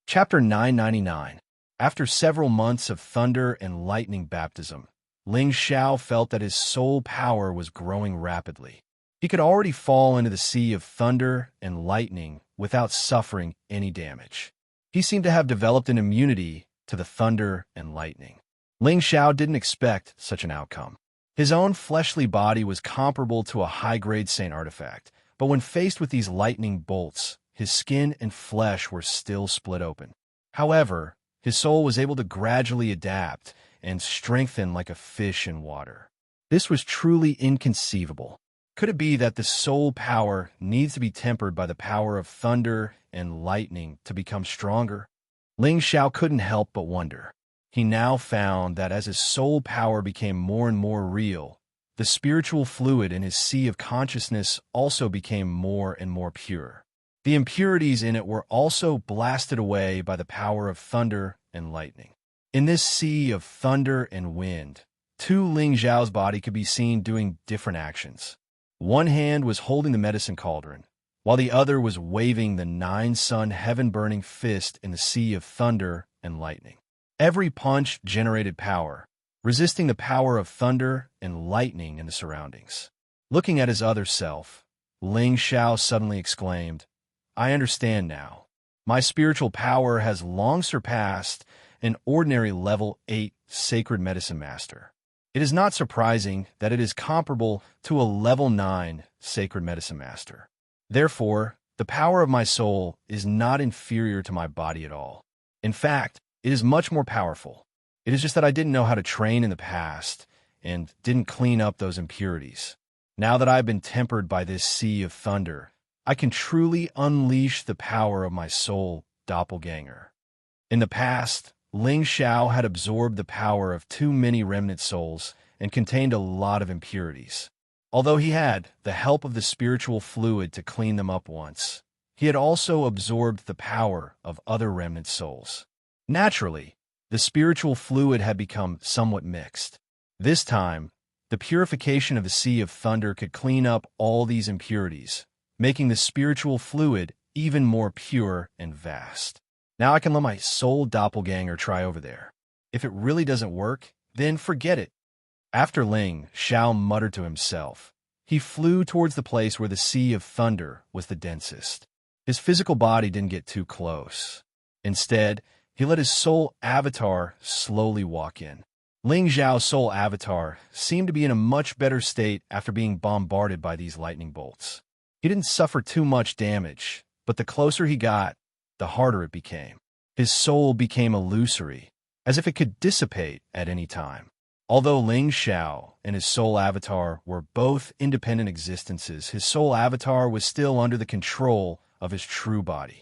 Chapter 999. After several months of thunder and lightning baptism, Ling Xiao felt that his soul power was growing rapidly. He could already fall into the sea of thunder and lightning without suffering any damage. He seemed to have developed an immunity to the thunder and lightning. Ling Xiao didn't expect such an outcome. His own fleshly body was comparable to a high-grade saint artifact, but when faced with these lightning bolts, his skin and flesh were still split open. However, his soul was able to gradually adapt and strengthen like a fish in water. This was truly inconceivable. Could it be that the soul power needs to be tempered by the power of thunder and lightning to become stronger? Ling Xiao couldn't help but wonder. He now found that as his soul power became more and more real, the spiritual fluid in his sea of consciousness also became more and more pure. The impurities in it were also blasted away by the power of thunder and lightning. In this sea of thunder and wind, Ling Xiao's body could be seen doing different actions. One hand was holding the medicine cauldron, while the other was waving the nine-sun heaven-burning fist in the sea of thunder and lightning. Every punch generated power, resisting the power of thunder and lightning in the surroundings. Looking at his other self, Ling Xiao suddenly exclaimed, "I understand now. My spiritual power has long surpassed an ordinary level 8 sacred medicine master. It is not surprising that it is comparable to a level 9 sacred medicine master. Therefore, the power of my soul is not inferior to my body at all. In fact, it is much more powerful. It is just that I didn't know how to train in the past and didn't clean up those impurities. Now that I've been tempered by this sea of thunder, I can truly unleash the power of my soul doppelganger." In the past, Ling Xiao had absorbed the power of too many remnant souls and contained a lot of impurities. Although he had the help of the spiritual fluid to clean them up once, he had also absorbed the power of other remnant souls. Naturally, the spiritual fluid had become somewhat mixed. This time, the purification of the sea of thunder could clean up all these impurities, making the spiritual fluid even more pure and vast. Now I can let my soul doppelganger try over there. If it really doesn't work, then forget it. After Ling Xiao muttered to himself, he flew towards the place where the sea of thunder was the densest. His physical body didn't get too close. Instead, he let his soul avatar slowly walk in. Ling Xiao's soul avatar seemed to be in a much better state after being bombarded by these lightning bolts. He didn't suffer too much damage, but the closer he got, the harder it became. His soul became illusory, as if it could dissipate at any time. Although Ling Xiao and his soul avatar were both independent existences, his soul avatar was still under the control of his true body.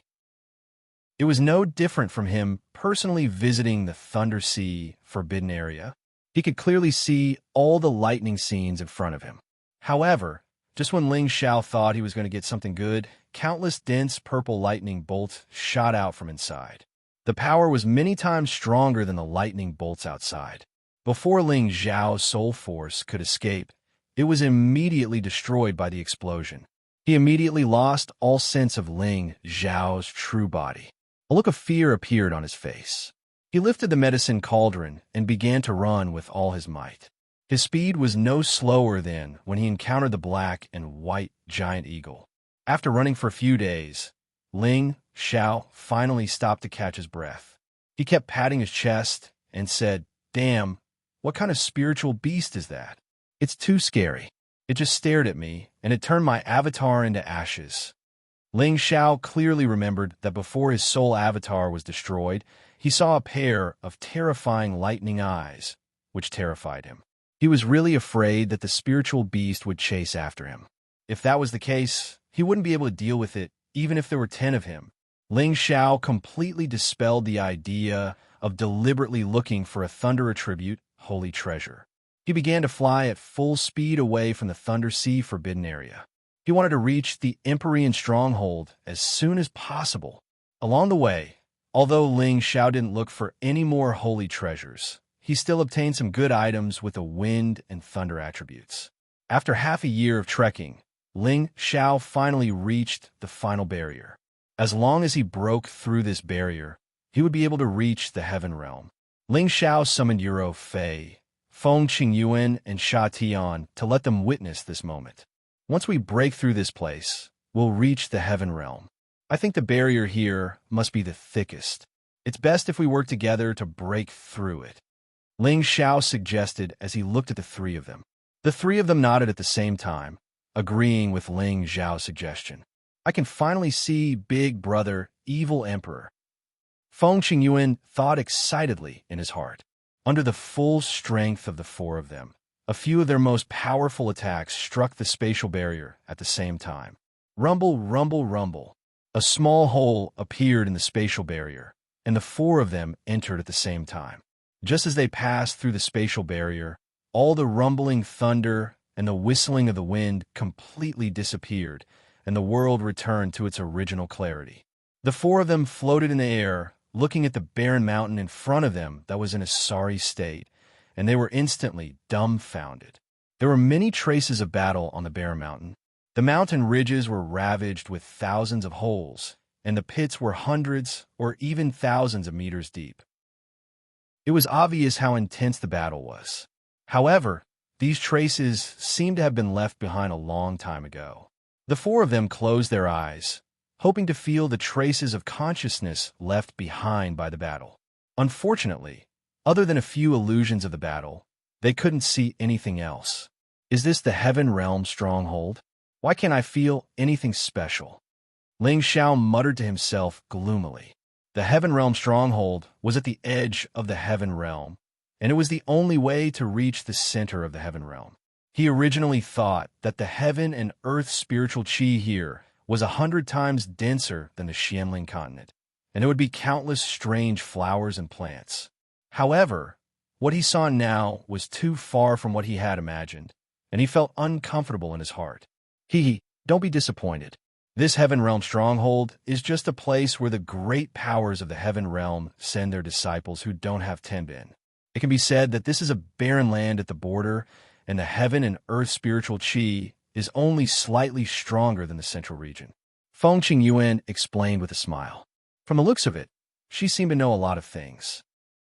It was no different from him personally visiting the Thunder Sea forbidden area. He could clearly see all the lightning scenes in front of him. However, just when Ling Xiao thought he was going to get something good, countless dense purple lightning bolts shot out from inside. The power was many times stronger than the lightning bolts outside. Before Ling Xiao's soul force could escape, it was immediately destroyed by the explosion. He immediately lost all sense of Ling Xiao's true body. A look of fear appeared on his face. He lifted the medicine cauldron and began to run with all his might. His speed was no slower than when he encountered the black and white giant eagle. After running for a few days, Ling Xiao finally stopped to catch his breath. He kept patting his chest and said, "Damn, what kind of spiritual beast is that? It's too scary. It just stared at me, and it turned my avatar into ashes." Ling Xiao clearly remembered that before his soul avatar was destroyed, he saw a pair of terrifying lightning eyes, which terrified him. He was really afraid that the spiritual beast would chase after him. If that was the case, he wouldn't be able to deal with it, even if there were 10 of him. Ling Xiao completely dispelled the idea of deliberately looking for a thunder attribute, holy treasure. He began to fly at full speed away from the Thunder Sea forbidden area. He wanted to reach the Empyrean stronghold as soon as possible. Along the way, although Ling Xiao didn't look for any more holy treasures, he still obtained some good items with the wind and thunder attributes. After half a year of trekking, Ling Xiao finally reached the final barrier. As long as he broke through this barrier, he would be able to reach the heaven realm. Ling Xiao summoned Euro Fei, Feng Qingyuan, and Sha Tian to let them witness this moment. Once we break through this place, we'll reach the heaven realm. I think the barrier here must be the thickest. It's best if we work together to break through it. Ling Xiao suggested as he looked at the three of them. The three of them nodded at the same time, agreeing with Ling Xiao's suggestion. I can finally see Big Brother, Evil Emperor. Feng Qingyuan thought excitedly in his heart. Under the full strength of the four of them, a few of their most powerful attacks struck the spatial barrier at the same time. Rumble, rumble, rumble. A small hole appeared in the spatial barrier, and the four of them entered at the same time. Just as they passed through the spatial barrier, all the rumbling thunder and the whistling of the wind completely disappeared, and the world returned to its original clarity. The four of them floated in the air, looking at the barren mountain in front of them that was in a sorry state, and they were instantly dumbfounded. There were many traces of battle on the barren mountain. The mountain ridges were ravaged with thousands of holes, and the pits were hundreds or even thousands of meters deep. It was obvious how intense the battle was. However, these traces seemed to have been left behind a long time ago. The four of them closed their eyes, hoping to feel the traces of consciousness left behind by the battle. Unfortunately, other than a few illusions of the battle, they couldn't see anything else. Is this the Heaven Realm stronghold? Why can't I feel anything special? Ling Xiao muttered to himself gloomily. The Heaven Realm stronghold was at the edge of the Heaven Realm, and it was the only way to reach the center of the Heaven Realm. He originally thought that the heaven and earth spiritual qi here was 100 times denser than the Xianling continent, and there would be countless strange flowers and plants. However, what he saw now was too far from what he had imagined, and he felt uncomfortable in his heart. Don't be disappointed. This Heaven Realm stronghold is just a place where the great powers of the Heaven Realm send their disciples who don't have Tenbin. It can be said that this is a barren land at the border, and the heaven and earth spiritual qi is only slightly stronger than the central region. Feng Qingyuan explained with a smile. From the looks of it, she seemed to know a lot of things.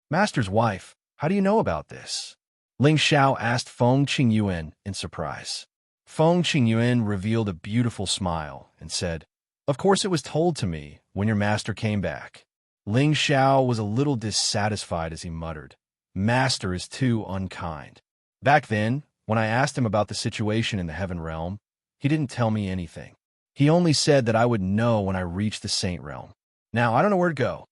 Master's wife, how do you know about this? Ling Xiao asked Feng Qingyuan in surprise. Feng Qingyuan revealed a beautiful smile and said, Of course it was told to me when your master came back. Ling Xiao was a little dissatisfied as he muttered, Master is too unkind. Back then, when I asked him about the situation in the Heaven Realm, he didn't tell me anything. He only said that I would know when I reached the Saint Realm. Now, I don't know where to go.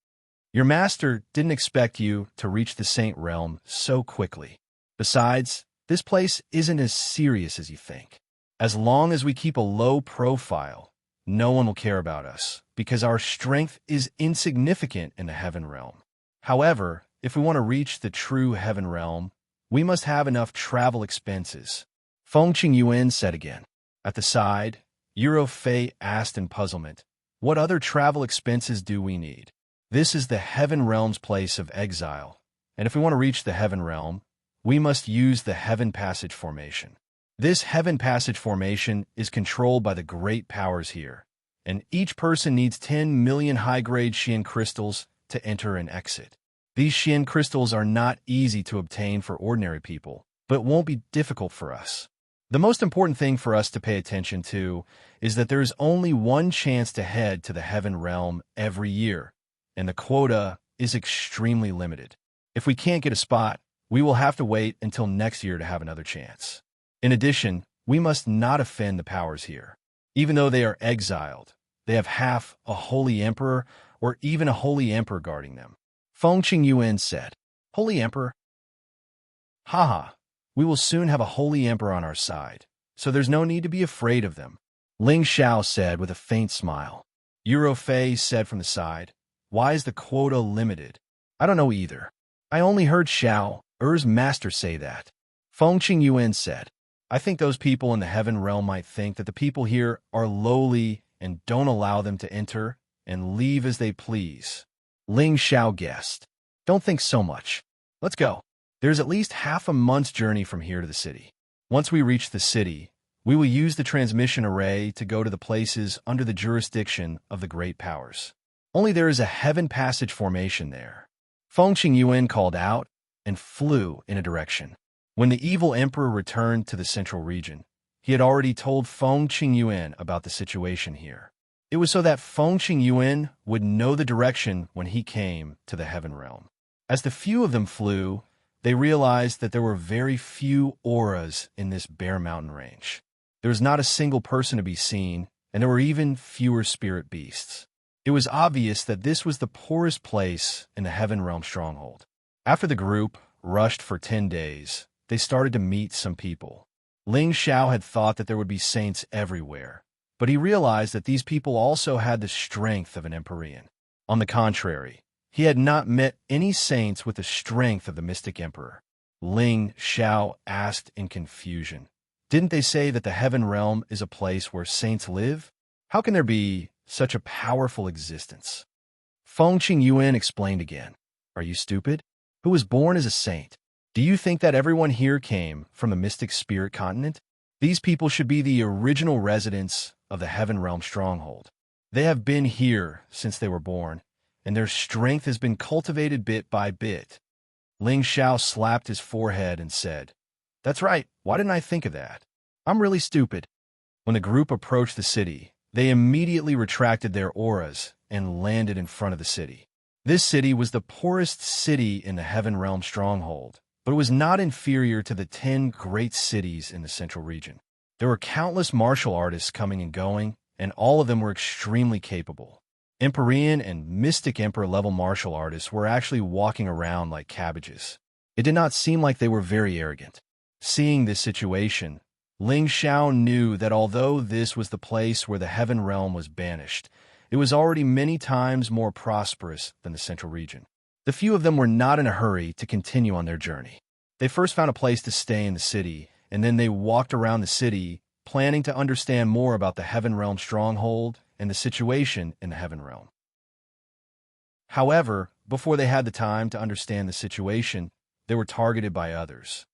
Your master didn't expect you to reach the Saint Realm so quickly. Besides, this place isn't as serious as you think. As long as we keep a low profile, no one will care about us, because our strength is insignificant in the Heaven Realm. However, if we want to reach the true Heaven Realm, we must have enough travel expenses. Feng Qingyuan said again. At the side, Euro Fei asked in puzzlement, What other travel expenses do we need? This is the Heaven Realm's place of exile, and if we want to reach the Heaven Realm, we must use the Heaven Passage Formation. This Heaven Passage Formation is controlled by the great powers here, and each person needs 10 million high-grade Xian crystals to enter and exit. These Xian crystals are not easy to obtain for ordinary people, but won't be difficult for us. The most important thing for us to pay attention to is that there is only one chance to head to the Heaven Realm every year, and the quota is extremely limited. If we can't get a spot, we will have to wait until next year to have another chance. In addition, we must not offend the powers here. Even though they are exiled, they have half a Holy Emperor or even a Holy Emperor guarding them. Feng Qingyuan said, Holy Emperor? Haha, we will soon have a Holy Emperor on our side, so there's no need to be afraid of them. Ling Xiao said with a faint smile. Euro Fei said from the side, Why is the quota limited? I don't know either. I only heard Xiao, Er's master, say that. Feng Qingyuan said, I think those people in the Heaven Realm might think that the people here are lowly and don't allow them to enter and leave as they please. Ling Xiao guessed. Don't think so much. Let's go. There's at least half a month's journey from here to the city. Once we reach the city, we will use the transmission array to go to the places under the jurisdiction of the great powers. Only there is a heaven passage formation there. Feng Qingyuan called out and flew in a direction. When the evil emperor returned to the central region, he had already told Feng Qingyuan about the situation here. It was so that Feng Qingyuan would know the direction when he came to the heaven realm. As the few of them flew, they realized that there were very few auras in this bare mountain range. There was not a single person to be seen, and there were even fewer spirit beasts. It was obvious that this was the poorest place in the heaven realm stronghold. After the group rushed for 10 days, they started to meet some people. Ling Xiao had thought that there would be saints everywhere, but he realized that these people also had the strength of an Empyrean. On the contrary, he had not met any saints with the strength of the mystic emperor. Ling Xiao asked in confusion, "Didn't they say that the heaven realm is a place where saints live? How can there be such a powerful existence?" Feng Qingyuan explained again, "Are you stupid? Who was born as a saint? Do you think that everyone here came from the mystic spirit continent? These people should be the original residents of the heaven realm stronghold. They have been here since they were born, and their strength has been cultivated bit by bit." Ling Xiao slapped his forehead and said, "That's right. Why didn't I think of that? I'm really stupid." When the group approached the city, they immediately retracted their auras and landed in front of the city. This city was the poorest city in the heaven realm stronghold, but it was not inferior to the 10 great cities in the central region. There were countless martial artists coming and going, and all of them were extremely capable. Empyrean and Mystic Emperor level martial artists were actually walking around like cabbages. It did not seem like they were very arrogant. Seeing this situation, Ling Xiao knew that although this was the place where the heaven realm was banished, it was already many times more prosperous than the central region. The few of them were not in a hurry to continue on their journey. They first found a place to stay in the city, and then they walked around the city, planning to understand more about the heaven realm stronghold and the situation in the heaven realm. However, before they had the time to understand the situation, they were targeted by others.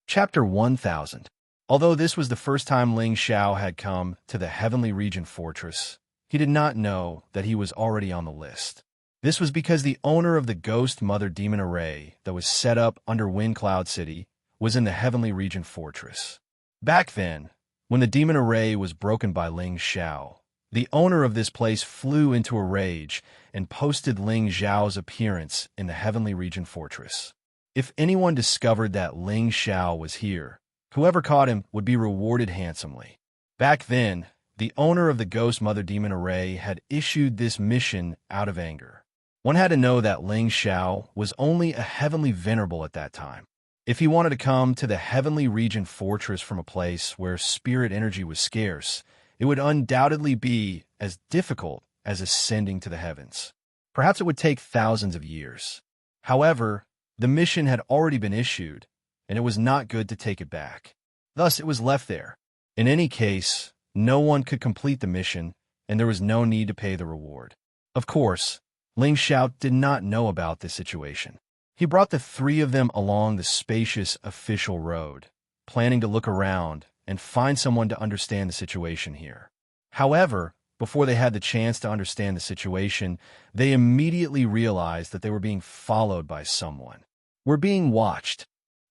Chapter 1000. Although this was the first time Ling Xiao had come to the Heavenly Region Fortress, he did not know that he was already on the list. This was because the owner of the Ghost Mother Demon Array that was set up under Wind Cloud City was in the Heavenly Region Fortress. Back then, when the Demon Array was broken by Ling Xiao, the owner of this place flew into a rage and posted Ling Xiao's appearance in the Heavenly Region Fortress. If anyone discovered that Ling Xiao was here, whoever caught him would be rewarded handsomely. Back then, the owner of the Ghost Mother Demon Array had issued this mission out of anger. One had to know that Ling Xiao was only a heavenly venerable at that time. If he wanted to come to the Heavenly Region Fortress from a place where spirit energy was scarce, it would undoubtedly be as difficult as ascending to the heavens. Perhaps it would take thousands of years. However, the mission had already been issued, and it was not good to take it back. Thus, it was left there. In any case, no one could complete the mission, and there was no need to pay the reward. Of course, Ling Xiao did not know about this situation. He brought the three of them along the spacious official road, planning to look around and find someone to understand the situation here. However, before they had the chance to understand the situation, they immediately realized that they were being followed by someone. "We're being watched."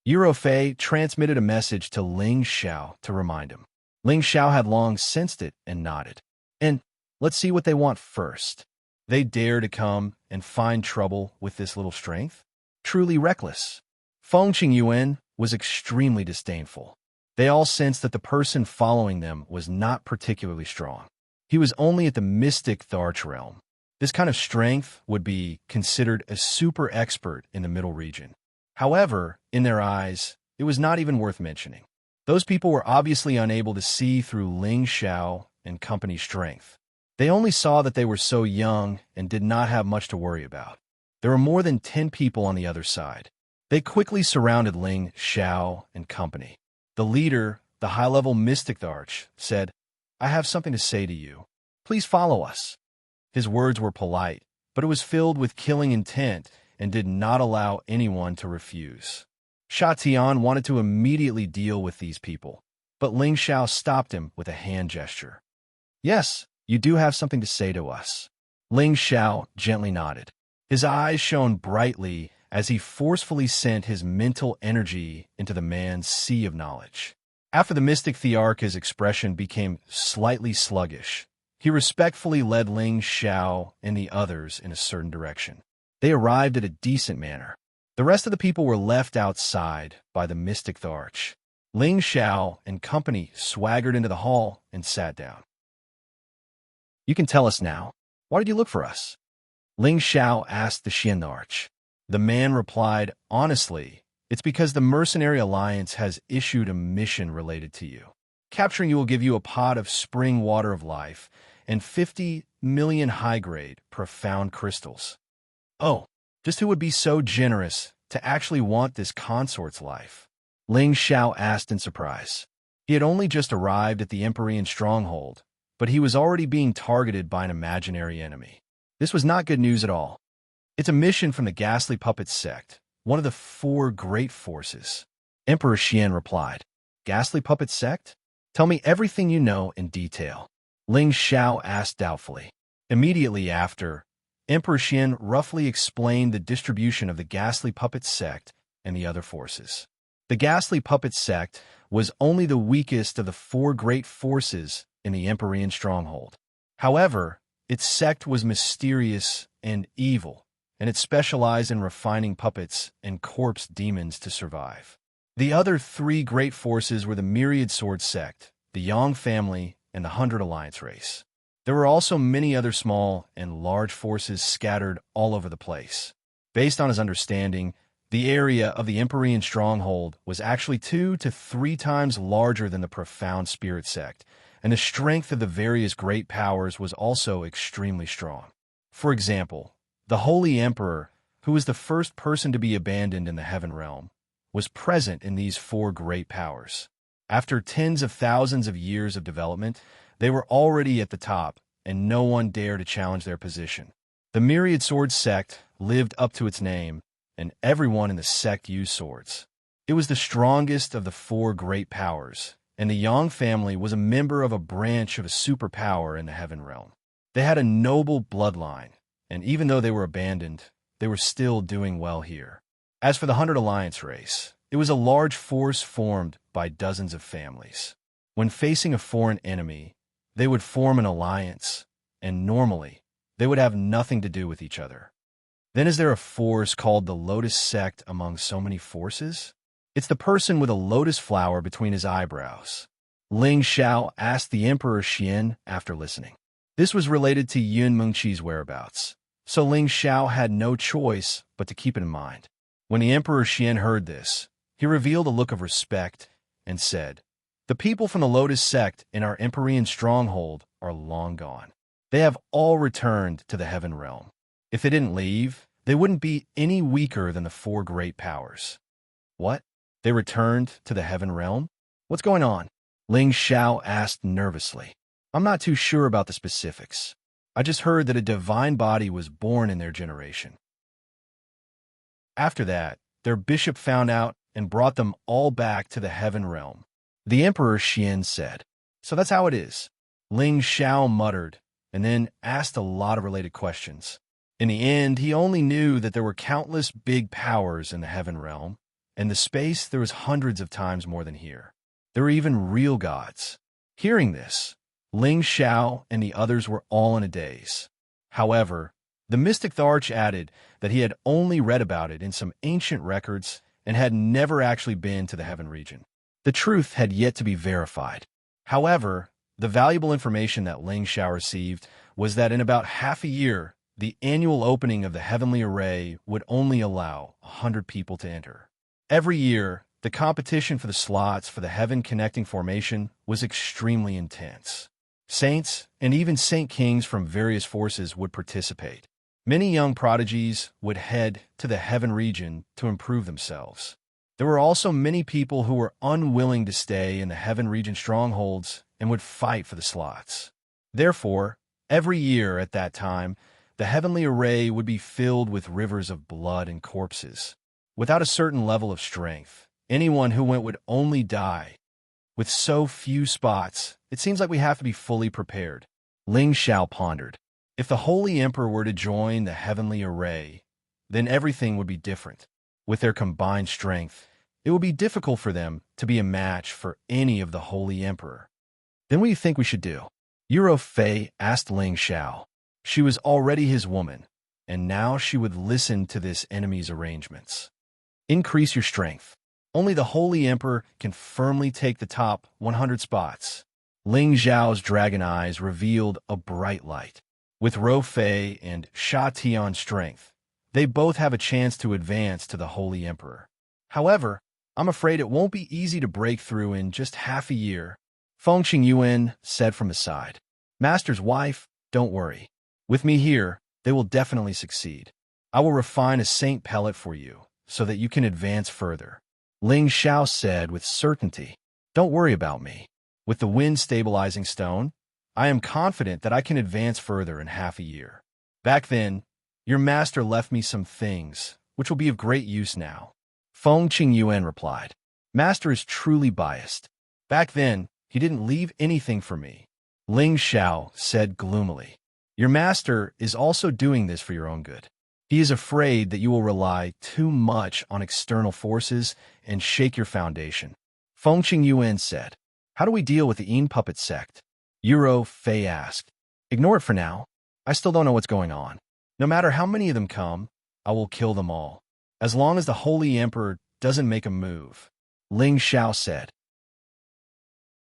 Eurofei transmitted a message to Ling Xiao to remind him. Ling Xiao had long sensed it and nodded. "And let's see what they want first. They dare to come and find trouble with this little strength? Truly reckless." Feng Qingyuan was extremely disdainful. They all sensed that the person following them was not particularly strong. He was only at the mystic Tharch realm. This kind of strength would be considered a super expert in the middle region. However, in their eyes, it was not even worth mentioning. Those people were obviously unable to see through Ling Xiao and company's strength. They only saw that they were so young and did not have much to worry about. There were more than 10 people on the other side. They quickly surrounded Ling Xiao and company. The leader, the high-level mystic Tharch, said, "I have something to say to you. Please follow us." His words were polite, but it was filled with killing intent and did not allow anyone to refuse. Sha Tian wanted to immediately deal with these people, but Ling Xiao stopped him with a hand gesture. "Yes, You do have something to say to us. Ling Xiao gently nodded. His eyes shone brightly as he forcefully sent his mental energy into the man's sea of knowledge. After the mystic Thearch's expression became slightly sluggish, he respectfully led Ling Xiao and the others in a certain direction. They arrived at a decent manner. The rest of the people were left outside by the mystic Thearch. Ling Xiao and company swaggered into the hall and sat down. You can tell us now. Why did you look for us? Ling Xiao asked the Xian Thearch. The man replied, honestly, it's because the Mercenary Alliance has issued a mission related to you. Capturing you will give you a pot of spring water of life and 50 million high-grade, profound crystals. Oh, just who would be so generous to actually want this consort's life? Ling Xiao asked in surprise. He had only just arrived at the Empyrean stronghold, but he was already being targeted by an imaginary enemy. This was not good news at all. It's a mission from the Ghastly Puppet sect, one of the 4 great forces. Emperor Xian replied. Ghastly Puppet sect? Tell me everything you know in detail. Ling Xiao asked doubtfully. Immediately after, Emperor Xian roughly explained the distribution of the Ghastly Puppet sect and the other forces. The Ghastly Puppet sect was only the weakest of the 4 great forces in the Empyrean stronghold. However, its sect was mysterious and evil, and it specialized in refining puppets and corpse demons to survive. The other 3 great forces were the Myriad Sword sect, the Yang family, and the 100 Alliance race. There were also many other small and large forces scattered all over the place. Based on his understanding, the area of the Empyrean stronghold was actually 2 to 3 times larger than the Profound Spirit sect, and the strength of the various great powers was also extremely strong. For example, the Holy Emperor, who was the first person to be abandoned in the Heaven Realm, was present in these 4 great powers. After tens of thousands of years of development, they were already at the top, and no one dared to challenge their position. The Myriad Sword sect lived up to its name, and everyone in the sect used swords. It was the strongest of the 4 great powers, and the Yang family was a member of a branch of a superpower in the Heaven Realm. They had a noble bloodline, and even though they were abandoned, they were still doing well here. As for the 100 Alliance race, it was a large force formed by dozens of families. When facing a foreign enemy, they would form an alliance, and normally, they would have nothing to do with each other. Then is there a force called the Lotus sect among so many forces? It's the person with a lotus flower between his eyebrows. Ling Xiao asked the Emperor Xian after listening. This was related to Yun Mengqi's whereabouts, so Ling Xiao had no choice but to keep it in mind. When the Emperor Xian heard this, he revealed a look of respect and said, The people from the Lotus sect in our Empyrean stronghold are long gone. They have all returned to the Heaven Realm. If they didn't leave, they wouldn't be any weaker than the 4 great powers. What? They returned to the Heaven Realm? What's going on? Ling Xiao asked nervously. I'm not too sure about the specifics. I just heard that a divine body was born in their generation. After that, their bishop found out and brought them all back to the Heaven Realm. The Emperor Xian said, So that's how it is. Ling Xiao muttered, and then asked a lot of related questions. In the end, he only knew that there were countless big powers in the Heaven Realm, and the space there was hundreds of times more than here. There were even real gods. Hearing this, Ling Xiao and the others were all in a daze. However, the mystic Thearch added that he had only read about it in some ancient records and had never actually been to the Heaven region. The truth had yet to be verified. However, the valuable information that Ling Xiao received was that in about half a year, the annual opening of the Heavenly Array would only allow 100 people to enter. Every year, the competition for the slots for the Heaven Connecting Formation was extremely intense. Saints and even Saint Kings from various forces would participate. Many young prodigies would head to the Heaven region to improve themselves. There were also many people who were unwilling to stay in the Heaven region strongholds and would fight for the slots. Therefore, every year at that time, the Heavenly Array would be filled with rivers of blood and corpses. Without a certain level of strength, anyone who went would only die. With so few spots, it seems like we have to be fully prepared. Ling Xiao pondered. If the Holy Emperor were to join the heavenly array, then everything would be different. With their combined strength, it would be difficult for them to be a match for any of the Holy Emperor. Then what do you think we should do? Euro Fei asked Ling Xiao. She was already his woman, and now she would listen to this enemy's arrangements. Increase your strength. Only the Holy Emperor can firmly take the top 100 spots. Ling Xiao's dragon eyes revealed a bright light. With Ro Fei and Sha Tian's strength, they both have a chance to advance to the Holy Emperor. However, I'm afraid it won't be easy to break through in just half a year, Feng Qingyuan said from the side. Master's wife, don't worry. With me here, they will definitely succeed. I will refine a saint pellet for you, so that you can advance further. Ling Xiao said with certainty. Don't worry about me. With the wind stabilizing stone, I am confident that I can advance further in half a year. Back then, your master left me some things, which will be of great use now. Feng Qingyuan replied. Master is truly biased. Back then, he didn't leave anything for me. Ling Xiao said gloomily. Your master is also doing this for your own good. He is afraid that you will rely too much on external forces and shake your foundation. Feng Qingyuan said. How do we deal with the Yin puppet sect? Euro Fei asked. Ignore it for now. I still don't know what's going on. No matter how many of them come, I will kill them all. As long as the Holy Emperor doesn't make a move, Ling Xiao said.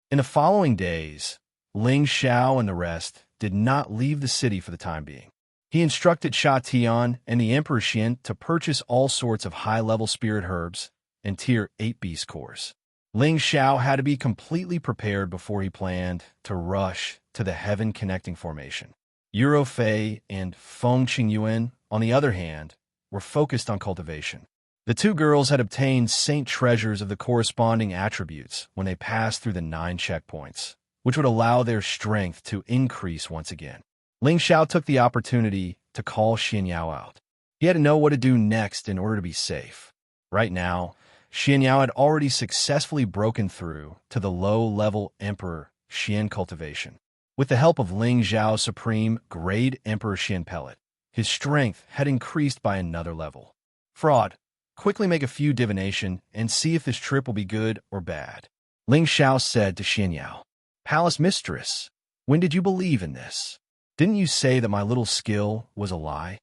In the following days, Ling Xiao and the rest did not leave the city for the time being. He instructed Sha Tian and the Emperor Xian to purchase all sorts of high-level spirit herbs and Tier 8 beast cores. Ling Xiao had to be completely prepared before he planned to rush to the heaven-connecting formation. Euro Fei and Feng Qingyuan, on the other hand, were focused on cultivation. The two girls had obtained saint treasures of the corresponding attributes when they passed through the 9 checkpoints, which would allow their strength to increase once again. Ling Xiao took the opportunity to call Xian Yao out. He had to know what to do next in order to be safe. Right now, Xian Yao had already successfully broken through to the low-level Emperor Xian cultivation. With the help of Ling Xiao's supreme grade Emperor Xian pellet, his strength had increased by another level. Fraud, quickly make a few divination and see if this trip will be good or bad. Ling Xiao said to Xian Yao. Palace Mistress, when did you believe in this? Didn't you say that my little skill was a lie?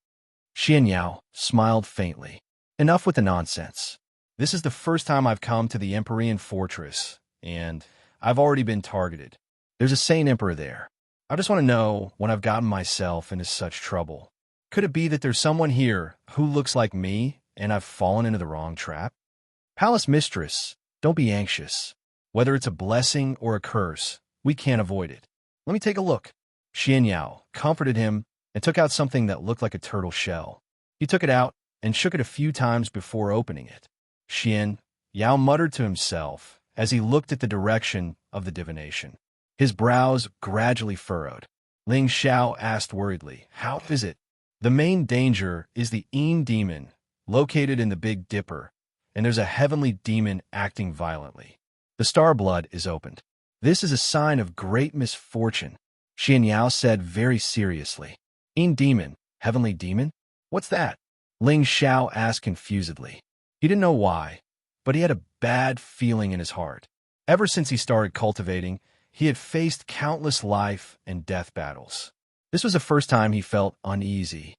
Xian Yao smiled faintly. Enough with the nonsense. This is the first time I've come to the Empyrean Fortress, and I've already been targeted. There's a Saint Emperor there. I just want to know when I've gotten myself into such trouble. Could it be that there's someone here who looks like me, and I've fallen into the wrong trap? Palace Mistress, don't be anxious. Whether it's a blessing or a curse, we can't avoid it. Let me take a look. Xian Yao comforted him and took out something that looked like a turtle shell. He took it out and shook it a few times before opening it. Xian Yao muttered to himself as he looked at the direction of the divination. His brows gradually furrowed. Ling Xiao asked worriedly, How is it? The main danger is the Yin demon, located in the Big Dipper, and there's a heavenly demon acting violently. The star blood is opened. This is a sign of great misfortune, Xian Yao said very seriously. Yin demon, heavenly demon? What's that? Ling Xiao asked confusedly. He didn't know why, but he had a bad feeling in his heart. Ever since he started cultivating, he had faced countless life and death battles. This was the first time he felt uneasy.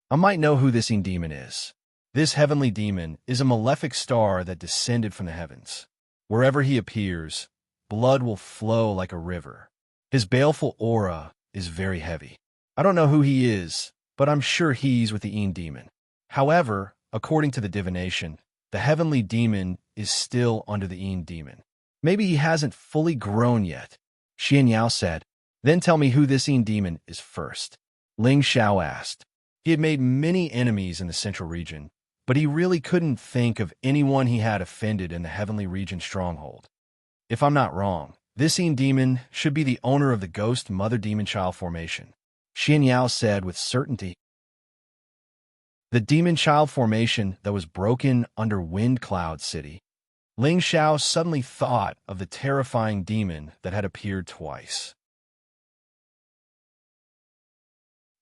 I might know who this Yin demon is. This heavenly demon is a malefic star that descended from the heavens. Wherever he appears, blood will flow like a river. His baleful aura is very heavy. I don't know who he is, but I'm sure he's with the Yin demon. However, according to the divination, the heavenly demon is still under the Yin demon. Maybe he hasn't fully grown yet, Xian Yao said. Then tell me who this Yin demon is first. Ling Xiao asked. He had made many enemies in the central region, but he really couldn't think of anyone he had offended in the heavenly region stronghold. If I'm not wrong, this Yin demon should be the owner of the Ghost Mother Demon Child formation, Xian Yao said with certainty. The Demon Child formation that was broken under Wind Cloud City. Ling Xiao suddenly thought of the terrifying demon that had appeared twice.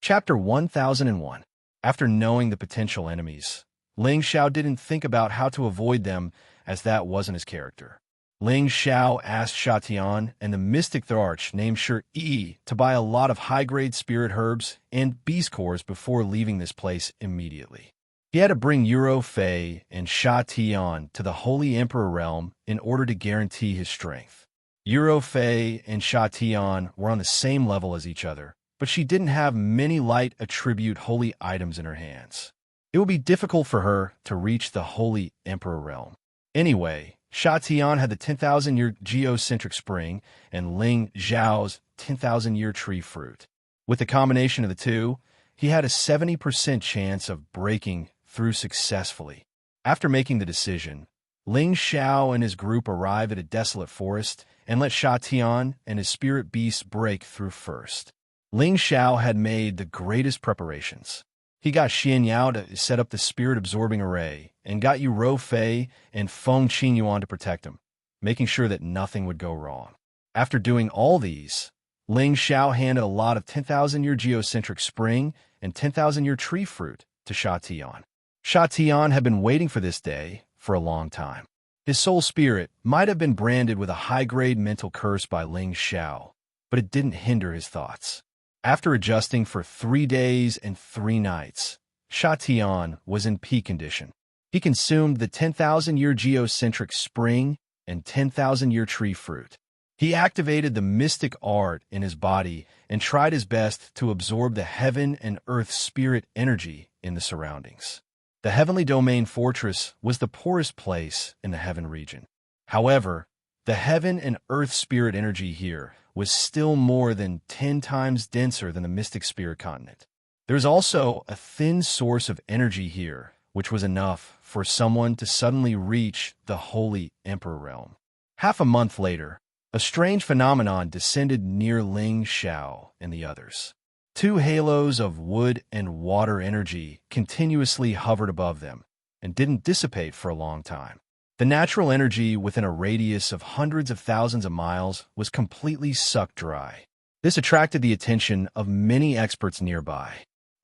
Chapter 1001. After knowing the potential enemies, Ling Xiao didn't think about how to avoid them, as that wasn't his character. Ling Xiao asked Sha Tian and the mystic Tharch named Shi Yi to buy a lot of high-grade spirit herbs and beast cores before leaving this place immediately. He had to bring Euro Fei and Sha Tian to the Holy Emperor realm in order to guarantee his strength. Euro Fei and Sha Tian were on the same level as each other, but she didn't have many light attribute holy items in her hands. It would be difficult for her to reach the Holy Emperor realm. Anyway, Sha Tian had the 10,000-year geocentric spring and Ling Xiao's 10,000-year tree fruit. With the combination of the two, he had a 70% chance of breaking through successfully. After making the decision, Ling Xiao and his group arrive at a desolate forest and let Sha Tian and his spirit beast break through first. Ling Xiao had made the greatest preparations. He got Xian Yao to set up the spirit-absorbing array and got Yu Rou Fei and Feng Qingyuan to protect him, making sure that nothing would go wrong. After doing all these, Ling Xiao handed a lot of 10,000-year geocentric spring and 10,000-year tree fruit to Sha Tian. Sha Tian had been waiting for this day for a long time. His soul spirit might have been branded with a high-grade mental curse by Ling Xiao, but it didn't hinder his thoughts. After adjusting for 3 days and 3 nights, Sha Tian was in peak condition. He consumed the 10,000-year geocentric spring and 10,000-year tree fruit. He activated the mystic art in his body and tried his best to absorb the heaven and earth spirit energy in the surroundings. The Heavenly Domain Fortress was the poorest place in the heaven region. However, the heaven and earth spirit energy here was still more than 10 times denser than the mystic spirit continent. There's also a thin source of energy here, which was enough for someone to suddenly reach the Holy Emperor realm. Half a month later, a strange phenomenon descended near Ling Xiao and the others. 2 halos of wood and water energy continuously hovered above them and didn't dissipate for a long time. The natural energy within a radius of hundreds of thousands of miles was completely sucked dry. This attracted the attention of many experts nearby.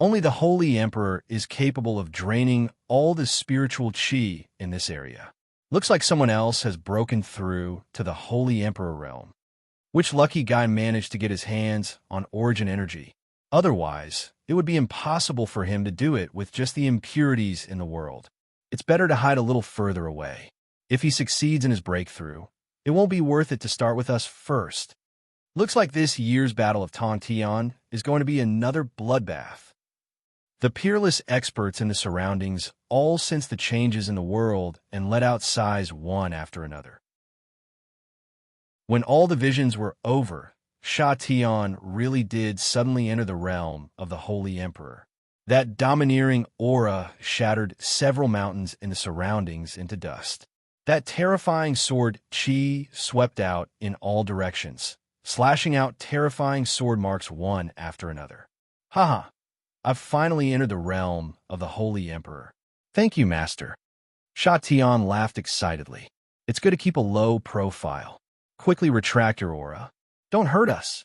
Only the Holy Emperor is capable of draining all the spiritual qi in this area. Looks like someone else has broken through to the Holy Emperor realm. Which lucky guy managed to get his hands on origin energy? Otherwise, it would be impossible for him to do it with just the impurities in the world. It's better to hide a little further away. If he succeeds in his breakthrough, it won't be worth it to start with us first. Looks like this year's Battle of Tongtian is going to be another bloodbath. The peerless experts in the surroundings all sensed the changes in the world and let out sighs one after another. When all the visions were over, Sha Tian really did suddenly enter the realm of the Holy Emperor. That domineering aura shattered several mountains in the surroundings into dust. That terrifying sword Qi swept out in all directions, slashing out terrifying sword marks one after another. Haha, I've finally entered the realm of the Holy Emperor. Thank you, Master. Sha Tian laughed excitedly. It's good to keep a low profile. Quickly retract your aura. Don't hurt us,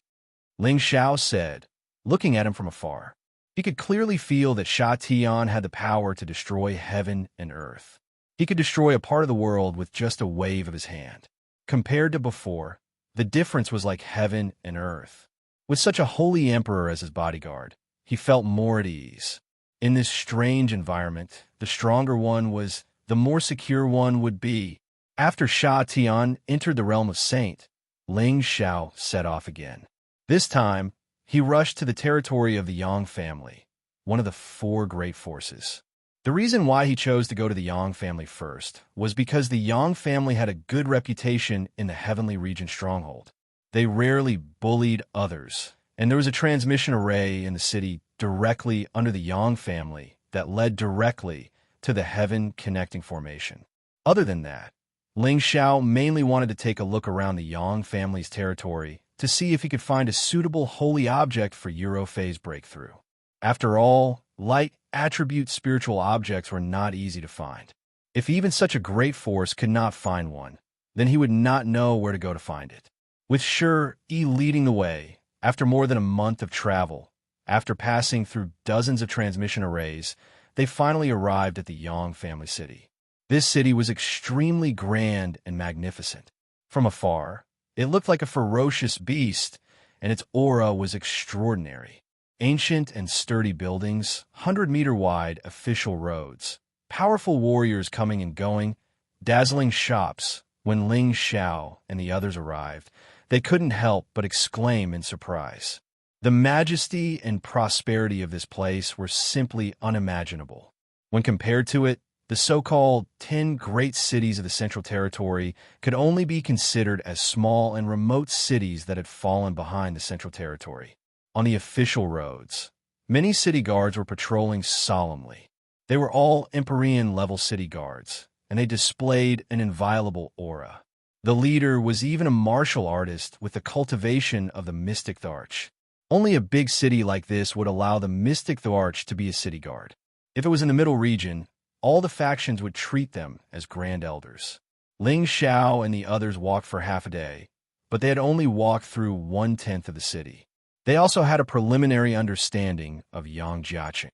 Ling Xiao said, looking at him from afar. He could clearly feel that Sha Tian had the power to destroy heaven and earth. He could destroy a part of the world with just a wave of his hand. Compared to before, the difference was like heaven and earth. With such a holy emperor as his bodyguard, he felt more at ease. In this strange environment, the stronger one was, the more secure one would be. After Sha Tian entered the realm of Saint, Ling Xiao set off again. This time, he rushed to the territory of the Yang family, one of the 4 great forces. The reason why he chose to go to the Yang family first was because the Yang family had a good reputation in the Heavenly Region stronghold. They rarely bullied others, and there was a transmission array in the city directly under the Yang family that led directly to the Heaven Connecting Formation. Other than that, Ling Xiao mainly wanted to take a look around the Yang family's territory to see if he could find a suitable holy object for Euro Fei's breakthrough. After all, light attribute spiritual objects were not easy to find. If even such a great force could not find one, then he would not know where to go to find it. With Shi Yi leading the way, after more than a month of travel, After passing through dozens of transmission arrays, they finally arrived at the Yang family city. This city was extremely grand and magnificent. From afar, it looked like a ferocious beast, and its aura was extraordinary. Ancient and sturdy buildings, 100-meter wide official roads, powerful warriors coming and going, dazzling shops. When Ling Xiao and the others arrived, they couldn't help but exclaim in surprise. The majesty and prosperity of this place were simply unimaginable. When compared to it, the so-called 10 great cities of the Central Territory could only be considered as small and remote cities that had fallen behind the Central Territory. On the official roads, many city guards were patrolling solemnly. They were all Empyrean-level city guards, and they displayed an inviolable aura. The leader was even a martial artist with the cultivation of the Mystic Arch. Only a big city like this would allow the Mystic Arch to be a city guard. If it was in the middle region, all the factions would treat them as grand elders. Ling Xiao and the others walked for half a day, but they had only walked through 1/10 of the city. They also had a preliminary understanding of Yang Jiaqing.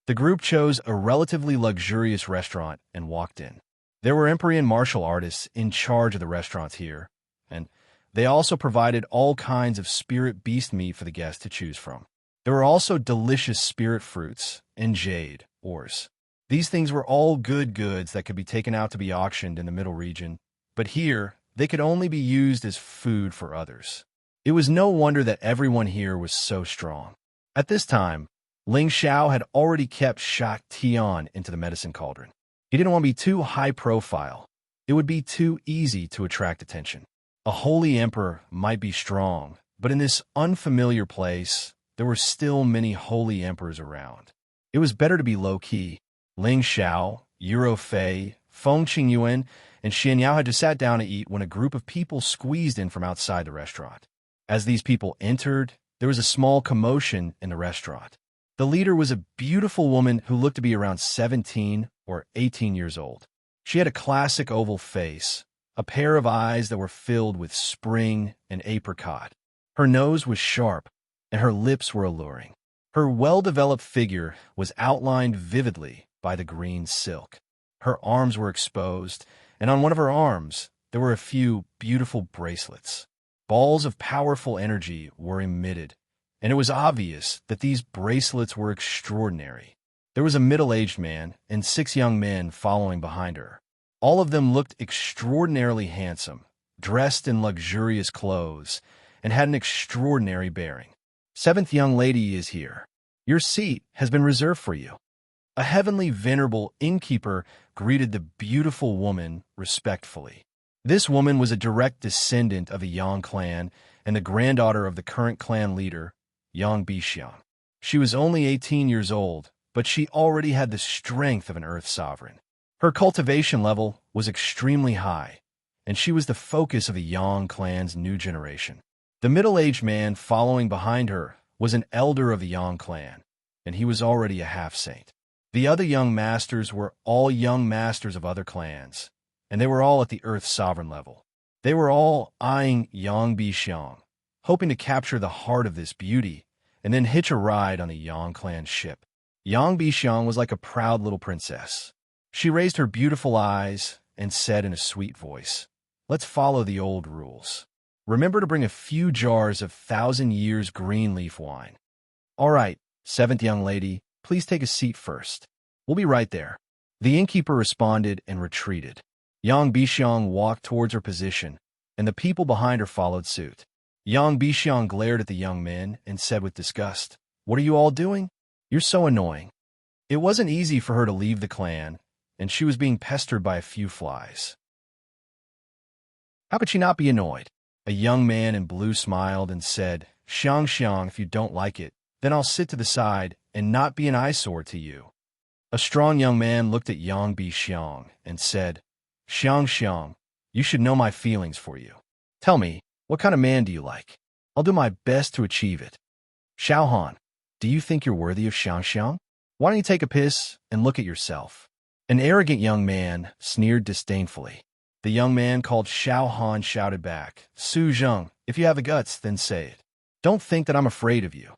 The group chose a relatively luxurious restaurant and walked in. There were Empyrean martial artists in charge of the restaurants here, and they also provided all kinds of spirit beast meat for the guests to choose from. There were also delicious spirit fruits and jade ores. These things were all good goods that could be taken out to be auctioned in the middle region, but here they could only be used as food for others. It was no wonder that everyone here was so strong. At this time, Ling Xiao had already kept Shak Tian into the medicine cauldron. He didn't want to be too high profile. It would be too easy to attract attention. A holy emperor might be strong, but in this unfamiliar place, there were still many holy emperors around. It was better to be low-key. Ling Xiao, Euro Fei, Feng Qingyuan, and Xian Yao had just sat down to eat when a group of people squeezed in from outside the restaurant. As these people entered, there was a small commotion in the restaurant. The leader was a beautiful woman who looked to be around 17 or 18 years old. She had a classic oval face, a pair of eyes that were filled with spring and apricot. Her nose was sharp, and her lips were alluring. Her well-developed figure was outlined vividly by the green silk. Her arms were exposed, and on one of her arms, there were a few beautiful bracelets. Balls of powerful energy were emitted, and it was obvious that these bracelets were extraordinary. There was a middle-aged man and 6 young men following behind her. All of them looked extraordinarily handsome, dressed in luxurious clothes, and had an extraordinary bearing. 7th young lady is here. Your seat has been reserved for you. A heavenly venerable innkeeper greeted the beautiful woman respectfully. This woman was a direct descendant of the Yang clan and the granddaughter of the current clan leader, Yang Bixiang. She was only 18 years old, but she already had the strength of an earth sovereign. Her cultivation level was extremely high, and she was the focus of the Yang clan's new generation. The middle-aged man following behind her was an elder of the Yang clan, and he was already a half-saint. The other young masters were all young masters of other clans, and they were all at the earth sovereign level. They were all eyeing Yang Bixiang, hoping to capture the heart of this beauty and then hitch a ride on the Yang clan ship. Yang Bixiang was like a proud little princess. She raised her beautiful eyes and said in a sweet voice, "Let's follow the old rules. Remember to bring a few jars of 1,000 years green leaf wine. All right, 7th young lady, please take a seat first. We'll be right there." The innkeeper responded and retreated. Yang Bixiang walked towards her position, and the people behind her followed suit. Yang Bixiang glared at the young men and said with disgust, "What are you all doing? You're so annoying." It wasn't easy for her to leave the clan, and she was being pestered by a few flies. How could she not be annoyed? A young man in blue smiled and said, "Xiang, if you don't like it, then I'll sit to the side and not be an eyesore to you." A strong young man looked at Yang Bixiang and said, Xiang, you should know my feelings for you. Tell me, what kind of man do you like? I'll do my best to achieve it." "Xiaohan, do you think you're worthy of Xiang? Why don't you take a piss and look at yourself?" An arrogant young man sneered disdainfully. The young man called Xiaohan shouted back, "Su Zheng, if you have the guts, then say it." Don't think that I'm afraid of you.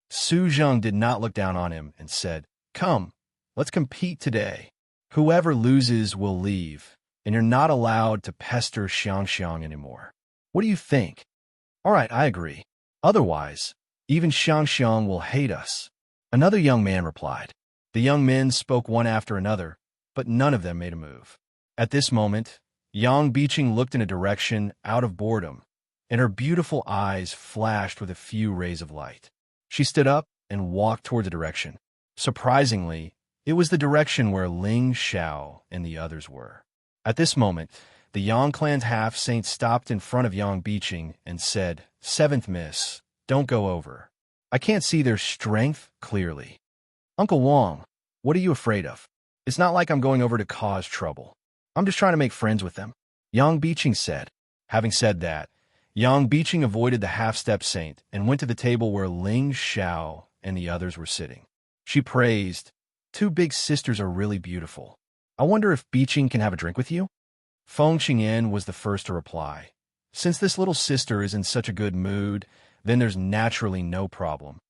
Su Zheng did not look down on him and said, "Come, let's compete today. Whoever loses will leave, and you're not allowed to pester Xiangxiang anymore. What do you think?" "All right, I agree. Otherwise, even Xiangxiang will hate us." Another young man replied. The young men spoke one after another, but none of them made a move. At this moment, Yang Biqing looked in a direction out of boredom, and her beautiful eyes flashed with a few rays of light. She stood up and walked toward the direction. Surprisingly, it was the direction where Ling Xiao and the others were. At this moment, the Yang clan's half-saint stopped in front of Yang Biqing and said, "Seventh Miss, don't go over. I can't see their strength clearly." "Uncle Wang, what are you afraid of? It's not like I'm going over to cause trouble. I'm just trying to make friends with them," Yang Biqing said. Having said that, Yang Biqing avoided the half-step saint and went to the table where Ling Xiao and the others were sitting. She praised, "Two big sisters are really beautiful. I wonder if Biqing can have a drink with you?" Feng Qingyan was the first to reply. "Since this little sister is in such a good mood, then there's naturally no problem."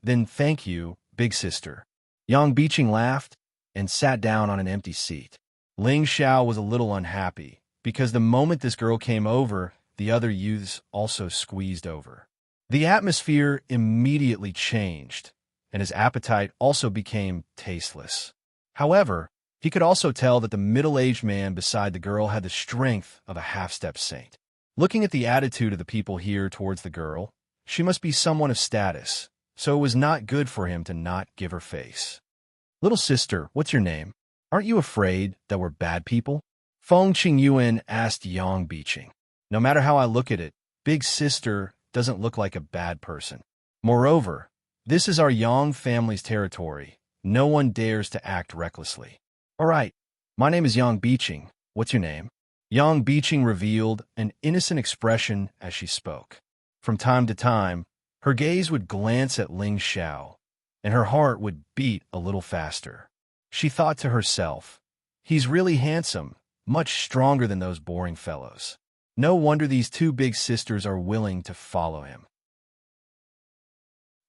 Then thank you, big sister." Yang Biqing laughed and sat down on an empty seat. Ling Xiao was a little unhappy, because the moment this girl came over, the other youths also squeezed over. The atmosphere immediately changed, and his appetite also became tasteless. However, he could also tell that the middle-aged man beside the girl had the strength of a half-step saint. Looking at the attitude of the people here towards the girl, she must be someone of status, so it was not good for him to not give her face. "Little sister, what's your name? Aren't you afraid that we're bad people?" Feng Qingyuan asked Yang Biqing. "No matter how I look at it, big sister doesn't look like a bad person. Moreover, this is our Yang family's territory. No one dares to act recklessly." "All right, my name is Yang Biqing. What's your name?" Yang Biqing revealed an innocent expression as she spoke. From time to time, her gaze would glance at Ling Xiao, and her heart would beat a little faster. She thought to herself, "He's really handsome, much stronger than those boring fellows. No wonder these two big sisters are willing to follow him."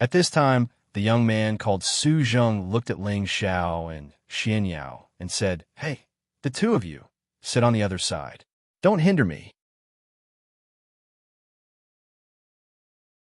At this time, the young man called Su Zheng looked at Ling Xiao and Xian Yao and said, "Hey, the two of you, sit on the other side. Don't hinder me."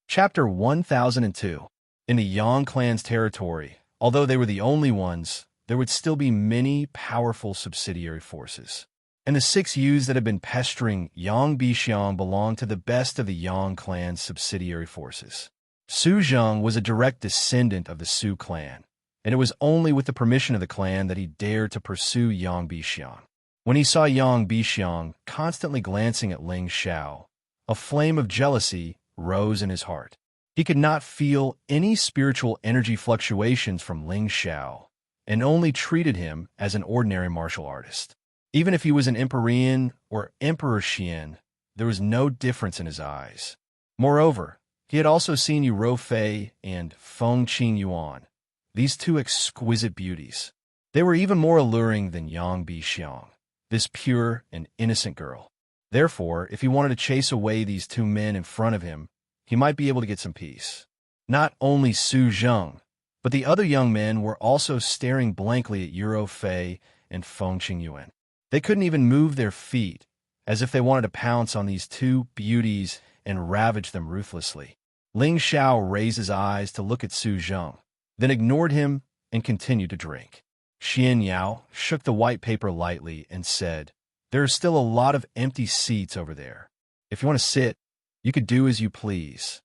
Chapter 1002. In the Yang clan's territory, although they were the only ones, there would still be many powerful subsidiary forces. And the 6 youths that had been pestering Yang Bixiang belonged to the best of the Yang clan's subsidiary forces. Su Zheng was a direct descendant of the Su clan, and it was only with the permission of the clan that he dared to pursue Yang Bixiang. When he saw Yang Bixiang constantly glancing at Ling Xiao, a flame of jealousy rose in his heart. He could not feel any spiritual energy fluctuations from Ling Xiao, and only treated him as an ordinary martial artist. Even if he was an Empyrean or Emperor Xian, there was no difference in his eyes. Moreover, he had also seen Yu Rofei and Feng Qingyuan, these two exquisite beauties. They were even more alluring than Yang Bixiang, this pure and innocent girl. Therefore, if he wanted to chase away these 2 men in front of him, he might be able to get some peace. Not only Su Zheng, but the other young men were also staring blankly at Yu Rofei and Feng Qingyuan. They couldn't even move their feet, as if they wanted to pounce on these 2 beauties and ravage them ruthlessly. Ling Xiao raised his eyes to look at Su Zheng, then ignored him and continued to drink. Xian Yao shook the white paper lightly and said, "There are still a lot of empty seats over there. If you want to sit, you could do as you please."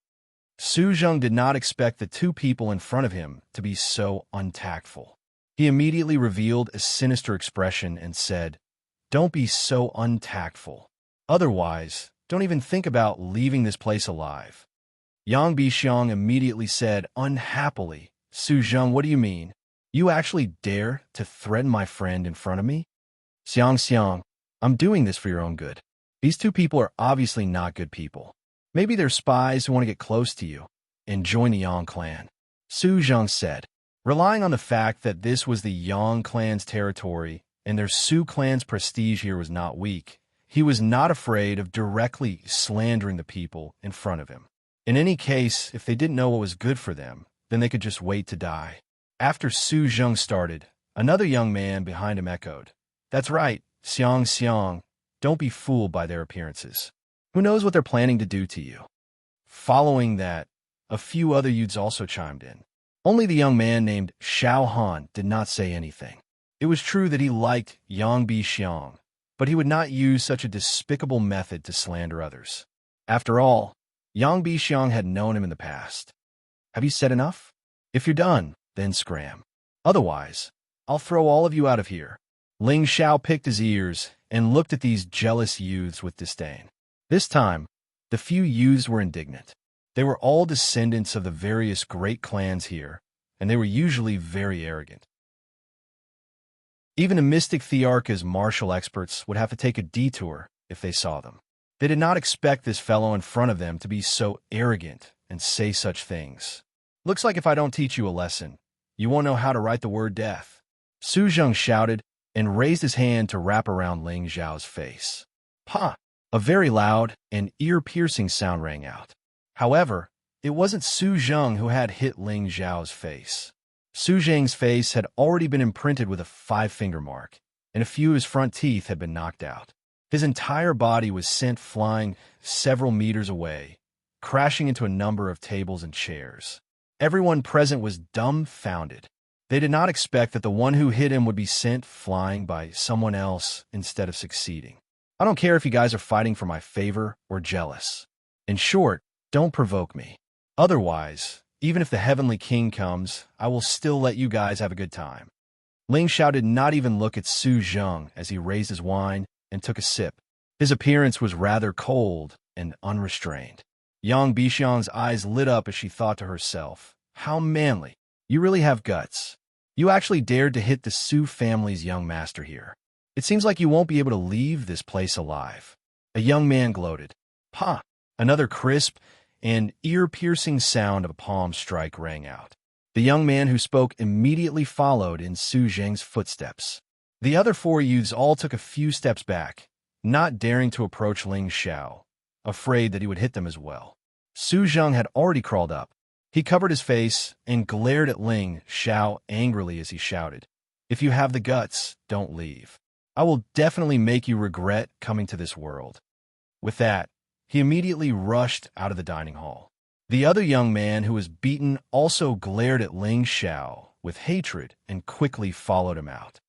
Su Zheng did not expect the 2 people in front of him to be so untactful. He immediately revealed a sinister expression and said, "Don't be so untactful. Otherwise, don't even think about leaving this place alive." Yang Bixiang immediately said unhappily, "Su Zheng, what do you mean? You actually dare to threaten my friend in front of me?" Xiang, I'm doing this for your own good. These 2 people are obviously not good people. Maybe they're spies who want to get close to you and join the Yang clan," Su Zheng said. Relying on the fact that this was the Yang clan's territory and their Su clan's prestige here was not weak, he was not afraid of directly slandering the people in front of him. In any case, if they didn't know what was good for them, then they could just wait to die. After Su Zheng started, another young man behind him echoed, "That's right, Xiang Xiang. Don't be fooled by their appearances. Who knows what they're planning to do to you?" Following that, a few other youths also chimed in. Only the young man named Xiao Han did not say anything. It was true that he liked Yang Bixiang, but he would not use such a despicable method to slander others. After all, Yang Bixiang had known him in the past. "Have you said enough? If you're done, then scram. Otherwise, I'll throw all of you out of here." Ling Xiao picked his ears and looked at these jealous youths with disdain. This time, the few youths were indignant. They were all descendants of the various great clans here, and they were usually very arrogant. Even a mystic Thearcha's martial experts would have to take a detour if they saw them. They did not expect this fellow in front of them to be so arrogant and say such things. "Looks like if I don't teach you a lesson, you won't know how to write the word death." Su Zheng shouted and raised his hand to wrap around Ling Xiao's face. "Pa!" A very loud and ear-piercing sound rang out. However, it wasn't Su Zheng who had hit Ling Xiao's face. Su Zheng's face had already been imprinted with a 5-finger mark, and a few of his front teeth had been knocked out. His entire body was sent flying several meters away, crashing into a number of tables and chairs. Everyone present was dumbfounded. They did not expect that the one who hit him would be sent flying by someone else instead of succeeding. "I don't care if you guys are fighting for my favor or jealous. In short, don't provoke me. Otherwise, even if the Heavenly King comes, I will still let you guys have a good time." Ling Xiao did not even look at Su Zheng as he raised his wine and took a sip. His appearance was rather cold and unrestrained. Yang Bixiang's eyes lit up as she thought to herself, "How manly. You really have guts. You actually dared to hit the Su family's young master here. It seems like you won't be able to leave this place alive." A young man gloated. "Pa!" Another crisp and ear-piercing sound of a palm strike rang out. The young man who spoke immediately followed in Su Zheng's footsteps. The other 4 youths all took a few steps back, not daring to approach Ling Xiao, afraid that he would hit them as well. Su Zheng had already crawled up. He covered his face and glared at Ling Xiao angrily as he shouted, "If you have the guts, don't leave. I will definitely make you regret coming to this world." With that, he immediately rushed out of the dining hall. The other young man who was beaten also glared at Ling Xiao with hatred and quickly followed him out.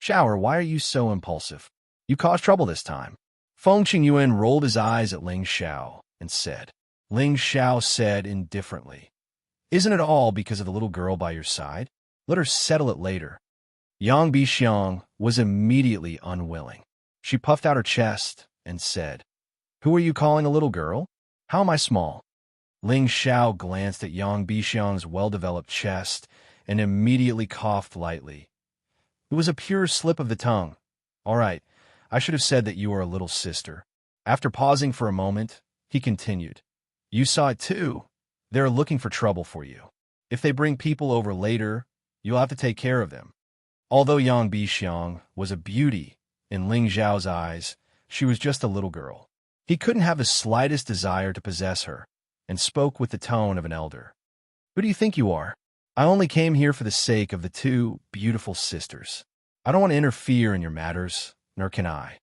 "Xiao, why are you so impulsive? You caused trouble this time." Feng Qingyuan rolled his eyes at Ling Xiao and said. Ling Xiao said indifferently, "Isn't it all because of the little girl by your side? Let her settle it later." Yang Bixiang was immediately unwilling. She puffed out her chest and said, "Who are you calling a little girl? How am I small?" Ling Xiao glanced at Yang Bixiang's well-developed chest and immediately coughed lightly. It was a pure slip of the tongue. "All right, I should have said that you are a little sister." After pausing for a moment, he continued, "You saw it too. They're looking for trouble for you. If they bring people over later, you'll have to take care of them." Although Yang Bixiang was a beauty in Ling Xiao's eyes, she was just a little girl. He couldn't have the slightest desire to possess her, and spoke with the tone of an elder. "Who do you think you are? I only came here for the sake of the 2 beautiful sisters. I don't want to interfere in your matters, nor can I."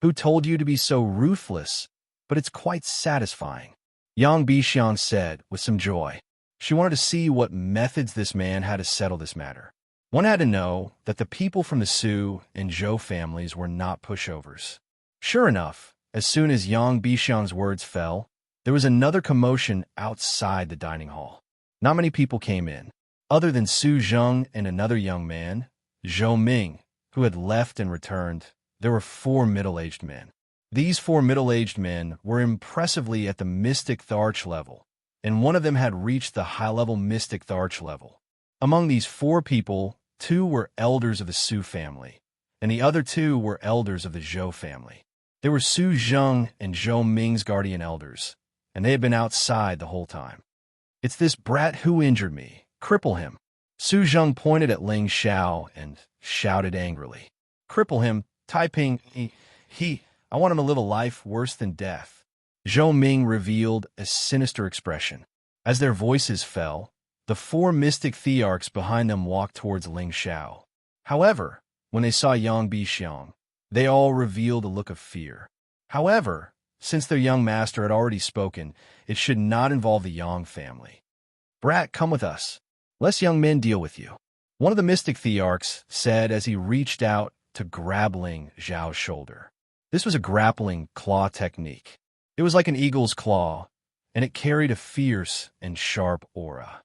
"Who told you to be so ruthless? But it's quite satisfying," Yang Bixiang said with some joy. She wanted to see what methods this man had to settle this matter. One had to know that the people from the Su and Zhou families were not pushovers. Sure enough, as soon as Yang Bixiang's words fell, there was another commotion outside the dining hall. Not many people came in, other than Su Zheng and another young man, Zhou Ming, who had left and returned. There were 4 middle-aged men. These 4 middle-aged men were impressively at the Mystic Tharch level, and one of them had reached the high-level Mystic Tharch level. Among these 4 people, 2 were elders of the Su family, and the other 2 were elders of the Zhou family. They were Su Zheng and Zhou Ming's guardian elders, and they had been outside the whole time. "It's this brat who injured me. Cripple him." Su Zheng pointed at Ling Xiao and shouted angrily. "Cripple him, Taiping, I want him to live a life worse than death." Zhou Ming revealed a sinister expression. As their voices fell, the four mystic thearchs behind them walked towards Ling Xiao. However, when they saw Yang Bixiang, they all revealed a look of fear. However, since their young master had already spoken, it should not involve the Yang family. "Brat, come with us. Less young men deal with you," one of the mystic thearchs said as he reached out to grab Ling Xiao's shoulder. This was a grappling claw technique. It was like an eagle's claw, and it carried a fierce and sharp aura.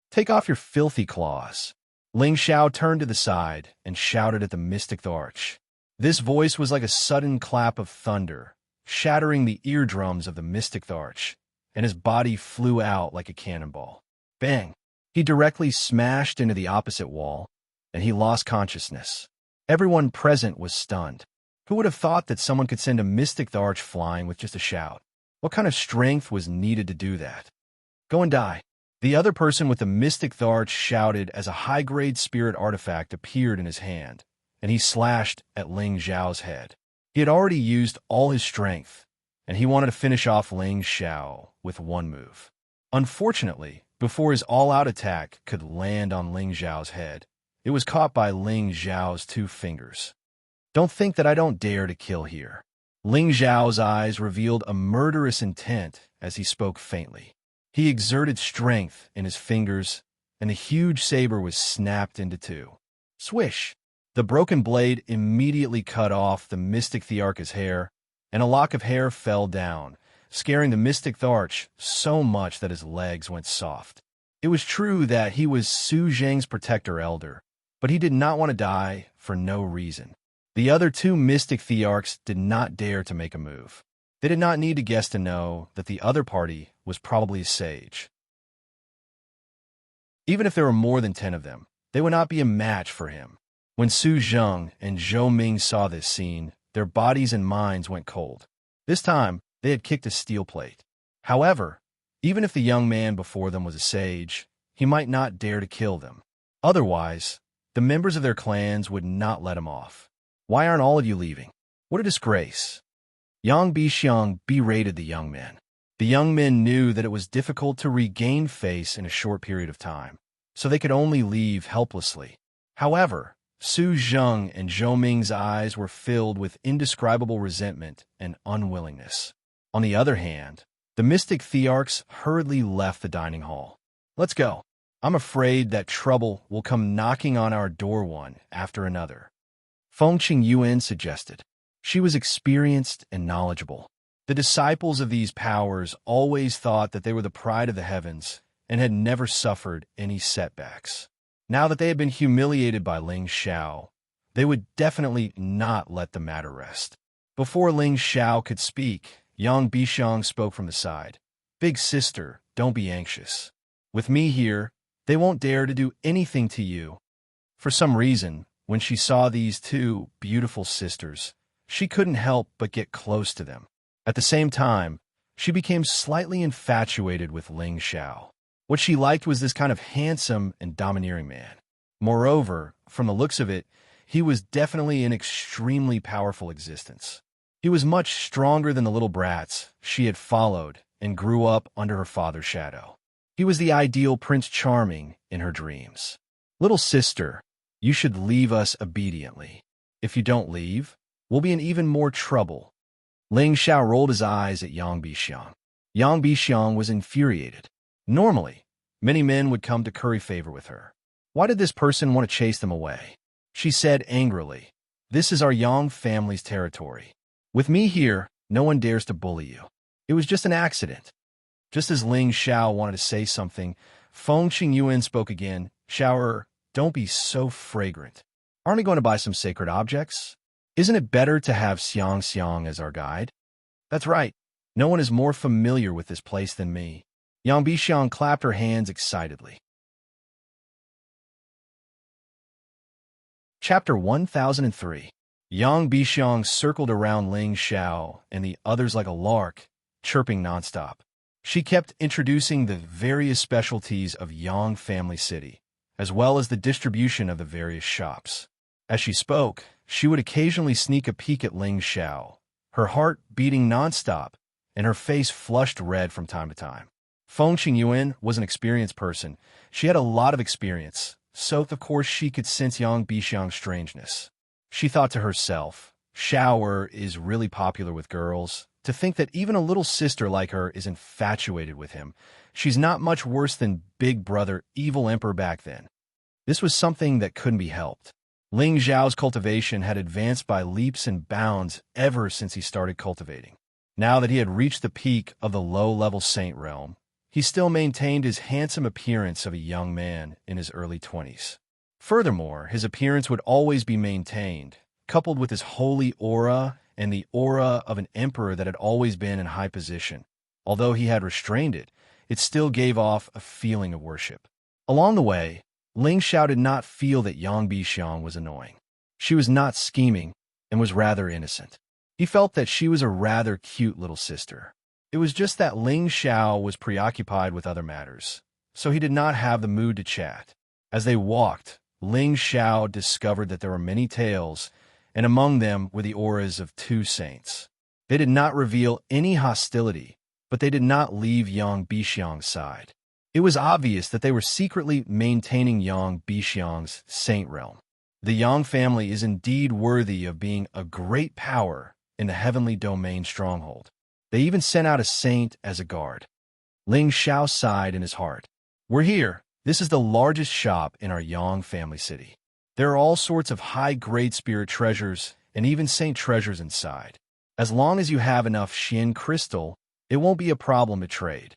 "Take off your filthy claws." Ling Xiao turned to the side and shouted at the mystic thearch. This voice was like a sudden clap of thunder, shattering the eardrums of the mystic thearch, and his body flew out like a cannonball. Bang! He directly smashed into the opposite wall, and he lost consciousness. Everyone present was stunned. Who would have thought that someone could send a mystic thearch flying with just a shout? What kind of strength was needed to do that? "Go and die." The other person with the mystic thearch shouted as a high-grade spirit artifact appeared in his hand, and he slashed at Ling Xiao's head. He had already used all his strength, and he wanted to finish off Ling Xiao with one move. Unfortunately, before his all-out attack could land on Ling Xiao's head, it was caught by Ling Xiao's two fingers. "Don't think that I don't dare to kill here." Ling Xiao's eyes revealed a murderous intent as he spoke faintly. He exerted strength in his fingers, and the huge saber was snapped into two. Swish! The broken blade immediately cut off the mystic thearch's hair, and a lock of hair fell down, scaring the mystic thearch so much that his legs went soft. It was true that he was Su Zheng's protector elder, but he did not want to die for no reason. The other two mystic thearchs did not dare to make a move. They did not need to guess to know that the other party was probably a sage. Even if there were more than 10 of them, they would not be a match for him. When Su Zheng and Zhou Ming saw this scene, their bodies and minds went cold. This time, they had kicked a steel plate. However, even if the young man before them was a sage, he might not dare to kill them. Otherwise, the members of their clans would not let him off. "Why aren't all of you leaving? What a disgrace." Yang Bixiang berated the young men. The young men knew that it was difficult to regain face in a short period of time, so they could only leave helplessly. However, Su Zheng and Zhou Ming's eyes were filled with indescribable resentment and unwillingness. On the other hand, the mystic thearchs hurriedly left the dining hall. "Let's go. I'm afraid that trouble will come knocking on our door one after another," Feng Qingyuan suggested. She was experienced and knowledgeable. The disciples of these powers always thought that they were the pride of the heavens and had never suffered any setbacks. Now that they had been humiliated by Ling Xiao, they would definitely not let the matter rest. Before Ling Xiao could speak, Yang Bixiang spoke from the side. "Big sister, don't be anxious. With me here, they won't dare to do anything to you." For some reason, when she saw these two beautiful sisters, she couldn't help but get close to them. At the same time, she became slightly infatuated with Ling Xiao. What she liked was this kind of handsome and domineering man. Moreover, from the looks of it, he was definitely an extremely powerful existence. He was much stronger than the little brats she had followed and grew up under her father's shadow. He was the ideal Prince Charming in her dreams. "Little sister, you should leave us obediently. If you don't leave, we'll be in even more trouble." Ling Xiao rolled his eyes at Yang Bixiang. Yang Bixiang was infuriated. Normally, many men would come to curry favor with her. Why did this person want to chase them away? She said angrily, "This is our Yang family's territory. With me here, no one dares to bully you. It was just an accident." Just as Ling Xiao wanted to say something, Feng Qingyuan spoke again. "Xiao, don't be so fragrant. Aren't we going to buy some sacred objects? Isn't it better to have Xiang Xiang as our guide?" "That's right. No one is more familiar with this place than me." Yang Bixiang clapped her hands excitedly. Chapter 1003. Yang Bixiang circled around Ling Xiao and the others like a lark, chirping nonstop. She kept introducing the various specialties of Yang Family City, as well as the distribution of the various shops. As she spoke, she would occasionally sneak a peek at Ling Xiao, her heart beating nonstop, and her face flushed red from time to time. Feng Qingyuan was an experienced person. She had a lot of experience, so of course she could sense Yang Bixiang's strangeness. She thought to herself, Xiao is really popular with girls. To think that even a little sister like her is infatuated with him. She's not much worse than Big Brother Evil Emperor back then. This was something that couldn't be helped. Ling Zhao's cultivation had advanced by leaps and bounds ever since he started cultivating. Now that he had reached the peak of the low-level saint realm, he still maintained his handsome appearance of a young man in his early 20s. Furthermore, his appearance would always be maintained, coupled with his holy aura and the aura of an emperor that had always been in high position. Although he had restrained it, it still gave off a feeling of worship. Along the way, Ling Xiao did not feel that Yang Bixiang was annoying. She was not scheming and was rather innocent. He felt that she was a rather cute little sister. It was just that Ling Xiao was preoccupied with other matters, so he did not have the mood to chat. As they walked, Ling Xiao discovered that there were many tales, and among them were the auras of two saints. They did not reveal any hostility, but they did not leave Yang Bixiang's side. It was obvious that they were secretly maintaining Yang Bixiang's saint realm. The Yang family is indeed worthy of being a great power in the heavenly domain stronghold. They even sent out a saint as a guard. Ling Xiao sighed in his heart. We're here. This is the largest shop in our Yang family city. There are all sorts of high-grade spirit treasures and even saint treasures inside. As long as you have enough Xin crystal, it won't be a problem to trade.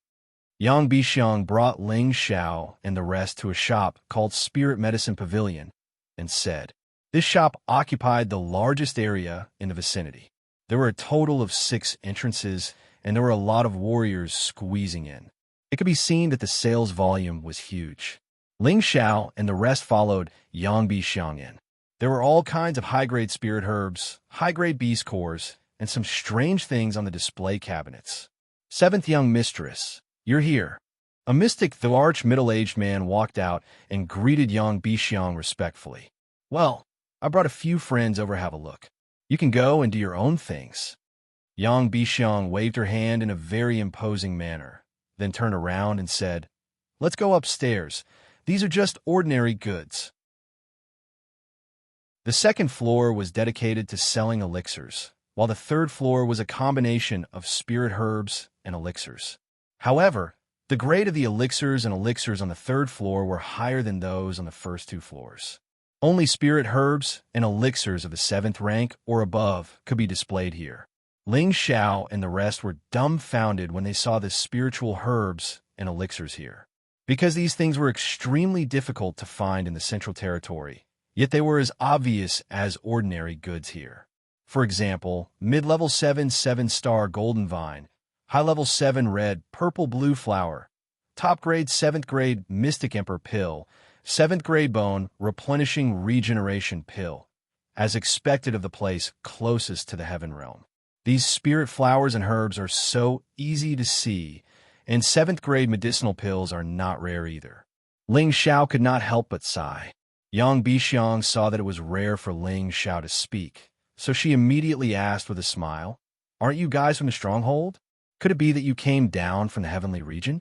Yang Bixiang brought Ling Xiao and the rest to a shop called Spirit Medicine Pavilion and said, this shop occupied the largest area in the vicinity. There were a total of 6 entrances, and there were a lot of warriors squeezing in. It could be seen that the sales volume was huge. Ling Xiao and the rest followed Yang Bixiang in. There were all kinds of high-grade spirit herbs, high-grade beast cores, and some strange things on the display cabinets. 7th young mistress, you're here. A mystic, though arch middle-aged man walked out and greeted Yang Bixiang respectfully. Well, I brought a few friends over to have a look. You can go and do your own things. Yang Bixiang waved her hand in a very imposing manner, then turned around and said, let's go upstairs. These are just ordinary goods. The 2nd floor was dedicated to selling elixirs, while the 3rd floor was a combination of spirit herbs and elixirs. However, the grade of the elixirs and elixirs on the 3rd floor were higher than those on the first 2 floors. Only spirit herbs and elixirs of the 7th rank or above could be displayed here. Ling Xiao and the rest were dumbfounded when they saw the spiritual herbs and elixirs here. Because these things were extremely difficult to find in the Central Territory, yet they were as obvious as ordinary goods here. For example, mid-level 7 7-star golden vine, high-level 7 red purple-blue flower, top-grade 7th grade mystic emperor pill, 7th grade bone replenishing regeneration pill, as expected of the place closest to the heaven realm. These spirit flowers and herbs are so easy to see, and 7th grade medicinal pills are not rare either. Ling Xiao could not help but sigh. Yang Bixiang saw that it was rare for Ling Xiao to speak, so she immediately asked with a smile, aren't you guys from the stronghold? Could it be that you came down from the heavenly region?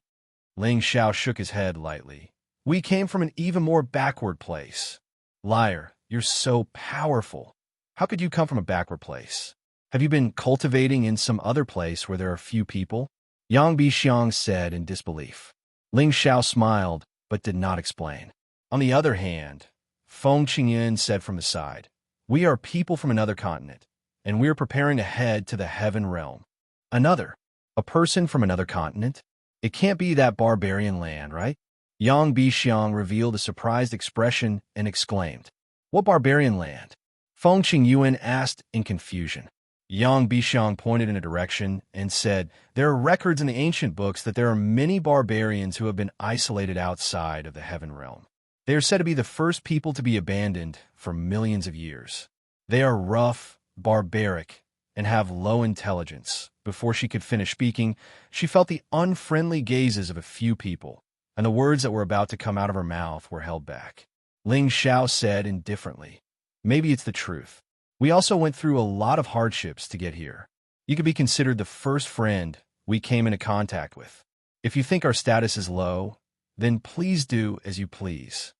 Ling Xiao shook his head lightly. We came from an even more backward place. Liar, you're so powerful. How could you come from a backward place? Have you been cultivating in some other place where there are few people? Yang Bixiang said in disbelief. Ling Xiao smiled, but did not explain. On the other hand, Feng Qingyan said from the side, we are people from another continent, and we are preparing to head to the heaven realm. Another? A person from another continent? It can't be that barbarian land, right? Yang Bixiang revealed a surprised expression and exclaimed, what barbarian land? Feng Qingyuan asked in confusion. Yang Bixiang pointed in a direction and said, there are records in the ancient books that there are many barbarians who have been isolated outside of the heaven realm. They are said to be the first people to be abandoned for millions of years. They are rough, barbaric, and have low intelligence. Before she could finish speaking, she felt the unfriendly gazes of a few people, and the words that were about to come out of her mouth were held back. Ling Xiao said indifferently, maybe it's the truth. We also went through a lot of hardships to get here. You could be considered the first friend we came into contact with. If you think our status is low, then please do as you please.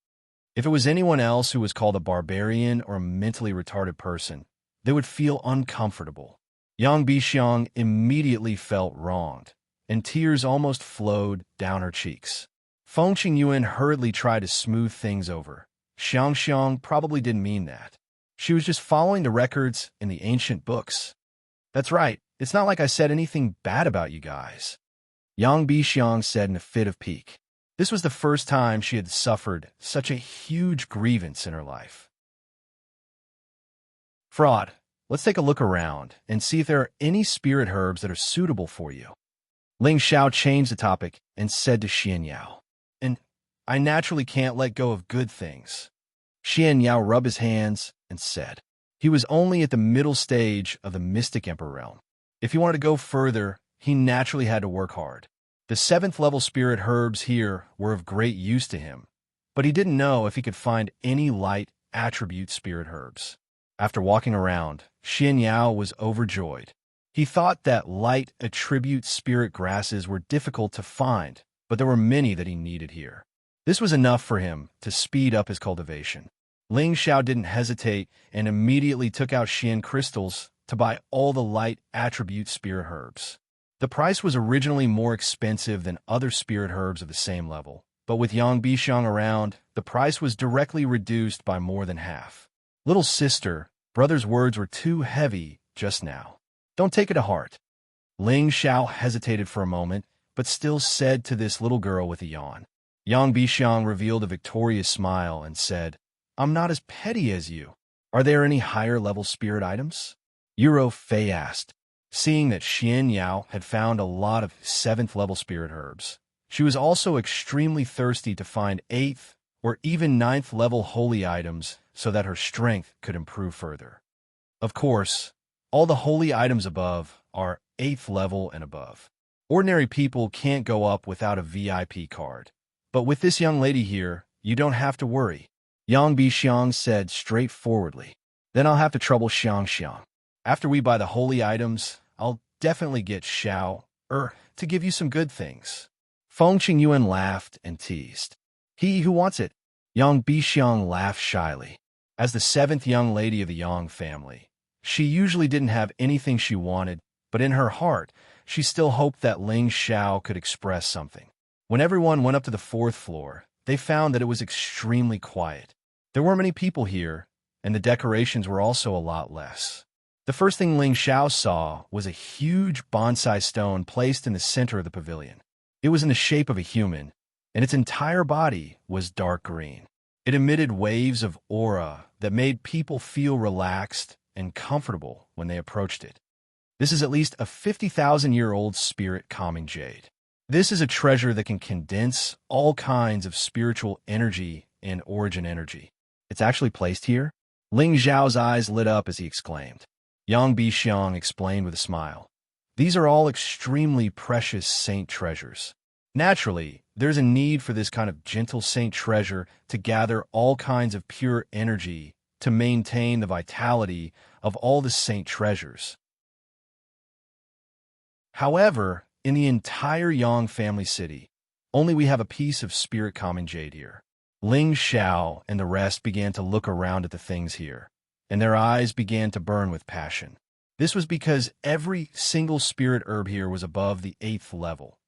If it was anyone else who was called a barbarian or a mentally retarded person, they would feel uncomfortable. Yang Bixiang immediately felt wronged, and tears almost flowed down her cheeks. Feng Qingyuan hurriedly tried to smooth things over. Xiang probably didn't mean that. She was just following the records in the ancient books. That's right, it's not like I said anything bad about you guys, Yang Bixiang said in a fit of pique. This was the first time she had suffered such a huge grievance in her life. Fraud, let's take a look around and see if there are any spirit herbs that are suitable for you. Ling Xiao changed the topic and said to Xian Yao, and I naturally can't let go of good things. Xian Yao rubbed his hands and said, he was only at the middle stage of the Mystic Emperor realm. If he wanted to go further, he naturally had to work hard. The 7th level spirit herbs here were of great use to him, but he didn't know if he could find any light attribute spirit herbs. After walking around, Xian Yao was overjoyed. He thought that light attribute spirit grasses were difficult to find, but there were many that he needed here. This was enough for him to speed up his cultivation. Ling Xiao didn't hesitate and immediately took out Xian crystals to buy all the light attribute spirit herbs. The price was originally more expensive than other spirit herbs of the same level, but with Yang Bixiang around, the price was directly reduced by more than half. Little sister, brother's words were too heavy just now. Don't take it to heart. Ling Xiao hesitated for a moment, but still said to this little girl with a yawn. Yang Bixiang revealed a victorious smile and said, I'm not as petty as you. Are there any higher-level spirit items? Euro Fei asked. Seeing that Xian Yao had found a lot of 7th-level spirit herbs, she was also extremely thirsty to find 8th or even 9th-level holy items so that her strength could improve further. Of course, all the holy items above are 8th level and above. Ordinary people can't go up without a VIP card. But with this young lady here, you don't have to worry, Yang Bixiang said straightforwardly. Then I'll have to trouble Xiang. After we buy the holy items, I'll definitely get Xiao to give you some good things. Feng Qingyuan laughed and teased. He who wants it. Yang Bixiang laughed shyly. As the 7th young lady of the Yang family, she usually didn't have anything she wanted, but in her heart, she still hoped that Ling Xiao could express something. When everyone went up to the 4th floor, they found that it was extremely quiet. There weren't many people here, and the decorations were also a lot less. The first thing Ling Xiao saw was a huge bonsai stone placed in the center of the pavilion. It was in the shape of a human, and its entire body was dark green. It emitted waves of aura that made people feel relaxed and comfortable when they approached it. This is at least a 50,000-year-old spirit calming jade. This is a treasure that can condense all kinds of spiritual energy and origin energy. It's actually placed here? Ling Xiao's eyes lit up as he exclaimed. Yang Bixiang explained with a smile. These are all extremely precious saint treasures. Naturally, there's a need for this kind of gentle saint treasure to gather all kinds of pure energy to maintain the vitality of all the saint treasures. However, in the entire Yang family city, only we have a piece of spirit common jade here. Ling Xiao and the rest began to look around at the things here, and their eyes began to burn with passion. This was because every single spirit herb here was above the 8th level,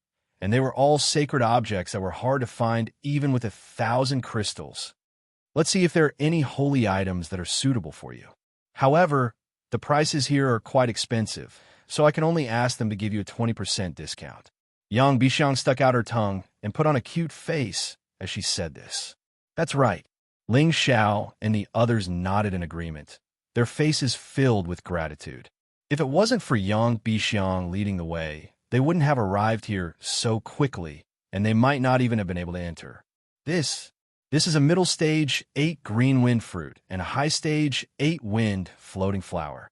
and they were all sacred objects that were hard to find even with 1,000 crystals. Let's see if there are any holy items that are suitable for you. However, the prices here are quite expensive, so I can only ask them to give you a 20% discount. Yang Bixiang stuck out her tongue and put on a cute face as she said this. That's right. Ling Xiao and the others nodded in agreement, their faces filled with gratitude. If it wasn't for Yang Bixiang leading the way, they wouldn't have arrived here so quickly, and they might not even have been able to enter. This is a middle stage 8 green wind fruit and a high stage 8 wind floating flower.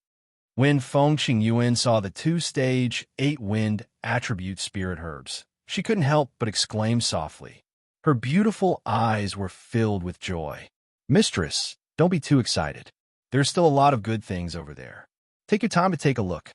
When Feng Qingyuan saw the 2-stage 8 wind attribute spirit herbs, she couldn't help but exclaim softly. Her beautiful eyes were filled with joy. Mistress, don't be too excited. There's still a lot of good things over there. Take your time to take a look,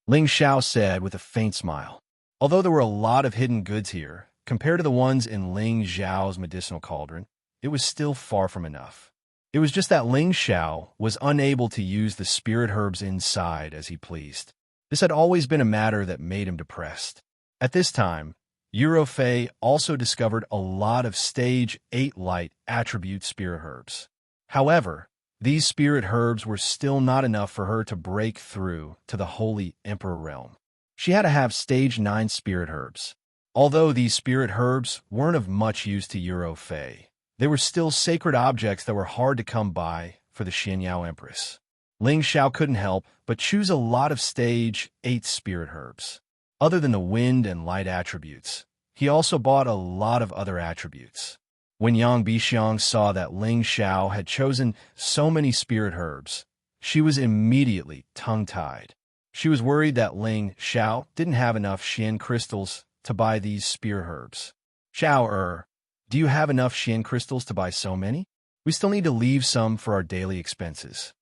Ling Xiao said with a faint smile. Although there were a lot of hidden goods here, compared to the ones in Ling Xiao's medicinal cauldron, it was still far from enough. It was just that Ling Xiao was unable to use the spirit herbs inside as he pleased. This had always been a matter that made him depressed. At this time, Eurofei also discovered a lot of Stage 8 light attribute spirit herbs. However, these spirit herbs were still not enough for her to break through to the Holy Emperor realm. She had to have Stage 9 spirit herbs. Although these spirit herbs weren't of much use to Eurofei, they were still sacred objects that were hard to come by for the Xianyao Empress. Ling Xiao couldn't help but choose a lot of Stage 8 spirit herbs. Other than the wind and light attributes, he also bought a lot of other attributes. When Yang Bixiang saw that Ling Xiao had chosen so many spirit herbs, she was immediately tongue-tied. She was worried that Ling Xiao didn't have enough Xian crystals to buy these spirit herbs. Xiao, do you have enough Xian crystals to buy so many? We still need to leave some for our daily expenses.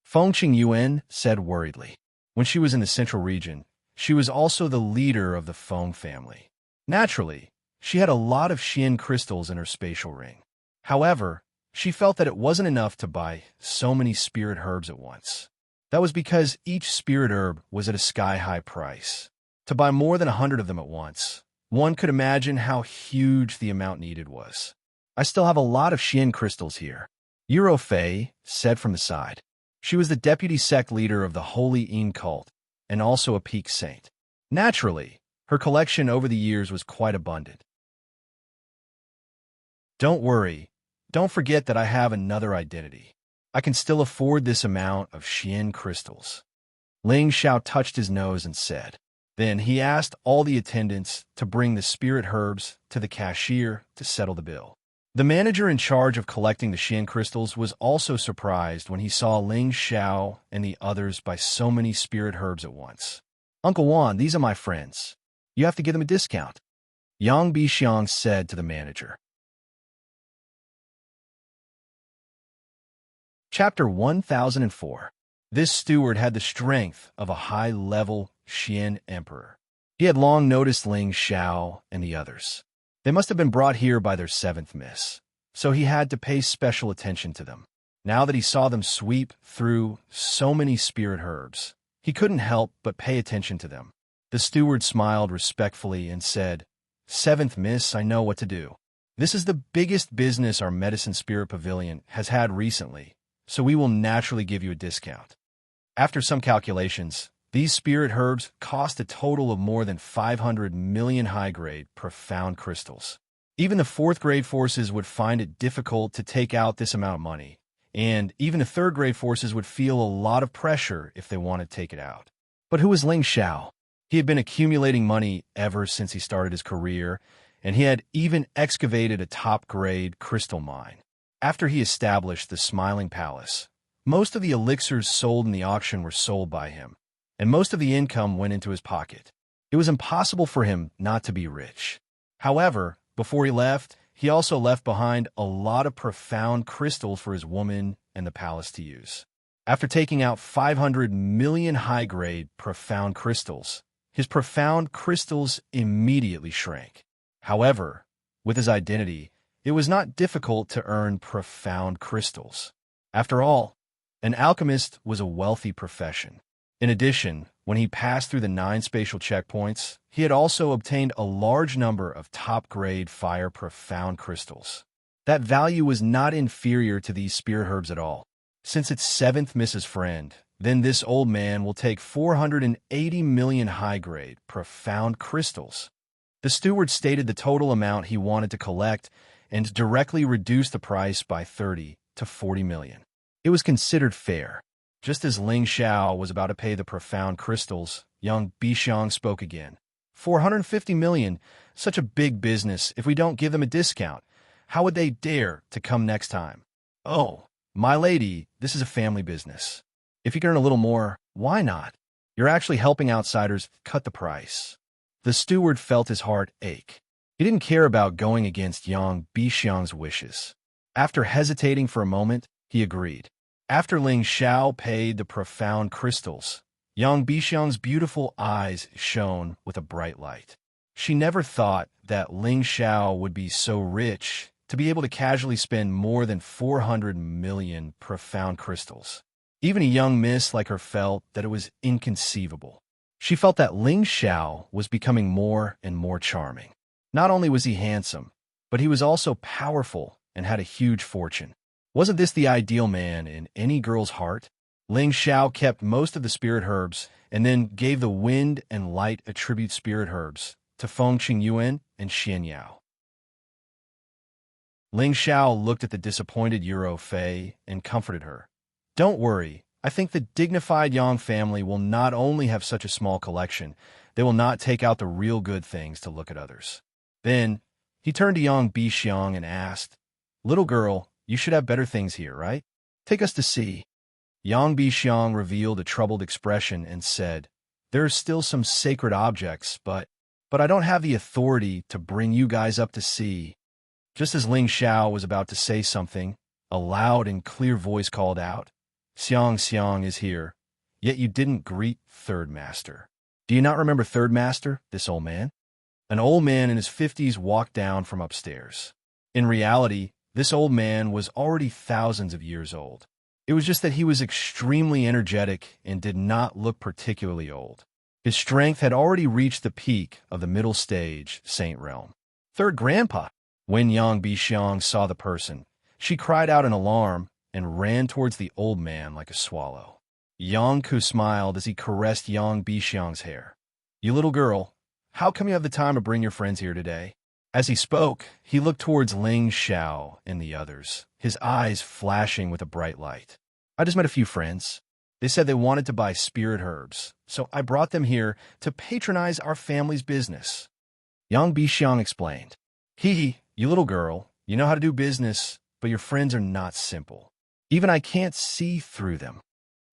Feng Qingyuan said worriedly. When she was in the central region, she was also the leader of the Feng family. Naturally, she had a lot of Xian crystals in her spatial ring. However, she felt that it wasn't enough to buy so many spirit herbs at once. That was because each spirit herb was at a sky-high price. To buy more than 100 of them at once, one could imagine how huge the amount needed was. I still have a lot of Xian crystals here, Eurofei said from the side. She was the deputy sect leader of the Holy Yin cult, and also a peak saint. Naturally, her collection over the years was quite abundant. Don't worry, don't forget that I have another identity. I can still afford this amount of Xian crystals. Ling Xiao touched his nose and said. Then he asked all the attendants to bring the spirit herbs to the cashier to settle the bill. The manager in charge of collecting the Xian crystals was also surprised when he saw Ling Xiao and the others buy so many spirit herbs at once. Uncle Wan, these are my friends. You have to give them a discount, Yang Bixiang said to the manager. Chapter 1004. This steward had the strength of a high-level Xian emperor. He had long noticed Ling Xiao and the others. They must have been brought here by their seventh miss, so he had to pay special attention to them. Now that he saw them sweep through so many spirit herbs, he couldn't help but pay attention to them. The steward smiled respectfully and said, "Seventh miss, I know what to do. This is the biggest business our medicine spirit pavilion has had recently, so we will naturally give you a discount." After some calculations, these spirit herbs cost a total of more than 500 million high-grade, profound crystals. Even the fourth-grade forces would find it difficult to take out this amount of money, and even the third-grade forces would feel a lot of pressure if they wanted to take it out. But who was Ling Xiao? He had been accumulating money ever since he started his career, and he had even excavated a top-grade crystal mine. After he established the Smiling Palace, most of the elixirs sold in the auction were sold by him, and most of the income went into his pocket. It was impossible for him not to be rich. However, before he left, he also left behind a lot of profound crystals for his woman and the palace to use. After taking out 500 million high-grade profound crystals, his profound crystals immediately shrank. However, with his identity, it was not difficult to earn profound crystals. After all, an alchemist was a wealthy profession. In addition, when he passed through the 9 spatial checkpoints, he had also obtained a large number of top-grade fire profound crystals. That value was not inferior to these spirit herbs at all. Since it's 7th Mrs. Friend, then this old man will take 480 million high-grade profound crystals. The steward stated the total amount he wanted to collect and directly reduced the price by 30 to 40 million. It was considered fair. Just as Ling Xiao was about to pay the profound crystals, Yang Bixiang spoke again. 450 million, such a big business. If we don't give them a discount, how would they dare to come next time? Oh, my lady, this is a family business. If you can earn a little more, why not? You're actually helping outsiders cut the price. The steward felt his heart ache. He didn't care about going against Yang Bixiang's wishes. After hesitating for a moment, he agreed. After Ling Xiao paid the profound crystals, Yang Bixiang's beautiful eyes shone with a bright light. She never thought that Ling Xiao would be so rich to be able to casually spend more than 400 million profound crystals. Even a young miss like her felt that it was inconceivable. She felt that Ling Xiao was becoming more and more charming. Not only was he handsome, but he was also powerful and had a huge fortune. Wasn't this the ideal man in any girl's heart? Ling Xiao kept most of the spirit herbs and then gave the wind and light attribute spirit herbs to Feng Qingyuan and Xian Yao. Ling Xiao looked at the disappointed Euro Fei and comforted her. Don't worry, I think the dignified Yang family will not only have such a small collection, they will not take out the real good things to look at others. Then, he turned to Yang Bixiang and asked, Little girl, you should have better things here, right? Take us to see. Yang Bixiang revealed a troubled expression and said, There are still some sacred objects, but I don't have the authority to bring you guys up to see. Just as Ling Xiao was about to say something, a loud and clear voice called out, Xiang Xiang is here, yet you didn't greet Third Master. Do you not remember Third Master, this old man? An old man in his 50s walked down from upstairs. In reality, this old man was already thousands of years old. It was just that he was extremely energetic and did not look particularly old. His strength had already reached the peak of the middle stage, Saint Realm. Third Grandpa! When Yang Bixiang saw the person, she cried out in alarm and ran towards the old man like a swallow. Yang Ku smiled as he caressed Yang Bixiang's hair. You little girl, how come you have the time to bring your friends here today? As he spoke, he looked towards Ling Xiao and the others, his eyes flashing with a bright light. I just met a few friends. They said they wanted to buy spirit herbs, so I brought them here to patronize our family's business. Yang Bixiang explained. You little girl, you know how to do business, but your friends are not simple. Even I can't see through them.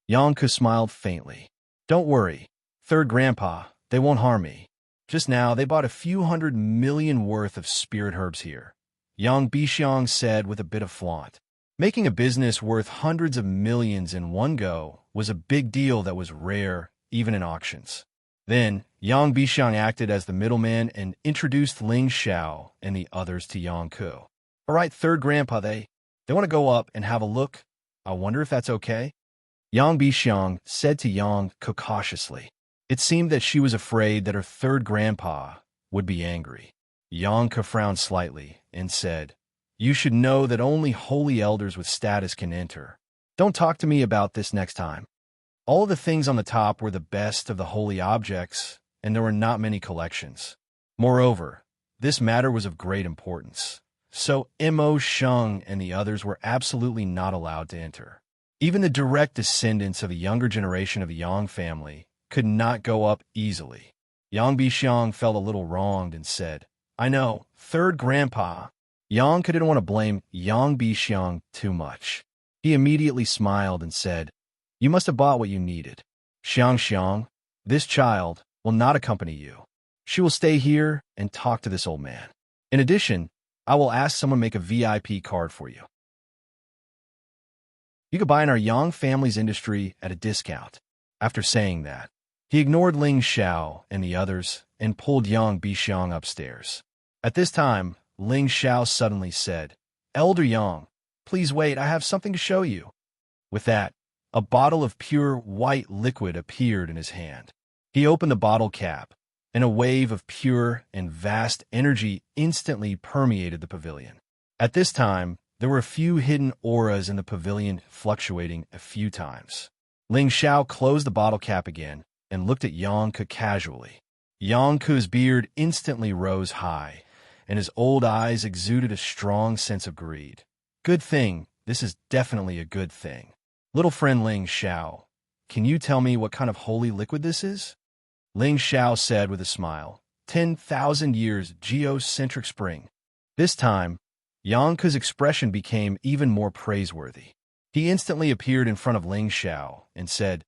Yang Ku smiled faintly. Don't worry, Third Grandpa, they won't harm me. Just now, they bought a few 100 million worth of spirit herbs here. Yang Bixiang said with a bit of flaunt. Making a business worth hundreds of millions in one go was a big deal that was rare, even in auctions. Then, Yang Bixiang acted as the middleman and introduced Ling Xiao and the others to Yang Ku. All right, Third Grandpa, they want to go up and have a look. I wonder if that's okay? Yang Bixiang said to Yang Ku cautiously. It seemed that she was afraid that her Third Grandpa would be angry. Yang Ku frowned slightly and said, You should know that only holy elders with status can enter. Don't talk to me about this next time. All of the things on the top were the best of the holy objects, and there were not many collections. Moreover, this matter was of great importance, so Mo Sheng and the others were absolutely not allowed to enter. Even the direct descendants of a younger generation of the Yang family could not go up easily. Yang Bixiang felt a little wronged and said, I know, Third Grandpa. Yang didn't want to blame Yang Bixiang too much. He immediately smiled and said, You must have bought what you needed. Xiang, this child will not accompany you. She will stay here and talk to this old man. In addition, I will ask someone to make a VIP card for you. You could buy in our Yang family's industry at a discount. After saying that, he ignored Ling Xiao and the others and pulled Yang Bixiang upstairs. At this time, Ling Xiao suddenly said, Elder Yang, please wait, I have something to show you. With that, a bottle of pure white liquid appeared in his hand. He opened the bottle cap, and a wave of pure and vast energy instantly permeated the pavilion. At this time, there were a few hidden auras in the pavilion fluctuating a few times. Ling Xiao closed the bottle cap again and looked at Yang Ku casually. Yang Ku's beard instantly rose high, and his old eyes exuded a strong sense of greed. Good thing, this is definitely a good thing. Little friend Ling Xiao, can you tell me what kind of holy liquid this is? Ling Xiao said with a smile, 10,000 years geocentric spring. This time, Yang Ku's expression became even more praiseworthy. He instantly appeared in front of Ling Xiao and said,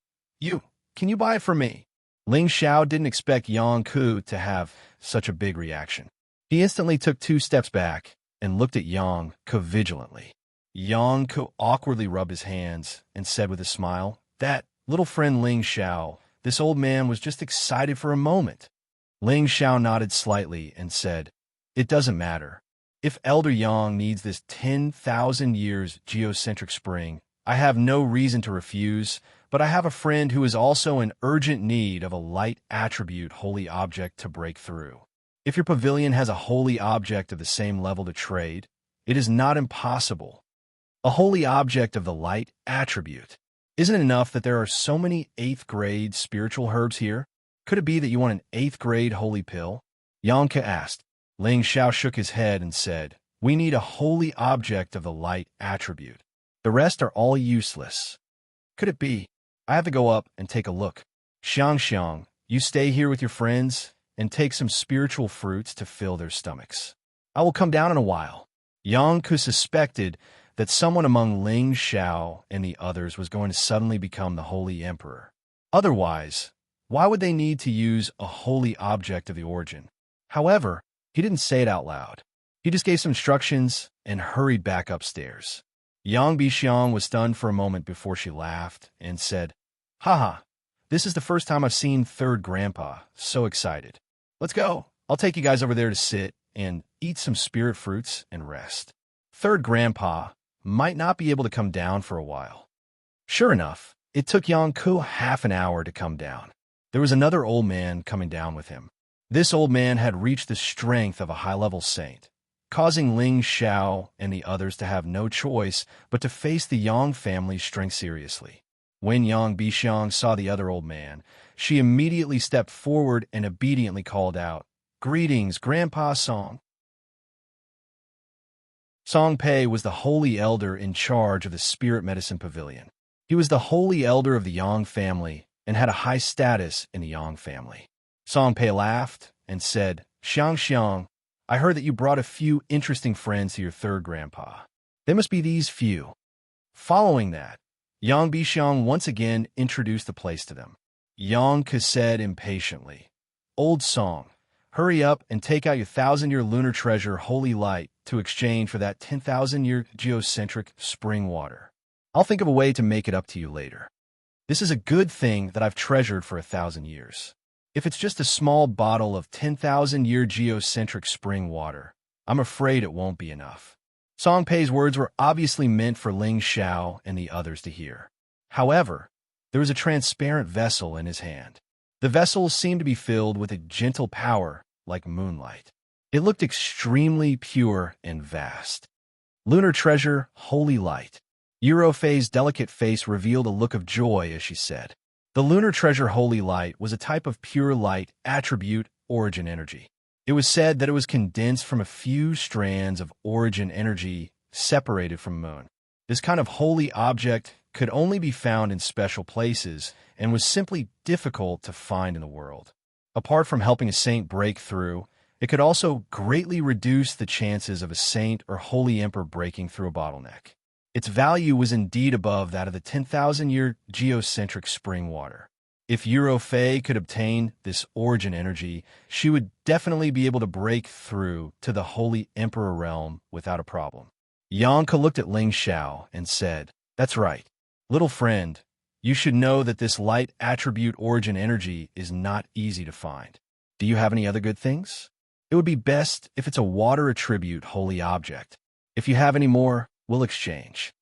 Can you buy it for me? Ling Xiao didn't expect Yang Ku to have such a big reaction. He instantly took 2 steps back and looked at Yang Ku vigilantly. Yang Ku awkwardly rubbed his hands and said with a smile, That little friend Ling Xiao, this old man was just excited for a moment. Ling Xiao nodded slightly and said, "It doesn't matter. If Elder Yang needs this 10,000 years geocentric spring, I have no reason to refuse, but I have a friend who is also in urgent need of a light attribute holy object to break through. If your pavilion has a holy object of the same level to trade, it is not impossible. A holy object of the light attribute. Isn't it enough that there are so many 8th grade spiritual herbs here? Could it be that you want an 8th grade holy pill?" Yang Ke asked. Ling Xiao shook his head and said, "We need a holy object of the light attribute. The rest are all useless. Could it be? I have to go up and take a look. Xiang, you stay here with your friends and take some spiritual fruits to fill their stomachs. I will come down in a while." Yang Ke suspected that someone among Ling Xiao and the others was going to suddenly become the Holy Emperor. Otherwise, why would they need to use a holy object of the origin? However, he didn't say it out loud. He just gave some instructions and hurried back upstairs. Yang Bixiang was stunned for a moment before she laughed and said, "Haha, this is the first time I've seen Third Grandpa. So excited. Let's go. I'll take you guys over there to sit and eat some spirit fruits and rest." Third Grandpa might not be able to come down for a while. Sure enough, it took Yang Ke half an hour to come down. There was another old man coming down with him. This old man had reached the strength of a high-level saint, causing Ling Xiao and the others to have no choice but to face the Yang family's strength seriously. When Yang Bixiang saw the other old man, she immediately stepped forward and obediently called out, "Greetings, Grandpa Song." Song Pei was the holy elder in charge of the spirit medicine pavilion. He was the holy elder of the Yang family and had a high status in the Yang family. Song Pei laughed and said, Xiang, I heard that you brought a few interesting friends to your third grandpa. They must be these few." Following that, Yang Bixiang once again introduced the place to them. Yang Ke said impatiently, "Old Song, hurry up and take out your 1,000-year lunar treasure, Holy Light, to exchange for that 10,000-year geocentric spring water. I'll think of a way to make it up to you later. This is a good thing that I've treasured for 1,000 years. If it's just a small bottle of 10,000-year geocentric spring water, I'm afraid it won't be enough." Song Pei's words were obviously meant for Ling Xiao and the others to hear. However, there was a transparent vessel in his hand. The vessel seemed to be filled with a gentle power like moonlight. It looked extremely pure and vast. Lunar treasure, holy light. Eurofei's delicate face revealed a look of joy as she said, "The lunar treasure holy light was a type of pure light attribute origin energy. It was said that it was condensed from a few strands of origin energy separated from moon. This kind of holy object could only be found in special places and was simply difficult to find in the world. Apart from helping a saint break through, it could also greatly reduce the chances of a saint or holy emperor breaking through a bottleneck. Its value was indeed above that of the 10,000-year geocentric spring water. If Eurofei could obtain this origin energy, she would definitely be able to break through to the holy emperor realm without a problem." Yang Ke looked at Ling Xiao and said, "That's right. Little friend, you should know that this light attribute origin energy is not easy to find. Do you have any other good things? It would be best if it's a water attribute holy object. If you have any more, we'll exchange."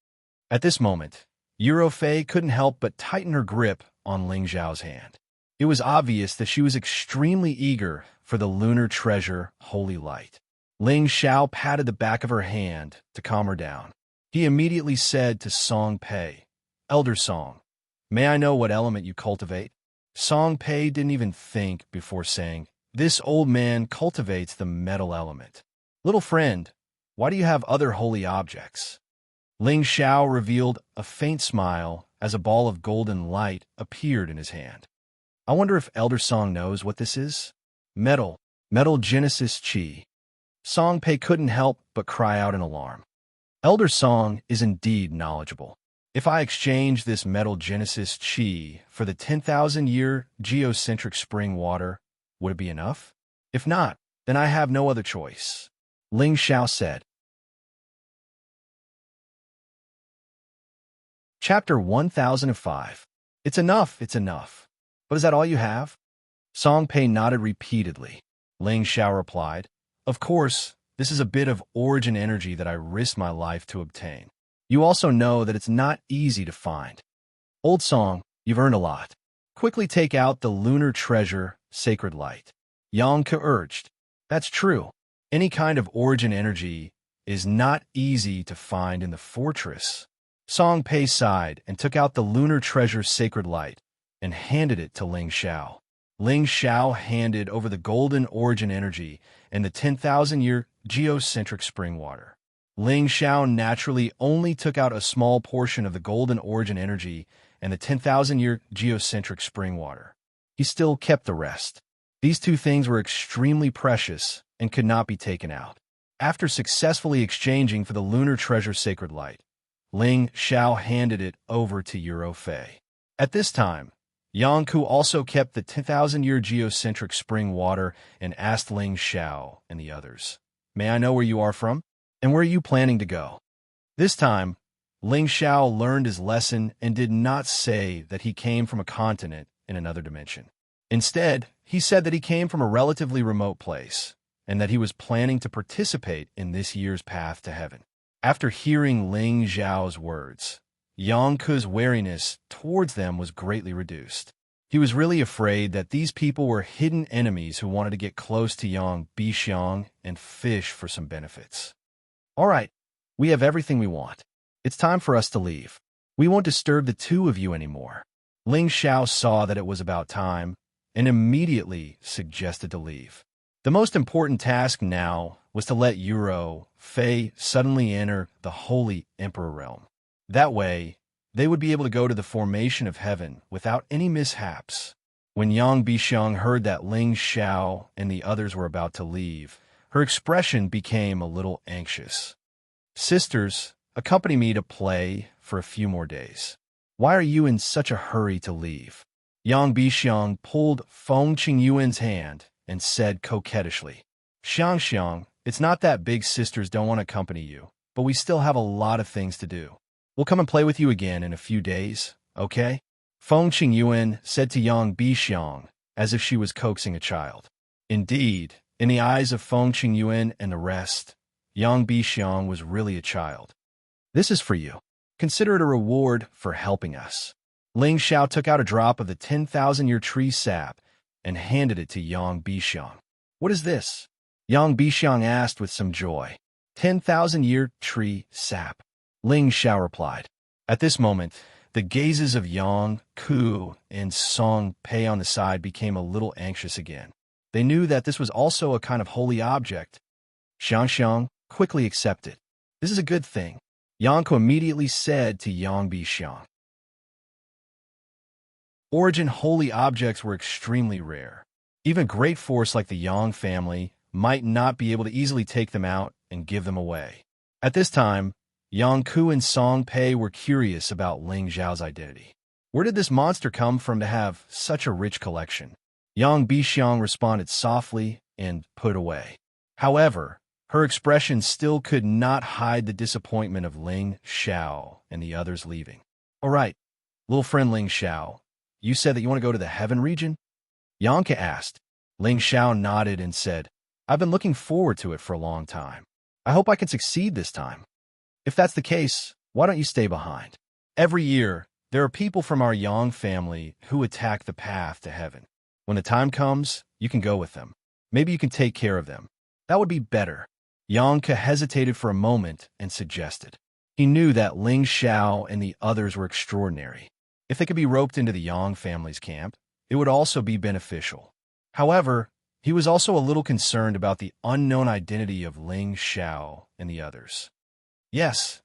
At this moment, Eurofei couldn't help but tighten her grip on Ling Xiao's hand. It was obvious that she was extremely eager for the lunar treasure holy light. Ling Xiao patted the back of her hand to calm her down. He immediately said to Song Pei, "Elder Song, may I know what element you cultivate?" Song Pei didn't even think before saying, "This old man cultivates the metal element." "Little friend, why do you have other holy objects?" Ling Xiao revealed a faint smile as a ball of golden light appeared in his hand. "I wonder if Elder Song knows what this is?" Metal Genesis Chi." Song Pei couldn't help but cry out in alarm. Elder Song is indeed knowledgeable. If I exchange this metal Genesis Chi for the 10,000-year geocentric spring water, would it be enough? If not, then I have no other choice," Ling Xiao said. Chapter 1005. It's enough. But is that all you have?" Song Pei nodded repeatedly. Ling Xiao replied, "Of course, this is a bit of origin energy that I risked my life to obtain. You also know that it's not easy to find. Old Song, you've earned a lot. Quickly take out the lunar treasure, Sacred Light." Yang Ke urged. "That's true. Any kind of origin energy is not easy to find in the fortress." Song Pei sighed and took out the lunar treasure, Sacred Light, and handed it to Ling Xiao. Ling Xiao handed over the golden origin energy and the 10,000-year geocentric spring water. Ling Xiao naturally only took out a small portion of the golden origin energy and the 10,000-year geocentric spring water. He still kept the rest. These two things were extremely precious and could not be taken out. After successfully exchanging for the lunar treasure, Sacred Light, Ling Xiao handed it over to Euro Fei. At this time, Yang Ku also kept the 10,000-year geocentric spring water and asked Ling Xiao and the others, "May I know where you are from? And where are you planning to go?" This time, Ling Xiao learned his lesson and did not say that he came from a continent in another dimension. Instead, he said that he came from a relatively remote place and that he was planning to participate in this year's path to heaven. After hearing Ling Xiao's words, Yang Ku's wariness towards them was greatly reduced. He was really afraid that these people were hidden enemies who wanted to get close to Yang Bixiang and fish for some benefits. "All right, we have everything we want. It's time for us to leave. We won't disturb the two of you anymore." Ling Xiao saw that it was about time and immediately suggested to leave. The most important task now was to let Euro Fei suddenly enter the Holy Emperor realm. That way, they would be able to go to the formation of heaven without any mishaps. When Yang Bixiang heard that Ling Xiao and the others were about to leave, her expression became a little anxious. "Sisters, accompany me to play for a few more days. Why are you in such a hurry to leave?" Yang Bixiang pulled Feng Qingyuan's hand and said coquettishly, "Xiang, it's not that big sisters don't want to accompany you, but we still have a lot of things to do. We'll come and play with you again in a few days, okay?" Feng Qingyuan said to Yang Bixiang as if she was coaxing a child. Indeed, in the eyes of Feng Qingyuan and the rest, Yang Bixiang was really a child. "This is for you. Consider it a reward for helping us." Ling Xiao took out a drop of the 10,000-year tree sap and handed it to Yang Bixiang. "What is this?" Yang Bixiang asked with some joy. 10,000-year tree sap," Ling Xiao replied. At this moment, the gazes of Yang Ku and Song Pei on the side became a little anxious again. They knew that this was also a kind of holy object. "Xiang, quickly accept it. This is a good thing," Yang Ku immediately said to Yang Bixiang. Origin holy objects were extremely rare. Even great force like the Yang family might not be able to easily take them out and give them away. At this time, Yang Ku and Song Pei were curious about Ling Xiao's identity. Where did this monster come from to have such a rich collection? Yang Bixiang responded softly and put away. However, her expression still could not hide the disappointment of Ling Xiao and the others leaving. "All right, little friend Ling Xiao, you said that you want to go to the heaven region?" Yang Ke asked. Ling Xiao nodded and said, "I've been looking forward to it for a long time. I hope I can succeed this time. If that's the case, why don't you stay behind? Every year, there are people from our Yang family who attack the path to heaven. When the time comes, you can go with them. Maybe you can take care of them. That would be better." Yang Ke hesitated for a moment and suggested. He knew that Ling Xiao and the others were extraordinary. If they could be roped into the Yang family's camp, it would also be beneficial. However, he was also a little concerned about the unknown identity of Ling Xiao and the others. Yes,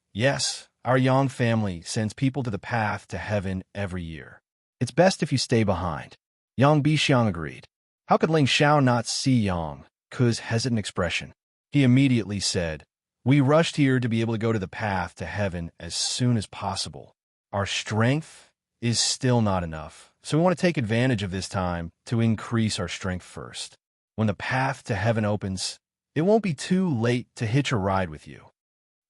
our Yang family sends people to the path to heaven every year. It's best if you stay behind." Yang Bixiang agreed. How could Ling Xiao not see Yang Ku's hesitant expression? He immediately said, "We rushed here to be able to go to the path to heaven as soon as possible. Our strength is still not enough, so we want to take advantage of this time to increase our strength first. When the path to heaven opens, it won't be too late to hitch a ride with you.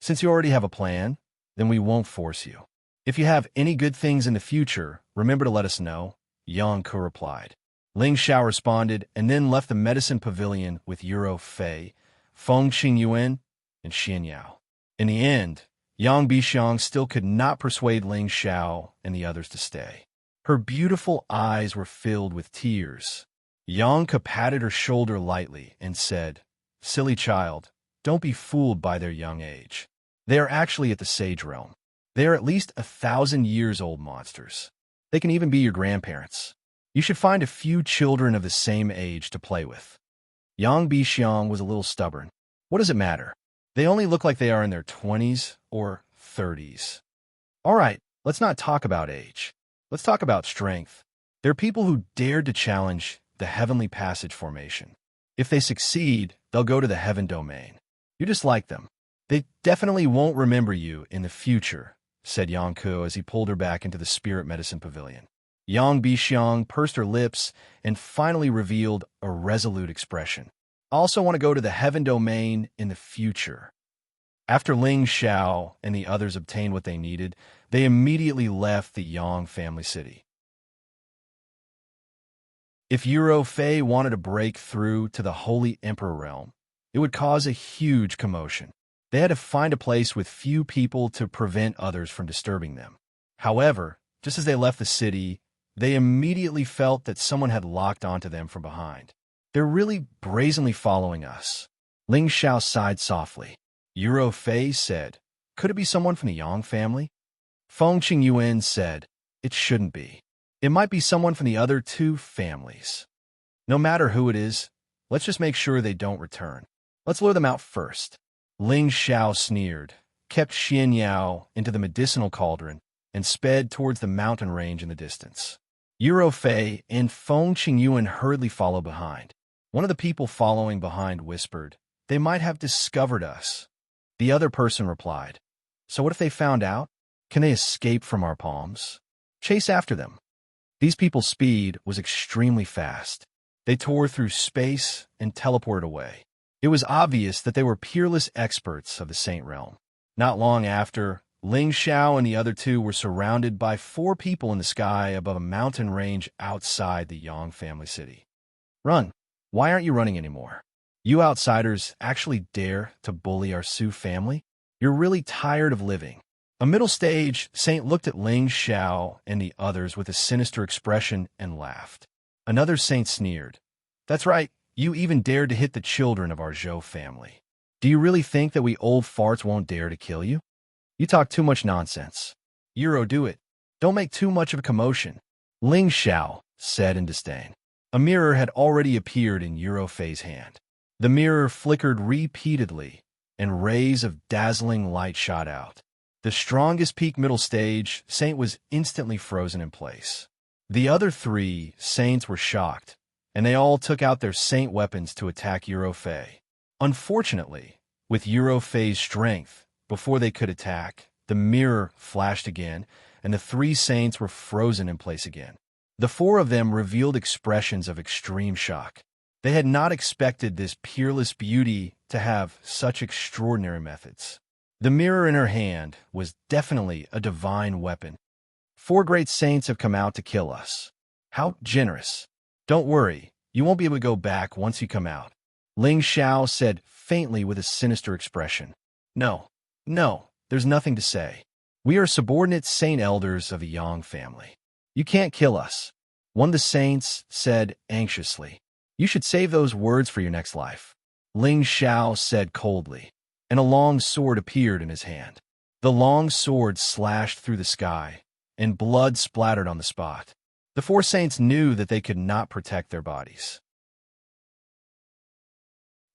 Since you already have a plan, then we won't force you. If you have any good things in the future, remember to let us know," Yang Ku replied. Ling Xiao responded and then left the medicine pavilion with Yuro Fei, Feng Qingyuan, and Xian Yao. In the end, Yang Bixiang still could not persuade Ling Xiao and the others to stay. Her beautiful eyes were filled with tears. Yang Ke patted her shoulder lightly and said, "Silly child, don't be fooled by their young age. They are actually at the Sage Realm. They are at least 1,000 years old monsters. They can even be your grandparents. You should find a few children of the same age to play with." Yang Bixiang was a little stubborn. What does it matter? They only look like they are in their 20s or 30s. All right, let's not talk about age. Let's talk about strength. There are people who dared to challenge the Heavenly Passage formation. If they succeed, they'll go to the Heaven Domain. You just like them. They definitely won't remember you in the future, said Yang Ke as he pulled her back into the Spirit Medicine Pavilion. Yang Bixiang pursed her lips and finally revealed a resolute expression. "I also want to go to the Heaven Domain in the future." After Ling Xiao and the others obtained what they needed, they immediately left the Yang family city. If Yuro Fei wanted to break through to the Holy Emperor realm, it would cause a huge commotion. They had to find a place with few people to prevent others from disturbing them. However, just as they left the city, they immediately felt that someone had locked onto them from behind. "They're really brazenly following us." Ling Xiao sighed softly. Yuro Fei said, "Could it be someone from the Yang family?" Feng Qingyuan said, "It shouldn't be. It might be someone from the other two families. No matter who it is, let's just make sure they don't return. Let's lure them out first." Ling Xiao sneered, kept Xian Yao into the medicinal cauldron, and sped towards the mountain range in the distance. Yuro Fei and Feng Qingyuan hurriedly followed behind. One of the people following behind whispered, "They might have discovered us." The other person replied, "So what if they found out? Can they escape from our palms?" "Chase after them." These people's speed was extremely fast. They tore through space and teleported away. It was obvious that they were peerless experts of the Saint Realm. Not long after, Ling Xiao and the other two were surrounded by 4 people in the sky above a mountain range outside the Yang family city. "Run! Why aren't you running anymore? You outsiders actually dare to bully our Su family? You're really tired of living." A middle-stage saint looked at Ling Xiao and the others with a sinister expression and laughed. Another saint sneered, "That's right, you even dared to hit the children of our Zhou family. Do you really think that we old farts won't dare to kill you? You talk too much nonsense. Yuro, do it. Don't make too much of a commotion." Ling Xiao said in disdain. A mirror had already appeared in Yuro Fei's hand. The mirror flickered repeatedly, and rays of dazzling light shot out. The strongest peak middle stage saint was instantly frozen in place. The other 3 saints were shocked, and they all took out their saint weapons to attack Yuro Fei. Unfortunately, with Yuro Fei's strength, before they could attack, the mirror flashed again, and the 3 saints were frozen in place again. The 4 of them revealed expressions of extreme shock. They had not expected this peerless beauty to have such extraordinary methods. The mirror in her hand was definitely a divine weapon. 4 great saints have come out to kill us. How generous. Don't worry, you won't be able to go back once you come out. Ling Xiao said faintly with a sinister expression. No, there's nothing to say. We are subordinate saint elders of the Yang family. You can't kill us. One of the saints said anxiously. You should save those words for your next life. Ling Xiao said coldly, and a long sword appeared in his hand. The long sword slashed through the sky, and blood splattered on the spot. The 4 saints knew that they could not protect their bodies.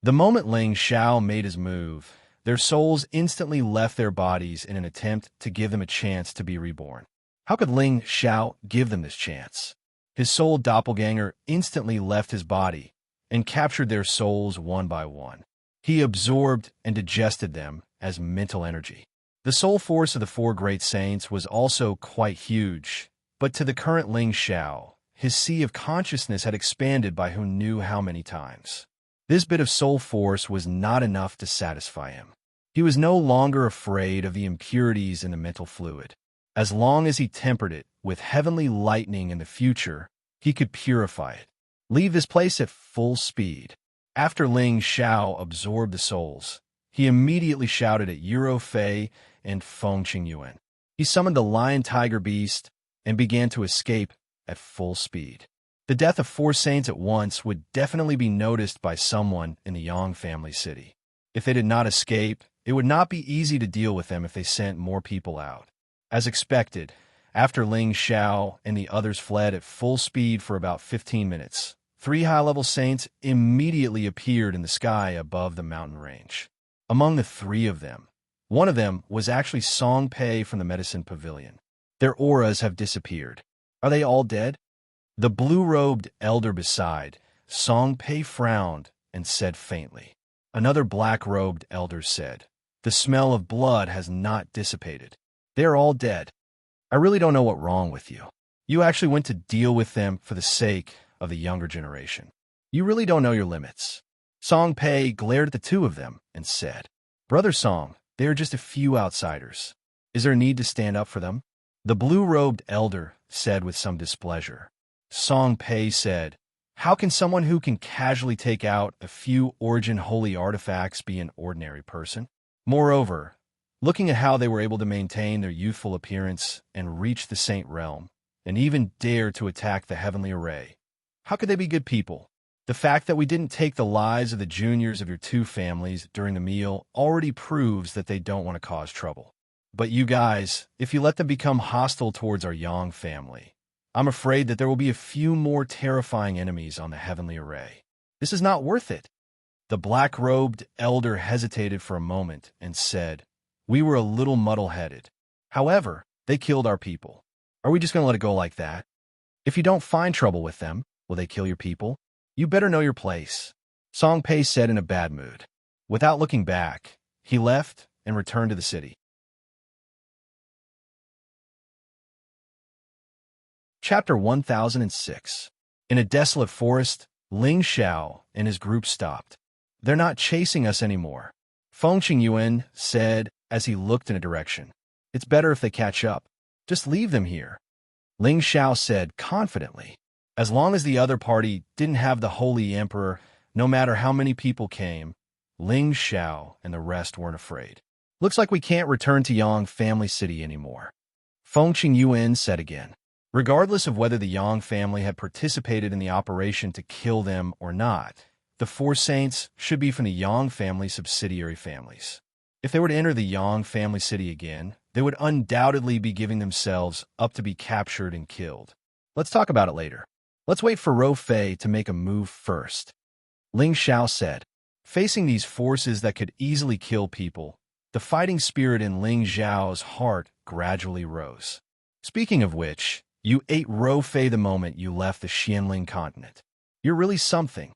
The moment Ling Xiao made his move, their souls instantly left their bodies in an attempt to give them a chance to be reborn. How could Ling Xiao give them this chance? His soul doppelganger instantly left his body and captured their souls one by one. He absorbed and digested them as mental energy. The soul force of the 4 great saints was also quite huge, but to the current Ling Xiao, his sea of consciousness had expanded by who knew how many times. This bit of soul force was not enough to satisfy him. He was no longer afraid of the impurities in the mental fluid. As long as he tempered it with heavenly lightning in the future, he could purify it. Leave this place at full speed. After Ling Xiao absorbed the souls, he immediately shouted at Euro Fei and Feng Qingyuan. He summoned the lion tiger beast and began to escape at full speed. The death of 4 saints at once would definitely be noticed by someone in the Yang family city. If they did not escape, it would not be easy to deal with them if they sent more people out. As expected, after Ling Xiao and the others fled at full speed for about 15 minutes, 3 high-level saints immediately appeared in the sky above the mountain range. Among the 3 of them, one of them was actually Song Pei from the Medicine Pavilion. Their auras have disappeared. Are they all dead? The blue-robed elder beside Song Pei frowned and said faintly. Another black-robed elder said, "The smell of blood has not dissipated. They are all dead. I really don't know what's wrong with you. You actually went to deal with them for the sake of the younger generation. You really don't know your limits." Song Pei glared at the 2 of them and said, "Brother Song, they are just a few outsiders. Is there a need to stand up for them?" The blue-robed elder said with some displeasure. Song Pei said, "How can someone who can casually take out a few origin holy artifacts be an ordinary person? Moreover, looking at how they were able to maintain their youthful appearance and reach the saint realm, and even dare to attack the heavenly array, how could they be good people? The fact that we didn't take the lives of the juniors of your 2 families during the meal already proves that they don't want to cause trouble. But you guys, if you let them become hostile towards our Yang family, I'm afraid that there will be a few more terrifying enemies on the heavenly array. This is not worth it." The black-robed elder hesitated for a moment and said, "We were a little muddle-headed. However, they killed our people. Are we just going to let it go like that? If you don't find trouble with them, will they kill your people? You better know your place," Song Pei said in a bad mood. Without looking back, he left and returned to the city. Chapter 1006. In a desolate forest, Ling Xiao and his group stopped. "They're not chasing us anymore," Feng Qingyuan said as he looked in a direction. "It's better if they catch up. Just leave them here," Ling Xiao said confidently. As long as the other party didn't have the Holy Emperor, no matter how many people came, Ling Xiao and the rest weren't afraid. "Looks like we can't return to Yang family city anymore," Feng Qingyuan said again. Regardless of whether the Yang family had participated in the operation to kill them or not, the 4 saints should be from the Yang family subsidiary families. If they were to enter the Yang family city again, they would undoubtedly be giving themselves up to be captured and killed. "Let's talk about it later. Let's wait for Ro Fei to make a move first," Ling Xiao said. Facing these forces that could easily kill people, the fighting spirit in Ling Xiao's heart gradually rose. "Speaking of which, you ate Ro Fei the moment you left the Xianling continent. You're really something,"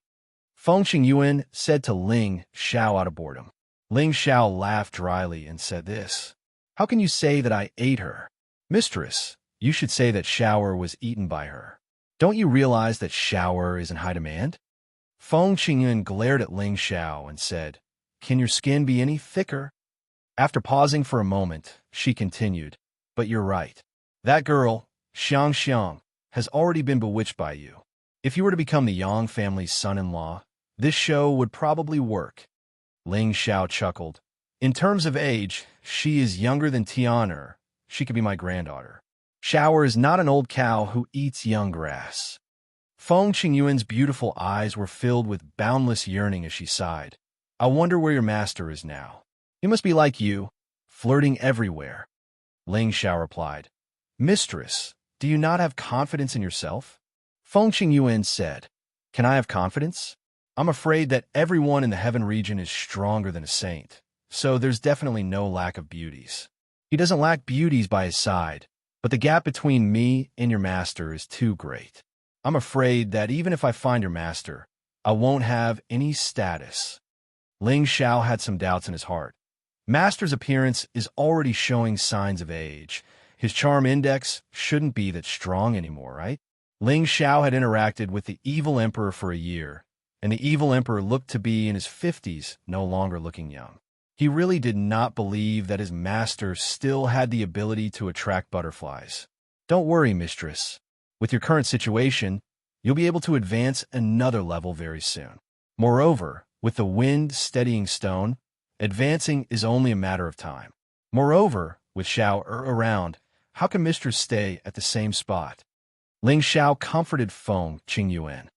Feng Qingyuan said to Ling Xiao out of boredom. Ling Xiao laughed dryly and said this. "How can you say that I ate her? Mistress, you should say that Shower was eaten by her. Don't you realize that Shower is in high demand?" Feng Qingyuan glared at Ling Xiao and said, "Can your skin be any thicker?" After pausing for a moment, she continued, "But you're right. That girl, Xiang, has already been bewitched by you. If you were to become the Yang family's son-in-law, this show would probably work." Ling Xiao chuckled. "In terms of age, she is younger than Tianer. She could be my granddaughter. Shower is not an old cow who eats young grass." Feng Qingyuan's beautiful eyes were filled with boundless yearning as she sighed. "I wonder where your master is now. He must be like you, flirting everywhere." Ling Xiao replied, "Mistress, do you not have confidence in yourself?" Feng Qingyuan said, "Can I have confidence? I'm afraid that everyone in the heaven region is stronger than a saint, so there's definitely no lack of beauties. He doesn't lack beauties by his side, but the gap between me and your master is too great. I'm afraid that even if I find your master, I won't have any status." Ling Xiao had some doubts in his heart. Master's appearance is already showing signs of age. His charm index shouldn't be that strong anymore, right? Ling Xiao had interacted with the evil emperor for a year, and the evil emperor looked to be in his 50s, no longer looking young. He really did not believe that his master still had the ability to attract butterflies. "Don't worry, mistress. With your current situation, you'll be able to advance another level very soon. Moreover, with the wind steadying stone, advancing is only a matter of time. Moreover, with Xiao around, how can mistress stay at the same spot? Ling Xiao comforted Feng Qingyuan.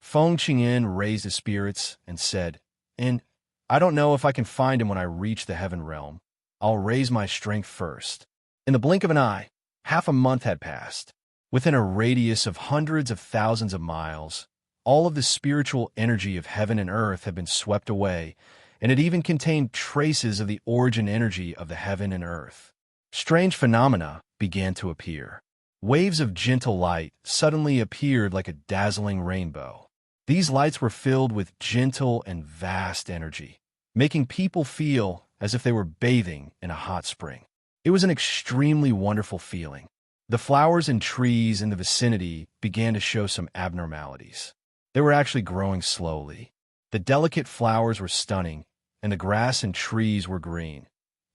Feng Qingyuan raised his spirits and said, I don't know if I can find him when I reach the heaven realm. I'll raise my strength first. In the blink of an eye, half a month had passed. Within a radius of hundreds of thousands of miles, all of the spiritual energy of heaven and earth had been swept away, and it even contained traces of the origin energy of the heaven and earth. Strange phenomena began to appear. Waves of gentle light suddenly appeared like a dazzling rainbow. These lights were filled with gentle and vast energy, making people feel as if they were bathing in a hot spring. It was an extremely wonderful feeling. The flowers and trees in the vicinity began to show some abnormalities. They were actually growing slowly. The delicate flowers were stunning, and the grass and trees were green.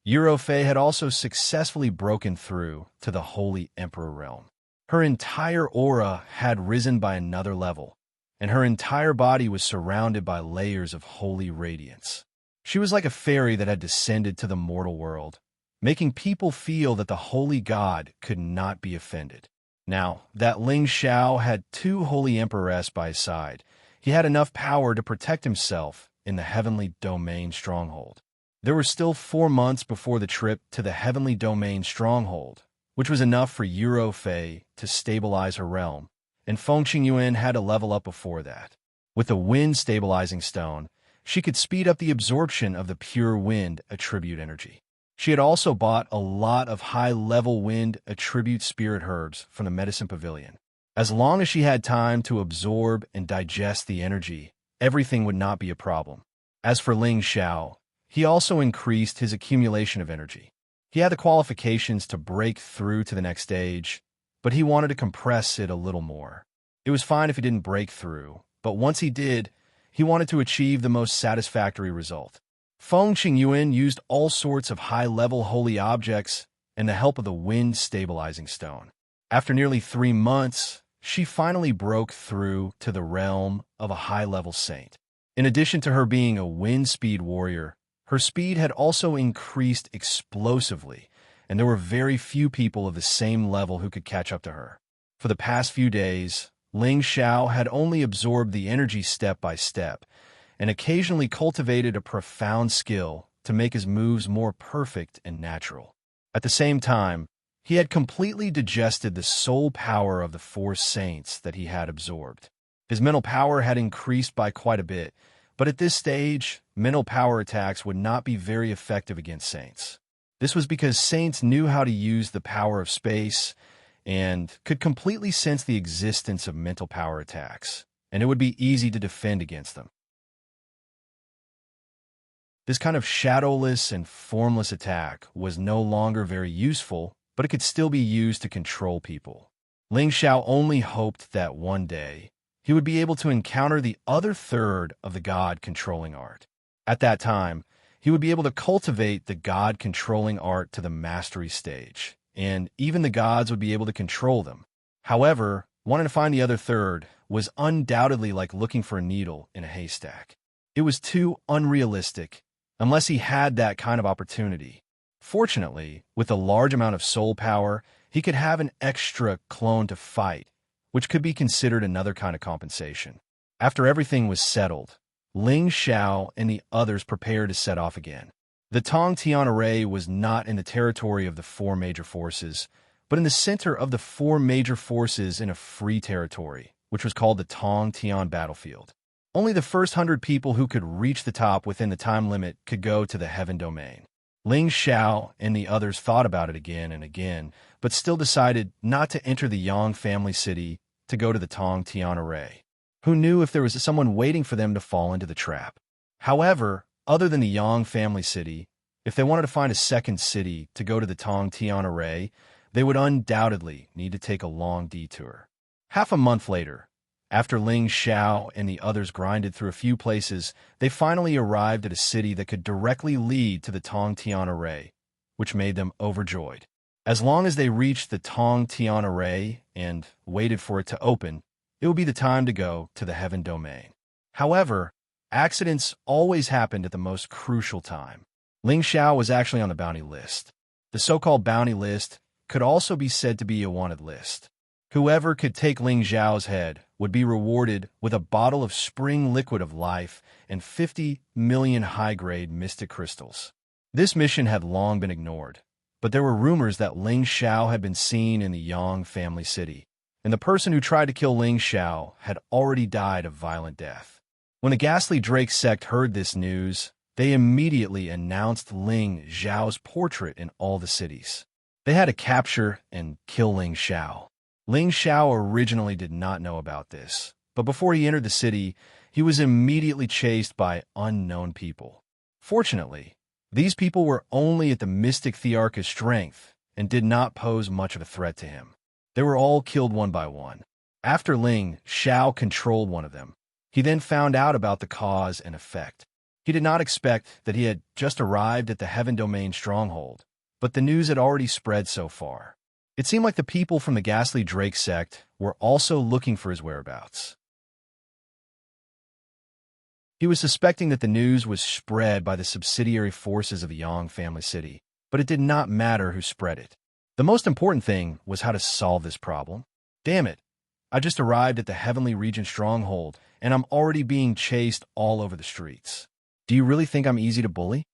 Eurofei had also successfully broken through to the Holy Emperor realm. Her entire aura had risen by another level, and her entire body was surrounded by layers of holy radiance. She was like a fairy that had descended to the mortal world, making people feel that the holy god could not be offended. Now, that Ling Xiao had two holy emperors by his side. He had enough power to protect himself in the heavenly domain stronghold. There were still 4 months before the trip to the heavenly domain stronghold, which was enough for Eurofei to stabilize her realm, and Feng Qingyuan had to level up before that. With the wind stabilizing stone, she could speed up the absorption of the pure wind attribute energy. She had also bought a lot of high-level wind attribute spirit herbs from the medicine pavilion. As long as she had time to absorb and digest the energy, everything would not be a problem. As for Ling Xiao, he also increased his accumulation of energy. He had the qualifications to break through to the next stage, but he wanted to compress it a little more. It was fine if he didn't break through, but once he did, he wanted to achieve the most satisfactory result. Feng Qingyuan used all sorts of high-level holy objects and the help of the wind stabilizing stone. After nearly 3 months, she finally broke through to the realm of a high-level saint. In addition to her being a wind speed warrior, her speed had also increased explosively, and there were very few people of the same level who could catch up to her. For the past few days, Ling Xiao had only absorbed the energy step by step, and occasionally cultivated a profound skill to make his moves more perfect and natural. At the same time, he had completely digested the soul power of the 4 saints that he had absorbed. His mental power had increased by quite a bit, but at this stage, mental power attacks would not be very effective against saints. This was because saints knew how to use the power of space and could completely sense the existence of mental power attacks, and it would be easy to defend against them. This kind of shadowless and formless attack was no longer very useful, but it could still be used to control people. Ling Xiao only hoped that one day he would be able to encounter the other third of the god-controlling art. At that time, he would be able to cultivate the god-controlling art to the mastery stage, and even the gods would be able to control them. However, wanting to find the other third was undoubtedly like looking for a needle in a haystack. It was too unrealistic, unless he had that kind of opportunity. Fortunately, with a large amount of soul power, he could have an extra clone to fight, which could be considered another kind of compensation. After everything was settled, Ling Xiao and the others prepared to set off again. The Tong Tian array was not in the territory of the 4 major forces, but in the center of the 4 major forces in a free territory, which was called the Tong Tian battlefield. Only the first 100 people who could reach the top within the time limit could go to the heaven domain. Ling Xiao and the others thought about it again and again, but still decided not to enter the Yang family city to go to the Tong Tian array. Who knew if there was someone waiting for them to fall into the trap? However, other than the Yang family city, if they wanted to find a second city to go to the Tong Tian array, they would undoubtedly need to take a long detour. Half a month later, after Ling Xiao and the others grinded through a few places, they finally arrived at a city that could directly lead to the Tong Tian array, which made them overjoyed. As long as they reached the Tong Tian array and waited for it to open, it would be the time to go to the heaven domain. However, accidents always happened at the most crucial time. Ling Xiao was actually on the bounty list. The so-called bounty list could also be said to be a wanted list. Whoever could take Ling Xiao's head would be rewarded with a bottle of spring liquid of life and 50 million high-grade mystic crystals. This mission had long been ignored, but there were rumors that Ling Xiao had been seen in the Yang family city, and the person who tried to kill Ling Xiao had already died a violent death. When the ghastly Drake sect heard this news, they immediately announced Ling Xiao's portrait in all the cities. They had to capture and kill Ling Xiao. Ling Xiao originally did not know about this, but before he entered the city, he was immediately chased by unknown people. Fortunately, these people were only at the mystic Thearcha's strength and did not pose much of a threat to him. They were all killed one by one. After Ling Xiao controlled one of them, he then found out about the cause and effect. He did not expect that he had just arrived at the Heaven Domain stronghold, but the news had already spread so far. It seemed like the people from the ghastly Drake sect were also looking for his whereabouts. He was suspecting that the news was spread by the subsidiary forces of the Yang family city, but it did not matter who spread it. The most important thing was how to solve this problem. Damn it, I just arrived at the Heavenly Region stronghold, and I'm already being chased all over the streets. Do you really think I'm easy to bully?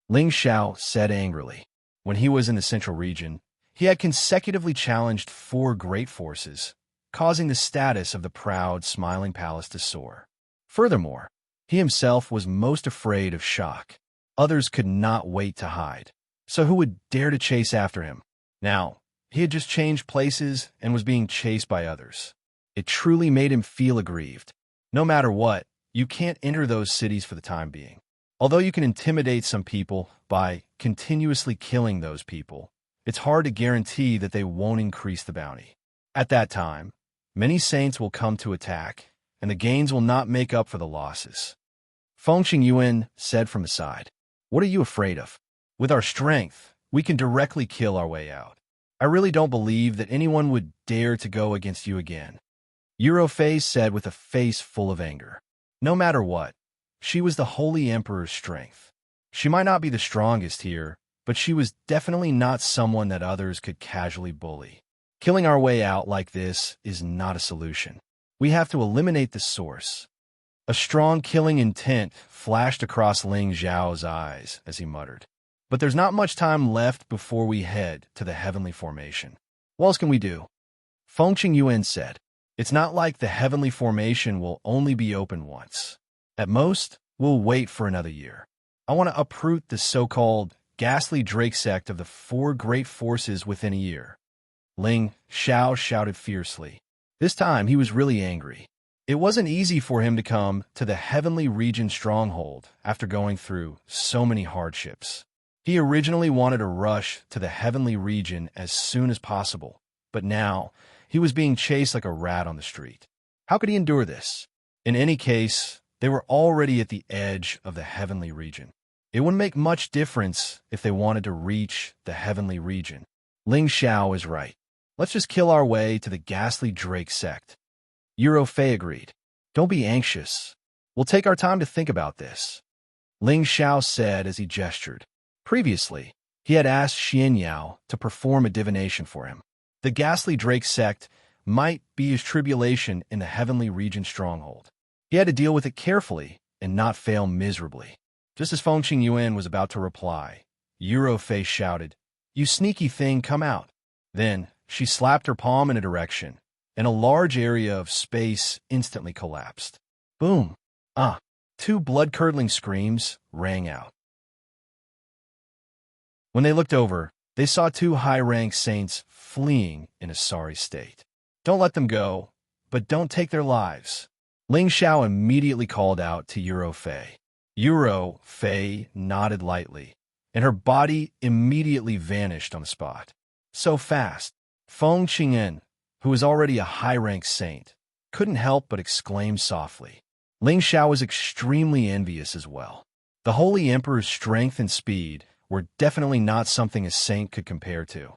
Ling Xiao said angrily. When he was in the central region, he had consecutively challenged 4 great forces, causing the status of the proud, smiling palace to soar. Furthermore, he himself was most afraid of shock. Others could not wait to hide. So who would dare to chase after him? Now, he had just changed places and was being chased by others. It truly made him feel aggrieved. No matter what, you can't enter those cities for the time being. Although you can intimidate some people by continuously killing those people, it's hard to guarantee that they won't increase the bounty. At that time, many saints will come to attack, and the gains will not make up for the losses. Feng Qingyuan said from the side, "What are you afraid of? With our strength, we can directly kill our way out. I really don't believe that anyone would dare to go against you again." Eurofei said with a face full of anger. No matter what, she was the Holy Emperor's strength. She might not be the strongest here, but she was definitely not someone that others could casually bully. Killing our way out like this is not a solution. We have to eliminate the source. A strong killing intent flashed across Ling Xiao's eyes as he muttered. But there's not much time left before we head to the heavenly formation. What else can we do? Feng Qingyuan said, "It's not like the heavenly formation will only be open once. At most, we'll wait for another year. I want to uproot the so-called ghastly Drake sect of the 4 great forces within a year." Ling Xiao shouted fiercely. This time he was really angry. It wasn't easy for him to come to the Heavenly Region stronghold after going through so many hardships. He originally wanted to rush to the Heavenly Region as soon as possible, but now he was being chased like a rat on the street. How could he endure this? In any case, they were already at the edge of the Heavenly Region. It wouldn't make much difference if they wanted to reach the Heavenly Region. Ling Xiao is right. Let's just kill our way to the ghastly Drake sect. Eurofei agreed. Don't be anxious. We'll take our time to think about this. Ling Xiao said as he gestured. Previously, he had asked Xian Yao to perform a divination for him. The ghastly Drake sect might be his tribulation in the Heavenly Region stronghold. He had to deal with it carefully and not fail miserably. Just as Feng Qingyuan was about to reply, Eurofei shouted, "You sneaky thing, come out." Then she slapped her palm in a direction, and a large area of space instantly collapsed. Boom! Ah! 2 blood-curdling screams rang out. When they looked over, they saw 2 high-ranked saints fleeing in a sorry state. "Don't let them go, but don't take their lives." Ling Xiao immediately called out to Eurofei. Eurofei nodded lightly, and her body immediately vanished on the spot. So fast, Feng Qingyan, who was already a high-ranked saint, couldn't help but exclaim softly. Ling Xiao was extremely envious as well. The Holy Emperor's strength and speed were definitely not something a saint could compare to.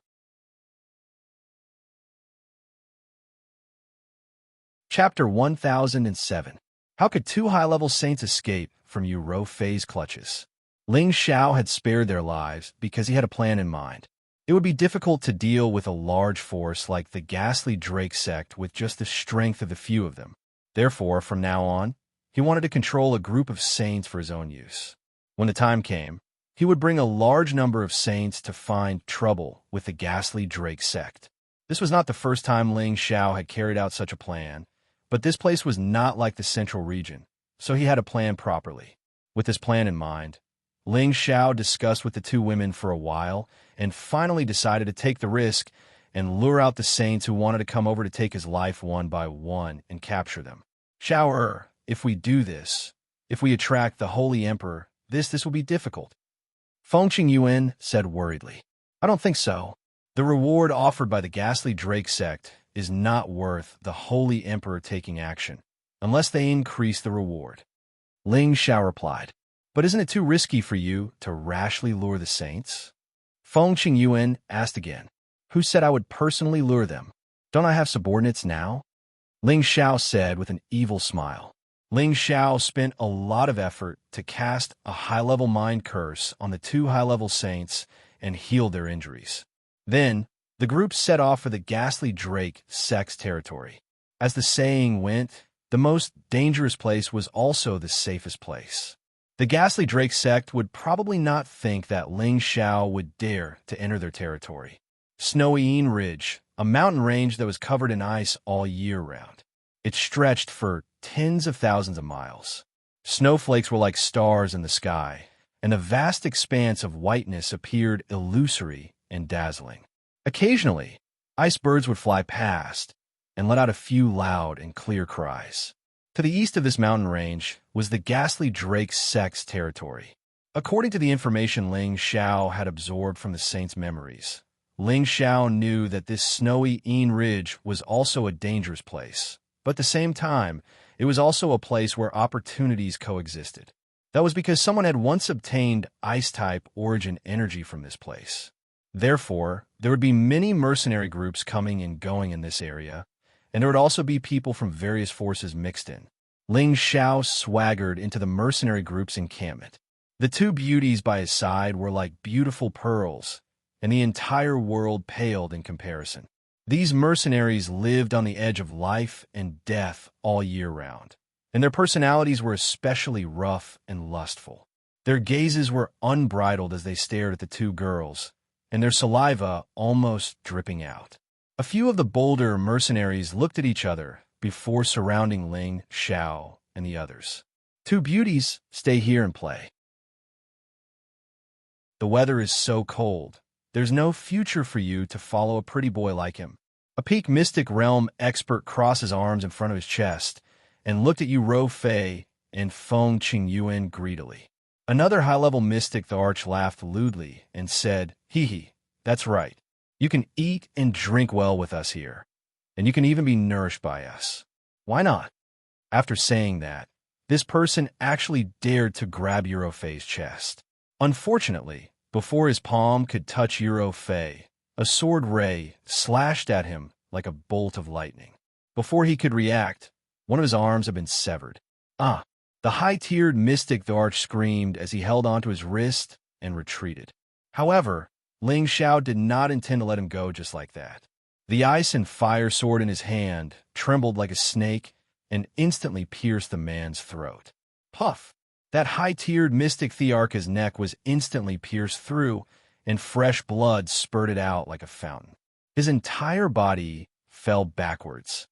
Chapter 1007. How could two high-level saints escape from Yu Fei's clutches? Ling Xiao had spared their lives because he had a plan in mind. It would be difficult to deal with a large force like the ghastly Drake sect with just the strength of the few of them. Therefore, from now on, he wanted to control a group of saints for his own use. When the time came, he would bring a large number of saints to find trouble with the ghastly Drake sect. This was not the first time Ling Xiao had carried out such a plan, but this place was not like the central region, so he had to plan properly. With this plan in mind, Ling Xiao discussed with the two women for a while and finally decided to take the risk and lure out the saints who wanted to come over to take his life one by one and capture them. Xiao, if we do this, if we attract the Holy Emperor, this will be difficult. Feng Qingyuan said worriedly. I don't think so. The reward offered by the ghastly Drake sect is not worth the Holy Emperor taking action, unless they increase the reward. Ling Xiao replied, but isn't it too risky for you to rashly lure the saints? Feng Qingyuan asked again, who said I would personally lure them? Don't I have subordinates now? Ling Xiao said with an evil smile. Ling Xiao spent a lot of effort to cast a high-level mind curse on the two high-level saints and heal their injuries. Then, the group set off for the ghastly Drake sect's territory. As the saying went, the most dangerous place was also the safest place. The ghastly Drake sect would probably not think that Ling Xiao would dare to enter their territory. Snowy Enrich, a mountain range that was covered in ice all year round. It stretched for tens of thousands of miles. Snowflakes were like stars in the sky, and a vast expanse of whiteness appeared illusory and dazzling. Occasionally, ice-birds would fly past and let out a few loud and clear cries. To the east of this mountain range was the ghastly Drake sect's territory. According to the information Ling Xiao had absorbed from the saints' memories, Ling Xiao knew that this snowy Ridge was also a dangerous place, but at the same time, it was also a place where opportunities coexisted. That was because someone had once obtained ice-type origin energy from this place. Therefore, there would be many mercenary groups coming and going in this area, and there would also be people from various forces mixed in. Ling Xiao swaggered into the mercenary group's encampment. The two beauties by his side were like beautiful pearls, and the entire world paled in comparison. These mercenaries lived on the edge of life and death all year round, and their personalities were especially rough and lustful. Their gazes were unbridled as they stared at the two girls, and their saliva almost dripping out. A few of the bolder mercenaries looked at each other before surrounding Ling Xiao and the others. Two beauties, stay here and play. The weather is so cold. There's no future for you to follow a pretty boy like him. A peak mystic realm expert crossed his arms in front of his chest and looked at Yu Fei and Feng Qingyuan greedily. Another high-level mystic, the Arch, laughed lewdly and said, hee, that's right. You can eat and drink well with us here, and you can even be nourished by us. Why not? After saying that, this person actually dared to grab Yu Fei's chest. Unfortunately, before his palm could touch Yu Fei, a sword ray slashed at him like a bolt of lightning. Before he could react, one of his arms had been severed. Ah! The high-tiered mystic, the Arch, screamed as he held onto his wrist and retreated. However, Ling Xiao did not intend to let him go just like that. The ice and fire sword in his hand trembled like a snake and instantly pierced the man's throat. Puff! That high-tiered mystic Thearch's neck was instantly pierced through, and fresh blood spurted out like a fountain. His entire body fell backwards.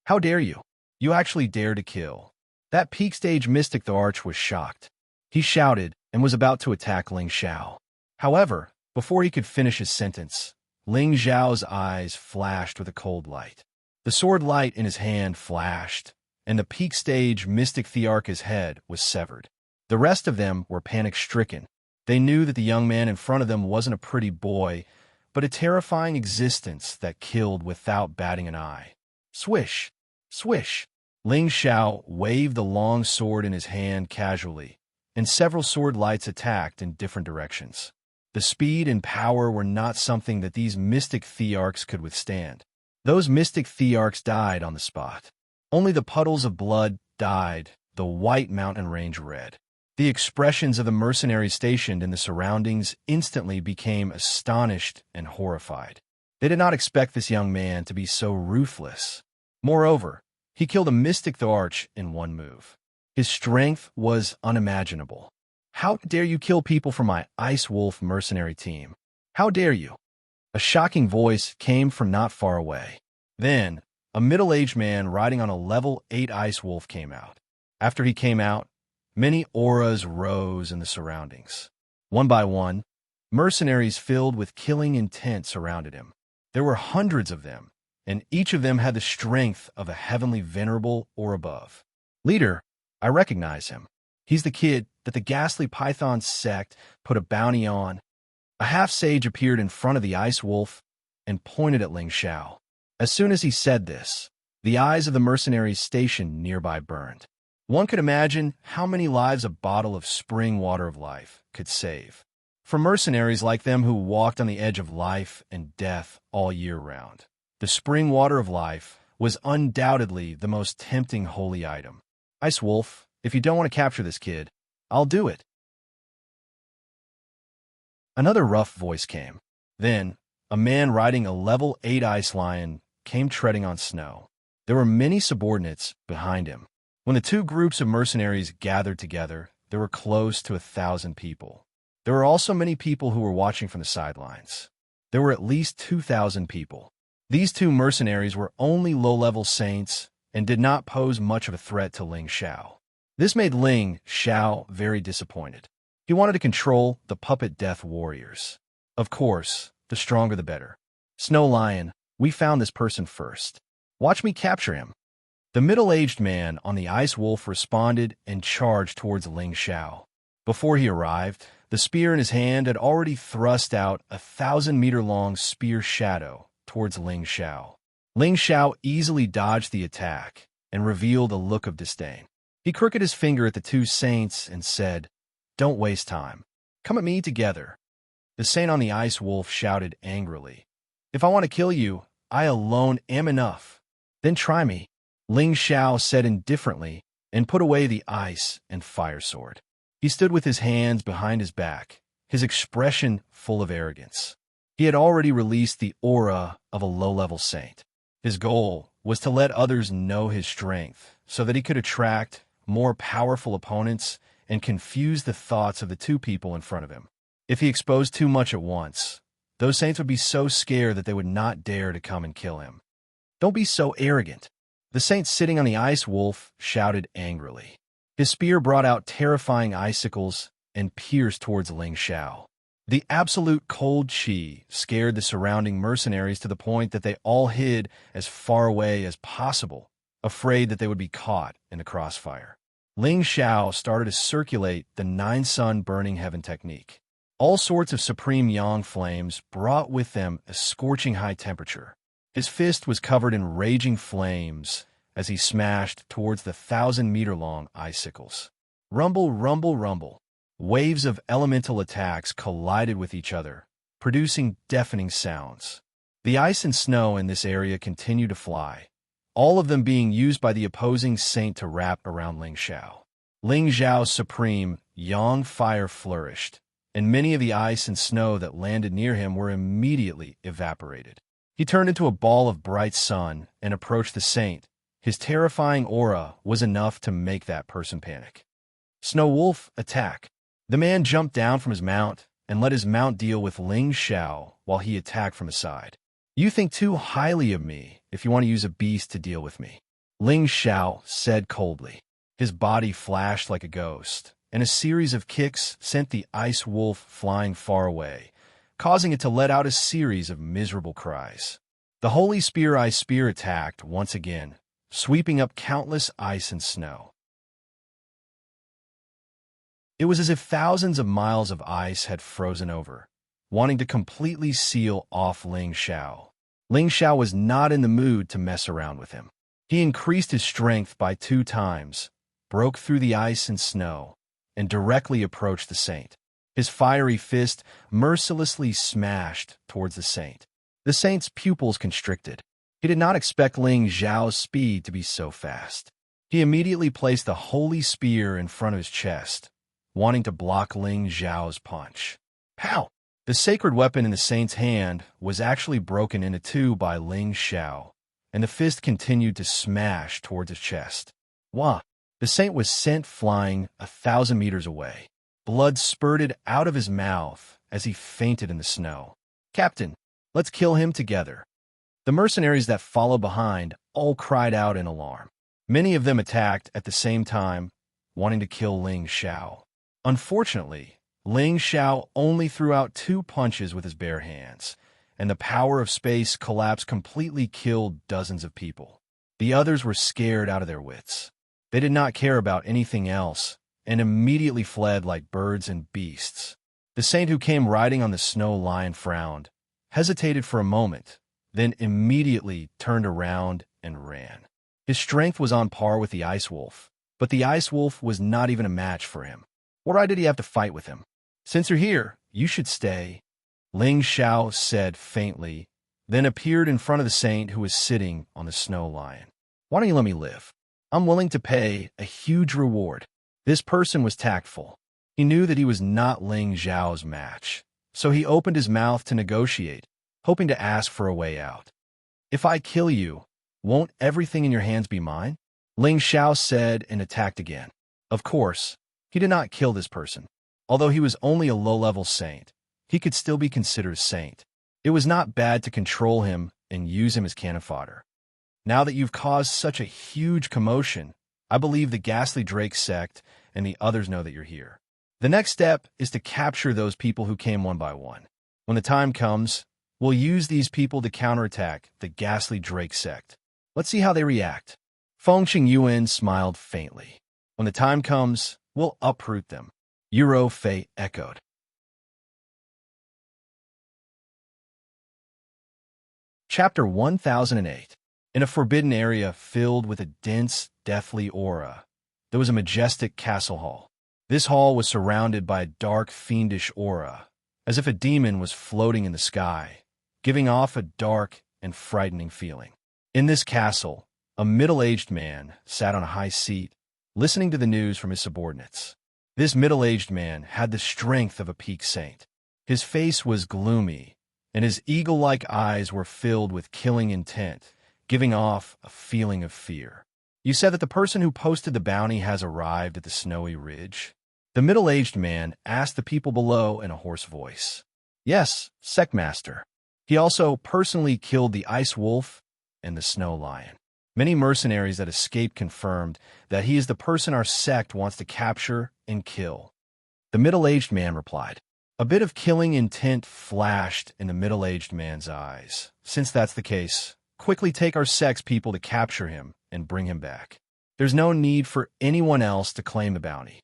How dare you? You actually dare to kill. That peak stage mystic, the Arch, was shocked. He shouted and was about to attack Ling Xiao. However, before he could finish his sentence, Ling Xiao's eyes flashed with a cold light. The sword light in his hand flashed, and the peak stage mystic Thearch's head was severed. The rest of them were panic-stricken. They knew that the young man in front of them wasn't a pretty boy, but a terrifying existence that killed without batting an eye. Swish! Swish! Ling Xiao waved the long sword in his hand casually, and several sword lights attacked in different directions. The speed and power were not something that these mystic Thearchs could withstand. Those mystic Thearchs died on the spot. Only the puddles of blood dyed the white mountain range red. The expressions of the mercenaries stationed in the surroundings instantly became astonished and horrified. They did not expect this young man to be so ruthless. Moreover, he killed a mystic the Arch in one move. His strength was unimaginable. "How dare you kill people from my Ice Wolf mercenary team? How dare you?" A shocking voice came from not far away. Then, a middle-aged man riding on a level 8 Ice Wolf came out. After he came out, many auras rose in the surroundings. One by one, mercenaries filled with killing intent surrounded him. There were hundreds of them, and each of them had the strength of a heavenly venerable or above. "Leader, I recognize him. He's the kid that the ghastly Python sect put a bounty on." A half-sage appeared in front of the Ice Wolf and pointed at Ling Xiao. As soon as he said this, the eyes of the mercenaries stationed nearby burned. One could imagine how many lives a bottle of spring water of life could save. For mercenaries like them who walked on the edge of life and death all year round, the spring water of life was undoubtedly the most tempting holy item. "Ice Wolf, if you don't want to capture this kid, I'll do it." Another rough voice came. Then, a man riding a level 8 ice lion came treading on snow. There were many subordinates behind him. When the two groups of mercenaries gathered together, there were close to 1,000 people. There were also many people who were watching from the sidelines. There were at least 2,000 people. These two mercenaries were only low-level saints and did not pose much of a threat to Ling Xiao. This made Ling Xiao very disappointed. He wanted to control the puppet death warriors. Of course, the stronger the better. "Snow Lion, we found this person first. Watch me capture him." The middle-aged man on the Ice Wolf responded and charged towards Ling Xiao. Before he arrived, the spear in his hand had already thrust out a 1,000-meter-long spear shadow towards Ling Xiao. Ling Xiao easily dodged the attack and revealed a look of disdain. He crooked his finger at the two saints and said, "Don't waste time. Come at me together." The saint on the Ice Wolf shouted angrily, "If I want to kill you, I alone am enough. Then try me." Ling Xiao said indifferently and put away the ice and fire sword. He stood with his hands behind his back, his expression full of arrogance. He had already released the aura of a low-level saint. His goal was to let others know his strength so that he could attract more powerful opponents and confuse the thoughts of the two people in front of him. If he exposed too much at once, those saints would be so scared that they would not dare to come and kill him. "Don't be so arrogant." The saint sitting on the Ice Wolf shouted angrily. His spear brought out terrifying icicles and pierced towards Ling Xiao. The absolute cold chi scared the surrounding mercenaries to the point that they all hid as far away as possible, afraid that they would be caught in the crossfire. Ling Xiao started to circulate the 9-sun burning heaven technique. All sorts of supreme yang flames brought with them a scorching high temperature. His fist was covered in raging flames as he smashed towards the 1,000-meter-long icicles. Rumble, rumble, rumble. Waves of elemental attacks collided with each other, producing deafening sounds. The ice and snow in this area continued to fly, all of them being used by the opposing saint to wrap around Ling Xiao. Ling Xiao's supreme yang fire flourished, and many of the ice and snow that landed near him were immediately evaporated. He turned into a ball of bright sun and approached the saint. His terrifying aura was enough to make that person panic. "Snow Wolf, attack." The man jumped down from his mount and let his mount deal with Ling Xiao while he attacked from the side. "You think too highly of me if you want to use a beast to deal with me," Ling Xiao said coldly. His body flashed like a ghost, and a series of kicks sent the Ice Wolf flying far away, causing it to let out a series of miserable cries. The Holy Spear Ice Spear attacked once again, sweeping up countless ice and snow. It was as if thousands of miles of ice had frozen over, wanting to completely seal off Ling Xiao. Ling Xiao was not in the mood to mess around with him. He increased his strength by 2 times, broke through the ice and snow, and directly approached the saint. His fiery fist mercilessly smashed towards the saint. The saint's pupils constricted. He did not expect Ling Xiao's speed to be so fast. He immediately placed the holy spear in front of his chest, wanting to block Ling Xiao's punch. Pow! The sacred weapon in the saint's hand was actually broken into two by Ling Xiao, and the fist continued to smash towards his chest. Wah! The saint was sent flying 1,000 meters away. Blood spurted out of his mouth as he fainted in the snow. Captain, let's kill him together. The mercenaries that followed behind all cried out in alarm. Many of them attacked at the same time, wanting to kill Ling Xiao. Unfortunately, Ling Xiao only threw out 2 punches with his bare hands, and the power of space collapse completely killed dozens of people. The others were scared out of their wits. They did not care about anything else, and immediately fled like birds and beasts. The saint who came riding on the snow lion frowned, hesitated for a moment, then immediately turned around and ran. His strength was on par with the ice wolf, but the ice wolf was not even a match for him. Why did he have to fight with him? Since you're here, you should stay, Ling Xiao said faintly, then appeared in front of the saint who was sitting on the snow lion. Why don't you let me live? I'm willing to pay a huge reward. This person was tactful. He knew that he was not Ling Xiao's match, so he opened his mouth to negotiate, hoping to ask for a way out. If I kill you, won't everything in your hands be mine? Ling Xiao said and attacked again. Of course, he did not kill this person. Although he was only a low-level saint, he could still be considered a saint. It was not bad to control him and use him as cannon fodder. Now that you've caused such a huge commotion, I believe the Ghastly Drake sect and the others know that you're here. The next step is to capture those people who came one by one. When the time comes, we'll use these people to counterattack the Ghastly Drake sect. Let's see how they react. Feng Qingyuan smiled faintly. When the time comes, we'll uproot them. Euro Fei echoed. Chapter 1008. In a forbidden area filled with a dense, deathly aura, there was a majestic castle hall. This hall was surrounded by a dark, fiendish aura, as if a demon was floating in the sky, giving off a dark and frightening feeling. In this castle, a middle-aged man sat on a high seat, listening to the news from his subordinates. This middle-aged man had the strength of a peak saint. His face was gloomy, and his eagle-like eyes were filled with killing intent, giving off a feeling of fear. You said that the person who posted the bounty has arrived at the snowy ridge? The middle-aged man asked the people below in a hoarse voice. Yes, Sectmaster. He also personally killed the ice wolf and the snow lion. Many mercenaries that escaped confirmed that he is the person our sect wants to capture and kill. The middle-aged man replied. A bit of killing intent flashed in the middle-aged man's eyes. Since that's the case, quickly take our sect's people to capture him and bring him back. There's no need for anyone else to claim the bounty.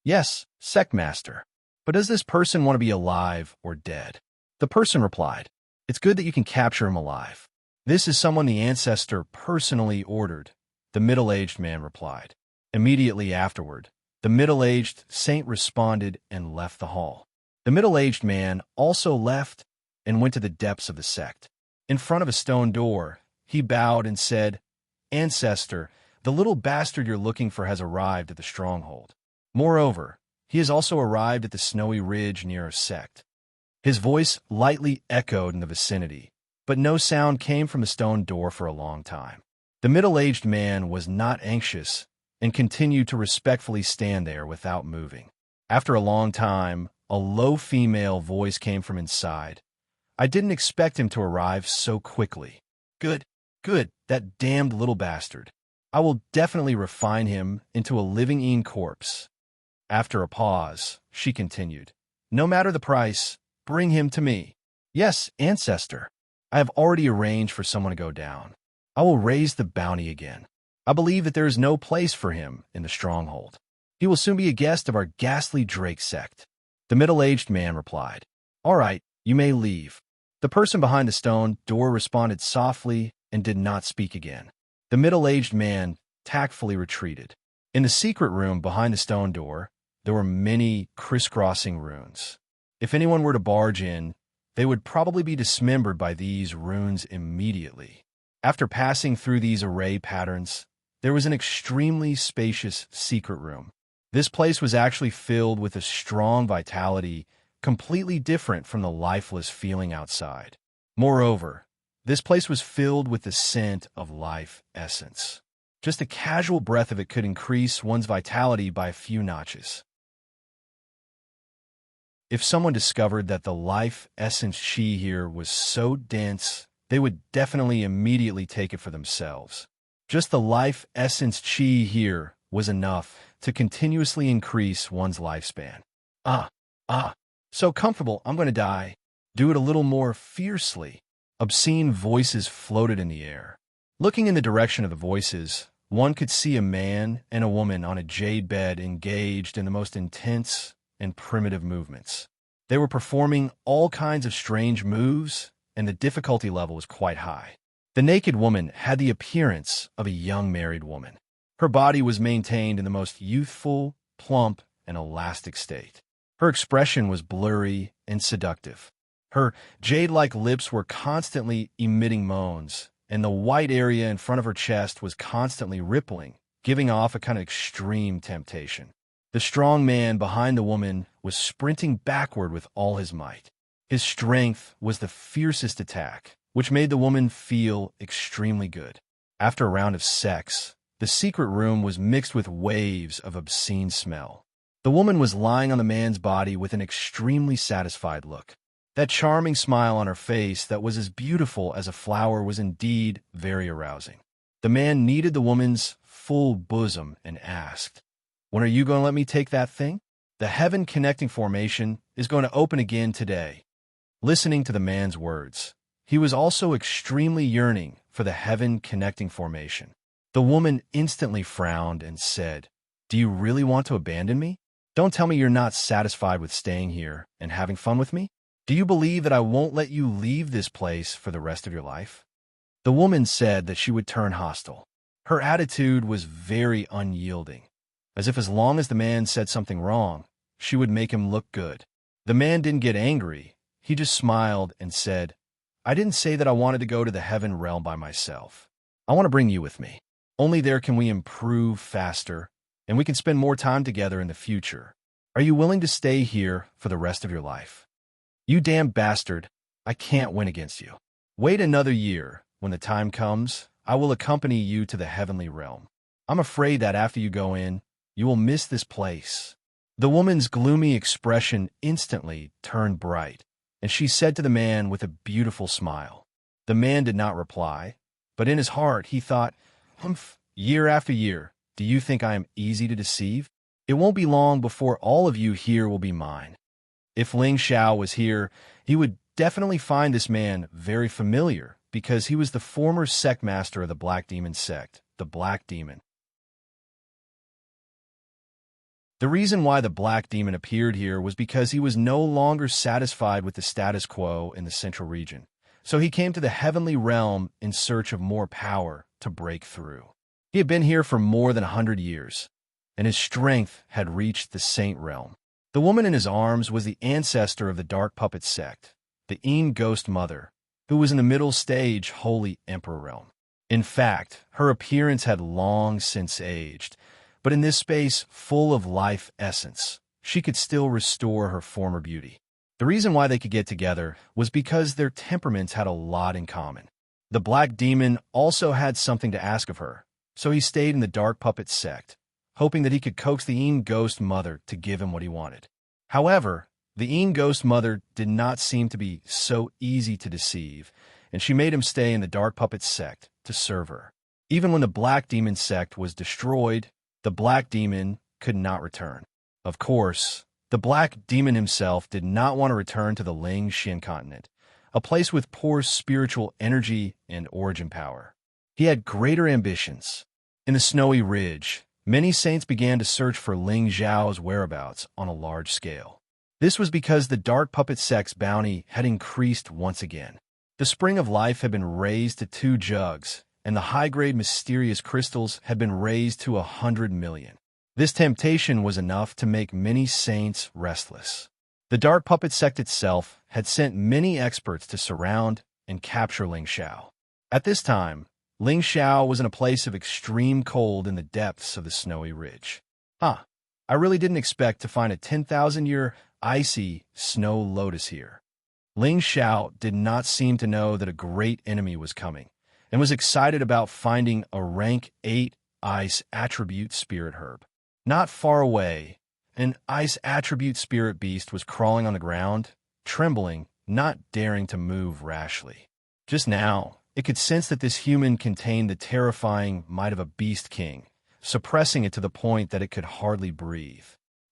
Yes, Sectmaster. But does this person want to be alive or dead? The person replied. It's good that you can capture him alive. This is someone the ancestor personally ordered, the middle-aged man replied. Immediately afterward, the middle-aged saint responded and left the hall. The middle-aged man also left and went to the depths of the sect. In front of a stone door, he bowed and said, Ancestor, the little bastard you're looking for has arrived at the stronghold. Moreover, he has also arrived at the snowy ridge near our sect. His voice lightly echoed in the vicinity, but no sound came from the stone door for a long time. The middle-aged man was not anxious and continued to respectfully stand there without moving. After a long time, a low female voice came from inside. I didn't expect him to arrive so quickly. Good, that damned little bastard. I will definitely refine him into a living corpse. After a pause, she continued, No matter the price, bring him to me. Yes, Ancestor. I have already arranged for someone to go down. I will raise the bounty again. I believe that there is no place for him in the stronghold. He will soon be a guest of our Ghastly Drake sect. The middle-aged man replied, All right, you may leave. The person behind the stone door responded softly and did not speak again. The middle-aged man tactfully retreated. In the secret room behind the stone door, there were many crisscrossing runes. If anyone were to barge in, they would probably be dismembered by these runes immediately. After passing through these array patterns, there was an extremely spacious secret room. This place was actually filled with a strong vitality, completely different from the lifeless feeling outside. Moreover, this place was filled with the scent of life essence. Just a casual breath of it could increase one's vitality by a few notches. If someone discovered that the life essence chi here was so dense, they would definitely immediately take it for themselves. Just the life essence chi here was enough to continuously increase one's lifespan. So comfortable, I'm going to die. Do it a little more fiercely. Obscene voices floated in the air. Looking in the direction of the voices, one could see a man and a woman on a jade bed engaged in the most intense and primitive movements. They were performing all kinds of strange moves, and the difficulty level was quite high. The naked woman had the appearance of a young married woman. Her body was maintained in the most youthful, plump, and elastic state. Her expression was blurry and seductive. Her jade-like lips were constantly emitting moans, and the white area in front of her chest was constantly rippling, giving off a kind of extreme temptation. The strong man behind the woman was sprinting backward with all his might. His strength was the fiercest attack, which made the woman feel extremely good. After a round of sex, the secret room was mixed with waves of obscene smell. The woman was lying on the man's body with an extremely satisfied look. That charming smile on her face that was as beautiful as a flower was indeed very arousing. The man kneaded the woman's full bosom and asked, "When are you going to let me take that thing?" The heaven connecting formation is going to open again today. Listening to the man's words, he was also extremely yearning for the heaven connecting formation. The woman instantly frowned and said, "Do you really want to abandon me? Don't tell me you're not satisfied with staying here and having fun with me? Do you believe that I won't let you leave this place for the rest of your life?" The woman said that she would turn hostile. Her attitude was very unyielding, as if as long as the man said something wrong, she would make him look good. The man didn't get angry. He just smiled and said, "I didn't say that I wanted to go to the heaven realm by myself. I want to bring you with me. Only there can we improve faster, and we can spend more time together in the future. Are you willing to stay here for the rest of your life?" "You damn bastard, I can't win against you. Wait another year. When the time comes, I will accompany you to the heavenly realm. I'm afraid that after you go in, you will miss this place." The woman's gloomy expression instantly turned bright, and she said to the man with a beautiful smile. The man did not reply, but in his heart he thought, "Humph, year after year, do you think I am easy to deceive? It won't be long before all of you here will be mine." If Ling Xiao was here, he would definitely find this man very familiar, because he was the former sect master of the Black Demon sect, the Black Demon. The reason why the Black Demon appeared here was because he was no longer satisfied with the status quo in the central region. So he came to the heavenly realm in search of more power to break through. He had been here for more than 100 years, and his strength had reached the Saint realm. The woman in his arms was the ancestor of the Dark Puppet sect, the Ghost Mother, who was in the middle stage Holy Emperor realm. In fact, her appearance had long since aged, but in this space full of life essence, she could still restore her former beauty. The reason why they could get together was because their temperaments had a lot in common. The Black Demon also had something to ask of her, so he stayed in the Dark Puppet sect, hoping that he could coax the Ghost Mother to give him what he wanted. However, the Ghost Mother did not seem to be so easy to deceive, and she made him stay in the Dark Puppet sect to serve her. Even when the Black Demon sect was destroyed, the Black Demon could not return. Of course, the Black Demon himself did not want to return to the Ling Xin continent, a place with poor spiritual energy and origin power. He had greater ambitions. In the Snowy Ridge, many saints began to search for Ling Xiao's whereabouts on a large scale. This was because the Dark Puppet sect's bounty had increased once again. The Spring of Life had been raised to 2 jugs, and the high-grade mysterious crystals had been raised to 100 million. This temptation was enough to make many saints restless. The Dark Puppet sect itself had sent many experts to surround and capture Ling Xiao. At this time, Ling Xiao was in a place of extreme cold in the depths of the snowy ridge. Huh, I really didn't expect to find a 10,000-year icy snow lotus here. Ling Xiao did not seem to know that a great enemy was coming, and was excited about finding a rank 8 ice attribute spirit herb. Not far away, an ice attribute spirit beast was crawling on the ground, trembling, not daring to move rashly. Just now, it could sense that this human contained the terrifying might of a beast king, suppressing it to the point that it could hardly breathe.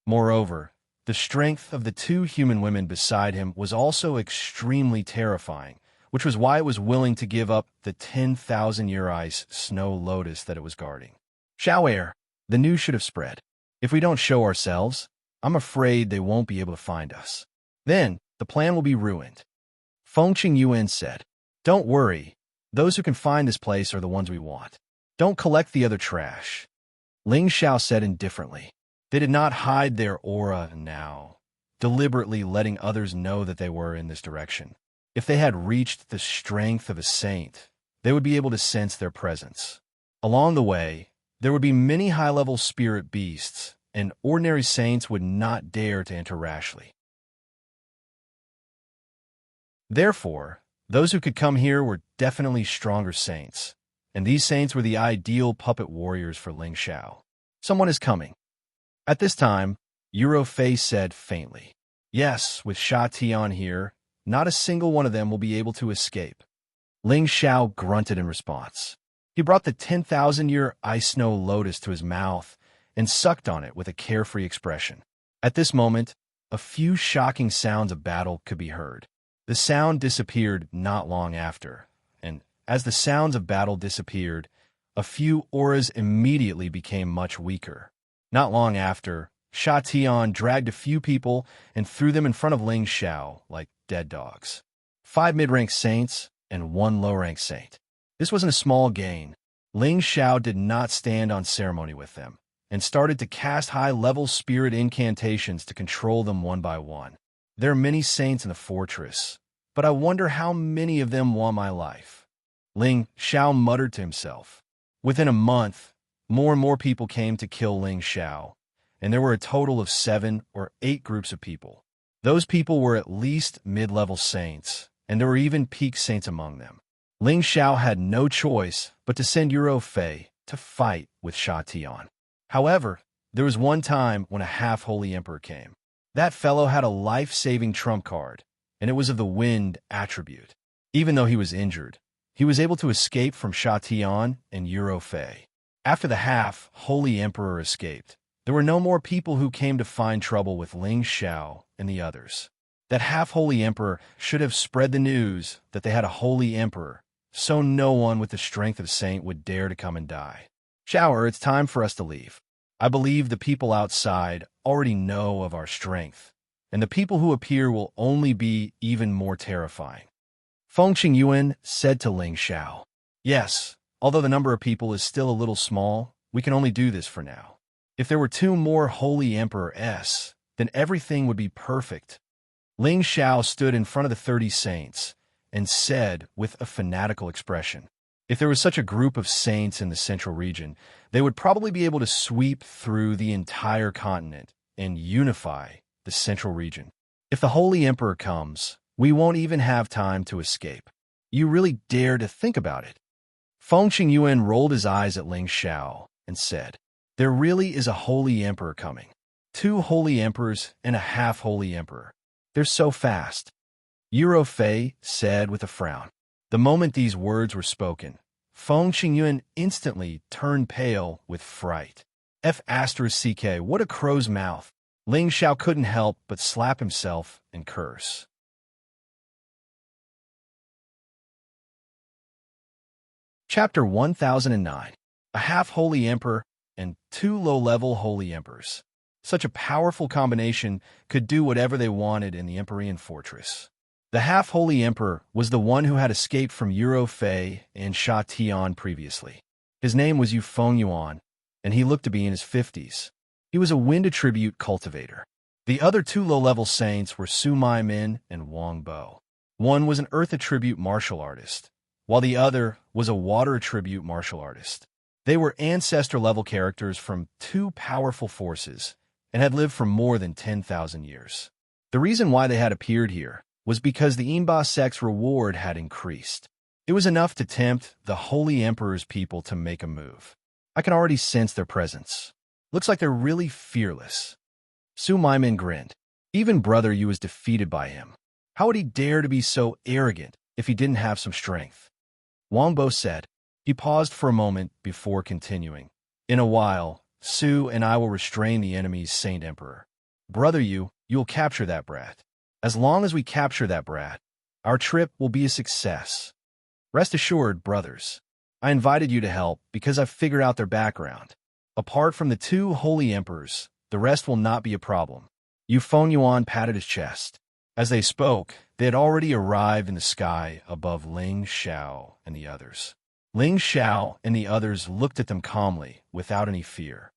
Moreover, the strength of the two human women beside him was also extremely terrifying, which was why it was willing to give up the 10,000-year ice snow lotus that it was guarding. Xiao, the news should have spread. If we don't show ourselves, I'm afraid they won't be able to find us. Then, the plan will be ruined. Fengqing Yuan said, "Don't worry. Those who can find this place are the ones we want. Don't collect the other trash." Ling Xiao said indifferently. They did not hide their aura now, deliberately letting others know that they were in this direction. If they had reached the strength of a saint, they would be able to sense their presence. Along the way, there would be many high-level spirit beasts, and ordinary saints would not dare to enter rashly. Therefore, those who could come here were definitely stronger saints, and these saints were the ideal puppet warriors for Ling Xiao. Someone is coming. At this time, Euro Fei said faintly, "Yes, with Sha Tian here, not a single one of them will be able to escape." Ling Xiao grunted in response. He brought the 10,000-year ice snow lotus to his mouth and sucked on it with a carefree expression. At this moment, a few shocking sounds of battle could be heard. The sound disappeared not long after, and as the sounds of battle disappeared, a few auras immediately became much weaker. Not long after, Sha Tian dragged a few people and threw them in front of Ling Xiao like dead dogs. 5 mid-rank saints and 1 low-rank saint. This wasn't a small gain. Ling Xiao did not stand on ceremony with them, and started to cast high-level spirit incantations to control them one by one. There are many saints in the fortress, but I wonder how many of them want my life. Ling Xiao muttered to himself. Within a month, more and more people came to kill Ling Xiao, and there were a total of 7 or 8 groups of people. Those people were at least mid-level saints, and there were even peak saints among them. Ling Xiao had no choice but to send Euro Fei to fight with Sha Tian. However, there was one time when a half-holy emperor came. That fellow had a life-saving trump card, and it was of the wind attribute. Even though he was injured, he was able to escape from Sha Tian and Euro Fei. After the half-holy emperor escaped, there were no more people who came to find trouble with Ling Xiao and the others. That half-holy emperor should have spread the news that they had a holy emperor, so no one with the strength of a saint would dare to come and die. Shower, it's time for us to leave. I believe the people outside already know of our strength, and the people who appear will only be even more terrifying. Fengqing Yuan said to Ling Xiao, "Yes, although the number of people is still a little small, we can only do this for now. If there were 2 more Holy Emperor-s, then everything would be perfect." Ling Xiao stood in front of the 30 saints and said with a fanatical expression, "If there was such a group of saints in the central region, they would probably be able to sweep through the entire continent and unify the central region. If the Holy Emperor comes, we won't even have time to escape. You really dare to think about it?" Fengqing Yuan rolled his eyes at Ling Xiao and said, "There really is a Holy Emperor coming. 2 Holy Emperors and a half-Holy Emperor. They're so fast." Euro Fei said with a frown. The moment these words were spoken, Fengqing Yuan instantly turned pale with fright. F***, what a crow's mouth. Ling Xiao couldn't help but slap himself and curse. Chapter 1009. A half-holy emperor and 2 low-level holy emperors. Such a powerful combination could do whatever they wanted in the Empyrean fortress. The half-holy emperor was the one who had escaped from Euro Fei and Sha Tian previously. His name was Yu Fengyuan, and he looked to be in his 50s. He was a wind attribute cultivator. The other 2 low-level saints were Su Mai Min and Wang Bo. One was an earth attribute martial artist, while the other was a water tribute martial artist. They were ancestor-level characters from two powerful forces and had lived for more than 10,000 years. The reason why they had appeared here was because the Imba sect's reward had increased. It was enough to tempt the Holy Emperor's people to make a move. I can already sense their presence. Looks like they're really fearless. Su Maimin grinned. Even Brother Yu was defeated by him. How would he dare to be so arrogant if he didn't have some strength? Wang Bo said. He paused for a moment before continuing. In a while, Su and I will restrain the enemy's Saint Emperor. Brother Yu, you'll capture that brat. As long as we capture that brat, our trip will be a success. Rest assured, brothers. I invited you to help because I've figured out their background. Apart from the two holy emperors, the rest will not be a problem. Yu Fengyuan patted his chest. As they spoke, they had already arrived in the sky above Ling Xiao and the others. Ling Xiao and the others looked at them calmly, without any fear.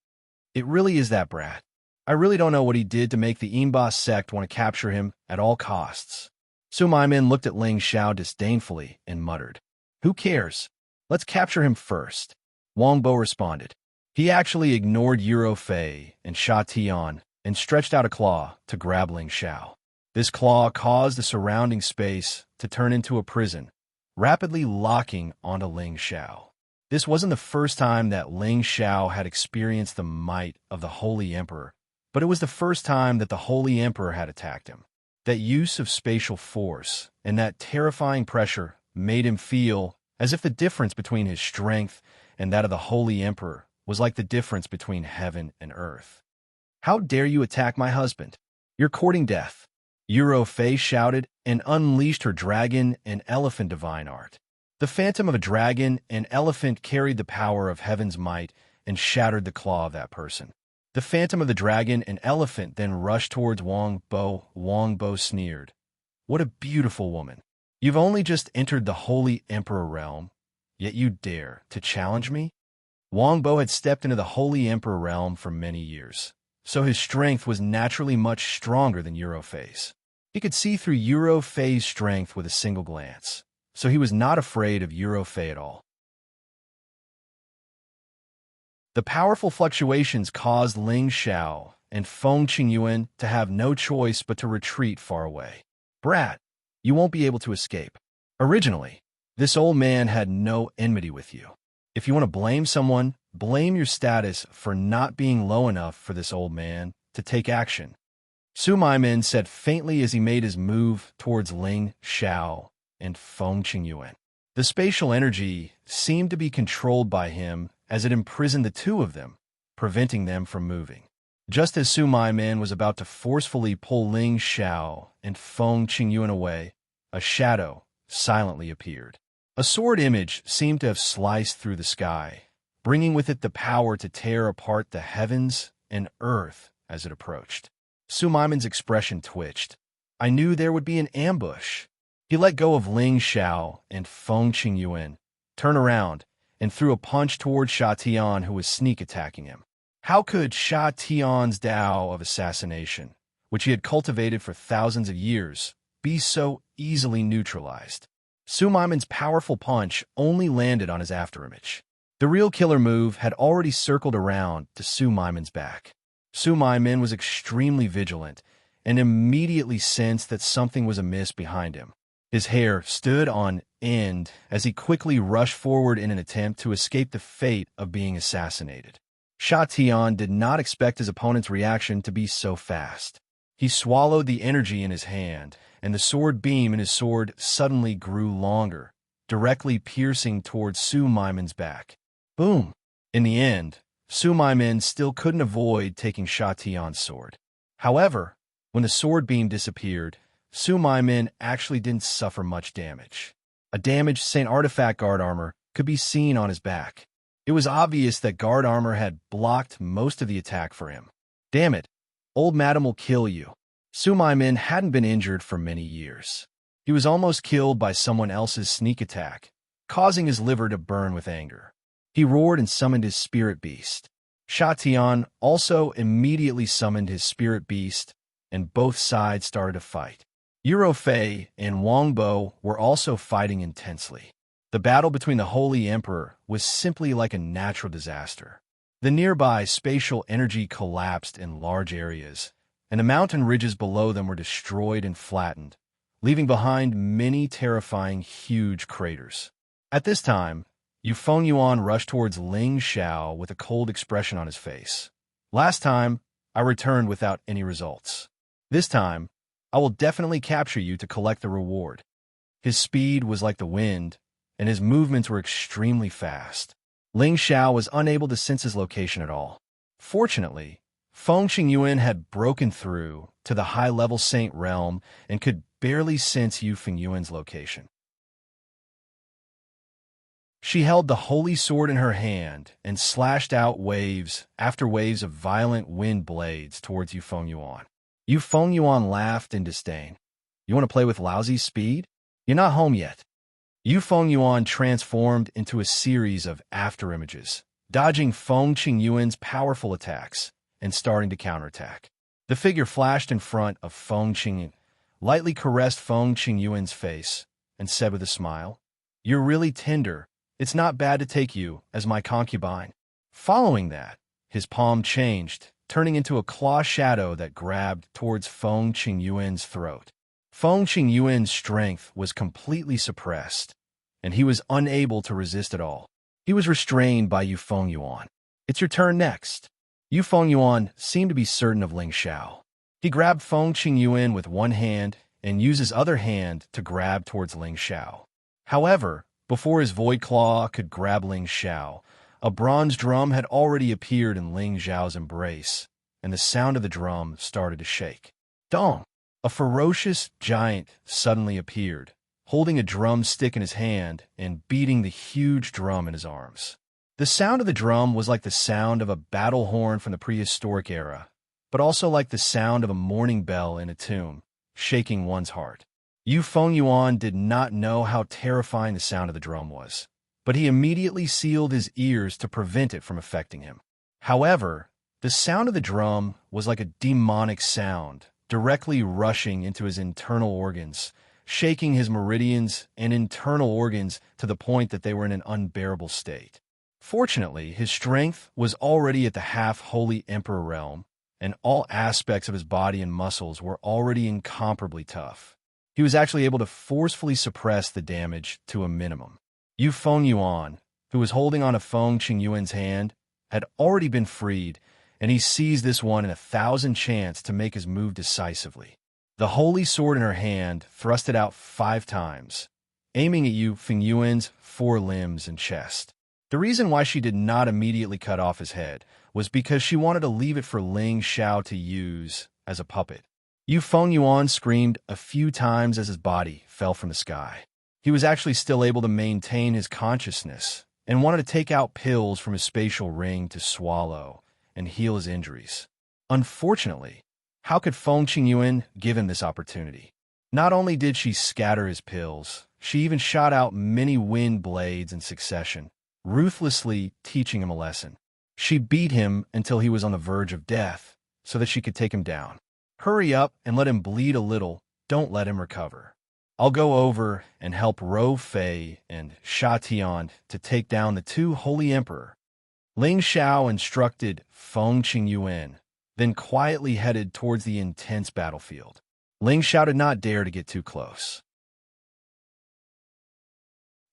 It really is that brat. I really don't know what he did to make the Imba sect want to capture him at all costs. Su Maimin looked at Ling Xiao disdainfully and muttered, Who cares? Let's capture him first. Wang Bo responded. He actually ignored Euro Fei and Sha Tian and stretched out a claw to grab Ling Xiao. This claw caused the surrounding space to turn into a prison, rapidly locking onto Ling Xiao. This wasn't the first time that Ling Xiao had experienced the might of the Holy Emperor, but it was the first time that the Holy Emperor had attacked him. That use of spatial force and that terrifying pressure made him feel as if the difference between his strength and that of the Holy Emperor was like the difference between heaven and earth. How dare you attack my husband? You're courting death. Euro Fei shouted and unleashed her dragon and elephant divine art. The phantom of a dragon and elephant carried the power of heaven's might and shattered the claw of that person. The phantom of the dragon and elephant then rushed towards Wang Bo. Wang Bo sneered. What a beautiful woman. You've only just entered the Holy Emperor realm, yet you dare to challenge me? Wang Bo had stepped into the Holy Emperor realm for many years, so his strength was naturally much stronger than Euro Fei's. He could see through Euro Fei's strength with a single glance, so he was not afraid of Euro Fei at all. The powerful fluctuations caused Ling Xiao and Feng Qingyuan to have no choice but to retreat far away. Brat, you won't be able to escape. Originally, this old man had no enmity with you. If you want to blame someone, blame your status for not being low enough for this old man to take action. Su Maimin said faintly as he made his move towards Ling Xiao and Feng Qingyuan. The spatial energy seemed to be controlled by him as it imprisoned the two of them, preventing them from moving. Just as Su Maimin was about to forcefully pull Ling Xiao and Feng Qingyuan away, a shadow silently appeared. A sword image seemed to have sliced through the sky, bringing with it the power to tear apart the heavens and earth as it approached. Su Maimin's expression twitched. I knew there would be an ambush. He let go of Ling Xiao and Feng Qingyuan, turned around, and threw a punch toward Sha Tian, who was sneak attacking him. How could Sha Tian's Tao of assassination, which he had cultivated for thousands of years, be so easily neutralized? Su Maimin's powerful punch only landed on his afterimage. The real killer move had already circled around to Su Maimin's back. Su Maimin was extremely vigilant and immediately sensed that something was amiss behind him. His hair stood on end as he quickly rushed forward in an attempt to escape the fate of being assassinated. Sha Tian did not expect his opponent's reaction to be so fast. He swallowed the energy in his hand, and the sword beam in his sword suddenly grew longer, directly piercing towards Su Maimin's back. Boom! In the end, Su Maimin still couldn't avoid taking Sha Tian's sword. However, when the sword beam disappeared, Su Maimin actually didn't suffer much damage. A damaged Saint Artifact guard armor could be seen on his back. It was obvious that guard armor had blocked most of the attack for him. Damn it, old madam will kill you. Su Maimin hadn't been injured for many years. He was almost killed by someone else's sneak attack, causing his liver to burn with anger. He roared and summoned his spirit beast. Sha Tian also immediately summoned his spirit beast, and both sides started to fight. Euro Fei and Wang Bo were also fighting intensely. The battle between the Holy Emperor was simply like a natural disaster. The nearby spatial energy collapsed in large areas, and the mountain ridges below them were destroyed and flattened, leaving behind many terrifying huge craters. At this time, Yufeng Yuan rushed towards Ling Xiao with a cold expression on his face. Last time, I returned without any results. This time, I will definitely capture you to collect the reward. His speed was like the wind, and his movements were extremely fast. Ling Xiao was unable to sense his location at all. Fortunately, Feng Qingyuan had broken through to the high-level Saint realm and could barely sense Yufeng Yuan's location. She held the holy sword in her hand and slashed out waves after waves of violent wind blades towards Yufeng Yuan. Yufeng Yuan laughed in disdain. You want to play with lousy speed? You're not home yet. Yufeng Yuan transformed into a series of afterimages, dodging Feng Qingyuan's powerful attacks and starting to counterattack. The figure flashed in front of Feng Qingyuan, lightly caressed Feng Qingyuan's face, and said with a smile, "You're really tender. It's not bad to take you as my concubine." Following that, his palm changed, turning into a claw shadow that grabbed towards Feng Qingyuan's throat. Feng Qingyuan's strength was completely suppressed, and he was unable to resist at all. He was restrained by Yufeng Yuan. "It's your turn next." Yufeng Yuan seemed to be certain of Ling Xiao. He grabbed Feng Qingyuan with one hand and used his other hand to grab towards Ling Xiao. However, before his void claw could grab Ling Xiao, a bronze drum had already appeared in Ling Xiao's embrace, and the sound of the drum started to shake. Dong! A ferocious giant suddenly appeared, holding a drumstick in his hand and beating the huge drum in his arms. The sound of the drum was like the sound of a battle horn from the prehistoric era, but also like the sound of a mourning bell in a tomb, shaking one's heart. Yufeng Yuan did not know how terrifying the sound of the drum was, but he immediately sealed his ears to prevent it from affecting him. However, the sound of the drum was like a demonic sound, directly rushing into his internal organs, shaking his meridians and internal organs to the point that they were in an unbearable state. Fortunately, his strength was already at the half-holy emperor realm, and all aspects of his body and muscles were already incomparably tough. He was actually able to forcefully suppress the damage to a minimum. Yufeng Yuan, who was holding on to Feng Qingyuan's hand, had already been freed, and he seized this one in 1,000 chance to make his move decisively. The holy sword in her hand thrust it out 5 times, aiming at Yufeng Yuan's 4 limbs and chest. The reason why she did not immediately cut off his head was because she wanted to leave it for Ling Xiao to use as a puppet. Yufeng Yuan screamed a few times as his body fell from the sky. He was actually still able to maintain his consciousness and wanted to take out pills from his spatial ring to swallow and heal his injuries. Unfortunately, how could Feng Qingyuan give him this opportunity? Not only did she scatter his pills, she even shot out many wind blades in succession, ruthlessly teaching him a lesson. She beat him until he was on the verge of death so that she could take him down. Hurry up and let him bleed a little. Don't let him recover. I'll go over and help Ro Fei and Sha Tian to take down the 2 holy emperor. Ling Xiao instructed Feng Qingyuan, then quietly headed towards the intense battlefield. Ling Xiao did not dare to get too close.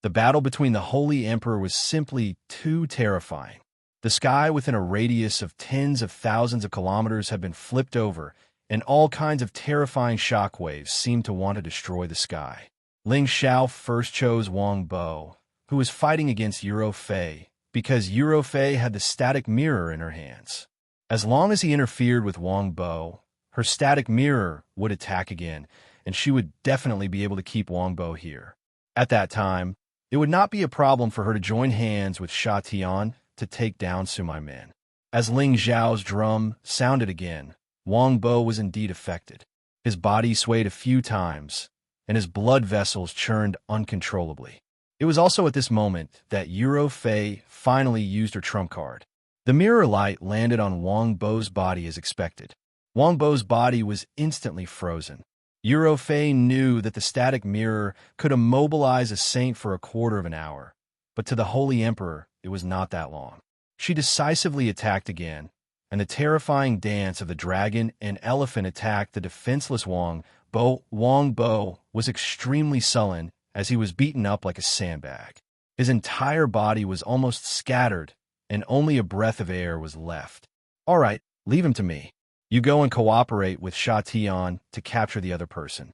The battle between the holy emperor was simply too terrifying. The sky within a radius of tens of thousands of kilometers had been flipped over, and all kinds of terrifying shockwaves seemed to want to destroy the sky. Ling Xiao first chose Wang Bo, who was fighting against Ro Fei, because Ro Fei had the static mirror in her hands. As long as he interfered with Wang Bo, her static mirror would attack again, and she would definitely be able to keep Wang Bo here. At that time, it would not be a problem for her to join hands with Sha Tian to take down Sumai Men. As Ling Xiao's drum sounded again, Wang Bo was indeed affected. His body swayed a few times, and his blood vessels churned uncontrollably. It was also at this moment that Ro Fei finally used her trump card. The mirror light landed on Wang Bo's body as expected. Wang Bo's body was instantly frozen. Eurofei knew that the static mirror could immobilize a saint for a quarter of an hour, but to the Holy Emperor, it was not that long. She decisively attacked again, and the terrifying dance of the dragon and elephant attacked the defenseless Wang Bo. Wang Bo was extremely sullen as he was beaten up like a sandbag. His entire body was almost scattered, and only a breath of air was left. "All right, leave him to me. You go and cooperate with Sha Tian to capture the other person."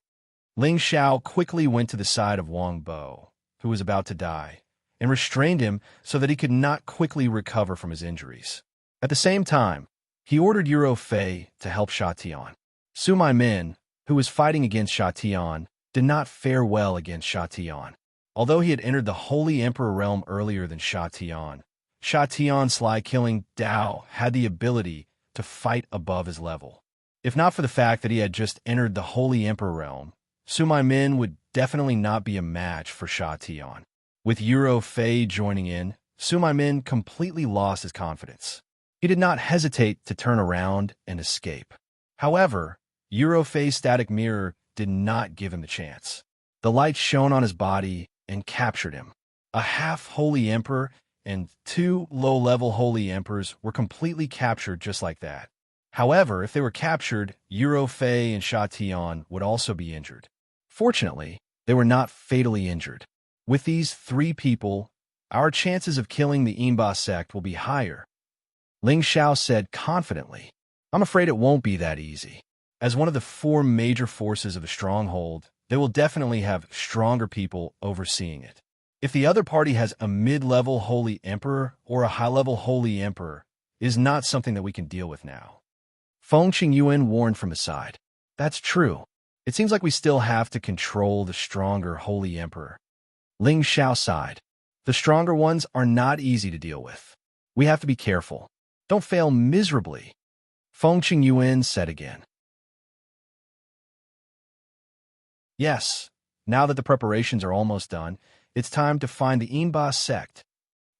Ling Xiao quickly went to the side of Wang Bo, who was about to die, and restrained him so that he could not quickly recover from his injuries. At the same time, he ordered Eurofei to help Sha Tian. Su Min, who was fighting against Sha Tian, did not fare well against Sha Tian. Although he had entered the Holy Emperor realm earlier than Sha Tian's sly-killing Dao had the ability to fight above his level. If not for the fact that he had just entered the Holy Emperor realm, Su Min would definitely not be a match for Sha Tian. With Eurofei joining in, Su Min completely lost his confidence. He did not hesitate to turn around and escape. However, Eurofei's static mirror did not give him the chance. The light shone on his body and captured him. A half-Holy Emperor and 2 low-level Holy Emperors were completely captured just like that. However, if they were captured, Eurofei and Sha Tian would also be injured. Fortunately, they were not fatally injured. With these 3 people, our chances of killing the Immerse sect will be higher, Ling Xiao said confidently. "I'm afraid it won't be that easy. As one of the 4 major forces of the stronghold, they will definitely have stronger people overseeing it. If the other party has a mid-level Holy Emperor or a high-level Holy Emperor, it is not something that we can deal with now." Feng Qingyuan warned from his side. "That's true. It seems like we still have to control the stronger Holy Emperor." Ling Xiao sighed. "The stronger ones are not easy to deal with. We have to be careful. Don't fail miserably," Feng Qingyuan said again. "Yes, now that the preparations are almost done, it's time to find the Immerse sect,"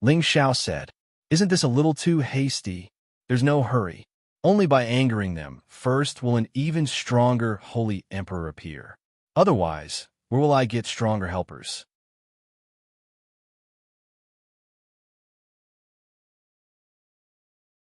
Ling Xiao said. "Isn't this a little too hasty? There's no hurry. Only by angering them first will an even stronger Holy Emperor appear. Otherwise, where will I get stronger helpers?"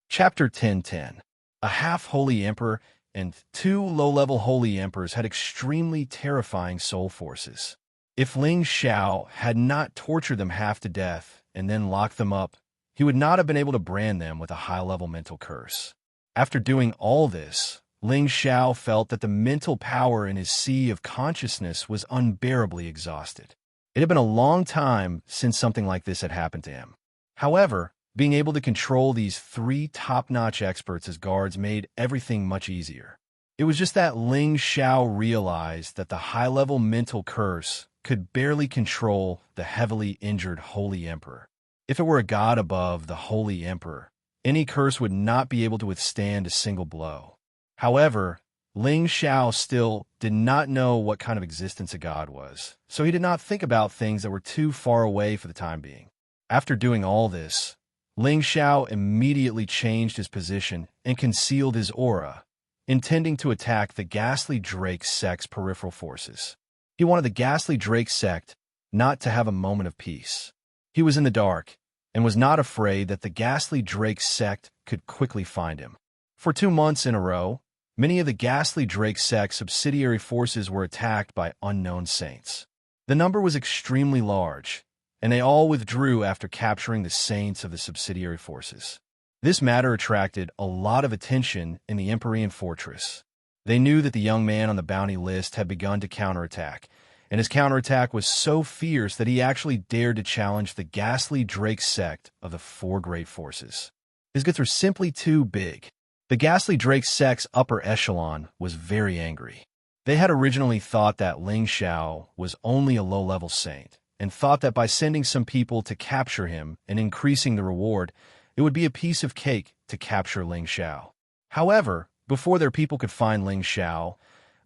Chapter 10:10. A half-Holy Emperor and 2 low-level Holy Emperors had extremely terrifying soul forces. If Ling Xiao had not tortured them half to death and then locked them up, he would not have been able to brand them with a high-level mental curse. After doing all this, Ling Xiao felt that the mental power in his sea of consciousness was unbearably exhausted. It had been a long time since something like this had happened to him. However, being able to control these 3 top-notch experts as guards made everything much easier. It was just that Ling Xiao realized that the high-level mental curse could barely control the heavily injured Holy Emperor. If it were a god above the Holy Emperor, any curse would not be able to withstand a single blow. However, Ling Xiao still did not know what kind of existence a god was, so he did not think about things that were too far away for the time being. After doing all this, Ling Xiao immediately changed his position and concealed his aura, intending to attack the Ghastly Drake sect's peripheral forces. He wanted the Ghastly Drake sect not to have a moment of peace. He was in the dark and was not afraid that the Ghastly Drake sect could quickly find him. For 2 months in a row, many of the Ghastly Drake sect's subsidiary forces were attacked by unknown saints. The number was extremely large, and they all withdrew after capturing the saints of the subsidiary forces. This matter attracted a lot of attention in the Empyrean fortress. They knew that the young man on the bounty list had begun to counterattack, and his counterattack was so fierce that he actually dared to challenge the Ghastly Drake sect of the 4 great forces. His guts were simply too big. The Ghastly Drake sect's upper echelon was very angry. They had originally thought that Ling Xiao was only a low-level saint, and thought that by sending some people to capture him and increasing the reward, it would be a piece of cake to capture Ling Xiao. However, before their people could find Ling Xiao,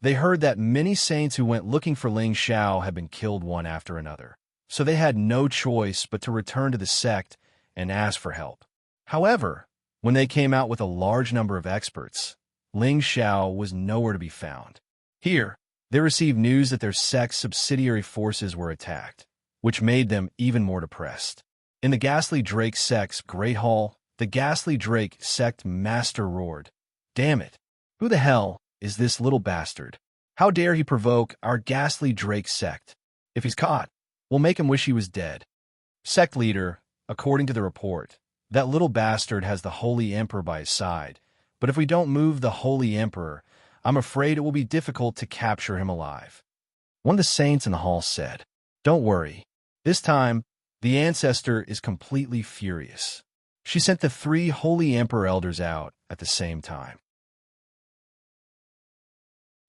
they heard that many saints who went looking for Ling Xiao had been killed one after another, so they had no choice but to return to the sect and ask for help. However, when they came out with a large number of experts, Ling Xiao was nowhere to be found. Here, They received news that their sect's subsidiary forces were attacked, which made them even more depressed. In the Ghastly Drake sect's Great Hall, the Ghastly Drake sect master roared, "Damn it! Who the hell is this little bastard? How dare he provoke our Ghastly Drake sect? If he's caught, we'll make him wish he was dead." Sect leader, according to the report, "That little bastard has the Holy Emperor by his side, but if we don't move the Holy Emperor, I'm afraid it will be difficult to capture him alive." One of the saints in the hall said, "Don't worry. This time, the ancestor is completely furious." She sent the 3 Holy Emperor elders out at the same time.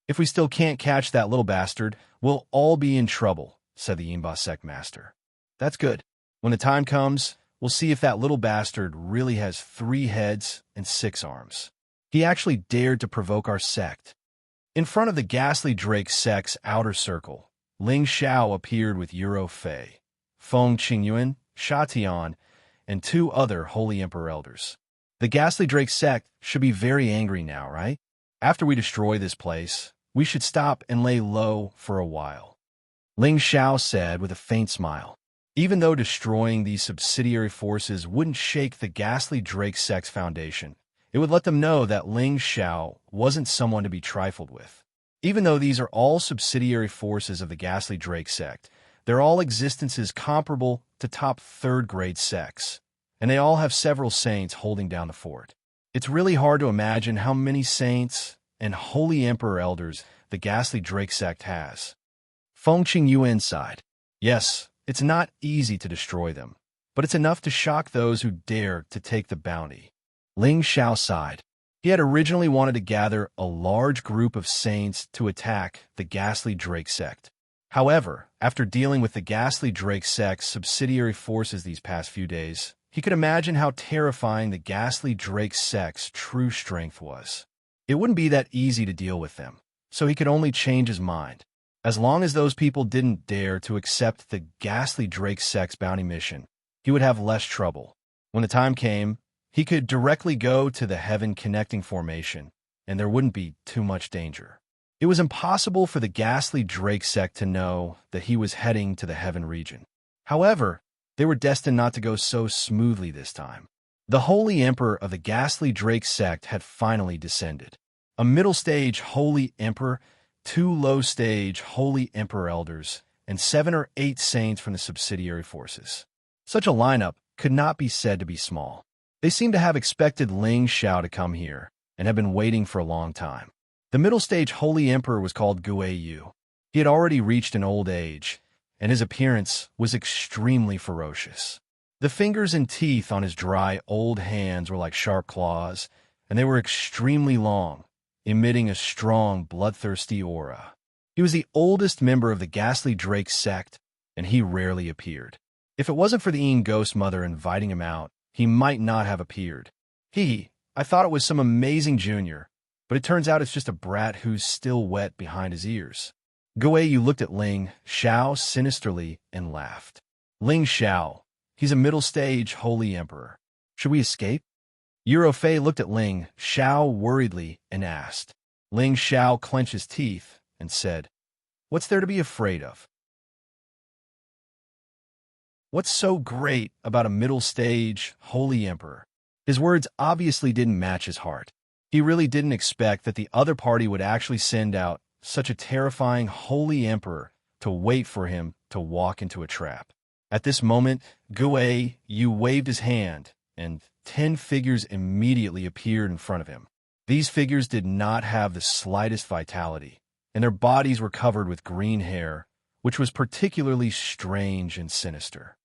"If we still can't catch that little bastard, we'll all be in trouble," said the Imba sect master. "That's good. When the time comes, we'll see if that little bastard really has 3 heads and 6 arms. He actually dared to provoke our sect." In front of the Ghastly Drake sect's outer circle, Ling Xiao appeared with Euro Fei, Feng Qingyuan, Sha Tian, and 2 other Holy Emperor elders. The Ghastly Drake sect should be very angry now, right? After we destroy this place, we should stop and lay low for a while. Ling Xiao said with a faint smile. Even though destroying these subsidiary forces wouldn't shake the Ghastly Drake sect's foundation, it would let them know that Ling Xiao wasn't someone to be trifled with. Even though these are all subsidiary forces of the Ghastly Drake sect, they're all existences comparable to top 3rd-grade sects, and they all have several saints holding down the fort. It's really hard to imagine how many saints and Holy Emperor elders the Ghastly Drake sect has. Feng Qingyuan sighed. Yes, it's not easy to destroy them, but it's enough to shock those who dare to take the bounty. Ling Xiao sighed. He had originally wanted to gather a large group of saints to attack the Ghastly Drake sect. However, after dealing with the Ghastly Drake sect's subsidiary forces these past few days, he could imagine how terrifying the Ghastly Drake sect's true strength was. It wouldn't be that easy to deal with them, so he could only change his mind. As long as those people didn't dare to accept the Ghastly Drake sect's bounty mission, he would have less trouble. When the time came, he could directly go to the Heaven Connecting Formation, and there wouldn't be too much danger. It was impossible for the Ghastly Drake sect to know that he was heading to the Heaven region. However, they were destined not to go so smoothly this time. The Holy Emperor of the Ghastly Drake sect had finally descended. A middle-stage Holy Emperor, 2 low-stage Holy Emperor elders, and 7 or 8 saints from the subsidiary forces. Such a lineup could not be said to be small. They seemed to have expected Ling Xiao to come here, and had been waiting for a long time. The middle-stage Holy Emperor was called Guei Yu. He had already reached an old age, and his appearance was extremely ferocious. The fingers and teeth on his dry, old hands were like sharp claws, and they were extremely long, emitting a strong, bloodthirsty aura. He was the oldest member of the Ghastly Drake sect, and he rarely appeared. If it wasn't for the Een Ghost Mother inviting him out, he might not have appeared. I thought it was some amazing junior, but it turns out it's just a brat who's still wet behind his ears. Guei Yu looked at Ling Xiao sinisterly and laughed. Ling Xiao, he's a middle-stage Holy Emperor. Should we escape? Euro Fei looked at Ling Xiao worriedly and asked. Ling Xiao clenched his teeth and said, "What's there to be afraid of? What's so great about a middle-stage Holy Emperor?" His words obviously didn't match his heart. He really didn't expect that the other party would actually send out such a terrifying Holy Emperor to wait for him to walk into a trap. At this moment, Guei Yu waved his hand, and 10 figures immediately appeared in front of him. These figures did not have the slightest vitality, and their bodies were covered with green hair, which was particularly strange and sinister.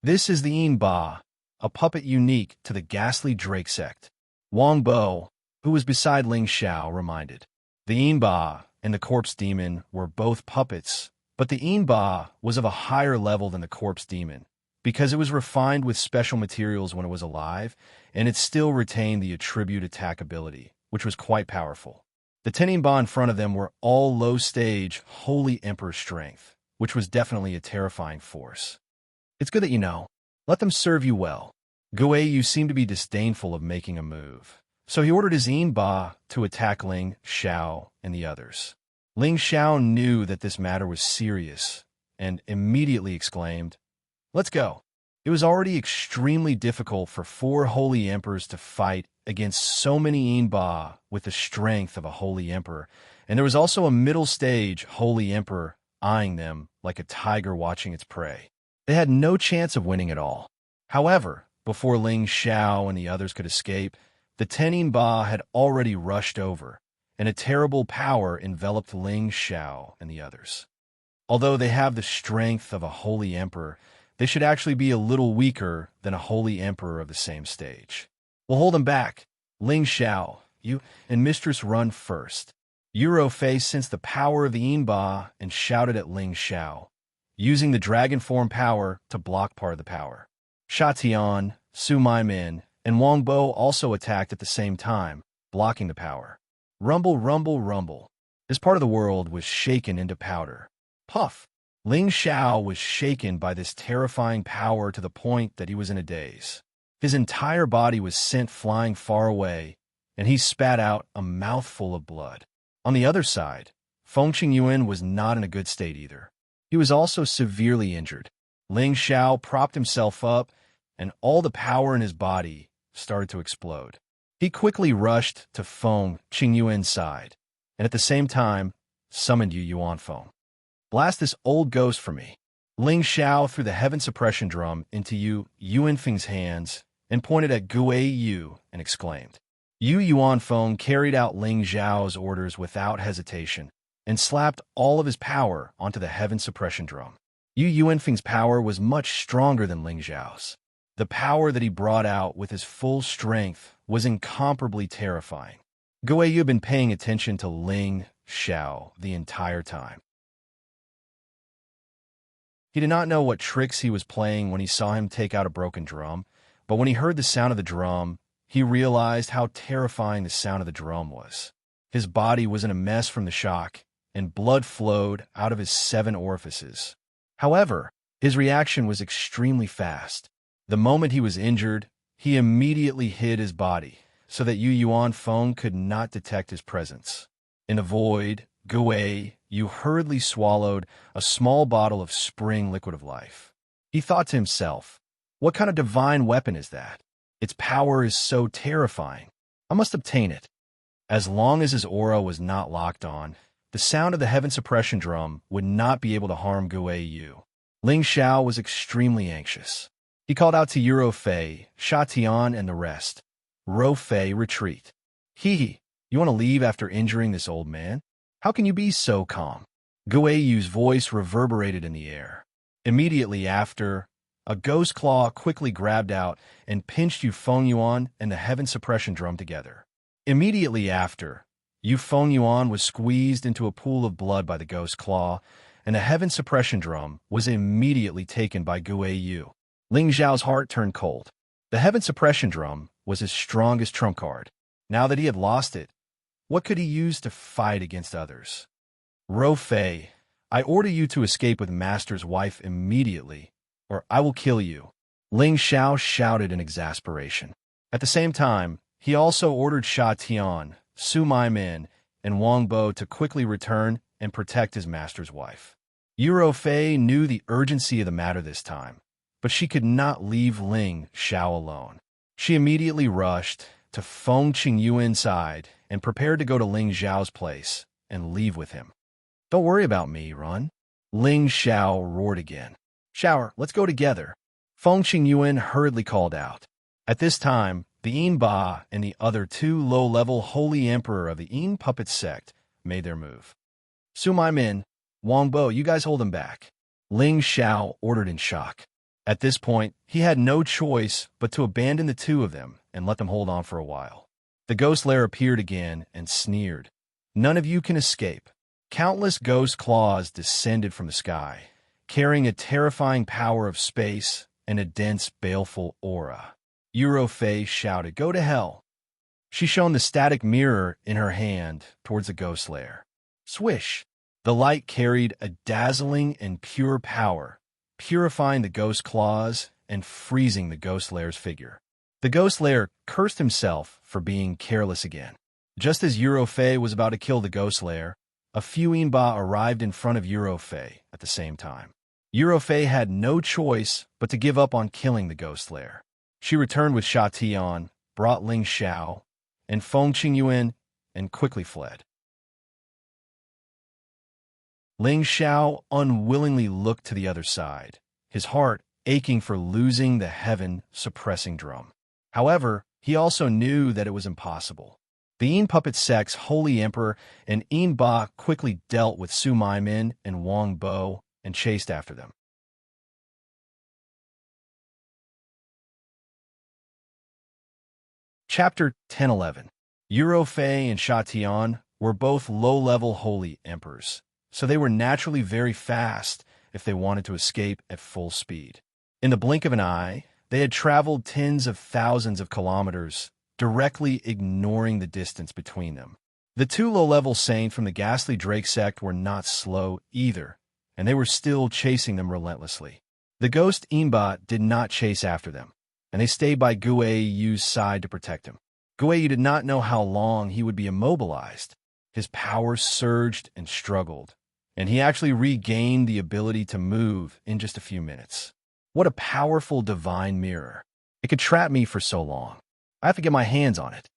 This is the Een Ba, a puppet unique to the Ghastly Drake sect. Wang Bo, who was beside Ling Xiao, reminded. The Een Ba and the Corpse Demon were both puppets, but the Een Ba was of a higher level than the Corpse Demon, because it was refined with special materials when it was alive, and it still retained the attribute attack ability, which was quite powerful. The 10 Een Ba in front of them were all low-stage Holy Emperor strength, which was definitely a terrifying force. It's good that you know. Let them serve you well. Guei Yu seemed to be disdainful of making a move, so he ordered his Een Ba to attack Ling Xiao and the others. Ling Xiao knew that this matter was serious and immediately exclaimed, "Let's go." It was already extremely difficult for 4 holy emperors to fight against so many Yinba with the strength of a holy emperor, and there was also a middle stage holy emperor eyeing them like a tiger watching its prey. They had no chance of winning at all. However, before Ling Xiao and the others could escape, the 10 Yinba had already rushed over, and a terrible power enveloped Ling Xiao and the others. Although they have the strength of a holy emperor, they should actually be a little weaker than a holy emperor of the same stage. We'll hold them back. Ling Xiao, you and Mistress run first. Yuro Fei sensed the power of the Yinba and shouted at Ling Xiao, using the dragon form power to block part of the power. Sha Tian, Su Mai Min, and Wang Bo also attacked at the same time, blocking the power. Rumble, rumble, rumble. This part of the world was shaken into powder. Puff! Ling Xiao was shaken by this terrifying power to the point that he was in a daze. His entire body was sent flying far away, and he spat out a mouthful of blood. On the other side, Feng Qingyuan was not in a good state either. He was also severely injured. Ling Xiao propped himself up, and all the power in his body started to explode. He quickly rushed to Feng Qingyuan's side, and at the same time, summoned Yu Yuanfeng. Blast this old ghost for me. Ling Xiao threw the heaven suppression drum into Yu Yuanfeng's hands and pointed at Gui Yu and exclaimed. Yu Yuanfeng carried out Ling Xiao's orders without hesitation and slapped all of his power onto the heaven suppression drum. Yu Yuanfeng's power was much stronger than Ling Xiao's. The power that he brought out with his full strength was incomparably terrifying. Gui Yu had been paying attention to Ling Xiao the entire time. He did not know what tricks he was playing when he saw him take out a broken drum, but when he heard the sound of the drum, he realized how terrifying the sound of the drum was. His body was in a mess from the shock, and blood flowed out of his 7 orifices. However, his reaction was extremely fast. The moment he was injured, he immediately hid his body so that Yu Yuanfeng could not detect his presence. In a void, Gui Yu hurriedly swallowed a small bottle of spring liquid of life. He thought to himself, what kind of divine weapon is that? Its power is so terrifying. I must obtain it. As long as his aura was not locked on, the sound of the heaven suppression drum would not be able to harm Gui Yu. Ling Xiao was extremely anxious. He called out to Yuro Fei, Sha Tian, and the rest. Ro Fei, retreat. Hee, you want to leave after injuring this old man? How can you be so calm? Gui Yu's voice reverberated in the air. Immediately after, a ghost claw quickly grabbed out and pinched Yu Fengyuan and the heaven suppression drum together. Immediately after, Yu Fengyuan was squeezed into a pool of blood by the ghost claw, and the heaven suppression drum was immediately taken by Gui Yu. Ling Xiao's heart turned cold. The heaven suppression drum was his strongest trump card. Now that he had lost it, what could he use to fight against others? Ro Fei, I order you to escape with Master's wife immediately, or I will kill you. Ling Xiao shouted in exasperation. At the same time, he also ordered Sha Tian, Su Mai Min, and Wang Bo to quickly return and protect his master's wife. Yuro Fei knew the urgency of the matter this time, but she could not leave Ling Xiao alone. She immediately rushed to Feng Qingyuan's side and prepared to go to Ling Xiao's place and leave with him. Don't worry about me, run. Ling Xiao roared again. Shower, let's go together. Feng Qingyuan hurriedly called out. At this time, the Yinba and the other 2 low-level holy emperor of the Yin puppet sect made their move. Su Mai Min, Wang Bo, you guys hold him back. Ling Xiao ordered in shock. At this point, he had no choice but to abandon the 2 of them and let them hold on for a while. The ghost lair appeared again and sneered. None of you can escape. Countless ghost claws descended from the sky, carrying a terrifying power of space and a dense, baleful aura. Yuro Fei shouted, go to hell. She shone the static mirror in her hand towards the ghost lair. Swish! The light carried a dazzling and pure power, purifying the ghost claws and freezing the ghost lair's figure. The ghost lair cursed himself for being careless again. Just as Yuro Fei was about to kill the ghost lair, a few Inba arrived in front of Eurofei at the same time. Eurofei had no choice but to give up on killing the ghost slayer. She returned with Sha Tian, brought Ling Xiao, and Feng Qingyuan, and quickly fled. Ling Xiao unwillingly looked to the other side, his heart aching for losing the heaven-suppressing drum. However, he also knew that it was impossible. The Yin puppet sect's holy emperor and Yin Ba quickly dealt with Su Maimin and Wang Bo and chased after them. Chapter 10-11. Eurofei and Sha Tian were both low-level holy emperors, so they were naturally very fast if they wanted to escape at full speed. In the blink of an eye, they had traveled tens of thousands of kilometers, directly ignoring the distance between them. The two low-level saints from the ghastly Drake sect were not slow either, and they were still chasing them relentlessly. The ghost Inba did not chase after them, and they stayed by Guiyu's side to protect him. Guiyu did not know how long he would be immobilized. His power surged and struggled, and he actually regained the ability to move in just a few minutes. What a powerful divine mirror. It could trap me for so long. I have to get my hands on it.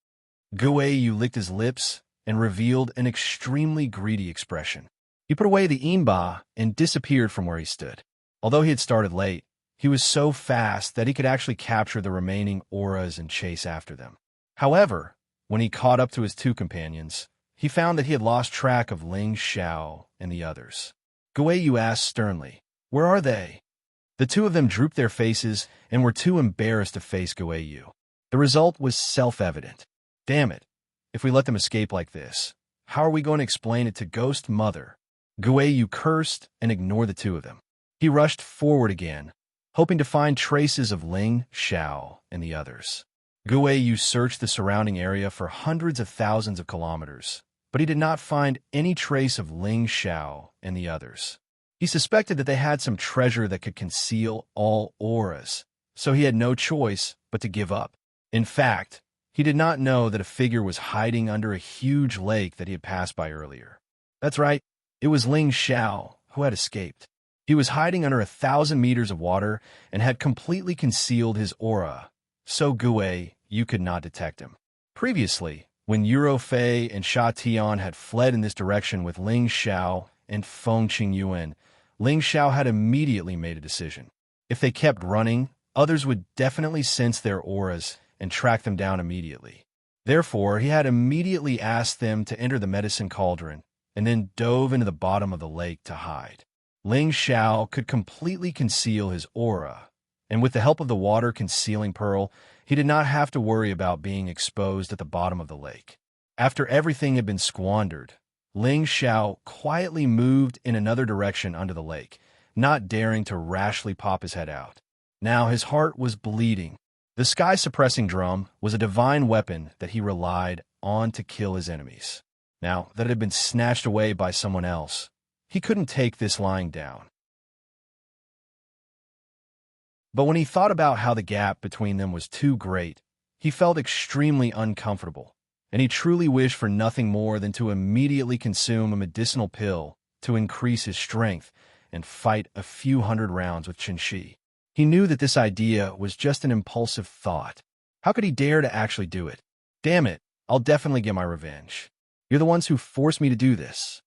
Guiyu licked his lips and revealed an extremely greedy expression. He put away the Inba and disappeared from where he stood. Although he had started late, he was so fast that he could actually capture the remaining auras and chase after them. However, when he caught up to his two companions, he found that he had lost track of Ling Xiao and the others. Guiyu asked sternly, "Where are they?" The two of them drooped their faces and were too embarrassed to face Guiyu. The result was self-evident. Damn it, if we let them escape like this, how are we going to explain it to Ghost Mother? Guiyu cursed and ignored the two of them. He rushed forward again, hoping to find traces of Ling Xiao and the others. Guiyu searched the surrounding area for hundreds of thousands of kilometers, but he did not find any trace of Ling Xiao and the others. He suspected that they had some treasure that could conceal all auras, so he had no choice but to give up. In fact, he did not know that a figure was hiding under a huge lake that he had passed by earlier. That's right, it was Ling Xiao who had escaped. He was hiding under 1,000 meters of water and had completely concealed his aura, so Guiyu could not detect him. Previously, when Eurofei and Sha Tian had fled in this direction with Ling Xiao and Feng Qingyuan, Ling Xiao had immediately made a decision. If they kept running, others would definitely sense their auras and track them down immediately. Therefore, he had immediately asked them to enter the medicine cauldron and then dove into the bottom of the lake to hide. Ling Xiao could completely conceal his aura, and with the help of the water concealing pearl, he did not have to worry about being exposed at the bottom of the lake. After everything had been squandered, Ling Xiao quietly moved in another direction under the lake, not daring to rashly pop his head out. Now his heart was bleeding. The sky-suppressing drum was a divine weapon that he relied on to kill his enemies. Now that it had been snatched away by someone else, he couldn't take this lying down. But when he thought about how the gap between them was too great, he felt extremely uncomfortable, and he truly wished for nothing more than to immediately consume a medicinal pill to increase his strength and fight a few hundred rounds with Qinshi. He knew that this idea was just an impulsive thought. How could he dare to actually do it? Damn it, I'll definitely get my revenge. You're the ones who forced me to do this.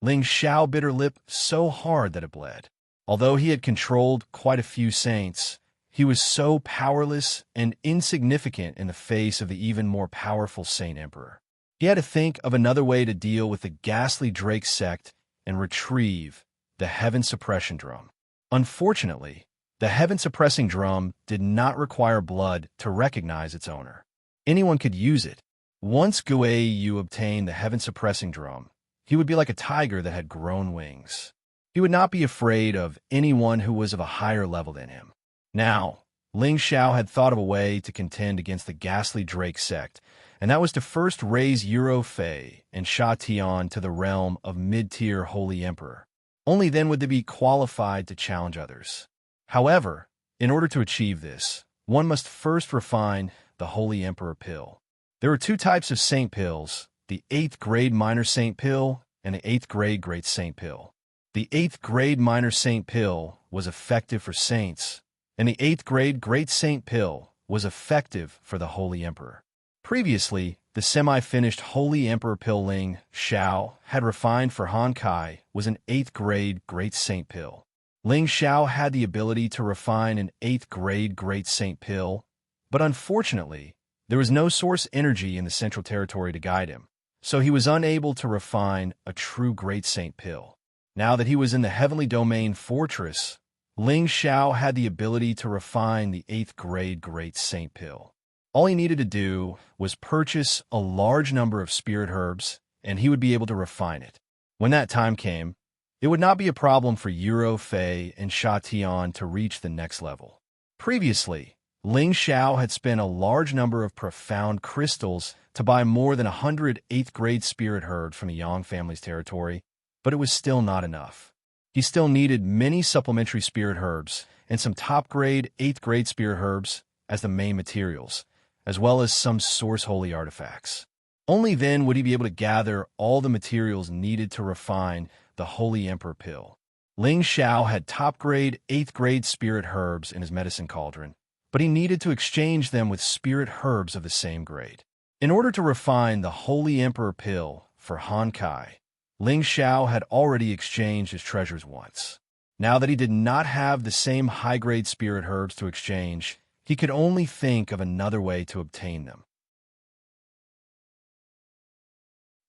Ling Xiao bit her lip so hard that it bled. Although he had controlled quite a few saints, he was so powerless and insignificant in the face of the even more powerful Saint Emperor. He had to think of another way to deal with the ghastly Drake sect and retrieve the Heaven Suppression Drum. Unfortunately, the Heaven Suppressing Drum did not require blood to recognize its owner. Anyone could use it. Once Guiyu obtained the Heaven Suppressing Drum, he would be like a tiger that had grown wings. He would not be afraid of anyone who was of a higher level than him. Now, Ling Xiao had thought of a way to contend against the ghastly Drake sect, and that was to first raise Eurofei and Sha Tian to the realm of mid-tier Holy Emperor. Only then would they be qualified to challenge others. However, in order to achieve this, one must first refine the Holy Emperor pill. There are two types of saint pills, the 8th grade minor saint pill and the 8th grade Great Saint Pill. The 8th grade Minor Saint Pill was effective for saints, and the 8th grade Great Saint Pill was effective for the Holy Emperor. Previously, the semi-finished Holy Emperor Pill Ling Xiao had refined for Han Kai was an 8th grade Great Saint Pill. Ling Xiao had the ability to refine an 8th grade Great Saint Pill, but unfortunately, there was no source energy in the Central Territory to guide him, so he was unable to refine a true Great Saint Pill. Now that he was in the Heavenly Domain Fortress, Ling Xiao had the ability to refine the 8th grade Great Saint Pill. All he needed to do was purchase a large number of spirit herbs, and he would be able to refine it. When that time came, it would not be a problem for Euro, Fei, and Sha Tian to reach the next level. Previously, Ling Xiao had spent a large number of profound crystals to buy more than 100 8th grade spirit herbs from the Yang family's territory, but it was still not enough. He still needed many supplementary spirit herbs and some top-grade 8th grade spirit herbs as the main materials, as well as some source holy artifacts. Only then would he be able to gather all the materials needed to refine the Holy Emperor Pill. Ling Xiao had top-grade 8th grade spirit herbs in his medicine cauldron, but he needed to exchange them with spirit herbs of the same grade. In order to refine the Holy Emperor Pill for Han Kai, Ling Xiao had already exchanged his treasures once. Now that he did not have the same high-grade spirit herbs to exchange, he could only think of another way to obtain them.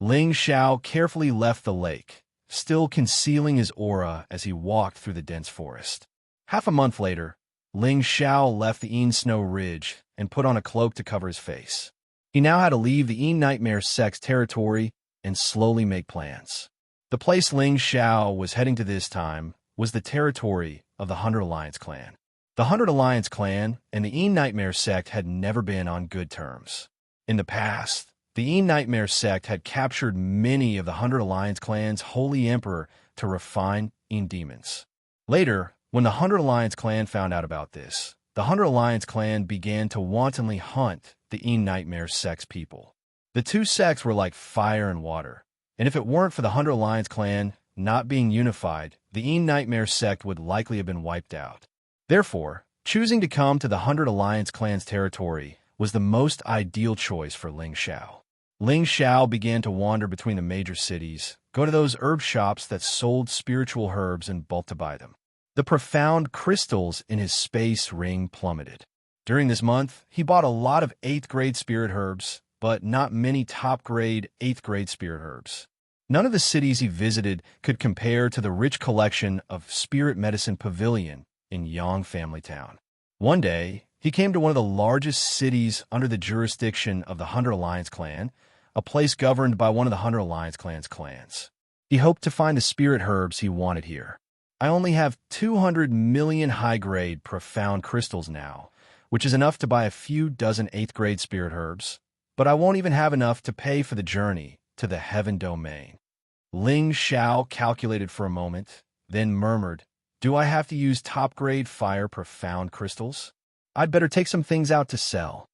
Ling Xiao carefully left the lake, still concealing his aura as he walked through the dense forest. Half a month later, Ling Xiao left the Yin Snow Ridge and put on a cloak to cover his face. He now had to leave the Yin Nightmare sect's territory and slowly make plans. The place Ling Xiao was heading to this time was the territory of the 100 Alliance clan. The 100 Alliance clan and the Yin Nightmare sect had never been on good terms. In the past, the Yin Nightmare sect had captured many of the 100 Alliance clan's Holy Emperor to refine Yin demons. Later, when the 100 Alliance clan found out about this, the 100 Alliance clan began to wantonly hunt the Yin Nightmare sect's people. The two sects were like fire and water, and if it weren't for the 100 Alliance clan not being unified, the Yin Nightmare sect would likely have been wiped out. Therefore, choosing to come to the 100 Alliance clan's territory was the most ideal choice for Ling Xiao. Ling Xiao began to wander between the major cities, go to those herb shops that sold spiritual herbs in bulk to buy them. The profound crystals in his space ring plummeted. During this month, he bought a lot of 8th grade spirit herbs, but not many top-grade 8th grade spirit herbs. None of the cities he visited could compare to the rich collection of Spirit Medicine Pavilion in Yang Family Town. One day, he came to one of the largest cities under the jurisdiction of the 100 Alliance clan, a place governed by one of the 100 Alliance clan's clans. He hoped to find the spirit herbs he wanted here. I only have 200 million high-grade profound crystals now, which is enough to buy a few dozen 8th grade spirit herbs, but I won't even have enough to pay for the journey to the Heaven Domain. Ling Xiao calculated for a moment, then murmured, "Do I have to use top-grade fire profound crystals? I'd better take some things out to sell."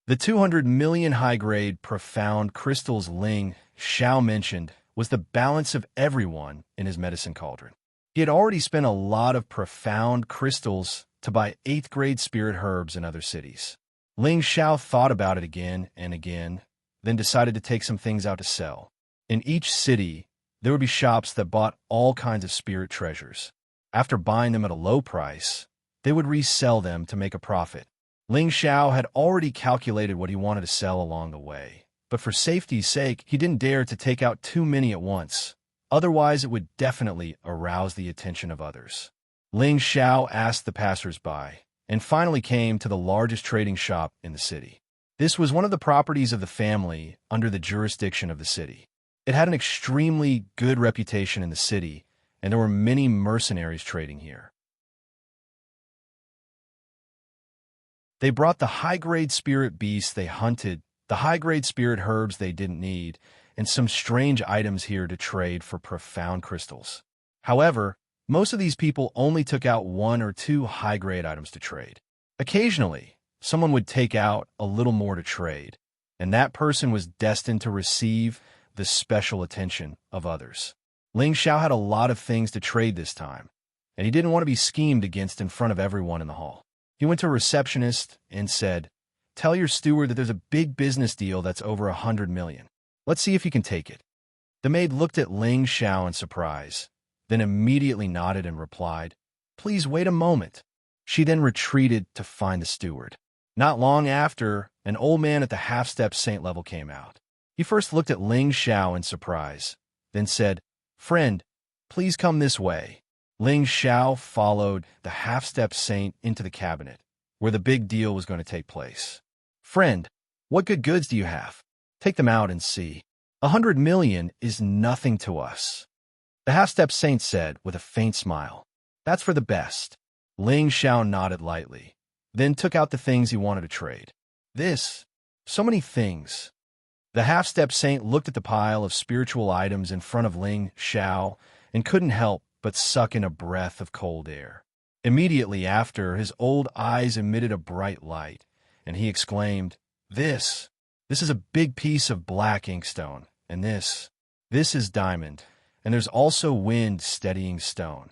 The 200 million high-grade profound crystals Ling Xiao mentioned was the balance of everyone in his medicine cauldron. He had already spent a lot of profound crystals to buy 8th grade spirit herbs in other cities. Ling Xiao thought about it again and again, then decided to take some things out to sell. In each city, there would be shops that bought all kinds of spirit treasures. After buying them at a low price, they would resell them to make a profit. Ling Xiao had already calculated what he wanted to sell along the way, but for safety's sake, he didn't dare to take out too many at once. Otherwise, it would definitely arouse the attention of others. Ling Xiao asked the passers-by, and finally came to the largest trading shop in the city. This was one of the properties of the family under the jurisdiction of the city. It had an extremely good reputation in the city, and there were many mercenaries trading here. They brought the high-grade spirit beasts they hunted, the high-grade spirit herbs they didn't need, and some strange items here to trade for profound crystals. However, most of these people only took out 1 or 2 high-grade items to trade. Occasionally, someone would take out a little more to trade, and that person was destined to receive the special attention of others. Ling Xiao had a lot of things to trade this time, and he didn't want to be schemed against in front of everyone in the hall. He went to a receptionist and said, "Tell your steward that there's a big business deal that's over 100 million. Let's see if he can take it." The maid looked at Ling Xiao in surprise, then immediately nodded and replied, "Please wait a moment." She then retreated to find the steward. Not long after, an old man at the half-step saint level came out. He first looked at Ling Xiao in surprise, then said, "Friend, please come this way." Ling Xiao followed the half-step saint into the cabinet, where the big deal was going to take place. "Friend, what good goods do you have? Take them out and see. 100 million is nothing to us." The half-step saint said with a faint smile, "That's for the best." Ling Xiao nodded lightly, then took out the things he wanted to trade. So many things. The half-step saint looked at the pile of spiritual items in front of Ling Xiao and couldn't help but suck in a breath of cold air. Immediately after, his old eyes emitted a bright light, and he exclaimed, This is a big piece of black inkstone, and this is diamond, and there's also wind steadying stone."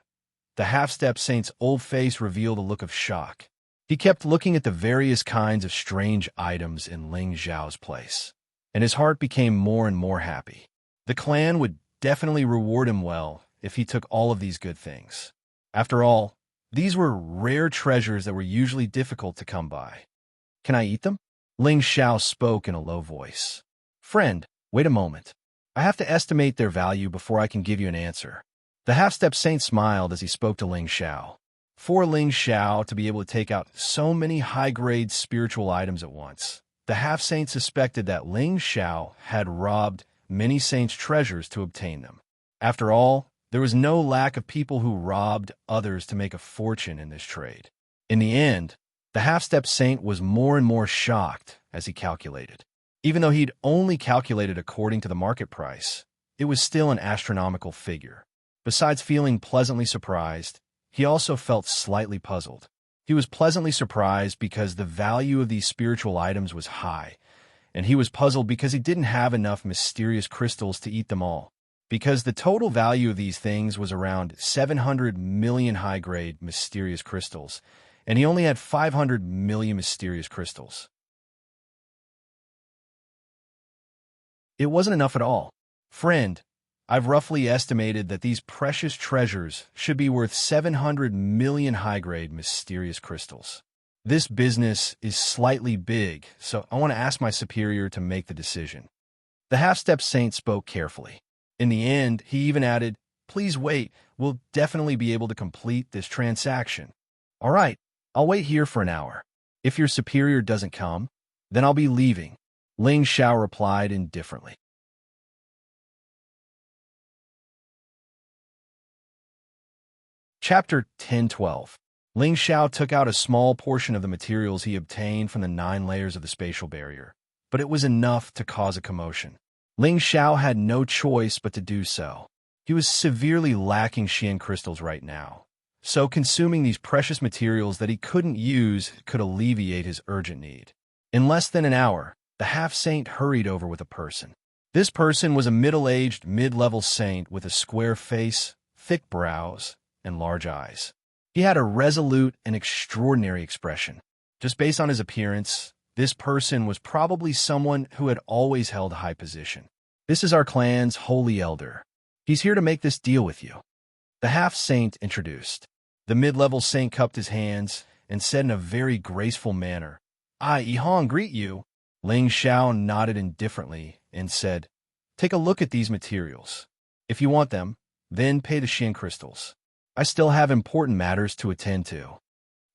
The half-step saint's old face revealed a look of shock. He kept looking at the various kinds of strange items in Ling Xiao's place, and his heart became more and more happy. The clan would definitely reward him well if he took all of these good things. After all, these were rare treasures that were usually difficult to come by. "Can I eat them?" Ling Xiao spoke in a low voice. "Friend, wait a moment. I have to estimate their value before I can give you an answer." The half-step saint smiled as he spoke to Ling Xiao. For Ling Xiao to be able to take out so many high-grade spiritual items at once, the half-saint suspected that Ling Xiao had robbed many saints' treasures to obtain them. After all, there was no lack of people who robbed others to make a fortune in this trade. In the end, the half-step saint was more and more shocked as he calculated. Even though he'd only calculated according to the market price, it was still an astronomical figure. Besides feeling pleasantly surprised, he also felt slightly puzzled. He was pleasantly surprised because the value of these spiritual items was high, and he was puzzled because he didn't have enough mysterious crystals to eat them all, because the total value of these things was around 700 million high-grade mysterious crystals, and he only had 500 million mysterious crystals. It wasn't enough at all. "Friend, I've roughly estimated that these precious treasures should be worth 700 million high-grade mysterious crystals. This business is slightly big, so I want to ask my superior to make the decision." The half-step saint spoke carefully. In the end, he even added, "Please wait, we'll definitely be able to complete this transaction." "All right, I'll wait here for an hour. If your superior doesn't come, then I'll be leaving," Ling Xiao replied indifferently. Chapter 10:12. Ling Xiao took out a small portion of the materials he obtained from the 9 layers of the spatial barrier, but it was enough to cause a commotion. Ling Xiao had no choice but to do so. He was severely lacking Xian crystals right now, so consuming these precious materials that he couldn't use could alleviate his urgent need. In less than an hour, the half-saint hurried over with a person. This person was a middle-aged, mid-level saint with a square face, thick brows, and large eyes. He had a resolute and extraordinary expression. Just based on his appearance, this person was probably someone who had always held a high position. "This is our clan's holy elder. He's here to make this deal with you," the half-saint introduced. The mid-level saint cupped his hands and said in a very graceful manner, "I, Yihong, greet you." Ling Xiao nodded indifferently and said, "Take a look at these materials. If you want them, then pay the Xian crystals. I still have important matters to attend to."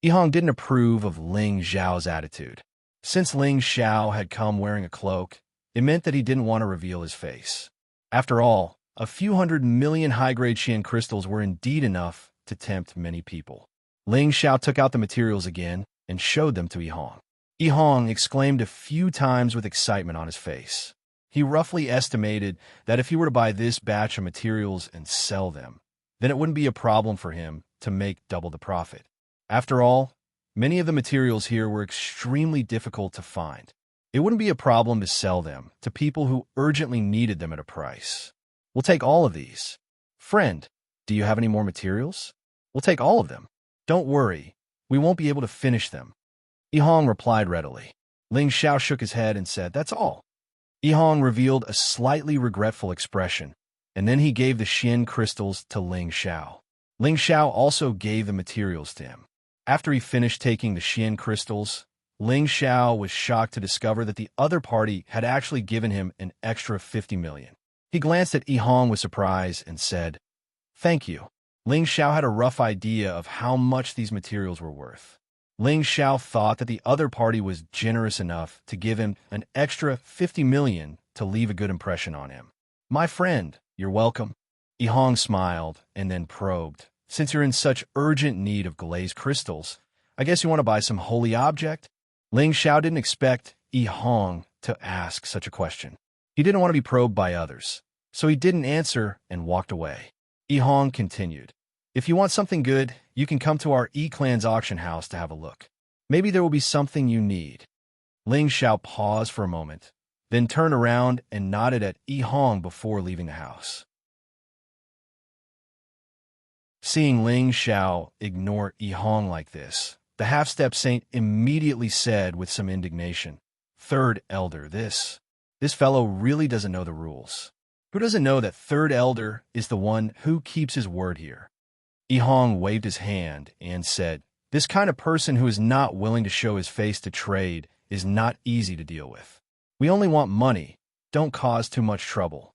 Yihong didn't approve of Ling Xiao's attitude. Since Ling Xiao had come wearing a cloak, it meant that he didn't want to reveal his face. After all, a few 100 million high-grade Xian crystals were indeed enough to tempt many people. Ling Xiao took out the materials again and showed them to Yihong. Yihong exclaimed a few times with excitement on his face. He roughly estimated that if he were to buy this batch of materials and sell them, then it wouldn't be a problem for him to make double the profit. After all, many of the materials here were extremely difficult to find. It wouldn't be a problem to sell them to people who urgently needed them at a price. We'll take all of these. Friend, do you have any more materials? We'll take all of them. Don't worry, we won't be able to finish them. Yihong replied readily. Ling Xiao shook his head and said, that's all. Yihong revealed a slightly regretful expression, and then he gave the Xian crystals to Ling Xiao. Ling Xiao also gave the materials to him. After he finished taking the Xian crystals, Ling Xiao was shocked to discover that the other party had actually given him an extra 50 million. He glanced at Yihong with surprise and said, thank you. Ling Xiao had a rough idea of how much these materials were worth. Ling Xiao thought that the other party was generous enough to give him an extra 50 million to leave a good impression on him. My friend, you're welcome. Yihong smiled and then probed. Since you're in such urgent need of glazed crystals, I guess you want to buy some holy object? Ling Xiao didn't expect Yihong to ask such a question. He didn't want to be probed by others, so he didn't answer and walked away. Yihong continued. If you want something good, you can come to our E-Clan's auction house to have a look. Maybe there will be something you need. Ling Xiao paused for a moment, then turned around and nodded at Yihong before leaving the house. Seeing Ling Xiao ignore Yihong like this, the half-step saint immediately said with some indignation, Third Elder, this fellow really doesn't know the rules. Who doesn't know that Third Elder is the one who keeps his word here? Yihong waved his hand and said, this kind of person who is not willing to show his face to trade is not easy to deal with. We only want money. Don't cause too much trouble.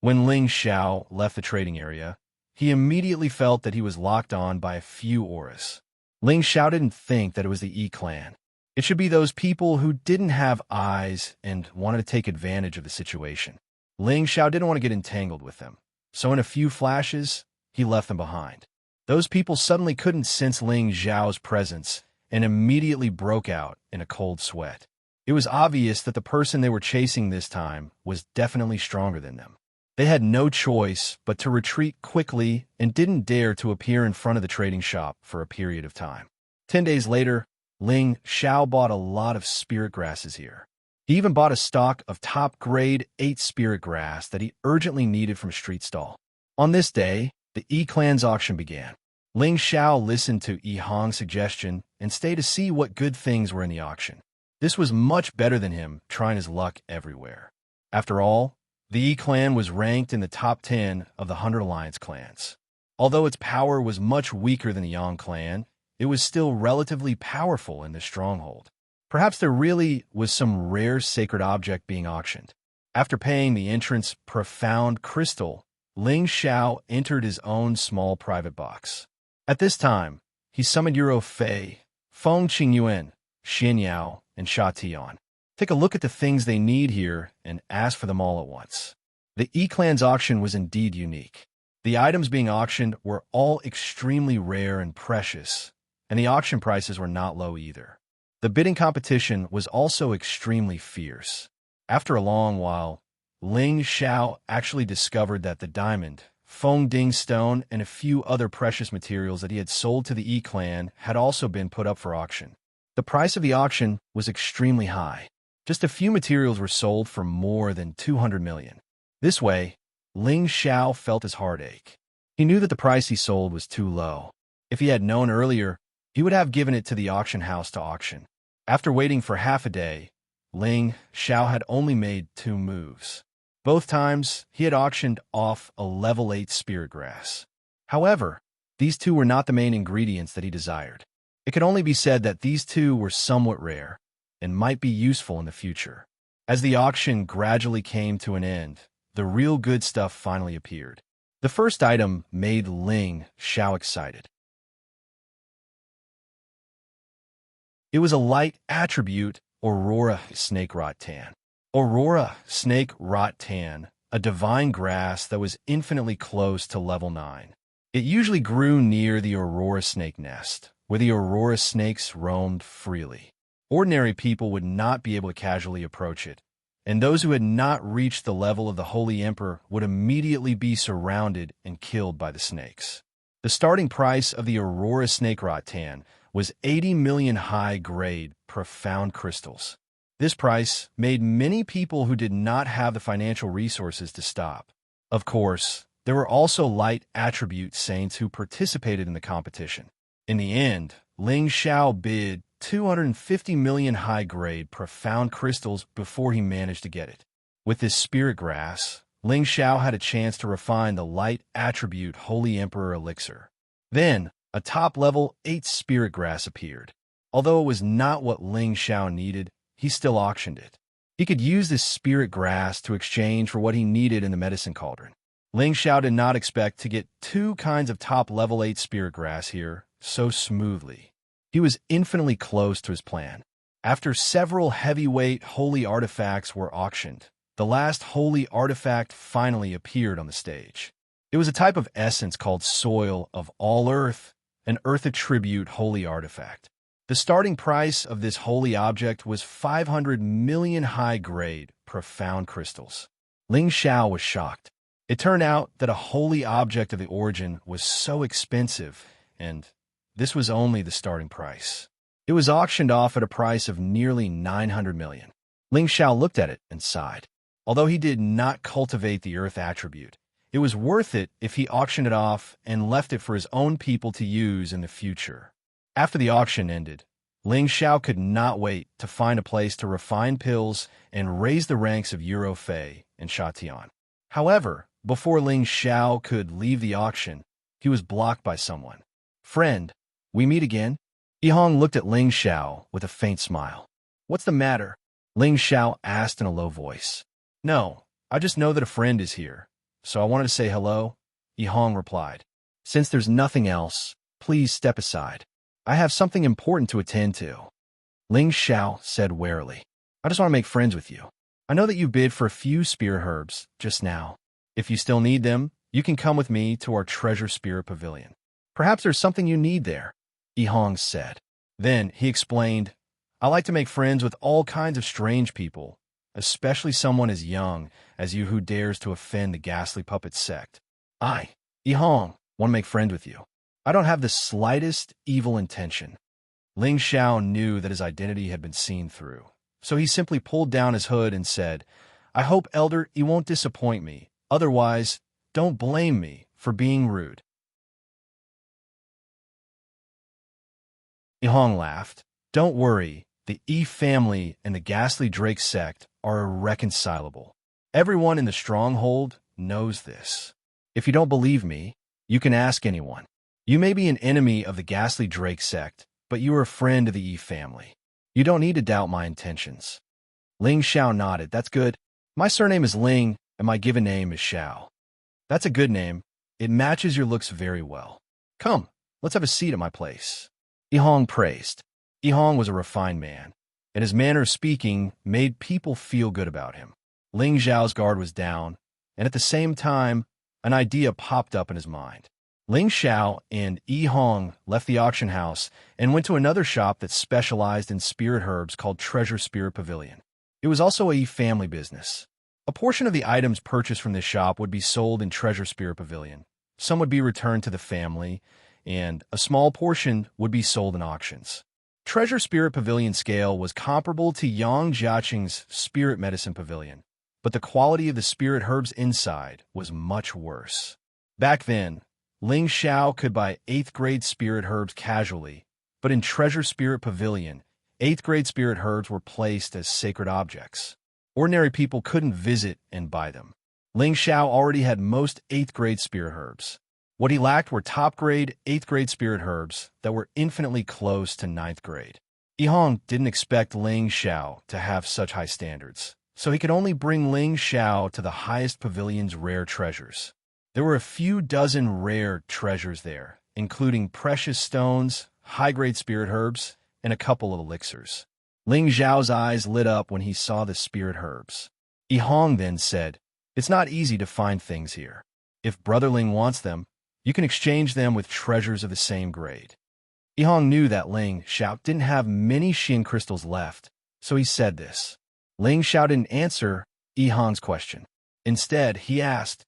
When Ling Xiao left the trading area, he immediately felt that he was locked on by a few auras. Ling Xiao didn't think that it was the E-Clan. It should be those people who didn't have eyes and wanted to take advantage of the situation. Ling Xiao didn't want to get entangled with them, so in a few flashes, he left them behind. Those people suddenly couldn't sense Ling Xiao's presence and immediately broke out in a cold sweat. It was obvious that the person they were chasing this time was definitely stronger than them. They had no choice but to retreat quickly and didn't dare to appear in front of the trading shop for a period of time. 10 days later, Ling Xiao bought a lot of spirit grasses here. He even bought a stock of top-grade 8 spirit grass that he urgently needed from street stall. On this day, the E-Clan's auction began. Ling Xiao listened to Yihong's suggestion and stayed to see what good things were in the auction. This was much better than him trying his luck everywhere. After all, the E-Clan was ranked in the top 10 of the 100 Alliance clans. Although its power was much weaker than the Yang clan, it was still relatively powerful in this stronghold. Perhaps there really was some rare sacred object being auctioned. After paying the entrance profound crystal, Ling Xiao entered his own small private box. At this time, he summoned Euro Fei, Feng Qingyuan, Xian Yao, and Sha Tian. Take a look at the things they need here and ask for them all at once. The E-Clan's auction was indeed unique. The items being auctioned were all extremely rare and precious, and the auction prices were not low either. The bidding competition was also extremely fierce. After a long while, Ling Xiao actually discovered that the diamond, Feng Ding stone, and a few other precious materials that he had sold to the E-Clan had also been put up for auction. The price of the auction was extremely high. Just a few materials were sold for more than 200 million. This way, Ling Xiao felt his heart ache. He knew that the price he sold was too low. If he had known earlier, he would have given it to the auction house to auction. After waiting for half a day, Ling Xiao had only made 2 moves. Both times, he had auctioned off a level 8 spirit grass. However, these 2 were not the main ingredients that he desired. It could only be said that these 2 were somewhat rare and might be useful in the future. As the auction gradually came to an end, the real good stuff finally appeared. The first item made Ling Xiao excited. It was a light attribute Aurora Snake Rot Tan. Aurora Snake Rot Tan, a divine grass that was infinitely close to level 9. It usually grew near the Aurora Snake Nest, where the Aurora snakes roamed freely. Ordinary people would not be able to casually approach it, and those who had not reached the level of the Holy Emperor would immediately be surrounded and killed by the snakes. The starting price of the Aurora Snake Rot Tan was 80 million high-grade profound crystals. This price made many people who did not have the financial resources to stop. Of course, there were also light attribute saints who participated in the competition. In the end, Ling Xiao bid 250 million high-grade profound crystals before he managed to get it. With this spirit grass, Ling Xiao had a chance to refine the light attribute Holy Emperor elixir. Then, a top-level 8 spirit grass appeared. Although it was not what Ling Xiao needed, he still auctioned it. He could use this spirit grass to exchange for what he needed in the medicine cauldron. Ling Xiao did not expect to get 2 kinds of top-level 8 spirit grass here so smoothly. He was infinitely close to his plan. After several heavyweight holy artifacts were auctioned, the last holy artifact finally appeared on the stage. It was a type of essence called Soil of All Earth, an earth attribute holy artifact. The starting price of this holy object was 500 million high-grade, profound crystals. Ling Xiao was shocked. It turned out that a holy object of the origin was so expensive, and this was only the starting price. It was auctioned off at a price of nearly 900 million. Ling Xiao looked at it and sighed. Although he did not cultivate the earth attribute, it was worth it if he auctioned it off and left it for his own people to use in the future. After the auction ended, Ling Xiao could not wait to find a place to refine pills and raise the ranks of Eurofei and Shatian. However, before Ling Xiao could leave the auction, he was blocked by someone. "Friend, we meet again?" Yihong looked at Ling Xiao with a faint smile. "What's the matter?" Ling Xiao asked in a low voice. "No, I just know that a friend is here, so I wanted to say hello," Yihong replied. "Since there's nothing else, please step aside. I have something important to attend to." Ling Xiao said warily. "I just want to make friends with you. I know that you bid for a few spirit herbs just now. If you still need them, you can come with me to our treasure spirit pavilion. Perhaps there's something you need there," Yihong said. Then he explained, "I like to make friends with all kinds of strange people, especially someone as young as you who dares to offend the ghastly puppet sect. I, Yihong, want to make friends with you. I don't have the slightest evil intention." Ling Xiao knew that his identity had been seen through, so he simply pulled down his hood and said, "I hope, Elder, you won't disappoint me. Otherwise, don't blame me for being rude." Yihong laughed. "Don't worry, the Yi family and the ghastly Drake sect are irreconcilable. Everyone in the stronghold knows this. If you don't believe me, you can ask anyone. You may be an enemy of the ghastly Drake sect, but you are a friend of the Yi family. You don't need to doubt my intentions." Ling Xiao nodded. "That's good. My surname is Ling, and my given name is Xiao." "That's a good name. It matches your looks very well. Come, let's have a seat at my place." Yihong praised. Yihong was a refined man, and his manner of speaking made people feel good about him. Ling Xiao's guard was down, and at the same time, an idea popped up in his mind. Ling Xiao and Yihong left the auction house and went to another shop that specialized in spirit herbs called Treasure Spirit Pavilion. It was also a Yi family business. A portion of the items purchased from this shop would be sold in Treasure Spirit Pavilion. Some would be returned to the family, and a small portion would be sold in auctions. Treasure Spirit Pavilion scale was comparable to Yang Jiaqing's Spirit Medicine Pavilion, but the quality of the spirit herbs inside was much worse. Back then, Ling Xiao could buy 8th grade spirit herbs casually, but in Treasure Spirit Pavilion, 8th grade spirit herbs were placed as sacred objects. Ordinary people couldn't visit and buy them. Ling Xiao already had most 8th grade spirit herbs. What he lacked were top grade 8th grade spirit herbs that were infinitely close to 9th grade. Yihong didn't expect Ling Xiao to have such high standards, so he could only bring Ling Xiao to the highest pavilion's rare treasures. There were a few dozen rare treasures there, including precious stones, high-grade spirit herbs, and a couple of elixirs. Ling Xiao's eyes lit up when he saw the spirit herbs. Yihong then said, "It's not easy to find things here. If Brother Ling wants them, you can exchange them with treasures of the same grade." Yihong knew that Ling Xiao didn't have many Xin crystals left, so he said this. Ling Xiao didn't answer Yihong's question. Instead, he asked,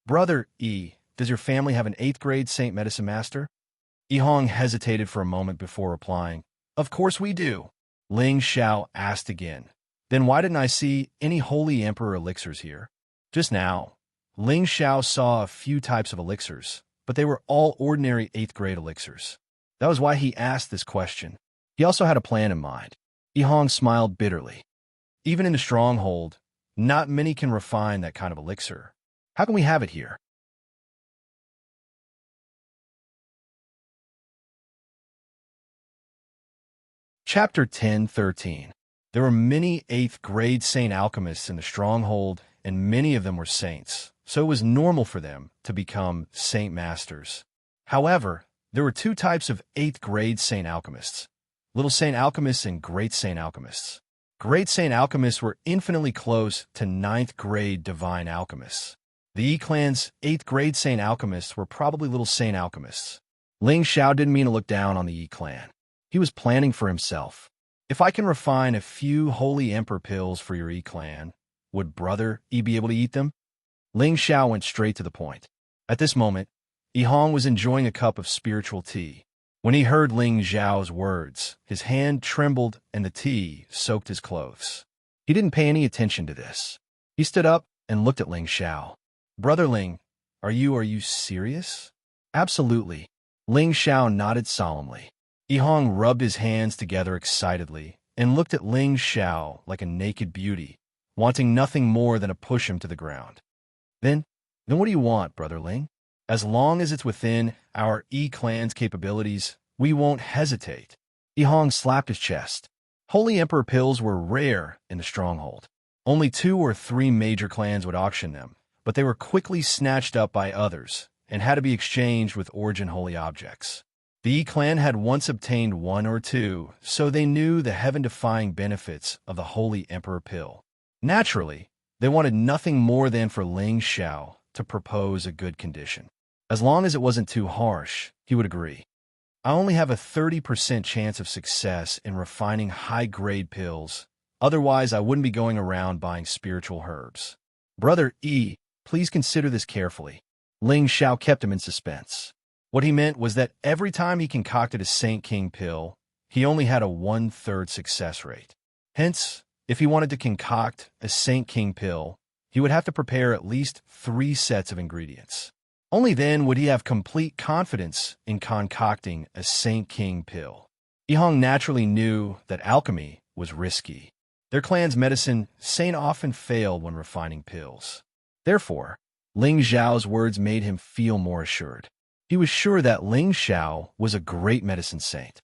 "Brother Yi, does your family have an 8th grade Saint Medicine Master?" Yihong hesitated for a moment before replying, "Of course we do." Ling Xiao asked again, Then why didn't I see any Holy Emperor elixirs here? Just now, Ling Xiao saw a few types of elixirs, but they were all ordinary 8th grade elixirs. That was why he asked this question. He also had a plan in mind. Yihong smiled bitterly. Even in the stronghold, not many can refine that kind of elixir. How can we have it here? Chapter 10:13. There were many 8th grade saint alchemists in the stronghold, and many of them were saints, so it was normal for them to become saint masters. However, there were two types of 8th grade saint alchemists: little saint alchemists and great saint alchemists. Great saint alchemists were infinitely close to 9th grade divine alchemists. The Yi clan's 8th grade saint alchemists were probably little saint alchemists. Ling Xiao didn't mean to look down on the Yi clan. He was planning for himself. If I can refine a few Holy Emperor pills for your Yi clan, would Brother Yi be able to eat them? Ling Xiao went straight to the point. At this moment, Yihong was enjoying a cup of spiritual tea. When he heard Ling Xiao's words, his hand trembled and the tea soaked his clothes. He didn't pay any attention to this. He stood up and looked at Ling Xiao. Brother Ling, are you serious? Absolutely. Ling Xiao nodded solemnly. Yihong rubbed his hands together excitedly and looked at Ling Xiao like a naked beauty, wanting nothing more than to push him to the ground. Then what do you want, Brother Ling? As long as it's within our Yi clan's capabilities, we won't hesitate. Yihong slapped his chest. Holy Emperor pills were rare in the stronghold. Only 2 or 3 major clans would auction them, but they were quickly snatched up by others and had to be exchanged with origin holy objects. The Yi clan had once obtained 1 or 2, so they knew the heaven-defying benefits of the Holy Emperor pill. Naturally, they wanted nothing more than for Ling Xiao to propose a good condition. As long as it wasn't too harsh, he would agree. I only have a 30% chance of success in refining high-grade pills. Otherwise, I wouldn't be going around buying spiritual herbs. Brother Yi, please consider this carefully. Ling Xiao kept him in suspense. What he meant was that every time he concocted a Saint King pill, he only had a 1/3 success rate. Hence, if he wanted to concoct a Saint King pill, he would have to prepare at least 3 sets of ingredients. Only then would he have complete confidence in concocting a Saint King pill. Yihong naturally knew that alchemy was risky. Their clan's medicine saint often failed when refining pills. Therefore, Ling Xiao's words made him feel more assured. He was sure that Ling Xiao was a great medicine saint.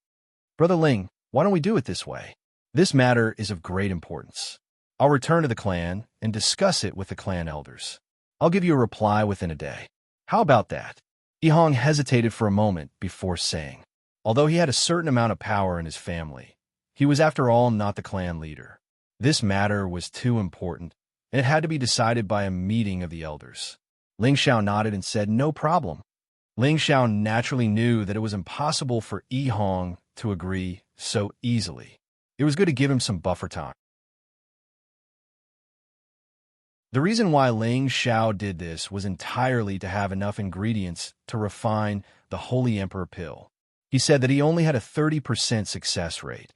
Brother Ling, why don't we do it this way? This matter is of great importance. I'll return to the clan and discuss it with the clan elders. I'll give you a reply within a day. How about that? Yihong hesitated for a moment before saying. Although he had a certain amount of power in his family, he was after all not the clan leader. This matter was too important, and it had to be decided by a meeting of the elders. Ling Xiao nodded and said, no problem. Ling Xiao naturally knew that it was impossible for Yihong to agree so easily. It was good to give him some buffer time. The reason why Ling Xiao did this was entirely to have enough ingredients to refine the Holy Emperor pill. He said that he only had a 30% success rate,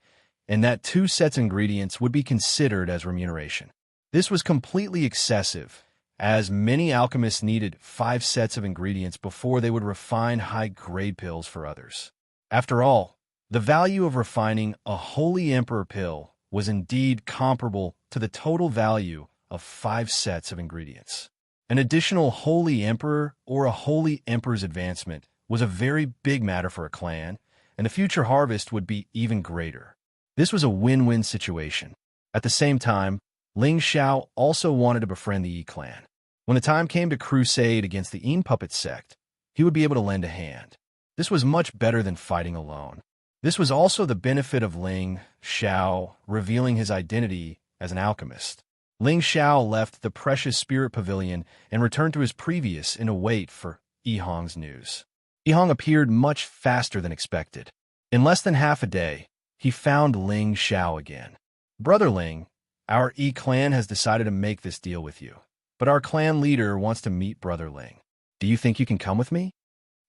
and that 2 sets of ingredients would be considered as remuneration. This was completely excessive, as many alchemists needed 5 sets of ingredients before they would refine high-grade pills for others. After all, the value of refining a Holy Emperor pill was indeed comparable to the total value of 5 sets of ingredients. An additional Holy Emperor or a Holy Emperor's advancement was a very big matter for a clan, and the future harvest would be even greater. This was a win-win situation. At the same time, Ling Xiao also wanted to befriend the Yi clan. When the time came to crusade against the Yin puppet sect, he would be able to lend a hand. This was much better than fighting alone. This was also the benefit of Ling Xiao revealing his identity as an alchemist. Ling Xiao left the precious spirit pavilion and returned to his previous in a wait for Yihong's news. Yihong appeared much faster than expected. In less than half a day, he found Ling Xiao again. Brother Ling, our Yi clan has decided to make this deal with you, but our clan leader wants to meet Brother Ling. Do you think you can come with me?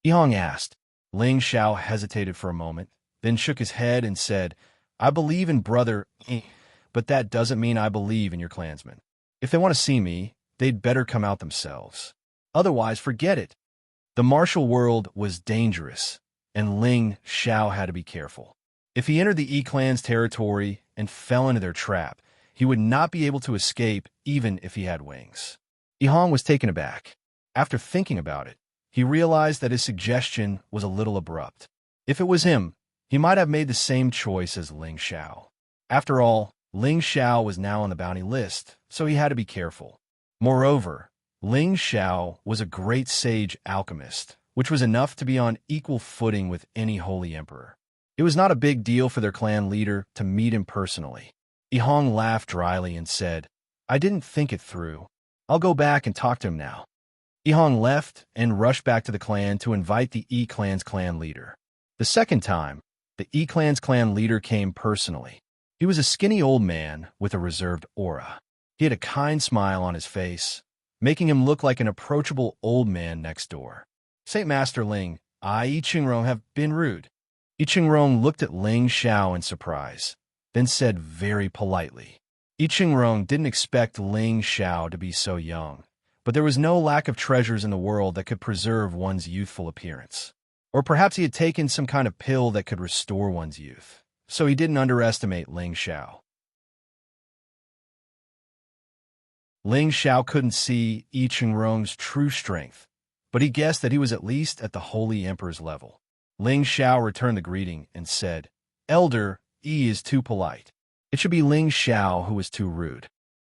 Yihong asked. Ling Xiao hesitated for a moment, then shook his head and said, I believe in Brother Yi, but that doesn't mean I believe in your clansmen. If they want to see me, they'd better come out themselves. Otherwise, forget it. The martial world was dangerous, and Ling Xiao had to be careful. If he entered the Yi clan's territory and fell into their trap, he would not be able to escape even if he had wings. Yi Hong was taken aback. After thinking about it, he realized that his suggestion was a little abrupt. If it was him, he might have made the same choice as Ling Xiao. After all, Ling Xiao was now on the bounty list, so he had to be careful. Moreover, Ling Xiao was a great sage alchemist, which was enough to be on equal footing with any holy emperor. It was not a big deal for their clan leader to meet him personally. Yi Hong laughed dryly and said, "I didn't think it through. I'll go back and talk to him now." Yi Hong left and rushed back to the clan to invite the Yi clan's clan leader. The second time, the Yi clan's clan leader came personally. He was a skinny old man with a reserved aura. He had a kind smile on his face, making him look like an approachable old man next door. "Saint Master Ling, I, Yi Qingrong, have been rude." Yi Qingrong looked at Ling Xiao in surprise, then said very politely. Yi Qingrong didn't expect Ling Xiao to be so young, but there was no lack of treasures in the world that could preserve one's youthful appearance. Or perhaps he had taken some kind of pill that could restore one's youth, so he didn't underestimate Ling Xiao. Ling Xiao couldn't see Yi Qingrong's true strength, but he guessed that he was at least at the Holy Emperor's level. Ling Xiao returned the greeting and said, "Elder, Yi is too polite. It should be Ling Xiao who is too rude.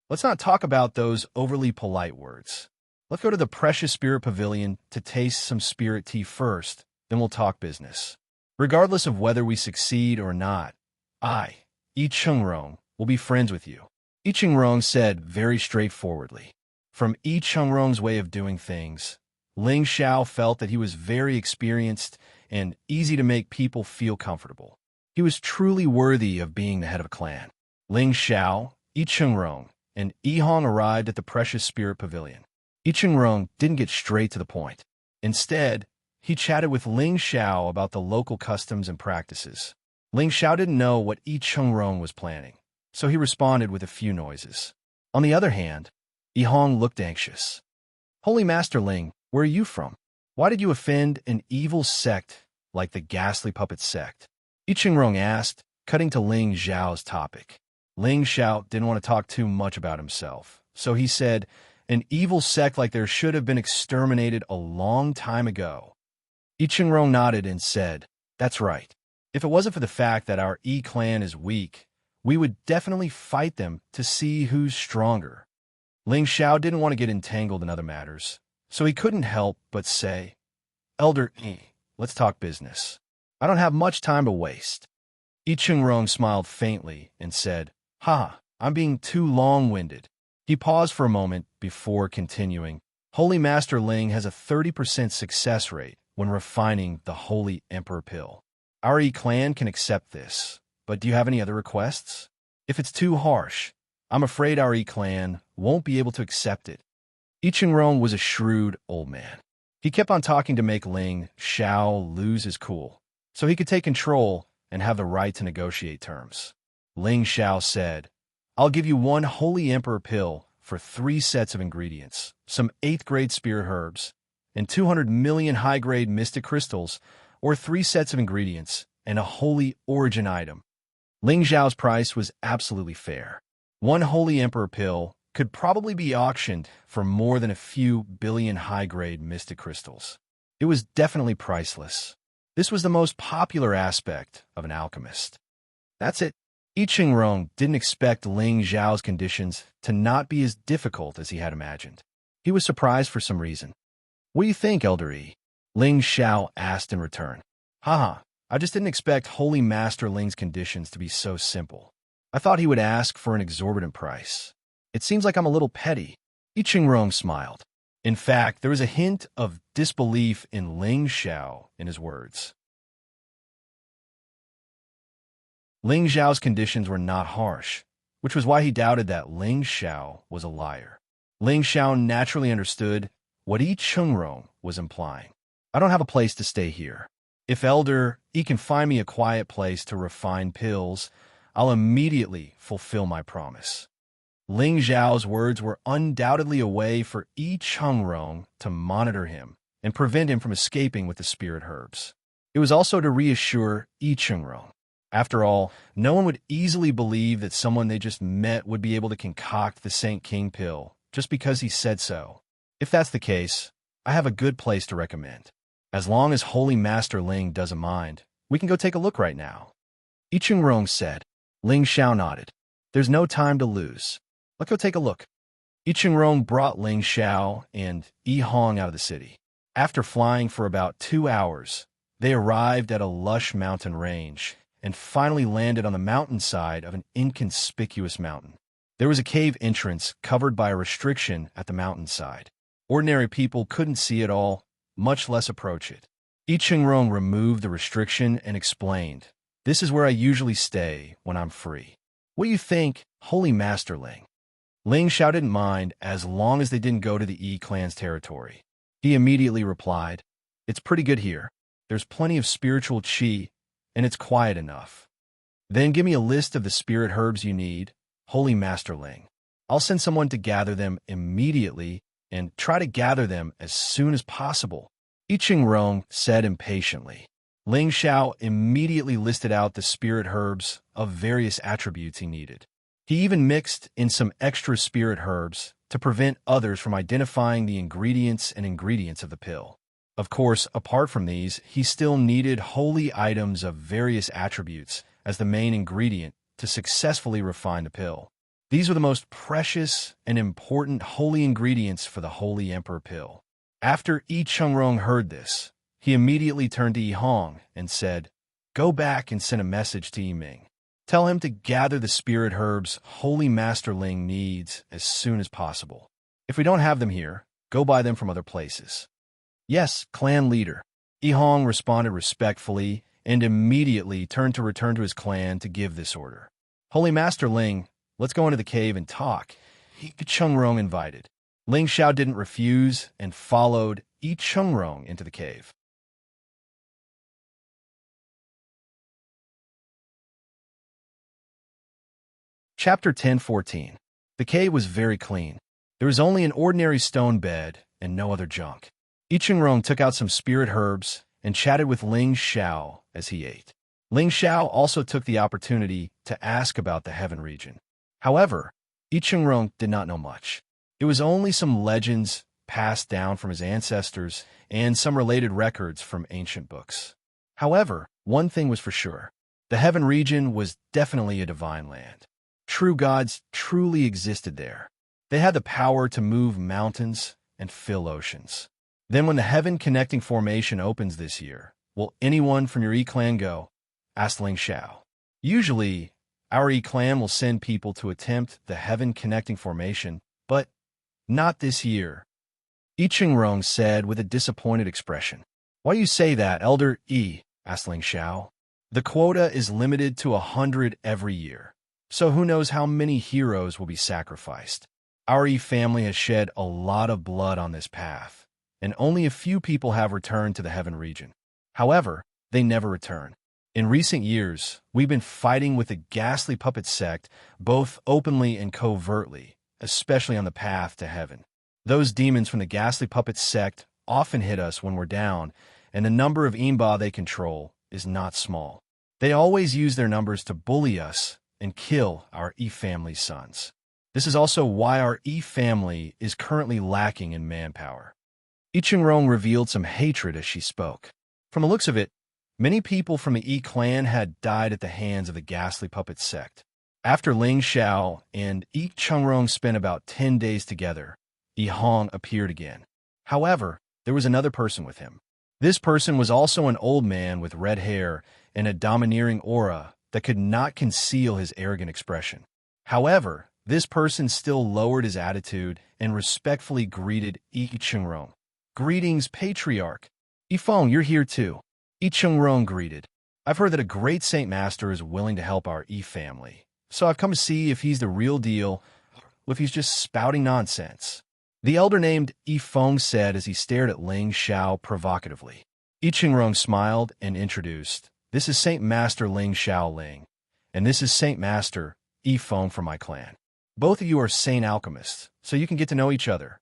Let's not talk about those overly polite words. Let's go to the Precious Spirit Pavilion to taste some spirit tea first, then we'll talk business. Regardless of whether we succeed or not, I, Yi Qingrong, will be friends with you." Yi Qingrong said very straightforwardly. From Yi Qingrong's way of doing things, Ling Xiao felt that he was very experienced and easy to make people feel comfortable. He was truly worthy of being the head of a clan. Ling Xiao, Yi Qingrong, and Yi Hong arrived at the Precious Spirit Pavilion. Yi Qingrong didn't get straight to the point. Instead, he chatted with Ling Xiao about the local customs and practices. Ling Xiao didn't know what Yi Qingrong was planning, so he responded with a few noises. On the other hand, Yi Hong looked anxious. "Holy Master Ling, where are you from? Why did you offend an evil sect like the Ghastly Puppet sect?" Yi Qingrong asked, cutting to Ling Xiao's topic. Ling Xiao didn't want to talk too much about himself, so he said, "An evil sect like theirs should have been exterminated a long time ago." Yi Qingrong nodded and said, "That's right. If it wasn't for the fact that our Yi clan is weak, we would definitely fight them to see who's stronger." Ling Xiao didn't want to get entangled in other matters, so he couldn't help but say, "Elder Yi, let's talk business. I don't have much time to waste." Yi Qingrong smiled faintly and said, I'm being too long-winded." He paused for a moment before continuing, "Holy Master Ling has a 30% success rate when refining the Holy Emperor pill. Our Yi clan can accept this, but do you have any other requests? If it's too harsh, I'm afraid our Yi clan won't be able to accept it." Yi Qingrong was a shrewd old man. He kept on talking to make Ling Xiao lose his cool, so he could take control and have the right to negotiate terms. Ling Xiao said, "I'll give you 1 Holy Emperor pill for 3 sets of ingredients, some 8th-grade spirit herbs, and 200 million high-grade mystic crystals, or 3 sets of ingredients and a holy origin item." Ling Xiao's price was absolutely fair. 1 Holy Emperor pill could probably be auctioned for more than a few billion high-grade mystic crystals. It was definitely priceless. This was the most popular aspect of an alchemist. That's it. Yi Qingrong didn't expect Ling Xiao's conditions to not be as difficult as he had imagined. He was surprised for some reason. "What do you think, Elder Yi?" Ling Xiao asked in return. I just didn't expect Holy Master Ling's conditions to be so simple. I thought he would ask for an exorbitant price. It seems like I'm a little petty." Yi Qingrong smiled. In fact, there was a hint of disbelief in Ling Xiao in his words. Ling Xiao's conditions were not harsh, which was why he doubted that Ling Xiao was a liar. Ling Xiao naturally understood what Yi Qingrong was implying. "I don't have a place to stay here. If Elder Yi can find me a quiet place to refine pills, I'll immediately fulfill my promise. Ling Zhao's words were undoubtedly a way for Yi Chengrong to monitor him and prevent him from escaping with the spirit herbs. It was also to reassure Yi Chengrong. After all, no one would easily believe that someone they just met would be able to concoct the Saint King pill just because he said so. If that's the case, I have a good place to recommend. As long as Holy Master Ling doesn't mind, we can go take a look right now. Yi Chengrong said. Ling Xiao nodded. There's no time to lose. Let's go take a look. Yi Chengrong brought Ling Xiao and Yi Hong out of the city. After flying for about 2 hours, they arrived at a lush mountain range and finally landed on the mountainside of an inconspicuous mountain. There was a cave entrance covered by a restriction at the mountainside. Ordinary people couldn't see it all, much less approach it. Yi Chengrong removed the restriction and explained, "This is where I usually stay when I'm free. What do you think, Holy Master Ling?" Ling Xiao didn't mind as long as they didn't go to the Yi clan's territory. He immediately replied, "It's pretty good here. There's plenty of spiritual qi, and it's quiet enough. Then give me a list of the spirit herbs you need, Holy Master Ling. I'll send someone to gather them immediately and try to gather them as soon as possible," Yi Chengrong said impatiently. Ling Xiao immediately listed out the spirit herbs of various attributes he needed. He even mixed in some extra spirit herbs to prevent others from identifying the ingredients of the pill. Of course, apart from these, he still needed holy items of various attributes as the main ingredient to successfully refine the pill. These were the most precious and important holy ingredients for the Holy Emperor pill. After Yi Chengrong heard this, he immediately turned to Yi Hong and said, "Go back and send a message to Yi Ming. Tell him to gather the spirit herbs Holy Master Ling needs as soon as possible. If we don't have them here, go buy them from other places." "Yes, clan leader." Yi Hong responded respectfully and immediately turned to return to his clan to give this order. "Holy Master Ling, let's go into the cave and talk," Yi Chengrong invited. Ling Xiao didn't refuse and followed Yi Chengrong into the cave. Chapter 10:14. The cave was very clean. There was only an ordinary stone bed and no other junk. Yi Chengrong took out some spirit herbs and chatted with Ling Xiao as he ate. Ling Xiao also took the opportunity to ask about the heaven region. However, Yi Chengrong did not know much. It was only some legends passed down from his ancestors and some related records from ancient books. However, one thing was for sure. The heaven region was definitely a divine land. True gods truly existed there. They had the power to move mountains and fill oceans. Then when the heaven connecting formation opens this year, will anyone from your E-clan go? Asked Ling Xiao. Usually, our E-clan will send people to attempt the heaven connecting formation, but not this year, Yi Chengrong said with a disappointed expression. Why do you say that, Elder Yi? Asked Ling Xiao. The quota is limited to 100 every year. So who knows how many heroes will be sacrificed. Our Yi family has shed a lot of blood on this path, and only a few people have returned to the heaven region. However, they never return. In recent years, we've been fighting with the ghastly puppet sect, both openly and covertly, especially on the path to heaven. Those demons from the ghastly puppet sect often hit us when we're down, and the number of Imba they control is not small. They always use their numbers to bully us and kill our E family's sons. This is also why our E family is currently lacking in manpower. Yi Chengrong revealed some hatred as she spoke. From the looks of it, many people from the E clan had died at the hands of the ghastly puppet sect. After Ling Xiao and Yi Chengrong spent about 10 days together, Yi Hong appeared again. However, there was another person with him. This person was also an old man with red hair and a domineering aura that could not conceal his arrogant expression. However, this person still lowered his attitude and respectfully greeted Yi Chengrong. "Greetings, Patriarch. Yifeng, you're here too." Yi Chengrong greeted. "I've heard that a great Saint Master is willing to help our Yi family, so I've come to see if he's the real deal or if he's just spouting nonsense." The elder named Yifeng said as he stared at Ling Xiao provocatively. Yi Chengrong smiled and introduced, "This is Saint Master Ling Xiao Ling, And this is Saint Master, Yifeng from my clan. Both of you are Saint Alchemists, so you can get to know each other."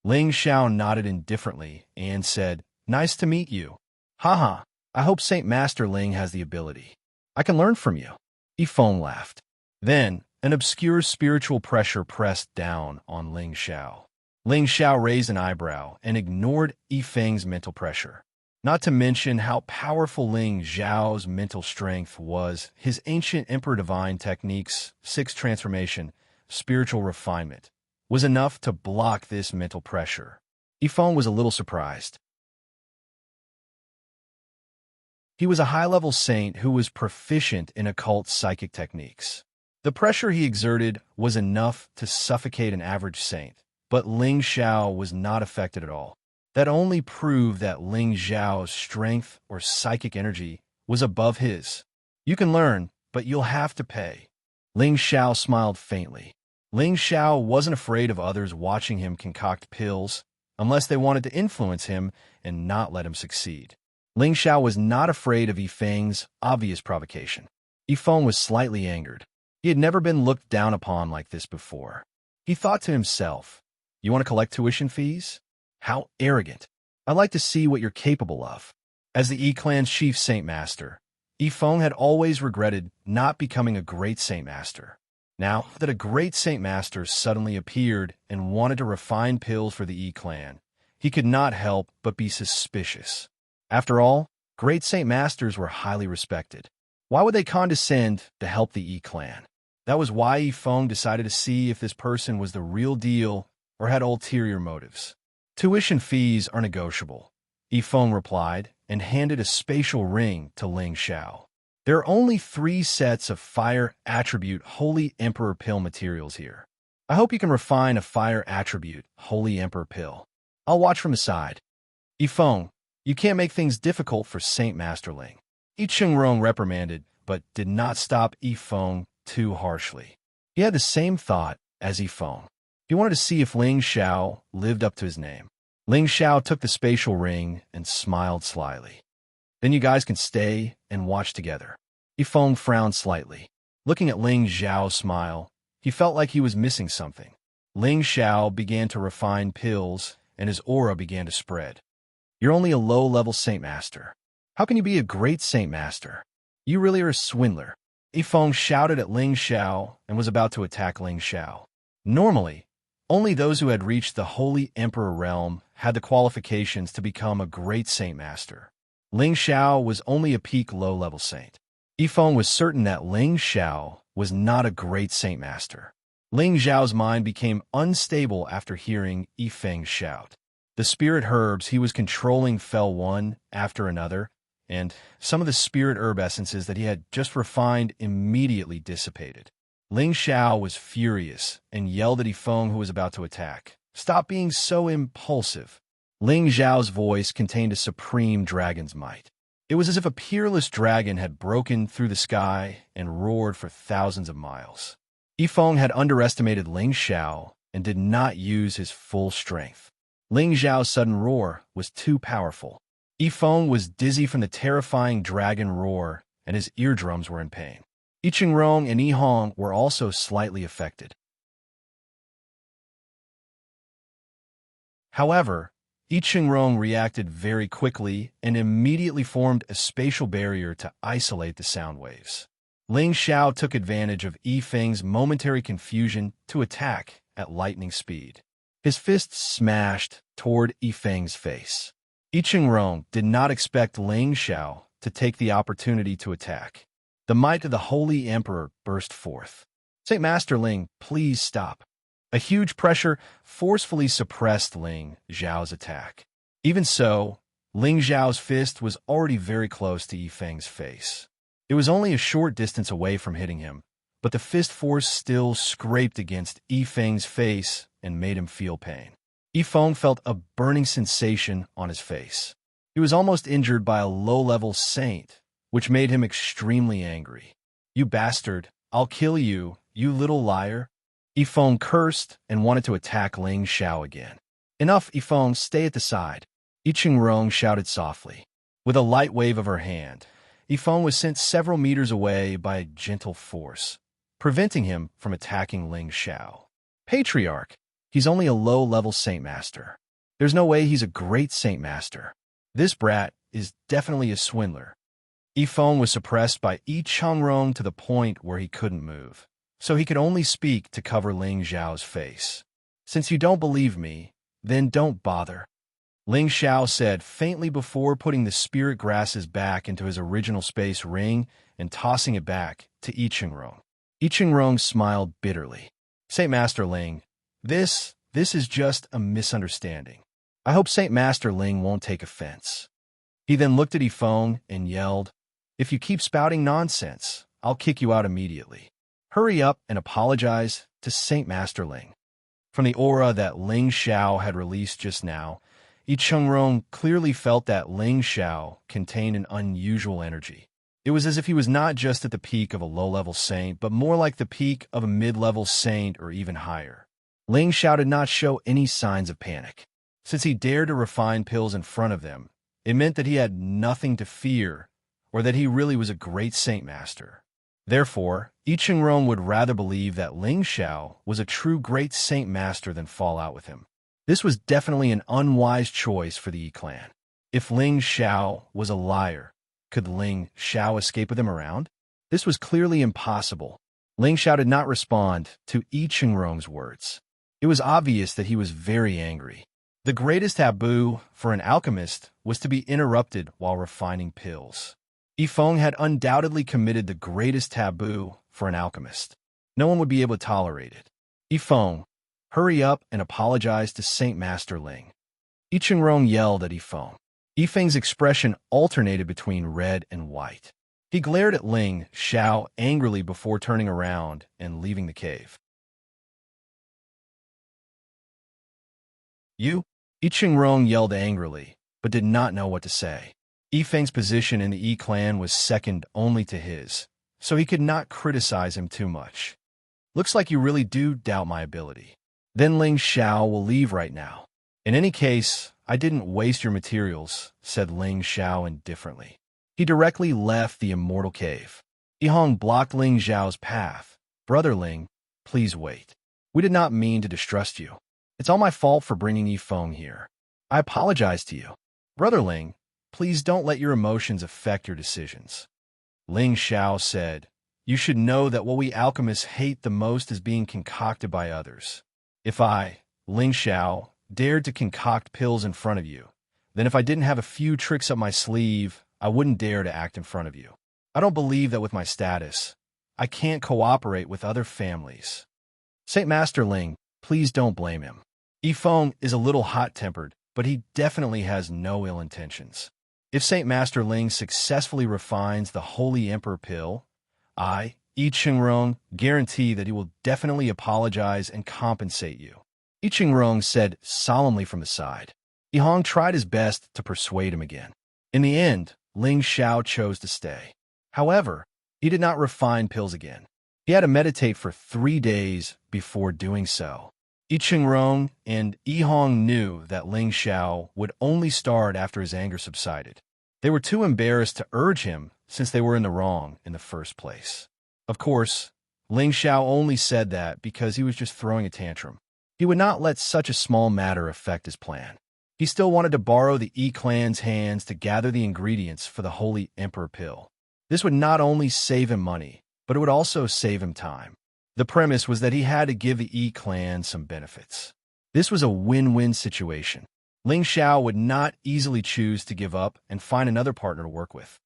Ling Xiao nodded indifferently and said, "Nice to meet you." "Haha, I hope Saint Master Ling has the ability. I can learn from you." Yifeng laughed. Then, an obscure spiritual pressure pressed down on Ling Xiao. Ling Xiao raised an eyebrow and ignored Yifeng's mental pressure. Not to mention how powerful Ling Xiao's mental strength was, his ancient Emperor Divine techniques, sixth transformation, spiritual refinement, was enough to block this mental pressure. Yifeng was a little surprised. He was a high-level saint who was proficient in occult psychic techniques. The pressure he exerted was enough to suffocate an average saint, but Ling Xiao was not affected at all. That only proved that Ling Xiao's strength or psychic energy was above his. "You can learn, but you'll have to pay." Ling Xiao smiled faintly. Ling Xiao wasn't afraid of others watching him concoct pills, unless they wanted to influence him and not let him succeed. Ling Xiao was not afraid of Yifeng's obvious provocation. Yifeng was slightly angered. He had never been looked down upon like this before. He thought to himself, "You want to collect tuition fees? How arrogant. I'd like to see what you're capable of." As the Yi-clan's chief Saint Master, Yifeng had always regretted not becoming a great Saint Master. Now that a great Saint Master suddenly appeared and wanted to refine pills for the Yi-clan, he could not help but be suspicious. After all, great Saint Masters were highly respected. Why would they condescend to help the Yi-clan? That was why Yifeng decided to see if this person was the real deal or had ulterior motives. "Tuition fees are negotiable," Yifeng replied and handed a spatial ring to Ling Xiao. "There are only 3 sets of fire attribute Holy Emperor pill materials here. I hope you can refine a fire attribute Holy Emperor pill. I'll watch from the side." "Yifeng, you can't make things difficult for Saint Master Ling," Yi Chengrong reprimanded, but did not stop Yifeng too harshly. He had the same thought as Yifeng. He wanted to see if Ling Xiao lived up to his name. Ling Xiao took the spatial ring and smiled slyly. "Then you guys can stay and watch together." Yifeng frowned slightly. Looking at Ling Xiao's smile, he felt like he was missing something. Ling Xiao began to refine pills, and his aura began to spread. "You're only a low-level Saint Master. How can you be a great Saint Master? You really are a swindler." Yifeng shouted at Ling Xiao and was about to attack Ling Xiao. Normally, only those who had reached the Holy Emperor realm had the qualifications to become a great Saint Master. Ling Xiao was only a peak low-level saint. Yifeng was certain that Ling Xiao was not a great Saint Master. Ling Xiao's mind became unstable after hearing Yifeng shout. The spirit herbs he was controlling fell one after another, and some of the spirit herb essences that he had just refined immediately dissipated. Ling Xiao was furious and yelled at Yifeng, who was about to attack. "Stop being so impulsive." Ling Xiao's voice contained a supreme dragon's might. It was as if a peerless dragon had broken through the sky and roared for thousands of miles. Yifeng had underestimated Ling Xiao and did not use his full strength. Ling Xiao's sudden roar was too powerful. Yifeng was dizzy from the terrifying dragon roar, and his eardrums were in pain. Yi Chengrong and Yi Hong were also slightly affected. However, Yi Chengrong reacted very quickly and immediately formed a spatial barrier to isolate the sound waves. Ling Xiao took advantage of Yifeng's momentary confusion to attack at lightning speed. His fists smashed toward Yifeng's face. Yi Chengrong did not expect Ling Xiao to take the opportunity to attack. The might of the Holy Emperor burst forth. "Saint Master Ling, please stop." A huge pressure forcefully suppressed Ling Xiao's attack. Even so, Ling Xiao's fist was already very close to Yifeng's face. It was only a short distance away from hitting him, but the fist force still scraped against Yifeng's face and made him feel pain. Yifeng felt a burning sensation on his face. He was almost injured by a low-level saint, which made him extremely angry. "You bastard, I'll kill you, you little liar." Yifeng cursed and wanted to attack Ling Xiao again. "Enough, Yifeng, stay at the side," Yi Chengrong shouted softly. With a light wave of her hand, Yifeng was sent several meters away by a gentle force, preventing him from attacking Ling Xiao. Patriarch, he's only a low-level Saint Master. There's no way he's a great Saint Master. This brat is definitely a swindler. Yifeng was suppressed by Yi Changrong to the point where he couldn't move, so he could only speak to cover Ling Xiao's face. Since you don't believe me, then don't bother, Ling Xiao said faintly before putting the spirit grasses back into his original space ring and tossing it back to Yi Changrong. Yi Changrong smiled bitterly. Saint Master Ling, this is just a misunderstanding. I hope Saint Master Ling won't take offense. He then looked at Yifeng and yelled, If you keep spouting nonsense, I'll kick you out immediately. Hurry up and apologize to Saint Master Ling. From the aura that Ling Xiao had released just now, Yi Changrong clearly felt that Ling Xiao contained an unusual energy. It was as if he was not just at the peak of a low-level saint, but more like the peak of a mid-level saint or even higher. Ling Xiao did not show any signs of panic. Since he dared to refine pills in front of them, it meant that he had nothing to fear, or that he really was a great Saint Master. Therefore, Yi Changrong would rather believe that Ling Xiao was a true great Saint Master than fall out with him. This was definitely an unwise choice for the Yi clan. If Ling Xiao was a liar, could Ling Xiao escape with him around? This was clearly impossible. Ling Xiao did not respond to Yi Changrong's words. It was obvious that he was very angry. The greatest taboo for an alchemist was to be interrupted while refining pills. Yifeng had undoubtedly committed the greatest taboo for an alchemist. No one would be able to tolerate it. Yifeng, hurry up and apologize to Saint Master Ling. Yi Changrong yelled at Yifeng. Yifeng's expression alternated between red and white. He glared at Ling Xiao angrily before turning around and leaving the cave. You? Yi Changrong yelled angrily, but did not know what to say. Yifeng's position in the Yi clan was second only to his, so he could not criticize him too much. Looks like you really do doubt my ability. Then Ling Xiao will leave right now. In any case, I didn't waste your materials, said Ling Xiao indifferently. He directly left the immortal cave. Yihong blocked Ling Xiao's path. Brother Ling, please wait. We did not mean to distrust you. It's all my fault for bringing Yifeng here. I apologize to you. Brother Ling, please don't let your emotions affect your decisions. Ling Xiao said, You should know that what we alchemists hate the most is being concocted by others. If I, Ling Xiao, dared to concoct pills in front of you, then if I didn't have a few tricks up my sleeve, I wouldn't dare to act in front of you. I don't believe that with my status, I can't cooperate with other families. Saint Master Ling, please don't blame him. Yifeng is a little hot-tempered, but he definitely has no ill intentions. If Saint Master Ling successfully refines the Holy Emperor pill, I, Yi Changrong, guarantee that he will definitely apologize and compensate you. Yi Changrong said solemnly from the side. Yihong tried his best to persuade him again. In the end, Ling Xiao chose to stay. However, he did not refine pills again. He had to meditate for 3 days before doing so. Yi Changrong and Yihong knew that Ling Xiao would only start after his anger subsided. They were too embarrassed to urge him since they were in the wrong in the first place. Of course, Ling Xiao only said that because he was just throwing a tantrum. He would not let such a small matter affect his plan. He still wanted to borrow the Yi clan's hands to gather the ingredients for the Holy Emperor pill. This would not only save him money, but it would also save him time. The premise was that he had to give the Yi clan some benefits. This was a win-win situation. Ling Xiao would not easily choose to give up and find another partner to work with.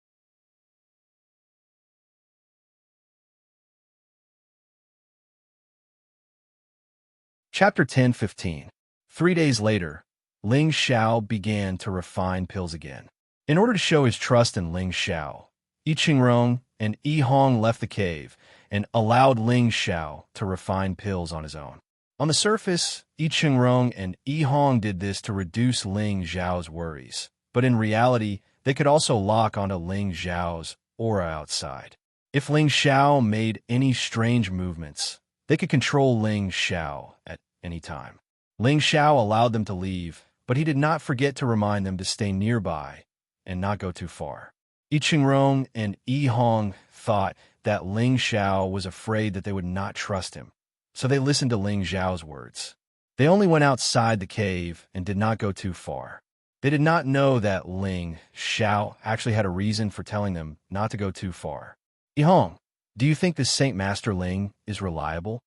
Chapter 10:15. 3 days later, Ling Xiao began to refine pills again. In order to show his trust in Ling Xiao, Yi Changrong and Yihong left the cave and allowed Ling Xiao to refine pills on his own. On the surface, Yi Changrong and Yihong did this to reduce Ling Xiao's worries, but in reality, they could also lock onto Ling Xiao's aura outside. If Ling Xiao made any strange movements, they could control Ling Xiao at any time. Ling Xiao allowed them to leave, but he did not forget to remind them to stay nearby and not go too far. I Chengrong and Yi Hong thought that Ling Xiao was afraid that they would not trust him, so they listened to Ling Xiao's words. They only went outside the cave and did not go too far. They did not know that Ling Xiao actually had a reason for telling them not to go too far. Yi Hong, do you think this Saint Master Ling is reliable?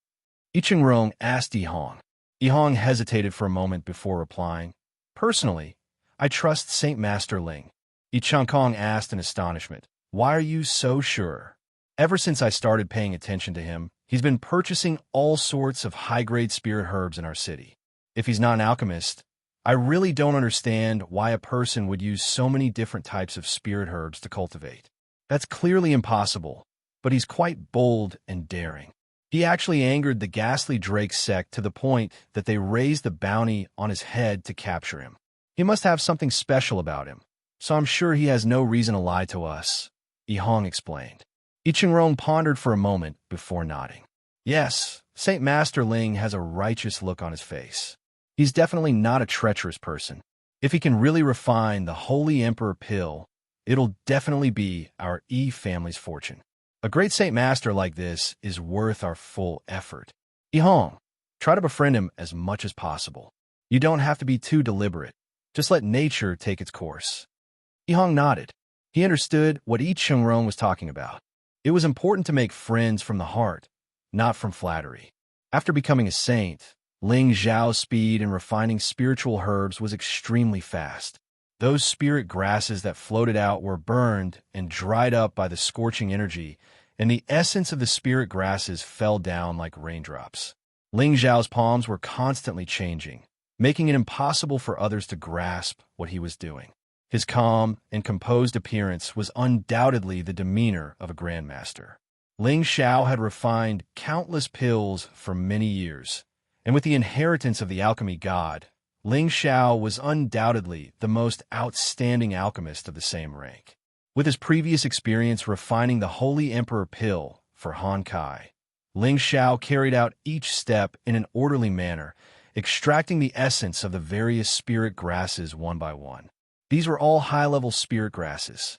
I Chengrong asked Yi Hong. Yi Hong hesitated for a moment before replying. Personally, I trust Saint Master Ling. I Changkong asked in astonishment. Why are you so sure? Ever since I started paying attention to him, he's been purchasing all sorts of high-grade spirit herbs in our city. If he's not an alchemist, I really don't understand why a person would use so many different types of spirit herbs to cultivate. That's clearly impossible, but he's quite bold and daring. He actually angered the ghastly Drake sect to the point that they raised the bounty on his head to capture him. He must have something special about him, so I'm sure he has no reason to lie to us, Yi Hong explained. I Chengrong pondered for a moment before nodding. Yes, Saint Master Ling has a righteous look on his face. He's definitely not a treacherous person. If he can really refine the Holy Emperor pill, it'll definitely be our Yi family's fortune. A great Saint Master like this is worth our full effort. Yi Hong, try to befriend him as much as possible. You don't have to be too deliberate. Just let nature take its course. Yi Hong nodded. He understood what Yi Chengrong was talking about. It was important to make friends from the heart, not from flattery. After becoming a saint, Ling Xiao's speed in refining spiritual herbs was extremely fast. Those spirit grasses that floated out were burned and dried up by the scorching energy, and the essence of the spirit grasses fell down like raindrops. Ling Xiao's palms were constantly changing, making it impossible for others to grasp what he was doing. His calm and composed appearance was undoubtedly the demeanor of a grandmaster. Ling Xiao had refined countless pills for many years, and with the inheritance of the alchemy god, Ling Xiao was undoubtedly the most outstanding alchemist of the same rank. With his previous experience refining the Holy Emperor pill for Han Kai, Ling Xiao carried out each step in an orderly manner, extracting the essence of the various spirit grasses one by one. These were all high-level spirit grasses.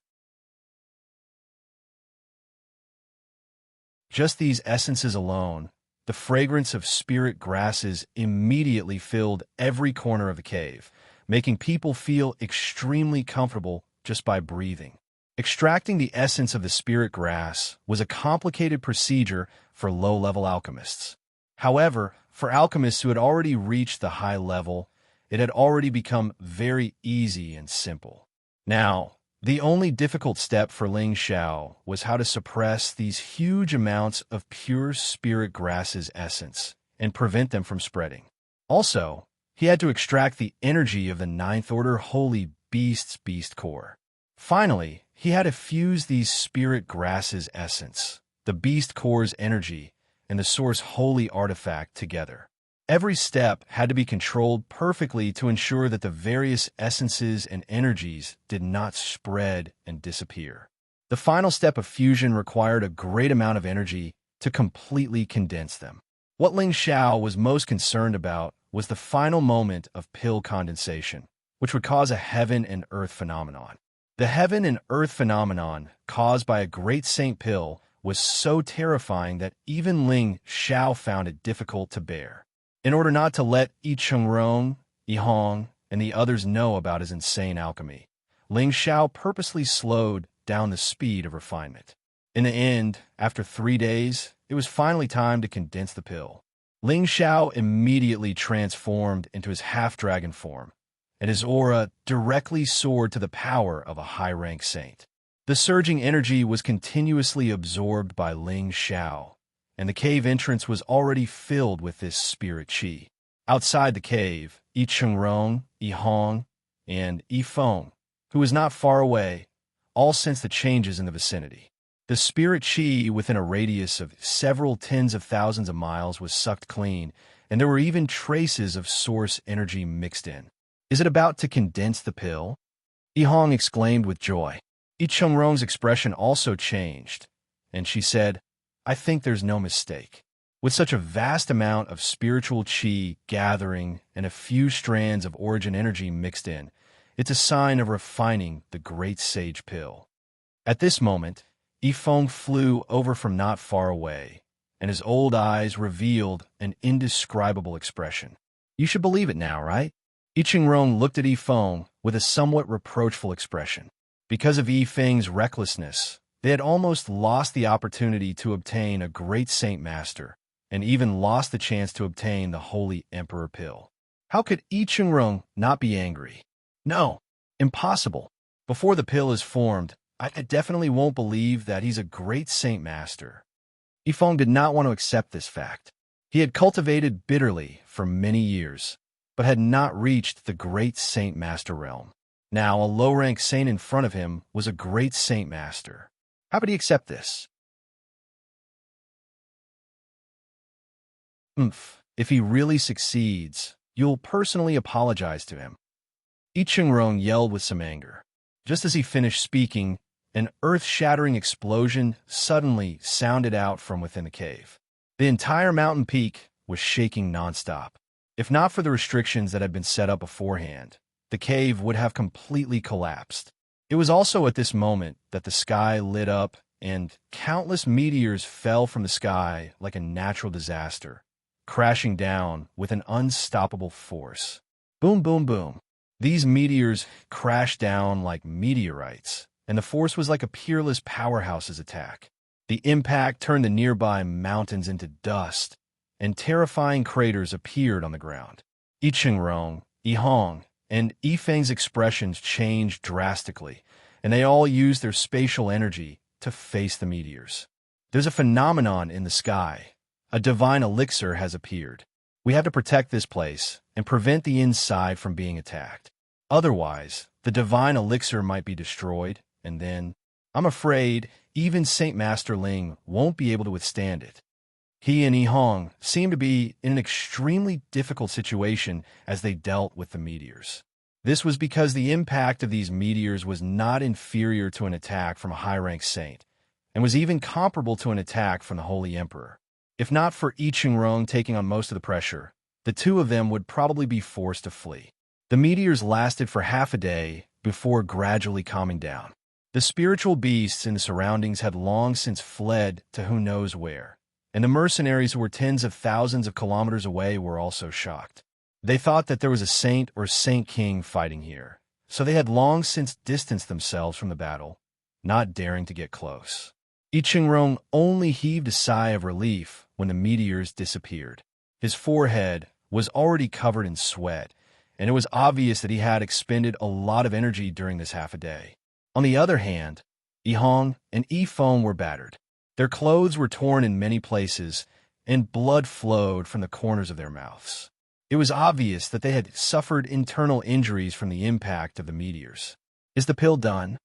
Just these essences alone, the fragrance of spirit grasses immediately filled every corner of the cave, making people feel extremely comfortable just by breathing. Extracting the essence of the spirit grass was a complicated procedure for low-level alchemists. However, for alchemists who had already reached the high level, it had already become very easy and simple. Now, the only difficult step for Ling Xiao was how to suppress these huge amounts of pure spirit grasses essence and prevent them from spreading. Also, he had to extract the energy of the Ninth Order Holy Beast's beast core. Finally, he had to fuse these spirit grasses essence, the beast core's energy, and the source holy artifact together. Every step had to be controlled perfectly to ensure that the various essences and energies did not spread and disappear. The final step of fusion required a great amount of energy to completely condense them. What Ling Xiao was most concerned about was the final moment of pill condensation, which would cause a heaven and earth phenomenon. The heaven and earth phenomenon caused by a great saint pill was so terrifying that even Ling Xiao found it difficult to bear. In order not to let I Chengrong, Yi Hong, and the others know about his insane alchemy, Ling Xiao purposely slowed down the speed of refinement. In the end, after 3 days, it was finally time to condense the pill. Ling Xiao immediately transformed into his half-dragon form, and his aura directly soared to the power of a high-rank saint. The surging energy was continuously absorbed by Ling Xiao, and the cave entrance was already filled with this spirit qi. Outside the cave, I Chengrong, Yi Hong, and Yi Feng, who was not far away, all sensed the changes in the vicinity. The spirit qi within a radius of several tens of thousands of miles was sucked clean, and there were even traces of source energy mixed in. Is it about to condense the pill? Yi Hong exclaimed with joy. I Chengrong's expression also changed, and she said, I think there's no mistake. With such a vast amount of spiritual qi gathering and a few strands of origin energy mixed in, it's a sign of refining the great sage pill. At this moment, Yifeng flew over from not far away, and his old eyes revealed an indescribable expression. You should believe it now, right? Yiqingrong looked at Yifeng with a somewhat reproachful expression. Because of Yifeng's recklessness, they had almost lost the opportunity to obtain a great Saint Master, and even lost the chance to obtain the Holy Emperor Pill. How could Yiqingrong not be angry? No, impossible. Before the pill is formed, I definitely won't believe that he's a great Saint Master. Yifeng did not want to accept this fact. He had cultivated bitterly for many years, but had not reached the great Saint Master realm. Now, a low-rank saint in front of him was a great Saint Master. How could he accept this? If he really succeeds, you'll personally apologize to him. Yiqingrong yelled with some anger. Just as he finished speaking, an earth-shattering explosion suddenly sounded out from within the cave. The entire mountain peak was shaking nonstop. If not for the restrictions that had been set up beforehand, the cave would have completely collapsed. It was also at this moment that the sky lit up and countless meteors fell from the sky like a natural disaster, crashing down with an unstoppable force. Boom, boom, boom. These meteors crashed down like meteorites, and the force was like a peerless powerhouse's attack. The impact turned the nearby mountains into dust, and terrifying craters appeared on the ground. Yiqingrong, Yihong, and Yifeng's expressions changed drastically, and they all used their spatial energy to face the meteors. There's a phenomenon in the sky. A divine elixir has appeared. We have to protect this place and prevent the inside from being attacked. Otherwise, the divine elixir might be destroyed, and then, I'm afraid, even Saint Master Ling won't be able to withstand it. He and Yihong seemed to be in an extremely difficult situation as they dealt with the meteors. This was because the impact of these meteors was not inferior to an attack from a high-ranked saint, and was even comparable to an attack from the Holy Emperor. If not for Yiqingrong taking on most of the pressure, the two of them would probably be forced to flee. The meteors lasted for half a day before gradually calming down. The spiritual beasts in the surroundings had long since fled to who knows where, and the mercenaries who were tens of thousands of kilometers away were also shocked. They thought that there was a saint or saint king fighting here, so they had long since distanced themselves from the battle, not daring to get close. Yiqingrong only heaved a sigh of relief when the meteors disappeared. His forehead was already covered in sweat, and it was obvious that he had expended a lot of energy during this half a day. On the other hand, Yihong and Yifeng were battered. Their clothes were torn in many places, and blood flowed from the corners of their mouths. It was obvious that they had suffered internal injuries from the impact of the meteors. Is the pill done?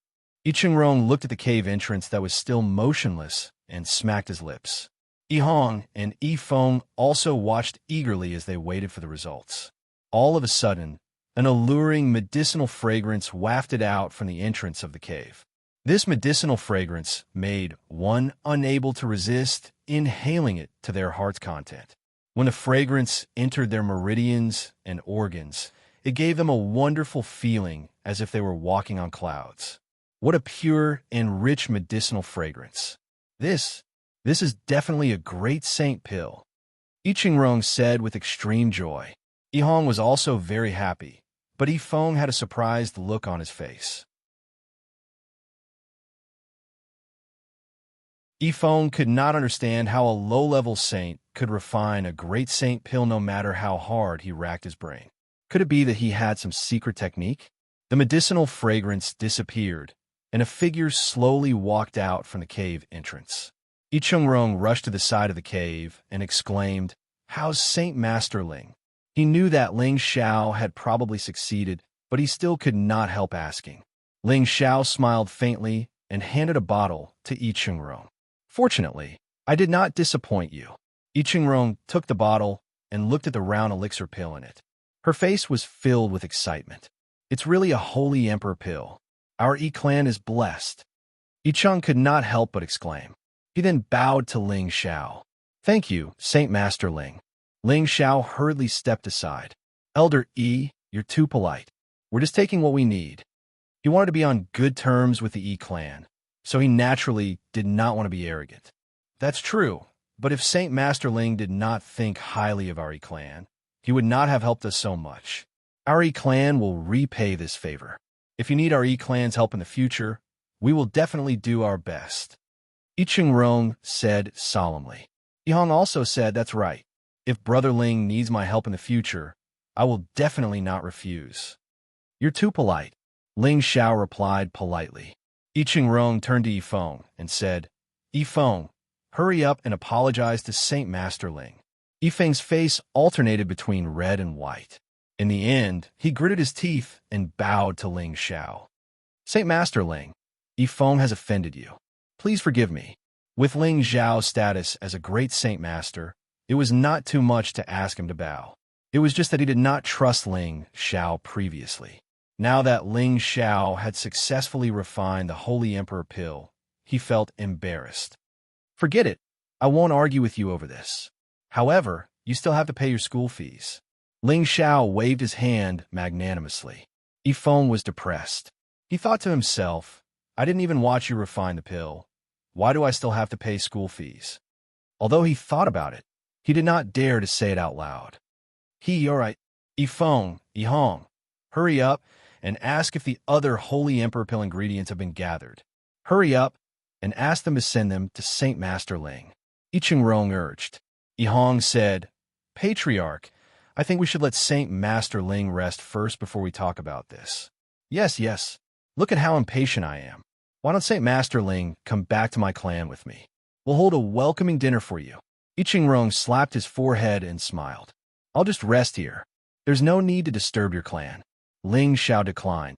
Yiqingrong looked at the cave entrance that was still motionless and smacked his lips. Yihong and Yifeng also watched eagerly as they waited for the results. All of a sudden, an alluring medicinal fragrance wafted out from the entrance of the cave. This medicinal fragrance made one unable to resist inhaling it to their heart's content. When the fragrance entered their meridians and organs, it gave them a wonderful feeling as if they were walking on clouds. What a pure and rich medicinal fragrance. This is definitely a great saint pill, Yiqingrong said with extreme joy. Yihong was also very happy, but Yifeng had a surprised look on his face. Yifeng could not understand how a low-level saint could refine a great saint pill no matter how hard he racked his brain. Could it be that he had some secret technique? The medicinal fragrance disappeared, and a figure slowly walked out from the cave entrance. Yiqingrong rushed to the side of the cave and exclaimed, "How's Saint Master Ling?" He knew that Ling Xiao had probably succeeded, but he still could not help asking. Ling Xiao smiled faintly and handed a bottle to Yiqingrong. "Fortunately, I did not disappoint you." Yiqingrong took the bottle and looked at the round elixir pill in it. Her face was filled with excitement. "It's really a Holy Emperor pill. Our Yi-clan is blessed." Yicheng could not help but exclaim. He then bowed to Ling Xiao. "Thank you, Saint Master Ling." Ling Xiao hurriedly stepped aside. "Elder Yi, you're too polite. We're just taking what we need." He wanted to be on good terms with the Yi clan, so he naturally did not want to be arrogant. That's true, but if Saint Master Ling did not think highly of our clan, he would not have helped us so much. Our clan will repay this favor. If you need our clan's help in the future, we will definitely do our best. I Ching-rong said solemnly. Yihong also said, that's right. If Brother Ling needs my help in the future, I will definitely not refuse. You're too polite. Ling Xiao replied politely. I Ching-rong turned to Yifeng and said, Yifeng, hurry up and apologize to Saint Master Ling. Yifeng's face alternated between red and white. In the end, he gritted his teeth and bowed to Ling Xiao. Saint Master Ling, Yifeng has offended you. Please forgive me. With Ling Xiao's status as a great Saint Master, it was not too much to ask him to bow. It was just that he did not trust Ling Xiao previously. Now that Ling Xiao had successfully refined the Holy Emperor pill, he felt embarrassed. Forget it. I won't argue with you over this. However, you still have to pay your school fees. Ling Xiao waved his hand magnanimously. Yifeng was depressed. He thought to himself, I didn't even watch you refine the pill. Why do I still have to pay school fees? Although he thought about it, he did not dare to say it out loud. All right. Yifeng, Yihong, hurry up and ask if the other Holy Emperor pill ingredients have been gathered. Hurry up and ask them to send them to Saint Master Ling. I Ching-rong urged. Yihong said, Patriarch, I think we should let Saint Master Ling rest first before we talk about this. Yes. Look at how impatient I am. Why don't Saint Master Ling come back to my clan with me? We'll hold a welcoming dinner for you. I Ching-rong slapped his forehead and smiled. I'll just rest here. There's no need to disturb your clan. Ling Xiao declined.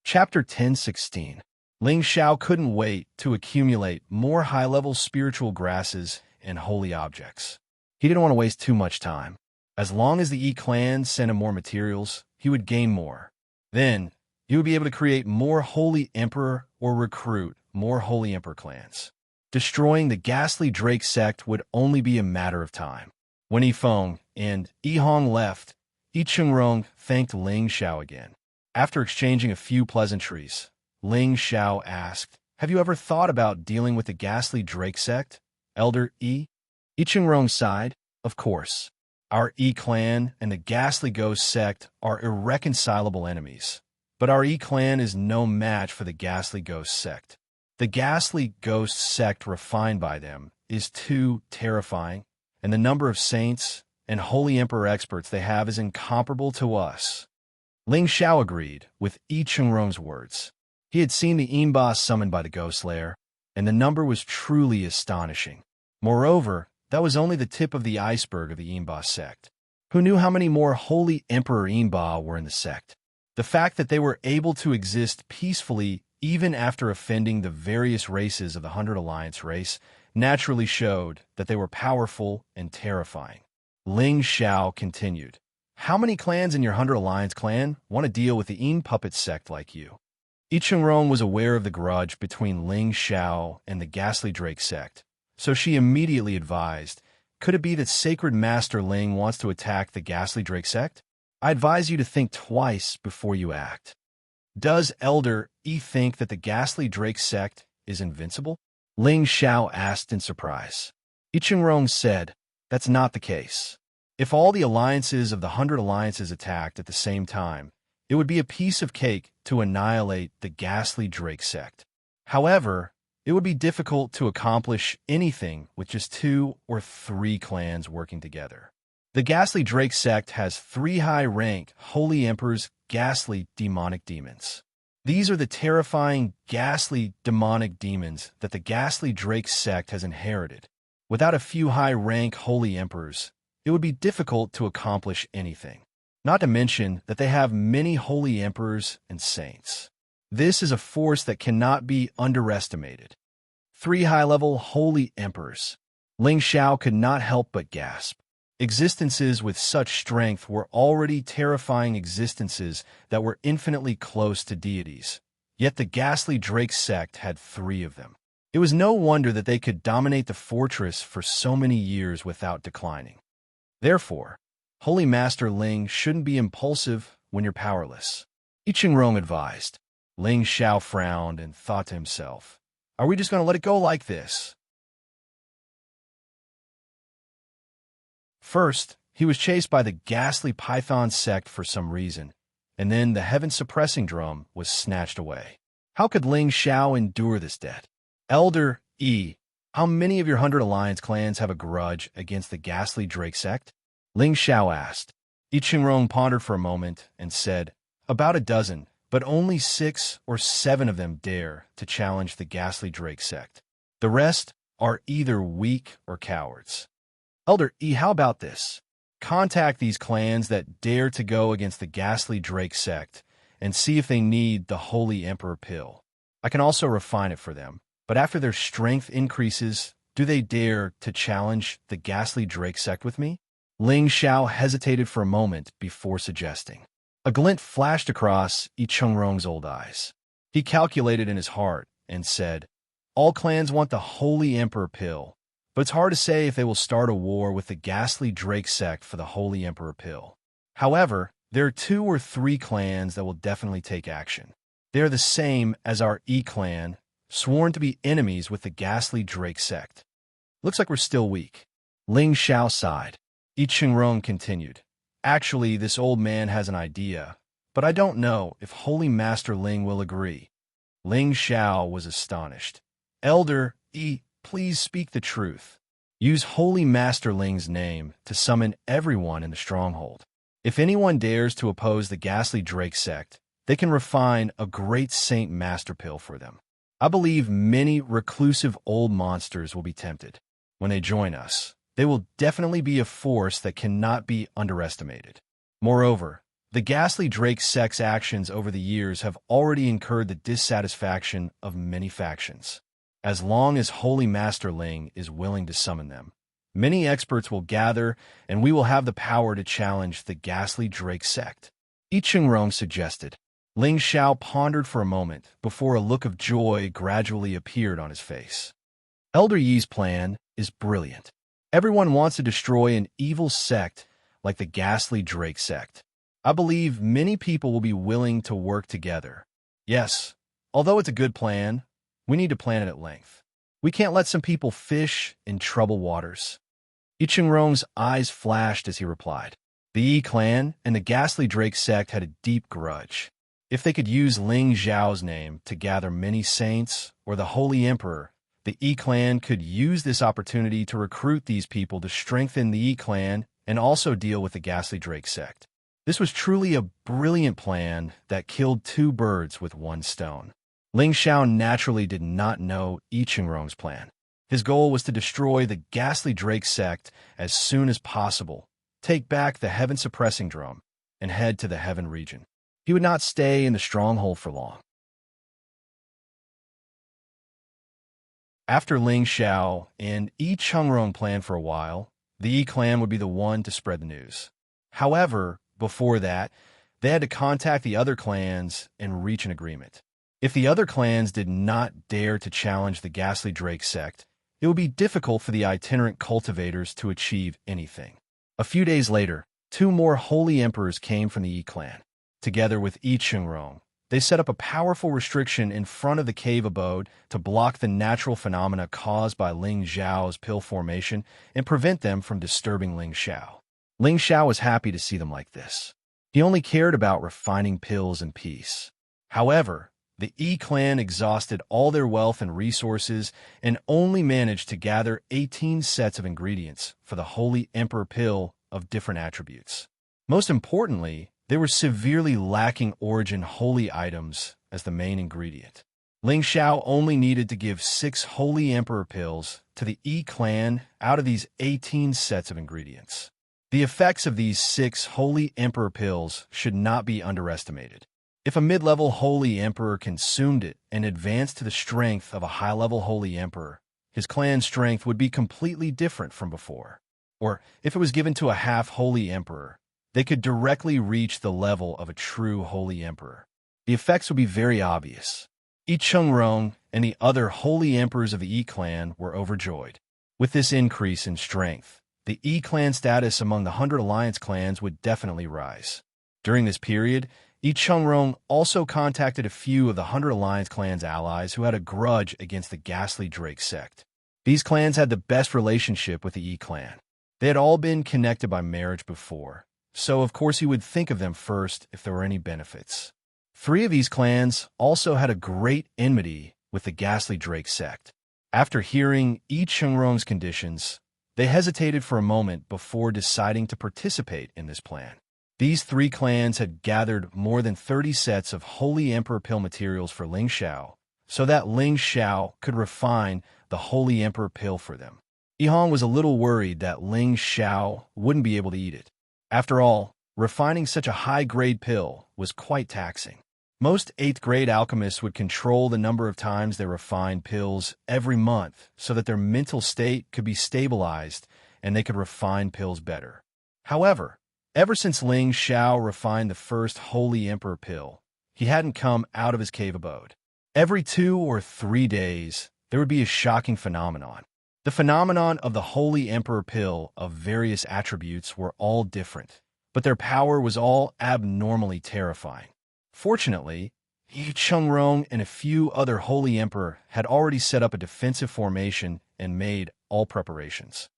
Chapter 10:16. Ling Xiao couldn't wait to accumulate more high-level spiritual grasses and holy objects. He didn't want to waste too much time. As long as the Yi clan sent him more materials, he would gain more. Then, he would be able to create more Holy Emperor or recruit more Holy Emperor clans. Destroying the ghastly Drake sect would only be a matter of time. When Yifeng and Yihong left, I Ching-rong thanked Ling Xiao again. After exchanging a few pleasantries, Ling Xiao asked, Have you ever thought about dealing with the ghastly Drake sect, Elder Yi? I Ching-rong sighed, Of course. Our Yi clan and the ghastly ghost sect are irreconcilable enemies. But our Yi clan is no match for the ghastly ghost sect. The ghastly ghost sect refined by them is too terrifying, and the number of saints and Holy Emperor experts they have is incomparable to us. Ling Xiao agreed with I Ching-rong's words. He had seen the Imba summoned by the Ghost Slayer, and the number was truly astonishing. Moreover, that was only the tip of the iceberg of the Imba sect. Who knew how many more Holy Emperor Imba were in the sect? The fact that they were able to exist peacefully even after offending the various races of the 100 Alliance race naturally showed that they were powerful and terrifying. Ling Xiao continued, How many clans in your 100 Alliance clan want to deal with the Yin puppet sect like you? I Ching-rong was aware of the grudge between Ling Xiao and the ghastly Drake sect, so she immediately advised, Could it be that Sacred Master Ling wants to attack the ghastly Drake sect? I advise you to think twice before you act. Does Elder Yi think that the ghastly Drake sect is invincible? Ling Xiao asked in surprise. I Ching-rong said, That's not the case. If all the alliances of the 100 alliances attacked at the same time, it would be a piece of cake to annihilate the ghastly Drake sect. However, it would be difficult to accomplish anything with just 2 or 3 clans working together. The ghastly Drake sect has 3 high-rank Holy Emperors, ghastly demonic demons. These are the terrifying, ghastly demonic demons that the ghastly Drake sect has inherited. Without a few high-rank Holy Emperors, it would be difficult to accomplish anything. Not to mention that they have many Holy Emperors and Saints. This is a force that cannot be underestimated. 3 high-level Holy Emperors. Ling Xiao could not help but gasp. Existences with such strength were already terrifying existences that were infinitely close to deities. Yet the ghastly Drake sect had 3 of them. It was no wonder that they could dominate the fortress for so many years without declining. Therefore, Holy Master Ling shouldn't be impulsive when you're powerless. I Ching-rong advised. Ling Xiao frowned and thought to himself, are we just going to let it go like this? First, he was chased by the ghastly Python sect for some reason, and then the heaven-suppressing drum was snatched away. How could Ling Xiao endure this debt? Elder E, how many of your 100 Alliance clans have a grudge against the ghastly Drake sect? Ling Xiao asked. I Ching-rong pondered for a moment and said, about a dozen, but only 6 or 7 of them dare to challenge the ghastly Drake sect. The rest are either weak or cowards. Elder E, how about this? Contact these clans that dare to go against the ghastly Drake sect and see if they need the Holy Emperor pill. I can also refine it for them, but after their strength increases, do they dare to challenge the ghastly Drake sect with me? Ling Xiao hesitated for a moment before suggesting. A glint flashed across I Ching-rong's old eyes. He calculated in his heart and said, all clans want the Holy Emperor pill, but it's hard to say if they will start a war with the ghastly Drake sect for the Holy Emperor pill. However, there are 2 or 3 clans that will definitely take action. They are the same as our E clan, sworn to be enemies with the ghastly Drake sect. Looks like we're still weak. Ling Xiao sighed. I Ching-rong continued. Actually, this old man has an idea, but I don't know if Holy Master Ling will agree. Ling Xiao was astonished. Elder E, please speak the truth. Use Holy Master Ling's name to summon everyone in the stronghold. If anyone dares to oppose the ghastly Drake sect, they can refine a great Saint Master pill for them. I believe many reclusive old monsters will be tempted. When they join us, they will definitely be a force that cannot be underestimated. Moreover, the ghastly Drake sect's actions over the years have already incurred the dissatisfaction of many factions. As long as Holy Master Ling is willing to summon them, many experts will gather and we will have the power to challenge the ghastly Drake sect. I Ching-rong suggested. Ling Xiao pondered for a moment before a look of joy gradually appeared on his face. Elder Yi's plan is brilliant. Everyone wants to destroy an evil sect like the ghastly Drake sect. I believe many people will be willing to work together. Yes, although it's a good plan, we need to plan it at length. We can't let some people fish in troubled waters. I Ching-rong's eyes flashed as he replied. The Yi clan and the ghastly Drake sect had a deep grudge. If they could use Ling Xiao's name to gather many saints or the Holy Emperor, the Yi clan could use this opportunity to recruit these people to strengthen the Yi clan and also deal with the ghastly Drake sect. This was truly a brilliant plan that killed 2 birds with 1 stone. Ling Xiao naturally did not know I Ching-rong's plan. His goal was to destroy the ghastly Drake sect as soon as possible, take back the heaven-suppressing drum, and head to the heaven region. He would not stay in the stronghold for long. After Ling Xiao and I Ching-rong planned for a while, the Yi clan would be the one to spread the news. However, before that, they had to contact the other clans and reach an agreement. If the other clans did not dare to challenge the ghastly Drake sect, it would be difficult for the itinerant cultivators to achieve anything. A few days later, 2 more holy emperors came from the Yi clan. Together with I Ching-rong, they set up a powerful restriction in front of the cave abode to block the natural phenomena caused by Ling Xiao's pill formation and prevent them from disturbing Ling Xiao. Ling Xiao was happy to see them like this. He only cared about refining pills and peace. However, the Yi clan exhausted all their wealth and resources and only managed to gather 18 sets of ingredients for the Holy Emperor pill of different attributes. Most importantly, they were severely lacking origin holy items as the main ingredient. Ling Xiao only needed to give 6 Holy Emperor pills to the Yi clan out of these 18 sets of ingredients. The effects of these 6 Holy Emperor pills should not be underestimated. If a mid-level Holy Emperor consumed it and advanced to the strength of a high-level Holy Emperor, his clan's strength would be completely different from before. Or, if it was given to a half-Holy Emperor, they could directly reach the level of a true Holy Emperor. The effects would be very obvious. I Ching-rong and the other Holy Emperors of the Yi clan were overjoyed. With this increase in strength, the E-clan status among the 100 Alliance clans would definitely rise. During this period, Yi Chungrong also contacted a few of the 100 Alliance clan's allies who had a grudge against the Ghastly Drake sect. These clans had the best relationship with the E-clan. They had all been connected by marriage before, so of course he would think of them first if there were any benefits. 3 of these clans also had a great enmity with the Ghastly Drake sect. After hearing Yi Chungrong's conditions, they hesitated for a moment before deciding to participate in this plan. These 3 clans had gathered more than 30 sets of Holy Emperor Pill materials for Ling Xiao, so that Ling Xiao could refine the Holy Emperor Pill for them. Yi Hong was a little worried that Ling Xiao wouldn't be able to eat it. After all, refining such a high-grade pill was quite taxing. Most 8th-grade alchemists would control the number of times they refined pills every month so that their mental state could be stabilized and they could refine pills better. However, ever since Ling Xiao refined the first Holy Emperor pill, he hadn't come out of his cave abode. Every 2 or 3 days, there would be a shocking phenomenon. The phenomenon of the Holy Emperor pill of various attributes were all different, but their power was all abnormally terrifying. Fortunately, Yi Chungrong and a few other Holy Emperor had already set up a defensive formation and made all preparations.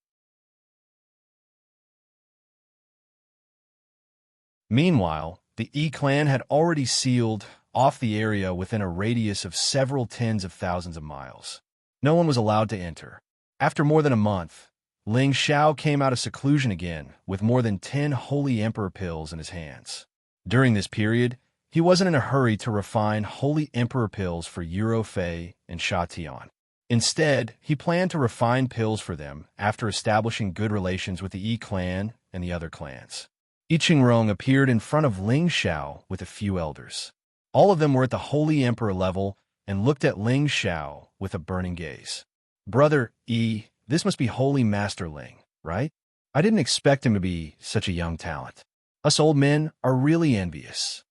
Meanwhile, the Yi clan had already sealed off the area within a radius of several tens of thousands of miles. No one was allowed to enter. After more than a month, Ling Xiao came out of seclusion again with more than 10 Holy Emperor pills in his hands. During this period, he wasn't in a hurry to refine Holy Emperor pills for Euro Fei and Sha Tian. Instead, he planned to refine pills for them after establishing good relations with the Yi clan and the other clans. Yi Chungrong appeared in front of Ling Xiao with a few elders. All of them were at the Holy Emperor level and looked at Ling Xiao with a burning gaze. "Brother Yi, this must be Holy Master Ling, right? I didn't expect him to be such a young talent. Us old men are really envious."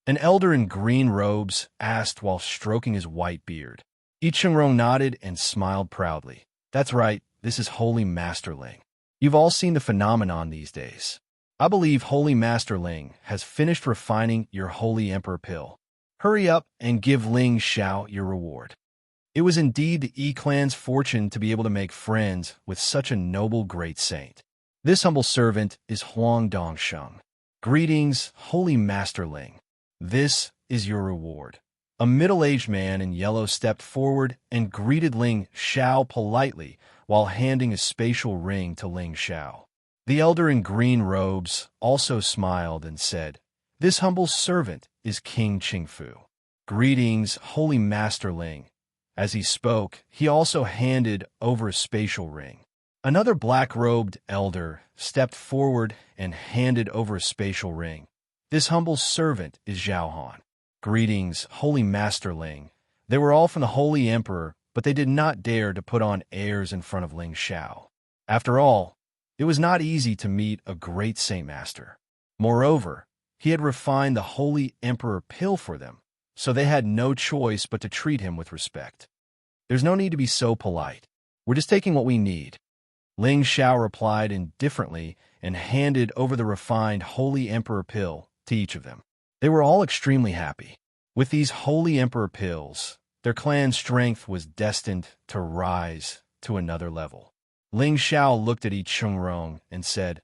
An elder in green robes asked while stroking his white beard. Yi Chungrong nodded and smiled proudly. "That's right, this is Holy Master Ling. You've all seen the phenomenon these days. I believe Holy Master Ling has finished refining your Holy Emperor pill. Hurry up and give Ling Xiao your reward." It was indeed the Yi clan's fortune to be able to make friends with such a noble great saint. "This humble servant is Huang Dongsheng. Greetings, Holy Master Ling. This is your reward." A middle-aged man in yellow stepped forward and greeted Ling Xiao politely while handing a spatial ring to Ling Xiao. The elder in green robes also smiled and said, "This humble servant is King Qingfu. Greetings, Holy Master Ling." As he spoke, he also handed over a spatial ring. Another black-robed elder stepped forward and handed over a spatial ring. "This humble servant is Zhao Han. Greetings, Holy Master Ling." They were all from the Holy Emperor, but they did not dare to put on airs in front of Ling Xiao. After all, it was not easy to meet a great Saint Master. Moreover, he had refined the Holy Emperor pill for them, so they had no choice but to treat him with respect. "There's no need to be so polite. We're just taking what we need." Ling Xiao replied indifferently and handed over the refined Holy Emperor pill to each of them. They were all extremely happy. With these Holy Emperor pills, their clan's strength was destined to rise to another level. Ling Xiao looked at Yi Chungrong and said,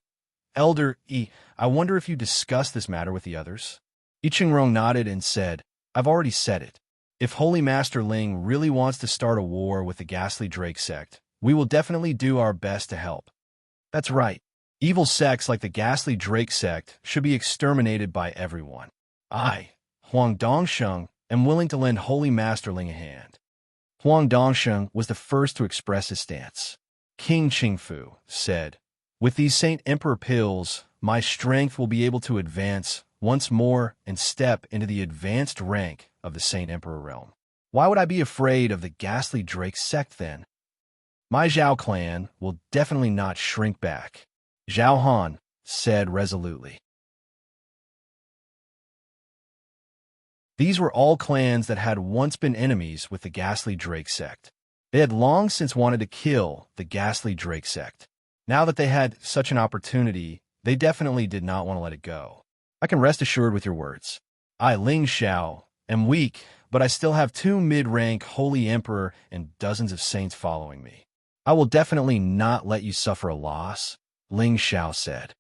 "Elder Yi, I wonder if you discussed this matter with the others?" Yi Chungrong nodded and said, "I've already said it. If Holy Master Ling really wants to start a war with the Ghastly Drake sect, we will definitely do our best to help." "That's right. Evil sects like the Ghastly Drake sect should be exterminated by everyone. I, Huang Dongsheng, am willing to lend Holy Master Ling a hand." Huang Dongsheng was the first to express his stance. King Qingfu said, "With these Saint Emperor pills, my strength will be able to advance once more and step into the advanced rank of the Saint Emperor realm. Why would I be afraid of the Ghastly Drake sect then? My Zhao clan will definitely not shrink back," Zhao Han said resolutely. These were all clans that had once been enemies with the Ghastly Drake sect. They had long since wanted to kill the Ghastly Drake sect. Now that they had such an opportunity, they definitely did not want to let it go. I can rest assured with your words. I, Ling Xiao, am weak, but I still have 2 mid-rank Holy Emperor and dozens of saints following me. I will definitely not let you suffer a loss, Ling Xiao said.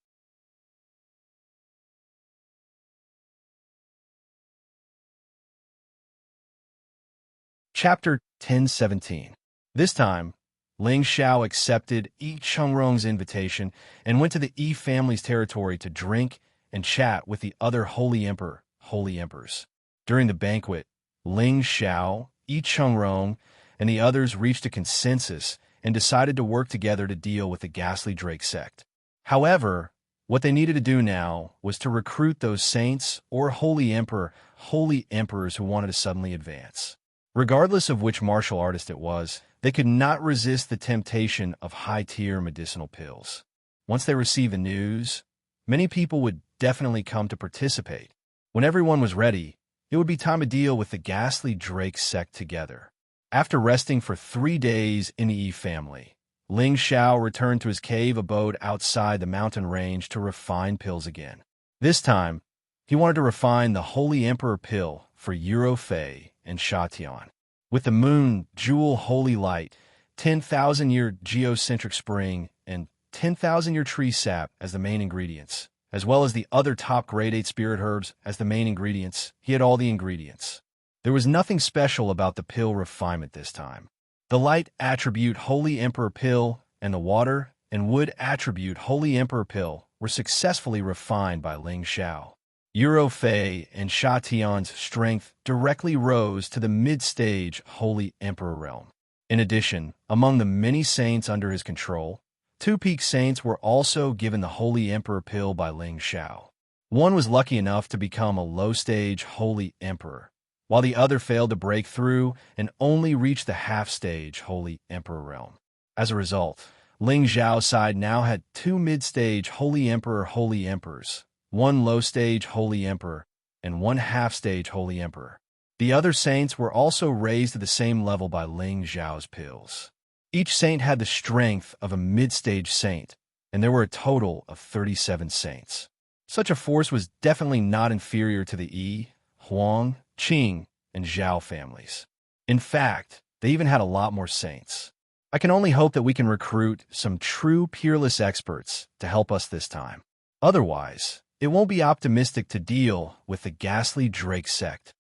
Chapter 1017. This time, Ling Xiao accepted Yi Chengrong's invitation and went to the Yi family's territory to drink and chat with the other Holy Emperor, Holy Emperors. During the banquet, Ling Xiao, Yi Chengrong, and the others reached a consensus and decided to work together to deal with the ghastly Drake sect. However, what they needed to do now was to recruit those saints or Holy Emperor, Holy Emperors who wanted to suddenly advance. Regardless of which martial artist it was, they could not resist the temptation of high-tier medicinal pills. Once they received the news, many people would definitely come to participate. When everyone was ready, it would be time to deal with the ghastly Drake sect together. After resting for 3 days in the Yi family, Ling Xiao returned to his cave abode outside the mountain range to refine pills again. This time, he wanted to refine the Holy Emperor pill for Euro Fei and Shatian. With the moon, jewel holy light, 10,000-year geocentric spring, and 10,000-year tree sap as the main ingredients, as well as the other top grade 8 spirit herbs as the main ingredients, he had all the ingredients. There was nothing special about the pill refinement this time. The light attribute Holy Emperor pill and the water and wood attribute Holy Emperor pill were successfully refined by Ling Xiao. Euro Fei and Shatian's strength directly rose to the mid-stage Holy Emperor realm. In addition, among the many saints under his control, 2 peak saints were also given the Holy Emperor pill by Ling Xiao. One was lucky enough to become a low-stage Holy Emperor, while the other failed to break through and only reached the half-stage Holy Emperor realm. As a result, Ling Xiao's side now had 2 mid-stage Holy Emperor Holy Emperors, 1 low-stage Holy Emperor, and 1 half-stage Holy Emperor. The other saints were also raised to the same level by Ling Xiao's pills. Each saint had the strength of a mid-stage saint, and there were a total of 37 saints. Such a force was definitely not inferior to the Yi, Huang, Qing, and Zhao families. In fact, they even had a lot more saints. I can only hope that we can recruit some true peerless experts to help us this time. Otherwise, it won't be optimistic to deal with the ghastly Drake sect.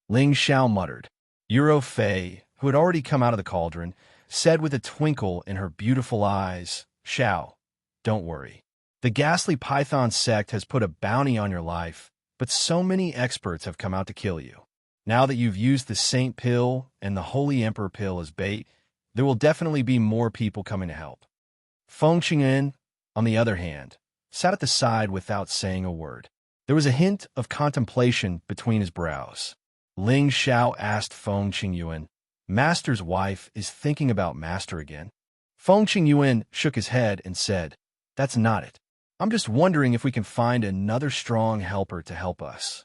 Ling Xiao muttered. Euro Fei, who had already come out of the cauldron, said with a twinkle in her beautiful eyes, Xiao, don't worry. The ghastly Python sect has put a bounty on your life, but so many experts have come out to kill you. Now that you've used the Saint Pill and the Holy Emperor Pill as bait, there will definitely be more people coming to help. Feng Qingyan, on the other hand, sat at the side without saying a word. There was a hint of contemplation between his brows. Ling Xiao asked Feng Qingyuan, Master's wife is thinking about Master again? Feng Qingyuan shook his head and said, That's not it. I'm just wondering if we can find another strong helper to help us.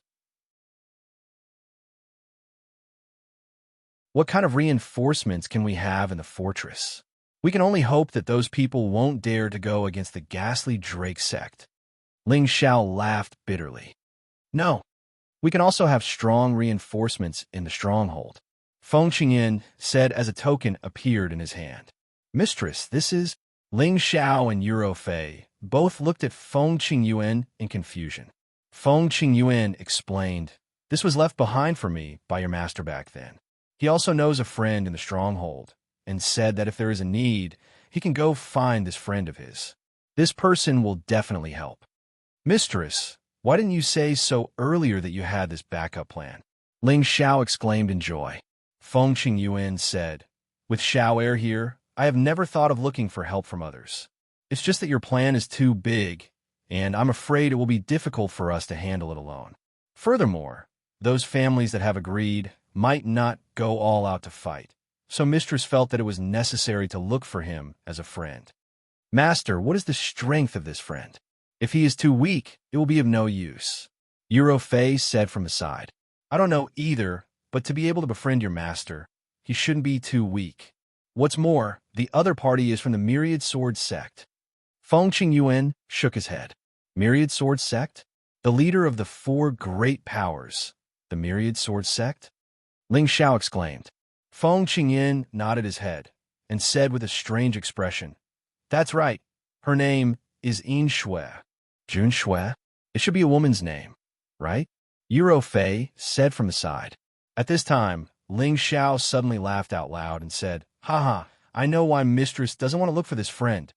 What kind of reinforcements can we have in the fortress? We can only hope that those people won't dare to go against the ghastly Drake sect. Ling Xiao laughed bitterly. No, we can also have strong reinforcements in the stronghold. Feng Qingyan said as a token appeared in his hand. Mistress, this is... Ling Xiao and Euro Fei both looked at Feng Qingyuan in confusion. Feng Qingyuan explained, This was left behind for me by your master back then. He also knows a friend in the stronghold, and said that if there is a need, he can go find this friend of his. This person will definitely help. Mistress, why didn't you say so earlier that you had this backup plan? Ling Xiao exclaimed in joy. Feng Qingyuan said, With Xiao Air here, I have never thought of looking for help from others. It's just that your plan is too big, and I'm afraid it will be difficult for us to handle it alone. Furthermore, those families that have agreed might not go all out to fight, so Mistress felt that it was necessary to look for him as a friend. Master, what is the strength of this friend? If he is too weak, it will be of no use. Euro Fei said from the side. I don't know either, but to be able to befriend your master, he shouldn't be too weak. What's more, the other party is from the Myriad Sword sect. Feng Qingyuan shook his head. Myriad Sword Sect? The leader of the four great powers. The Myriad Sword Sect? Ling Xiao exclaimed. Feng Qingyan nodded his head and said with a strange expression, "That's right. Her name is Yin Shui." Jun Shui? It should be a woman's name, right? Yuro Fei said from the side. At this time, Ling Xiao suddenly laughed out loud and said, "Haha, I know why Mistress doesn't want to look for this friend."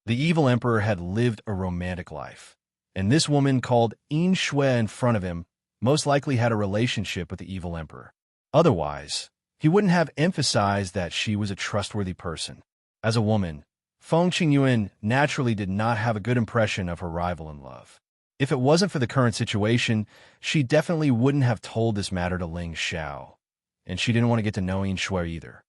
The evil emperor had lived a romantic life, and this woman called Yin Shui in front of him most likely had a relationship with the evil emperor. Otherwise, he wouldn't have emphasized that she was a trustworthy person. As a woman, Feng Qingyuan naturally did not have a good impression of her rival in love. If it wasn't for the current situation, she definitely wouldn't have told this matter to Ling Xiao, and she didn't want to get to know Yin Shui either.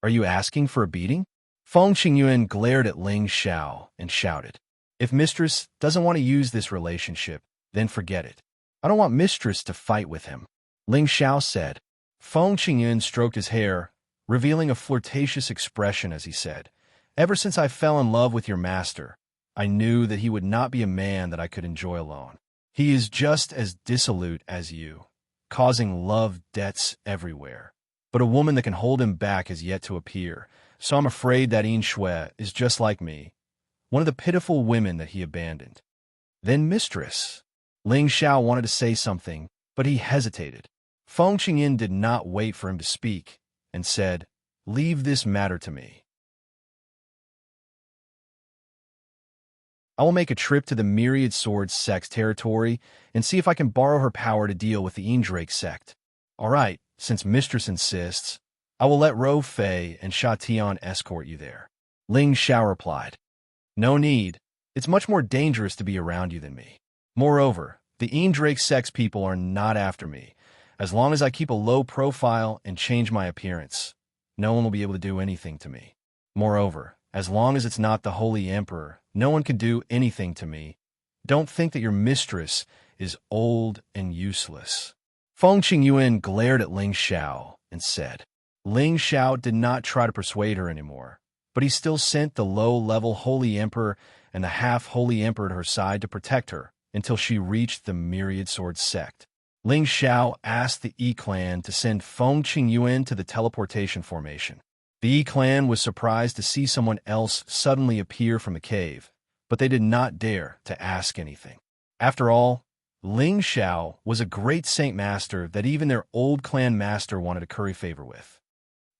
"Are you asking for a beating?" Feng Qingyuan glared at Ling Xiao and shouted, "If Mistress doesn't want to use this relationship, then forget it. I don't want Mistress to fight with him," Ling Xiao said. Feng Qingyuan stroked his hair, revealing a flirtatious expression as he said, "Ever since I fell in love with your master, I knew that he would not be a man that I could enjoy alone. He is just as dissolute as you, causing love debts everywhere. But a woman that can hold him back has yet to appear, so I'm afraid that Yin Shui is just like me, one of the pitiful women that he abandoned." "Then Mistress." Ling Xiao wanted to say something, but he hesitated. Feng Qingyan did not wait for him to speak, and said, "Leave this matter to me. I will make a trip to the Myriad Sword Sect's territory and see if I can borrow her power to deal with the Indrake sect. All right, since Mistress insists, I will let Ro Fei and Sha Tian escort you there." Ling Xiao replied, "No need. It's much more dangerous to be around you than me. Moreover, the Indrake sect's people are not after me. As long as I keep a low profile and change my appearance, no one will be able to do anything to me. Moreover, as long as it's not the Holy Emperor, no one can do anything to me. Don't think that your mistress is old and useless." Feng Qingyuan glared at Ling Xiao and said. Ling Xiao did not try to persuade her anymore, but he still sent the low-level Holy Emperor and the half-Holy Emperor to her side to protect her until she reached the Myriad Sword Sect. Ling Xiao asked the Yi clan to send Feng Qingyuan to the teleportation formation. The Yi clan was surprised to see someone else suddenly appear from the cave, but they did not dare to ask anything. After all, Ling Xiao was a great Saint Master that even their old clan master wanted to curry favor with.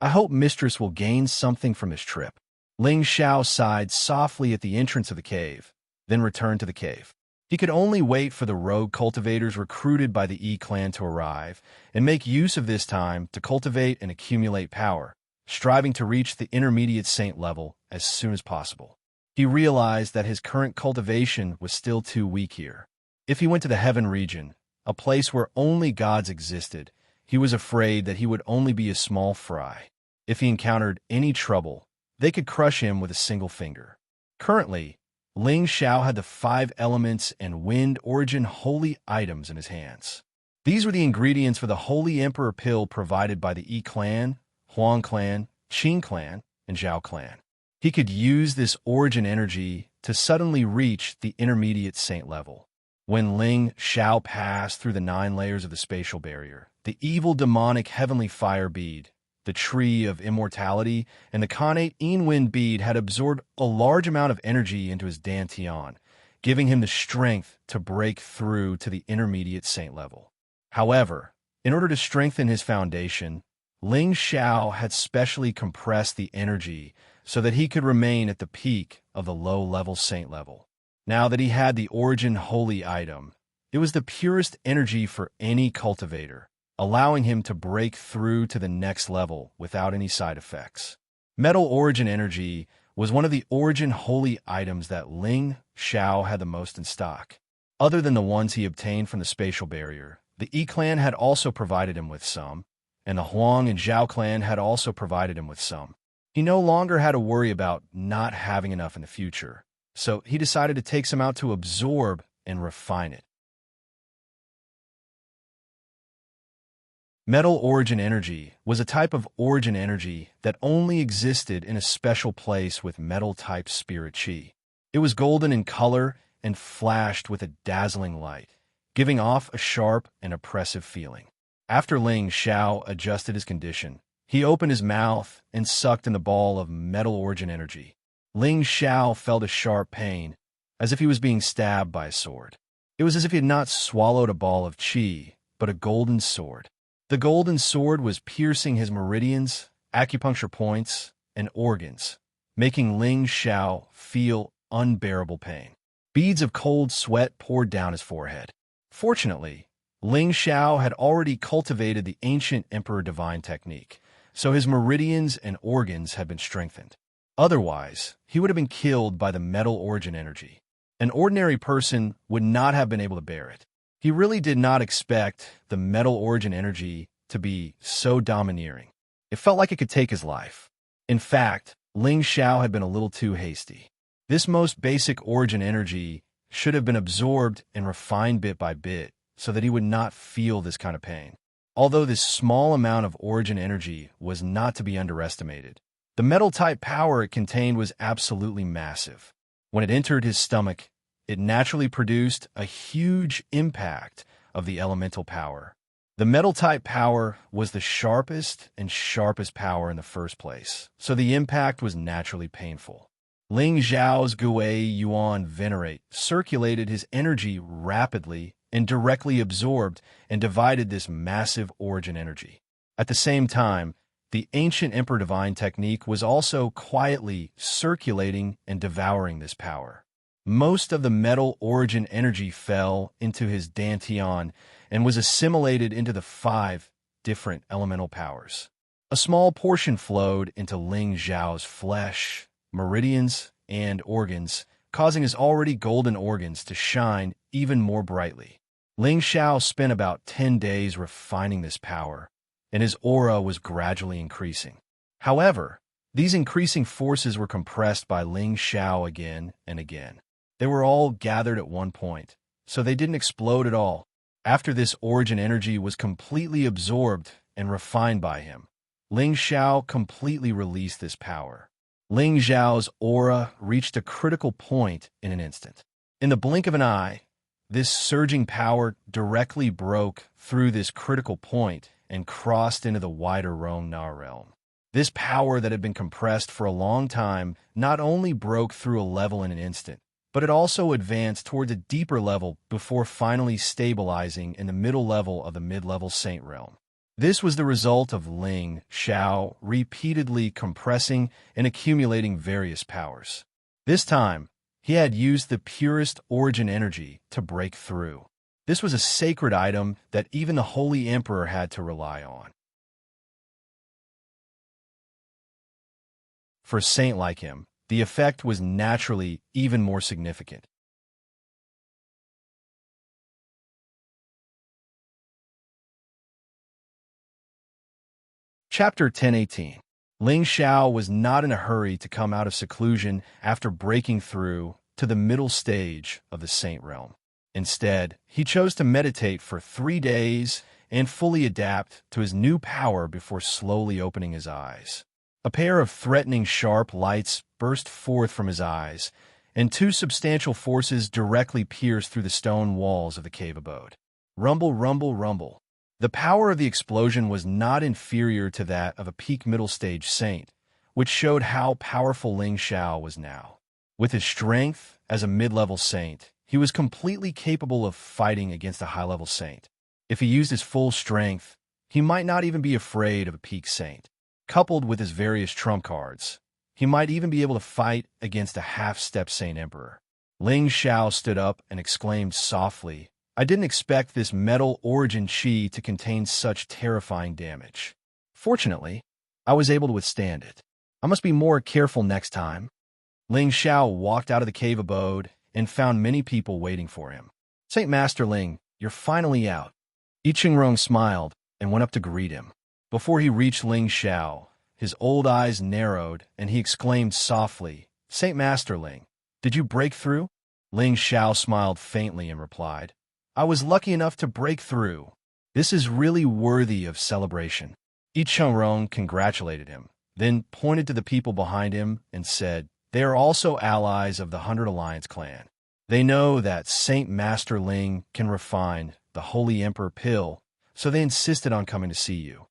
"I hope Mistress will gain something from this trip." Ling Xiao sighed softly at the entrance of the cave, then returned to the cave. He could only wait for the rogue cultivators recruited by the Yi clan to arrive and make use of this time to cultivate and accumulate power, striving to reach the intermediate saint level as soon as possible. He realized that his current cultivation was still too weak here. If he went to the heaven region, a place where only gods existed, he was afraid that he would only be a small fry. If he encountered any trouble, they could crush him with a single finger. Currently, Ling Xiao had the 5 elements and wind origin holy items in his hands. These were the ingredients for the Holy Emperor pill provided by the Yi clan, Huang clan, Qing clan, and Zhao clan. He could use this origin energy to suddenly reach the intermediate saint level. When Ling Xiao passed through the 9 layers of the spatial barrier, the evil demonic heavenly fire bead, the tree of immortality, and the connate Yin Wind bead had absorbed a large amount of energy into his dantian, giving him the strength to break through to the intermediate saint level. However, in order to strengthen his foundation, Ling Xiao had specially compressed the energy so that he could remain at the peak of the low-level saint level. Now that he had the origin holy item, it was the purest energy for any cultivator, allowing him to break through to the next level without any side effects. Metal origin energy was one of the origin holy items that Ling Xiao had the most in stock. Other than the ones he obtained from the spatial barrier, the Yi clan had also provided him with some, and the Huang and Zhao clan had also provided him with some. He no longer had to worry about not having enough in the future, so he decided to take some out to absorb and refine it. Metal origin energy was a type of origin energy that only existed in a special place with metal-type spirit chi. It was golden in color and flashed with a dazzling light, giving off a sharp and oppressive feeling. After Ling Xiao adjusted his condition, he opened his mouth and sucked in the ball of metal origin energy. Ling Xiao felt a sharp pain, as if he was being stabbed by a sword. It was as if he had not swallowed a ball of qi, but a golden sword. The golden sword was piercing his meridians, acupuncture points, and organs, making Ling Xiao feel unbearable pain. Beads of cold sweat poured down his forehead. Fortunately, Ling Xiao had already cultivated the ancient Emperor Divine technique, so his meridians and organs had been strengthened. Otherwise, he would have been killed by the metal origin energy. An ordinary person would not have been able to bear it. He really did not expect the metal origin energy to be so domineering. It felt like it could take his life. In fact, Ling Xiao had been a little too hasty. This most basic origin energy should have been absorbed and refined bit by bit so that he would not feel this kind of pain. Although this small amount of origin energy was not to be underestimated, the metal-type power it contained was absolutely massive. When it entered his stomach, it naturally produced a huge impact of the elemental power. The metal-type power was the sharpest power in the first place, so the impact was naturally painful. Ling Xiao's Gui Yuan Venerate circulated his energy rapidly and directly absorbed and divided this massive origin energy. At the same time, the ancient Emperor Divine technique was also quietly circulating and devouring this power. Most of the metal origin energy fell into his dantian and was assimilated into the 5 different elemental powers. A small portion flowed into Ling Xiao's flesh, meridians, and organs, causing his already golden organs to shine even more brightly. Ling Xiao spent about 10 days refining this power, and his aura was gradually increasing. However, these increasing forces were compressed by Ling Xiao again and again. They were all gathered at one point, so they didn't explode at all. After this origin energy was completely absorbed and refined by him, Ling Xiao completely released this power. Ling Xiao's aura reached a critical point in an instant. In the blink of an eye, this surging power directly broke through this critical point and crossed into the wider Rong-Na realm. This power that had been compressed for a long time not only broke through a level in an instant, but it also advanced towards a deeper level before finally stabilizing in the middle level of the mid-level Saint realm. This was the result of Ling Xiao repeatedly compressing and accumulating various powers. This time, he had used the purest origin energy to break through. This was a sacred item that even the Holy Emperor had to rely on. For a saint like him, the effect was naturally even more significant. Chapter 1018. Ling Xiao was not in a hurry to come out of seclusion after breaking through to the middle stage of the Saint realm. Instead, he chose to meditate for 3 days and fully adapt to his new power before slowly opening his eyes. A pair of threatening sharp lights burst forth from his eyes, and 2 substantial forces directly pierced through the stone walls of the cave abode. Rumble, rumble, rumble. The power of the explosion was not inferior to that of a peak middle stage saint, which showed how powerful Ling Xiao was now. With his strength as a mid-level saint, he was completely capable of fighting against a high-level saint. If he used his full strength, he might not even be afraid of a peak saint. Coupled with his various trump cards, he might even be able to fight against a half-step Saint Emperor. Ling Xiao stood up and exclaimed softly, "I didn't expect this metal origin chi to contain such terrifying damage. Fortunately, I was able to withstand it. I must be more careful next time." Ling Xiao walked out of the cave abode and found many people waiting for him. "Saint Master Ling, you're finally out." Yi Qingrong smiled and went up to greet him. Before he reached Ling Xiao, his old eyes narrowed and he exclaimed softly, "Saint Master Ling, did you break through?" Ling Xiao smiled faintly and replied, "I was lucky enough to break through. This is really worthy of celebration." Yi Qingrong congratulated him, then pointed to the people behind him and said, They are also allies of the Hundred Alliance clan. They know that Saint Master Ling can refine the Holy Emperor pill, so they insisted on coming to see you.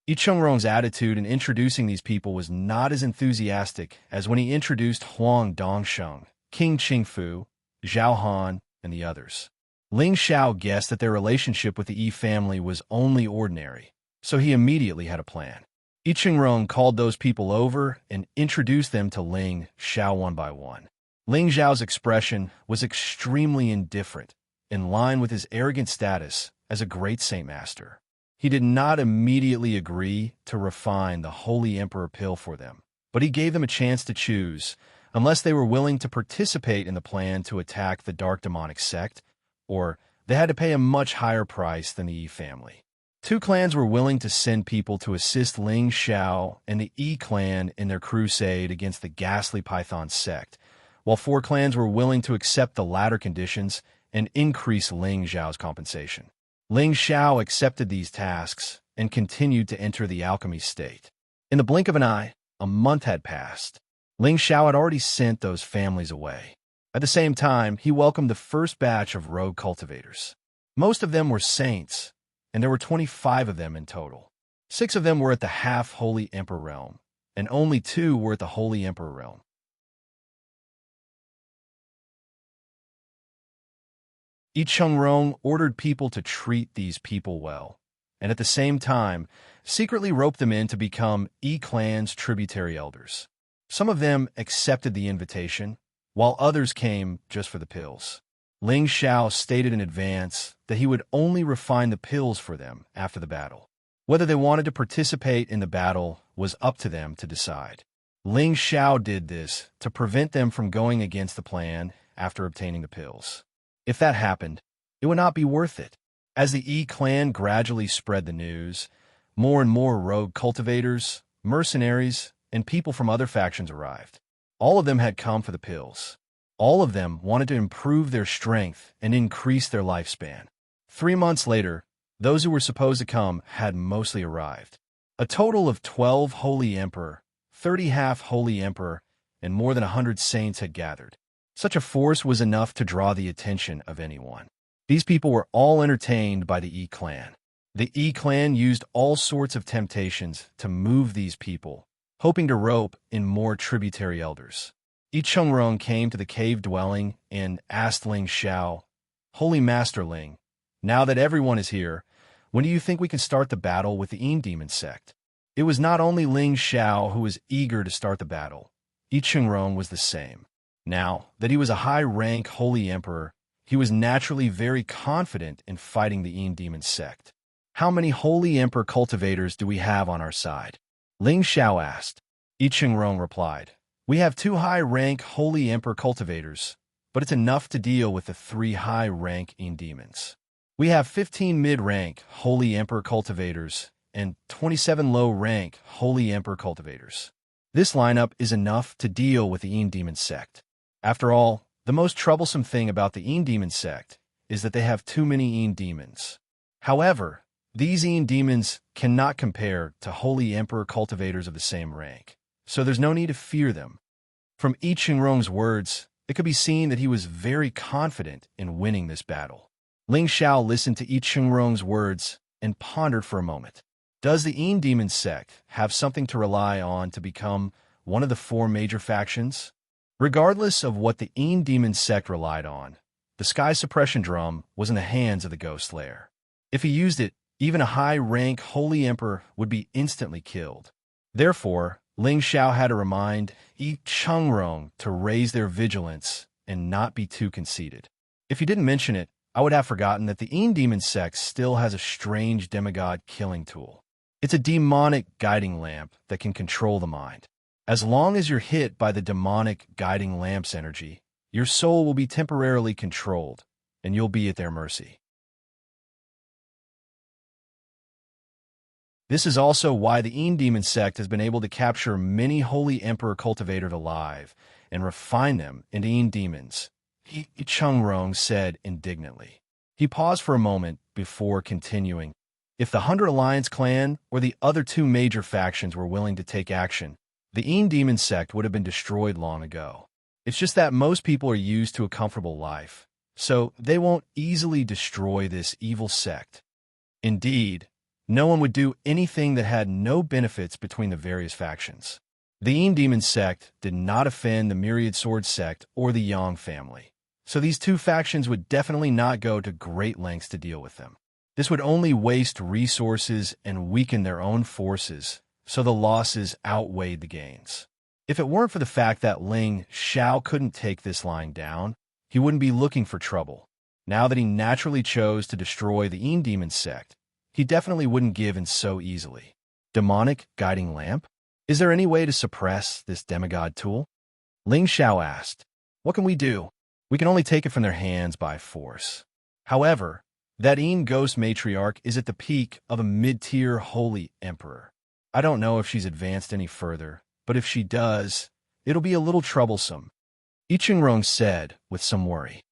Yi Chungrong's attitude in introducing these people was not as enthusiastic as when he introduced Huang Dongsheng, King Qingfu, Zhao Han, and the others. Ling Xiao guessed that their relationship with the Yi family was only ordinary, so he immediately had a plan. Yi Chungrong called those people over and introduced them to Ling Xiao one by one. Ling Xiao's expression was extremely indifferent, in line with his arrogant status as a great Saint Master. He did not immediately agree to refine the Holy Emperor pill for them, but he gave them a chance to choose, unless they were willing to participate in the plan to attack the Dark Demonic sect, or they had to pay a much higher price than the Yi family. Two clans were willing to send people to assist Ling Xiao and the Yi clan in their crusade against the ghastly Python sect, while 4 clans were willing to accept the latter conditions and increase Ling Xiao's compensation. Ling Xiao accepted these tasks and continued to enter the alchemy state. In the blink of an eye, a month had passed. Ling Xiao had already sent those families away. At the same time, he welcomed the first batch of rogue cultivators. Most of them were saints, and there were 25 of them in total. 6 of them were at the half-Holy Emperor realm, and only 2 were at the Holy Emperor realm. Yi Chungrong ordered people to treat these people well, and at the same time, secretly roped them in to become Yi clan's tributary elders. Some of them accepted the invitation, while others came just for the pills. Ling Xiao stated in advance that he would only refine the pills for them after the battle. Whether they wanted to participate in the battle was up to them to decide. Ling Xiao did this to prevent them from going against the plan after obtaining the pills. If that happened, it would not be worth it. As the Yi clan gradually spread the news, more and more rogue cultivators, mercenaries, and people from other factions arrived. All of them had come for the pills. All of them wanted to improve their strength and increase their lifespan. 3 months later, those who were supposed to come had mostly arrived. A total of 12 Holy Emperor, 30 half-Holy Emperor, and more than 100 saints had gathered. Such a force was enough to draw the attention of anyone. These people were all entertained by the Yi clan. The Yi clan used all sorts of temptations to move these people, hoping to rope in more tributary elders. Yi Chungrong came to the cave dwelling and asked Ling Xiao, "Holy Master Ling, now that everyone is here, when do you think we can start the battle with the Yi demon sect?" It was not only Ling Xiao who was eager to start the battle. Yi Chungrong was the same. Now that he was a high-rank Holy Emperor, he was naturally very confident in fighting the Yi demon sect. "How many Holy Emperor cultivators do we have on our side?" Ling Xiao asked. Yi Chungrong replied, "We have 2 high-rank Holy Emperor cultivators, but it's enough to deal with the 3 high-rank Yi demons. We have 15 mid-rank Holy Emperor cultivators and 27 low-rank Holy Emperor cultivators. This lineup is enough to deal with the Yi demon sect. After all, the most troublesome thing about the Yi demon sect is that they have too many Yi demons. However, these Yi demons cannot compare to Holy Emperor cultivators of the same rank, so there's no need to fear them." From Yi Chungrong's words, it could be seen that he was very confident in winning this battle. Ling Xiao listened to Yi Chungrong's words and pondered for a moment. Does the Yi demon sect have something to rely on to become one of the 4 major factions? Regardless of what the Yi demon sect relied on, the sky suppression drum was in the hands of the Ghost Slayer. If he used it, even a high-rank Holy Emperor would be instantly killed. Therefore, Ling Xiao had to remind Yi Chungrong to raise their vigilance and not be too conceited. If he didn't mention it, I would have forgotten that the Yi demon sect still has a strange demigod killing tool. It's a demonic guiding lamp that can control the mind. As long as you're hit by the demonic guiding lamp's energy, your soul will be temporarily controlled, and you'll be at their mercy. This is also why the Yi demon sect has been able to capture many Holy Emperor cultivators alive and refine them into Yi demons, Yi Chungrong said indignantly. He paused for a moment before continuing. If the Hundred Alliance clan or the other 2 major factions were willing to take action, The demon sect would have been destroyed long ago. It's just that most people are used to a comfortable life, so they won't easily destroy this evil sect. Indeed, no one would do anything that had no benefits between the various factions. The demon sect did not offend the Myriad Sword sect or the Yang family, so these two factions would definitely not go to great lengths to deal with them. This would only waste resources and weaken their own forces, so the losses outweighed the gains. If it weren't for the fact that Ling Xiao couldn't take this line down, he wouldn't be looking for trouble. Now that he naturally chose to destroy the demon sect, he definitely wouldn't give in so easily. Demonic guiding lamp? Is there any way to suppress this demigod tool? Ling Xiao asked. What can we do? We can only take it from their hands by force. However, that ghost matriarch is at the peak of a mid-tier holy emperor. I don't know if she's advanced any further, but if she does, it'll be a little troublesome. I Ching-rong said with some worry.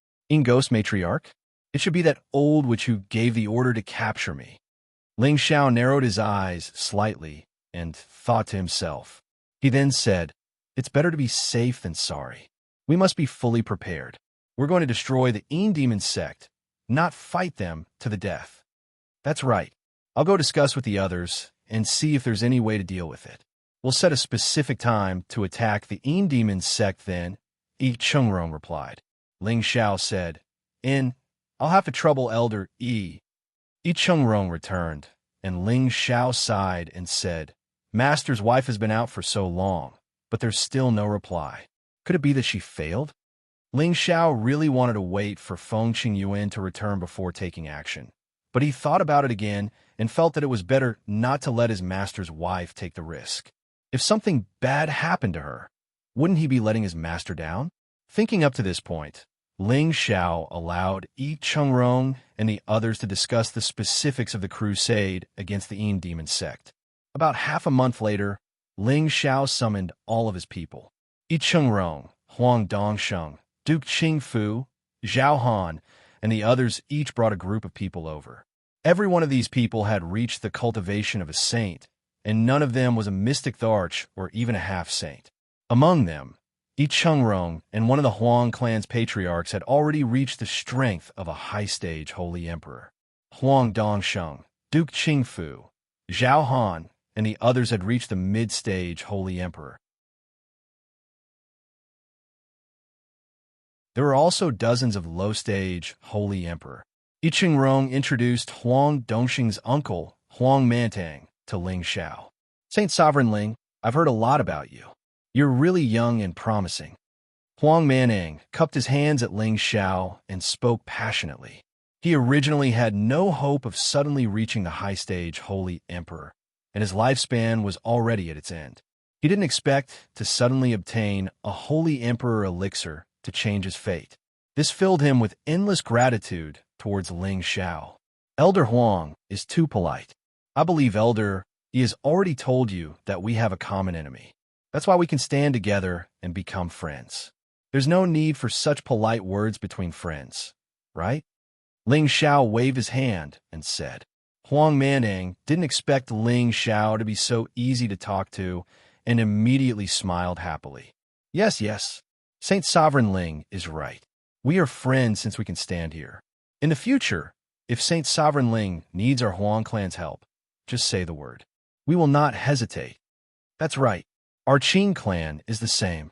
Ghost matriarch? It should be that old witch who gave the order to capture me. Ling Xiao narrowed his eyes slightly and thought to himself. He then said, It's better to be safe than sorry. We must be fully prepared. We're going to destroy the demon sect, not fight them to the death. That's right. I'll go discuss with the others and see if there's any way to deal with it. We'll set a specific time to attack the demon sect then, I Ching-rong replied. Ling Xiao said, I'll have to trouble Elder I Ching-rong returned, and Ling Xiao sighed and said, Master's wife has been out for so long, but there's still no reply. Could it be that she failed? Ling Xiao really wanted to wait for Feng Qingyuan to return before taking action, but he thought about it again and felt that it was better not to let his master's wife take the risk. If something bad happened to her, wouldn't he be letting his master down? Thinking up to this point, Ling Xiao allowed I Ching-rong and the others to discuss the specifics of the crusade against the demon sect. About half a month later, Ling Xiao summoned all of his people. I Ching-rong, Huang Dongsheng, Duke Qingfu, Zhao Han, and the others each brought a group of people over. Every one of these people had reached the cultivation of a saint, and none of them was a mystic Tharch or even a half-saint. Among them, I Ching-rong and one of the Huang clan's patriarchs had already reached the strength of a high-stage holy emperor. Huang Dongsheng, Duke Qingfu, Zhao Han, and the others had reached the mid-stage holy emperor. There were also dozens of low-stage holy emperor. I Ching-rong introduced Huang Dongsheng's uncle, Huang Mantang, to Ling Xiao. Saint Sovereign Ling, I've heard a lot about you. You're really young and promising. Huang Mantang cupped his hands at Ling Xiao and spoke passionately. He originally had no hope of suddenly reaching the high-stage holy emperor, and his lifespan was already at its end. He didn't expect to suddenly obtain a holy emperor elixir to change his fate. This filled him with endless gratitude towards Ling Xiao. Elder Huang is too polite. I believe Elder, he has already told you that we have a common enemy. That's why we can stand together and become friends. There's no need for such polite words between friends, right? Ling Xiao waved his hand and said. Huang Mantang didn't expect Ling Xiao to be so easy to talk to and immediately smiled happily. Yes, Saint Sovereign Ling is right. We are friends since we can stand here. In the future, if Saint Sovereign Ling needs our Huang clan's help, just say the word. We will not hesitate. That's right. Our Qing clan is the same.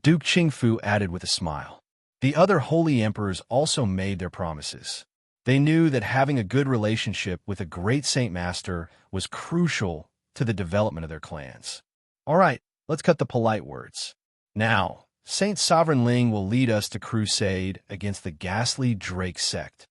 Duke Qingfu added with a smile. The other holy emperors also made their promises. They knew that having a good relationship with a great Saint Master was crucial to the development of their clans. All right, let's cut the polite words. Now, Saint Sovereign Ling will lead us to crusade against the ghastly Drake sect.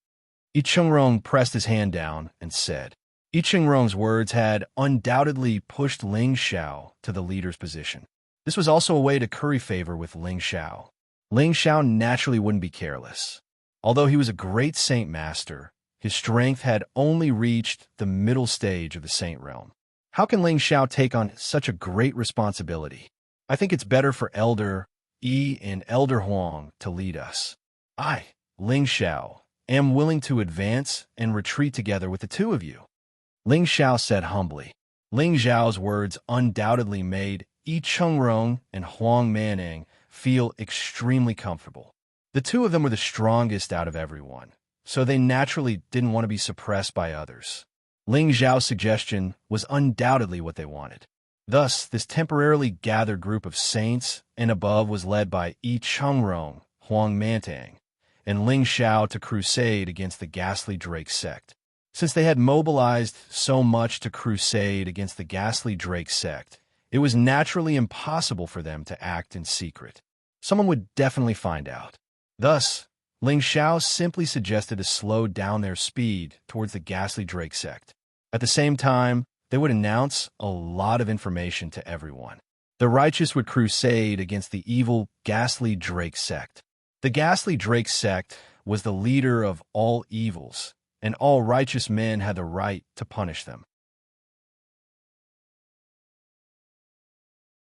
I Ching-rong pressed his hand down and said. I Ching-rong's words had undoubtedly pushed Ling Xiao to the leader's position. This was also a way to curry favor with Ling Xiao. Ling Xiao naturally wouldn't be careless. Although he was a great Saint Master, his strength had only reached the middle stage of the Saint realm. How can Ling Xiao take on such a great responsibility? I think it's better for Elder I and Elder Huang to lead us. I, Ling Xiao, am willing to advance and retreat together with the two of you. Ling Xiao said humbly. Ling Xiao's words undoubtedly made Yi Chungrong and Huang Manning feel extremely comfortable. The two of them were the strongest out of everyone, so they naturally didn't want to be suppressed by others. Ling Zhao's suggestion was undoubtedly what they wanted. Thus, this temporarily gathered group of saints and above was led by Yi Chungrong, Huang Mantang, and Ling Xiao to crusade against the ghastly Drake sect. Since they had mobilized so much to crusade against the ghastly Drake sect, it was naturally impossible for them to act in secret. Someone would definitely find out. Thus, Ling Xiao simply suggested to slow down their speed towards the ghastly Drake sect. At the same time, they would announce a lot of information to everyone. The righteous would crusade against the evil, ghastly Drake sect. The ghastly Drake sect was the leader of all evils, and all righteous men had the right to punish them.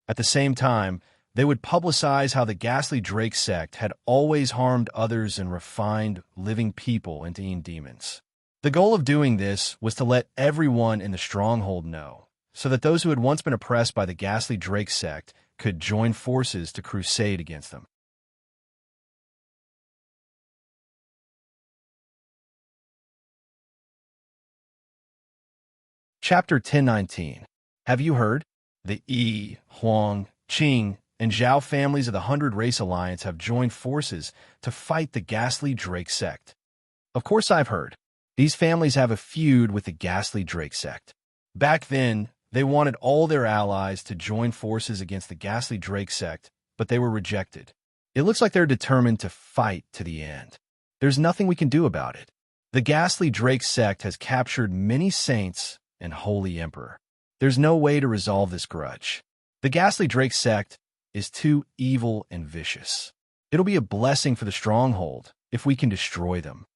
At the same time, they would publicize how the ghastly Drake sect had always harmed others and refined living people into demons. The goal of doing this was to let everyone in the stronghold know, so that those who had once been oppressed by the ghastly Drake sect could join forces to crusade against them. Chapter 1019. Have you heard? The Yi, Huang, Qing, and Zhao families of the 100 Race Alliance have joined forces to fight the ghastly Drake sect. Of course I've heard. These families have a feud with the ghastly Drake sect. Back then, they wanted all their allies to join forces against the ghastly Drake sect, but they were rejected. It looks like they're determined to fight to the end. There's nothing we can do about it. The ghastly Drake sect has captured many saints and holy emperor. There's no way to resolve this grudge. The ghastly Drake sect is too evil and vicious. It'll be a blessing for the stronghold if we can destroy them.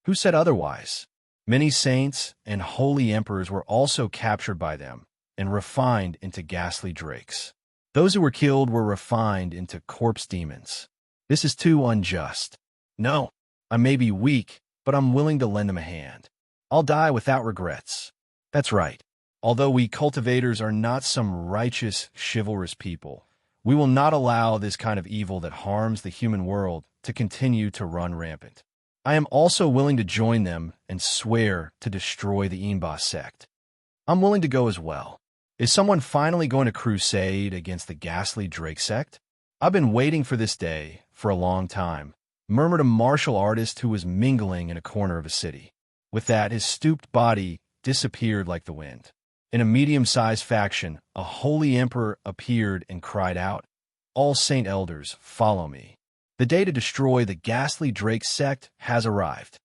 Who said otherwise? Many saints and holy emperors were also captured by them and refined into ghastly drakes. Those who were killed were refined into corpse demons. This is too unjust. No, I may be weak, but I'm willing to lend them a hand. I'll die without regrets. That's right. Although we cultivators are not some righteous, chivalrous people, we will not allow this kind of evil that harms the human world to continue to run rampant. I am also willing to join them and swear to destroy the Immerse sect. I'm willing to go as well. Is someone finally going to crusade against the ghastly Drake sect? I've been waiting for this day for a long time, murmured a martial artist who was mingling in a corner of a city. With that, his stooped body disappeared like the wind. In a medium-sized faction, a holy emperor appeared and cried out, "All saint elders, follow me. The day to destroy the ghastly Drake sect has arrived."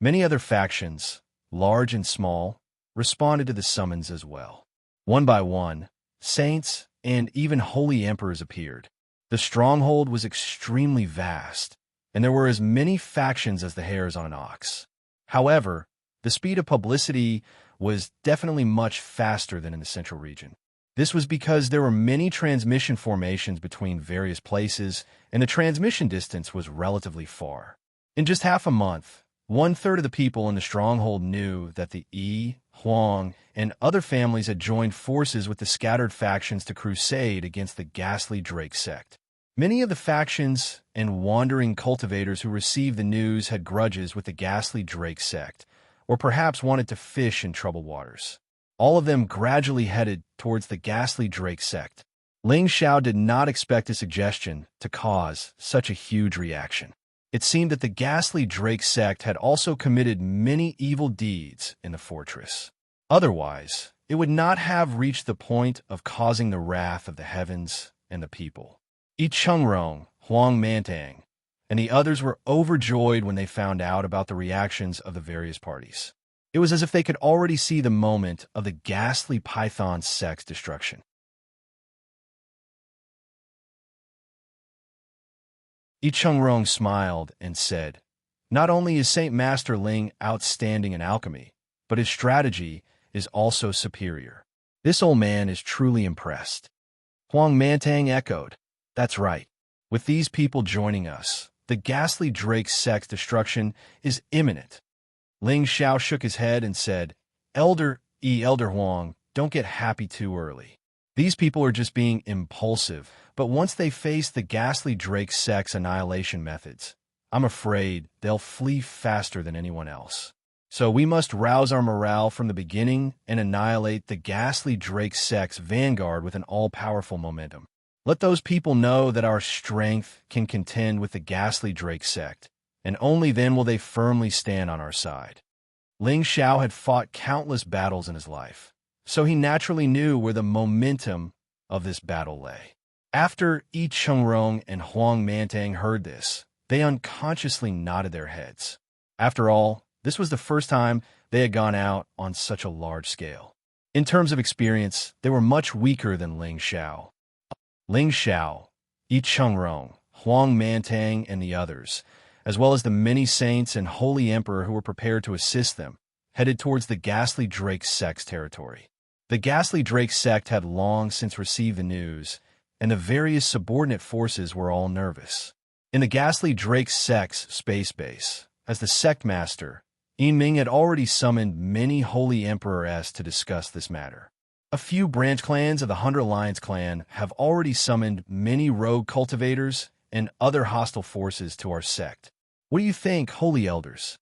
Many other factions, large and small, responded to the summons as well. One by one, saints and even holy emperors appeared. The stronghold was extremely vast, and there were as many factions as the hairs on an ox. However, the speed of publicity was definitely much faster than in the central region. This was because there were many transmission formations between various places, and the transmission distance was relatively far. In just half a month, 1/3 of the people in the stronghold knew that the Yi, Huang, and other families had joined forces with the scattered factions to crusade against the ghastly Drake sect. Many of the factions and wandering cultivators who received the news had grudges with the ghastly Drake sect, or perhaps wanted to fish in troubled waters. All of them gradually headed towards the ghastly Drake sect. Ling Xiao did not expect his suggestion to cause such a huge reaction. It seemed that the ghastly Drake sect had also committed many evil deeds in the fortress. Otherwise, it would not have reached the point of causing the wrath of the heavens and the people. Yi Chungrong, Huang Mantang, and the others were overjoyed when they found out about the reactions of the various parties. It was as if they could already see the moment of the ghastly Python sect's destruction. Yi Chungrong smiled and said, "Not only is Saint Master Ling outstanding in alchemy, but his strategy is also superior. This old man is truly impressed." Huang Mantang echoed, "That's right. With these people joining us, the ghastly Drake sect's destruction is imminent." Ling Xiao shook his head and said, Elder Huang, don't get happy too early. These people are just being impulsive, but once they face the ghastly Drake sect's annihilation methods, I'm afraid they'll flee faster than anyone else. So we must rouse our morale from the beginning and annihilate the ghastly Drake sect's vanguard with an all-powerful momentum. Let those people know that our strength can contend with the ghastly Drake sect, and only then will they firmly stand on our side. Ling Xiao had fought countless battles in his life, so he naturally knew where the momentum of this battle lay. After Yi Chengrong and Huang Mantang heard this, they unconsciously nodded their heads. After all, this was the first time they had gone out on such a large scale. In terms of experience, they were much weaker than Ling Xiao. Ling Xiao, Yi Chengrong, Huang Mantang, and the others, as well as the many saints and holy emperor who were prepared to assist them, headed towards the ghastly Drake sect's territory. The ghastly Drake sect had long since received the news, and the various subordinate forces were all nervous. In the ghastly Drake sect's space base, as the sect master, Yiming had already summoned many holy emperors to discuss this matter. A few branch clans of the 100 Alliance clan have already summoned many rogue cultivators and other hostile forces to our sect. What do you think, holy elders?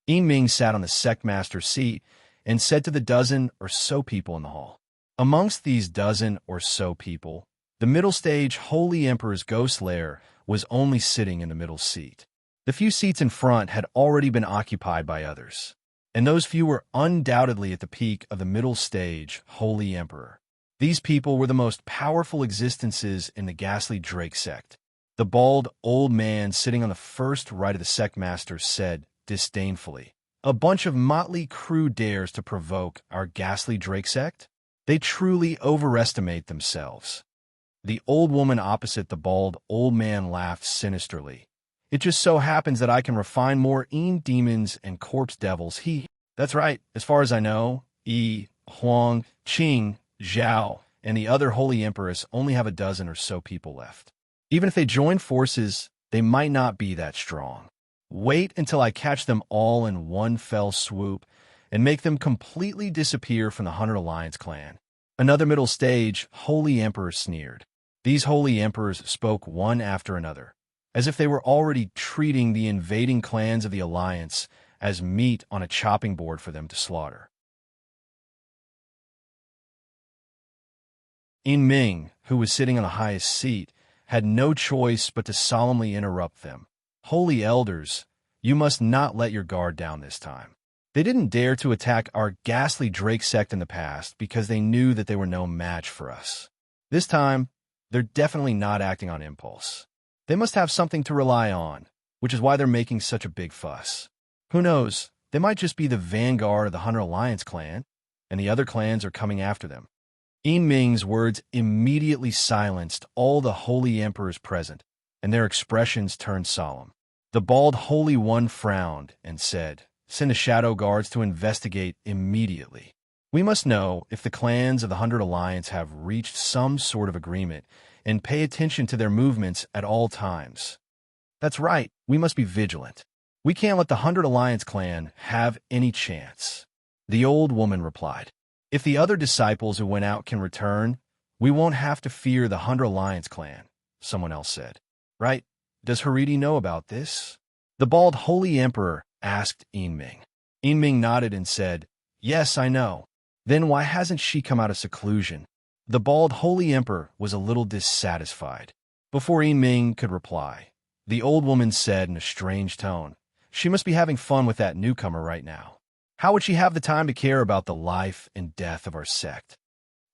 Yiming sat on the sect master's seat and said to the dozen or so people in the hall. Amongst these dozen or so people, the middle stage holy emperor's ghost lair was only sitting in the middle seat. The few seats in front had already been occupied by others, and those few were undoubtedly at the peak of the middle stage holy emperor. These people were the most powerful existences in the ghastly Drake sect. The bald old man sitting on the first right of the sect master said disdainfully, "A bunch of motley crew dares to provoke our ghastly Drake sect? They truly overestimate themselves." The old woman opposite the bald old man laughed sinisterly. "It just so happens that I can refine more demons and corpse devils. That's right, as far as I know, Yi, Huang, Qing, Zhao, and the other holy emperors only have a dozen or so people left. Even if they join forces, they might not be that strong. Wait until I catch them all in one fell swoop and make them completely disappear from the 100 Alliance clan." Another middle stage holy emperor sneered. These holy emperors spoke one after another, as if they were already treating the invading clans of the Alliance as meat on a chopping board for them to slaughter. Yiming, who was sitting on the highest seat, had no choice but to solemnly interrupt them. "Holy elders, you must not let your guard down this time. They didn't dare to attack our ghastly Drake sect in the past because they knew that they were no match for us. This time, they're definitely not acting on impulse. They must have something to rely on, which is why they're making such a big fuss. Who knows, they might just be the vanguard of the 100 Alliance clan, and the other clans are coming after them." Yiming's words immediately silenced all the holy emperors present, and their expressions turned solemn. The bald holy one frowned and said, "Send the shadow guards to investigate immediately. We must know if the clans of the 100 Alliance have reached some sort of agreement, and pay attention to their movements at all times. That's right, we must be vigilant. We can't let the 100 Alliance clan have any chance." The old woman replied, "If the other disciples who went out can return, we won't have to fear the 100 Alliance clan," someone else said. "Right? Does Haridi know about this?" The bald holy emperor asked Yiming. Yiming nodded and said, "Yes, I know." "Then why hasn't she come out of seclusion?" The bald holy emperor was a little dissatisfied. Before Yiming could reply, the old woman said in a strange tone, "She must be having fun with that newcomer right now. How would she have the time to care about the life and death of our sect?"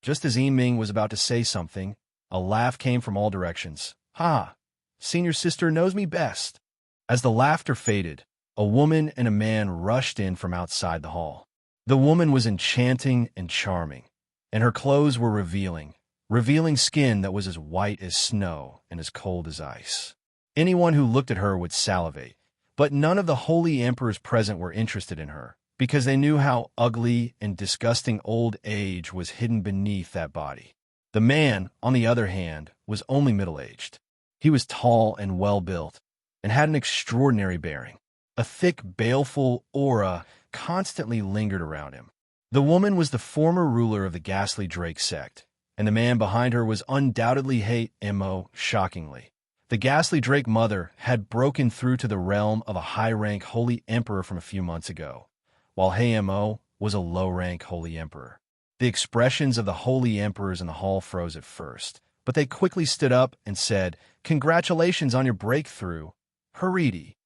Just as Yiming was about to say something, a laugh came from all directions. "Ha! Senior sister knows me best." As the laughter faded, a woman and a man rushed in from outside the hall. The woman was enchanting and charming, and her clothes were revealing skin that was as white as snow and as cold as ice. Anyone who looked at her would salivate, but none of the holy emperors present were interested in her, because they knew how ugly and disgusting old age was hidden beneath that body. The man, on the other hand, was only middle-aged. He was tall and well-built, and had an extraordinary bearing. A thick, baleful aura constantly lingered around him. The woman was the former ruler of the ghastly Drake sect, and the man behind her was undoubtedly Mo, shockingly. The ghastly Drake Mother had broken through to the realm of a high-rank Holy Emperor from a few months ago, while Mo was a low-rank Holy Emperor. The expressions of the Holy Emperors in the hall froze at first, but they quickly stood up and said, "Congratulations on your breakthrough, Haridi."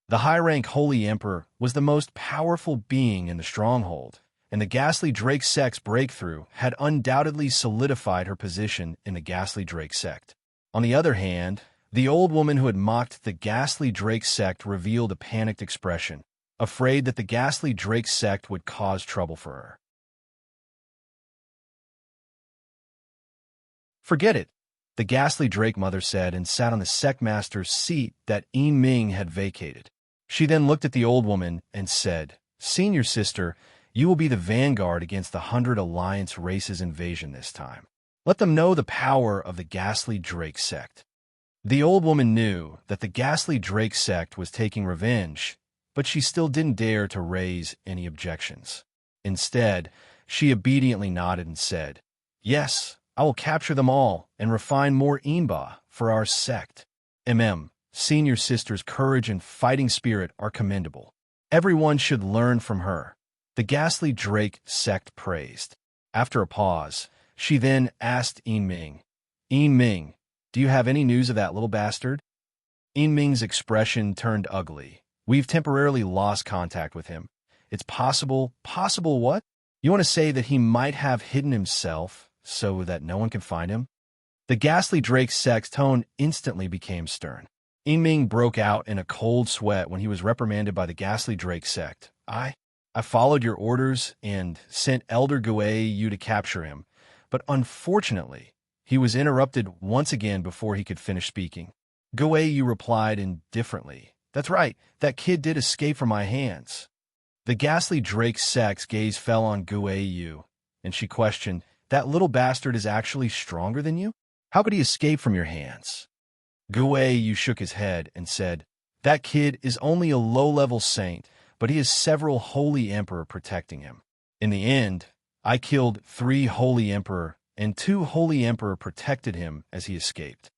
The high-rank Holy Emperor was the most powerful being in the stronghold, and the ghastly Drake sect's breakthrough had undoubtedly solidified her position in the ghastly Drake sect. On the other hand, the old woman who had mocked the ghastly Drake sect revealed a panicked expression, afraid that the ghastly Drake sect would cause trouble for her. "Forget it," the ghastly Drake Mother said, and sat on the sect master's seat that Ming had vacated. She then looked at the old woman and said, "Senior sister, you will be the vanguard against the 100 Alliance races invasion this time. Let them know the power of the ghastly Drake sect." The old woman knew that the ghastly Drake sect was taking revenge, but she still didn't dare to raise any objections. Instead, she obediently nodded and said, "Yes, I will capture them all and refine more Inba for our sect. Senior sister's courage and fighting spirit are commendable. Everyone should learn from her," the ghastly Drake sect praised. After a pause, she then asked Ming, "Ming, do you have any news of that little bastard?" Ming's expression turned ugly. "We've temporarily lost contact with him. It's possible what? You want to say that he might have hidden himself so that no one can find him?" The ghastly Drake sect's tone instantly became stern. Ming broke out in a cold sweat when he was reprimanded by the ghastly Drake sect. I followed your orders and sent Elder Guei to capture him, but unfortunately, he was interrupted once again before he could finish speaking. Guei replied indifferently, "That's right, that kid did escape from my hands." The ghastly Drake sect's gaze fell on Guei, and she questioned, "That little bastard is actually stronger than you? How could he escape from your hands?" Guei shook his head and said, "That kid is only a low-level saint, but he has several Holy Emperor protecting him. In the end, I killed 3 Holy Emperor, and 2 Holy Emperor protected him as he escaped."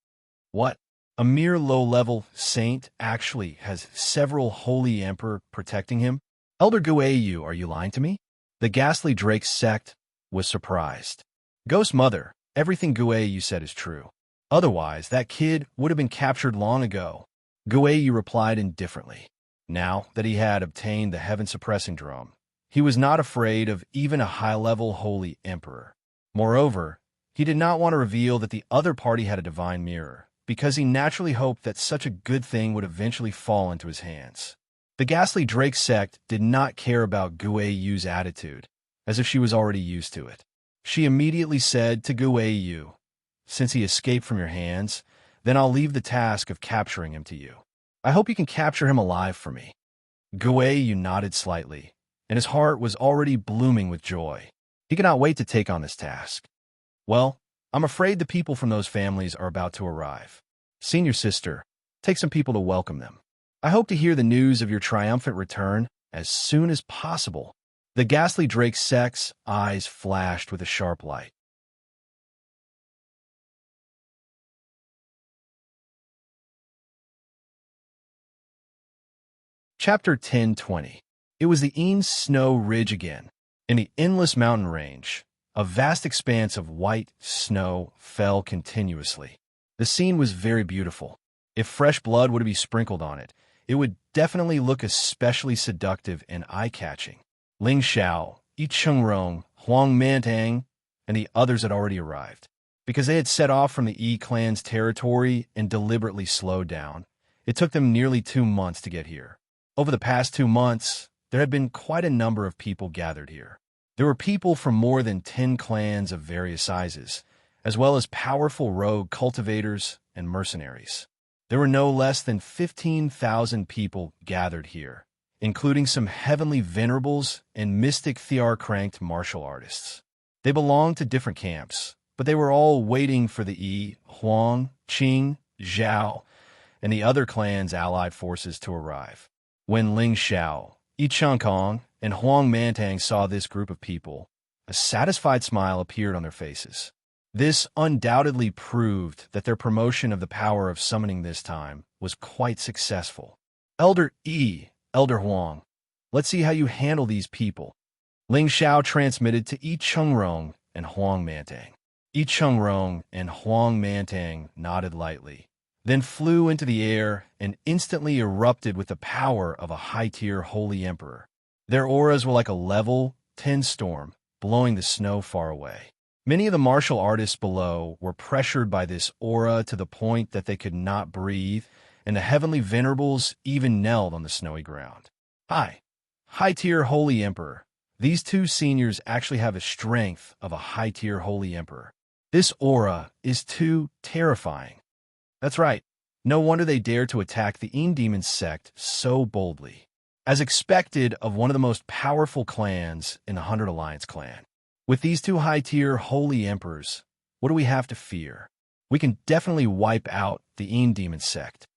"What? A mere low-level saint actually has several Holy Emperor protecting him? Elder Guei, are you lying to me?" The ghastly Drake sect was surprised. "Ghost Mother, everything Guei said is true. Otherwise, that kid would have been captured long ago." Guei replied indifferently. Now that he had obtained the heaven-suppressing drum, he was not afraid of even a high-level Holy Emperor. Moreover, he did not want to reveal that the other party had a divine mirror, because he naturally hoped that such a good thing would eventually fall into his hands. The ghastly Drake sect did not care about Guei's attitude, as if she was already used to it. She immediately said to Guei, "Since he escaped from your hands, then I'll leave the task of capturing him to you. I hope you can capture him alive for me." Guei nodded slightly, and his heart was already blooming with joy. He could not wait to take on this task. "Well, I'm afraid the people from those families are about to arrive. Senior sister, take some people to welcome them. I hope to hear the news of your triumphant return as soon as possible." The ghastly Drake sect's eyes flashed with a sharp light. Chapter 10:20. It was the Snow Ridge again. In the endless mountain range, a vast expanse of white snow fell continuously. The scene was very beautiful. If fresh blood were to be sprinkled on it, it would definitely look especially seductive and eye-catching. Ling Xiao, Yi Chengrong, Huang Mantang, and the others had already arrived. Because they had set off from the Yi clan's territory and deliberately slowed down, it took them nearly 2 months to get here. Over the past 2 months, there had been quite a number of people gathered here. There were people from more than 10 clans of various sizes, as well as powerful rogue cultivators and mercenaries. There were no less than 15,000 people gathered here, including some heavenly venerables and mystic Thear-cranked martial artists. They belonged to different camps, but they were all waiting for the Yi, Huang, Qing, Zhao, and the other clans' allied forces to arrive. When Ling Xiao, Yi Changkong, and Huang Mantang saw this group of people, a satisfied smile appeared on their faces. This undoubtedly proved that their promotion of the power of summoning this time was quite successful. Elder Huang, let's see how you handle these people. Ling Xiao transmitted to Yi Chengrong and Huang Mantang. Yi Chengrong and Huang Mantang nodded lightly, then flew into the air and instantly erupted with the power of a high-tier holy emperor. Their auras were like a level 10 storm, blowing the snow far away. Many of the martial artists below were pressured by this aura to the point that they could not breathe, and the heavenly venerables even knelt on the snowy ground. High-tier holy emperor. These two seniors actually have the strength of a high-tier holy emperor. This aura is too terrifying. That's right. No wonder they dared to attack the Demon sect so boldly. As expected of one of the most powerful clans in the 100 Alliance clan. With these two high-tier holy emperors, what do we have to fear? We can definitely wipe out the Demon sect.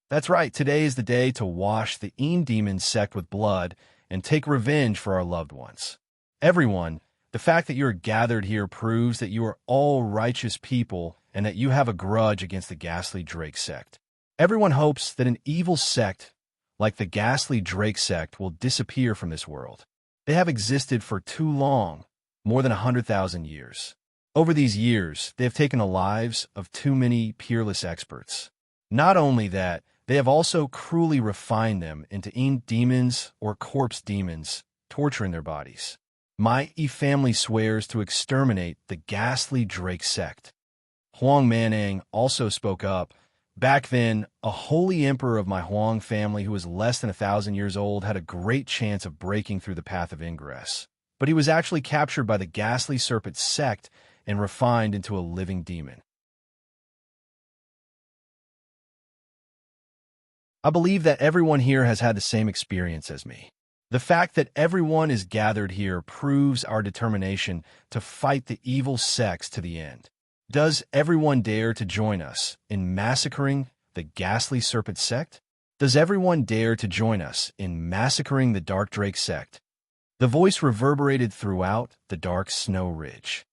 That's right, today is the day to wash the Demon sect with blood and take revenge for our loved ones. Everyone, the fact that you are gathered here proves that you are all righteous people and that you have a grudge against the ghastly Drake sect. Everyone hopes that an evil sect like the ghastly Drake sect will disappear from this world. They have existed for too long, more than 100,000 years. Over these years, they have taken the lives of too many peerless experts. Not only that, they have also cruelly refined them into demons or corpse demons, torturing their bodies. My family swears to exterminate the ghastly Drake sect. Huang Manang also spoke up. Back then, a holy emperor of my Huang family who was less than 1,000 years old had a great chance of breaking through the path of ingress. But he was actually captured by the ghastly serpent sect and refined into a living demon. I believe that everyone here has had the same experience as me. The fact that everyone is gathered here proves our determination to fight the evil sects to the end. Does everyone dare to join us in massacring the ghastly serpent sect? Does everyone dare to join us in massacring the Dark Drake sect? The voice reverberated throughout the dark snow ridge.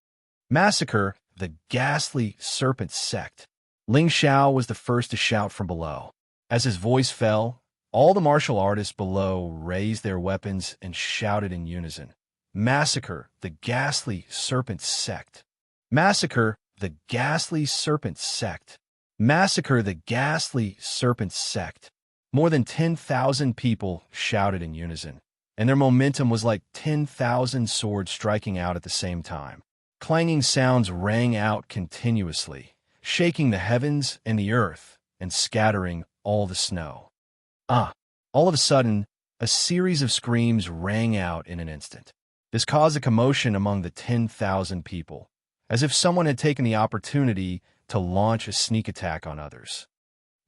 Massacre the ghastly serpent sect. Ling Xiao was the first to shout from below. As his voice fell, all the martial artists below raised their weapons and shouted in unison. Massacre the ghastly serpent sect. Massacre the ghastly serpent sect. Massacre the ghastly serpent sect. More than 10,000 people shouted in unison, and their momentum was like 10,000 swords striking out at the same time. Clanging sounds rang out continuously, shaking the heavens and the earth and scattering all the snow. All of a sudden, a series of screams rang out in an instant. This caused a commotion among the 10,000 people, as if someone had taken the opportunity to launch a sneak attack on others.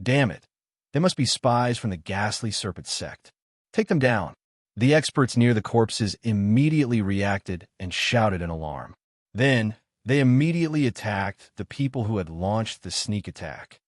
Damn it, they must be spies from the ghastly serpent sect. Take them down. The experts near the corpses immediately reacted and shouted in alarm. Then, they immediately attacked the people who had launched the sneak attack.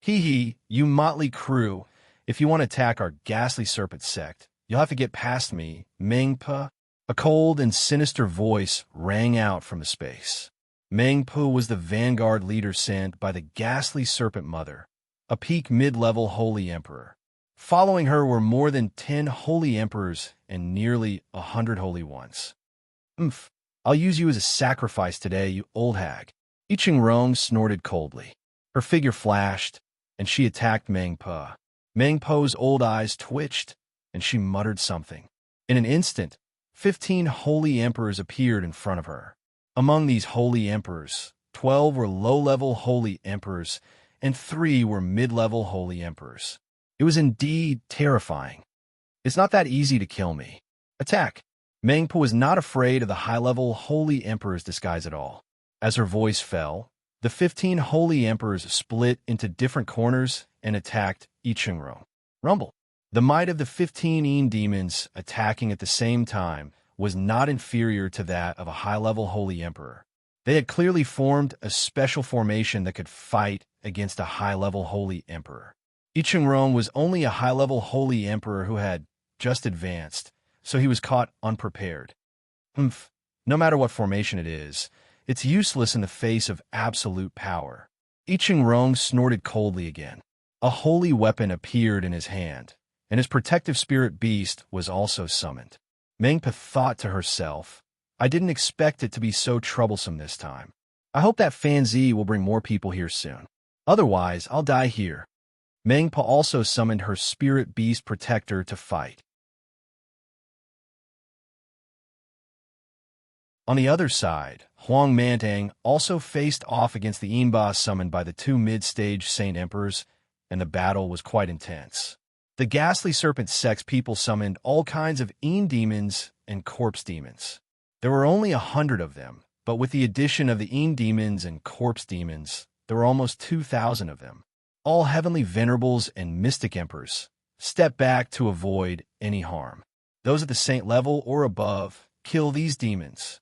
Hee, you motley crew, if you want to attack our ghastly serpent sect, you'll have to get past me, Mengpe. A cold and sinister voice rang out from the space. Mengpe was the vanguard leader sent by the ghastly serpent mother, a peak mid-level holy emperor. Following her were more than 10 holy emperors and nearly 100 holy ones. I'll use you as a sacrifice today, you old hag. Yi Chengrong snorted coldly. Her figure flashed, and she attacked Mengpe. Mengpe's old eyes twitched, and she muttered something. In an instant, 15 holy emperors appeared in front of her. Among these holy emperors, 12 were low-level holy emperors, and 3 were mid-level holy emperors. It was indeed terrifying. It's not that easy to kill me. Attack! Mengpe was not afraid of the high-level holy emperor's disguise at all. As her voice fell, the 15 holy emperors split into different corners and attacked Yi Chengrong. Rumble! The might of the 15 demons attacking at the same time was not inferior to that of a high-level holy emperor. They had clearly formed a special formation that could fight against a high-level holy emperor. Yi Chengrong was only a high-level holy emperor who had just advanced, so he was caught unprepared. No matter what formation it is, It's useless in the face of absolute power. I Ching snorted coldly again. A holy weapon appeared in his hand, and his protective spirit beast was also summoned. Mengpa thought to herself, I didn't expect it to be so troublesome this time. I hope that Fanzi will bring more people here soon. Otherwise, I'll die here. Mengpa also summoned her spirit beast protector to fight. On the other side, Huang Mantang also faced off against the Imba summoned by the two mid-stage Saint Emperors, and the battle was quite intense. The ghastly serpent sex people summoned all kinds of demons and corpse demons. There were only 100 of them, but with the addition of the demons and corpse demons, there were almost 2,000 of them. All heavenly venerables and mystic emperors stepped back to avoid any harm. Those at the saint level or above, kill these demons.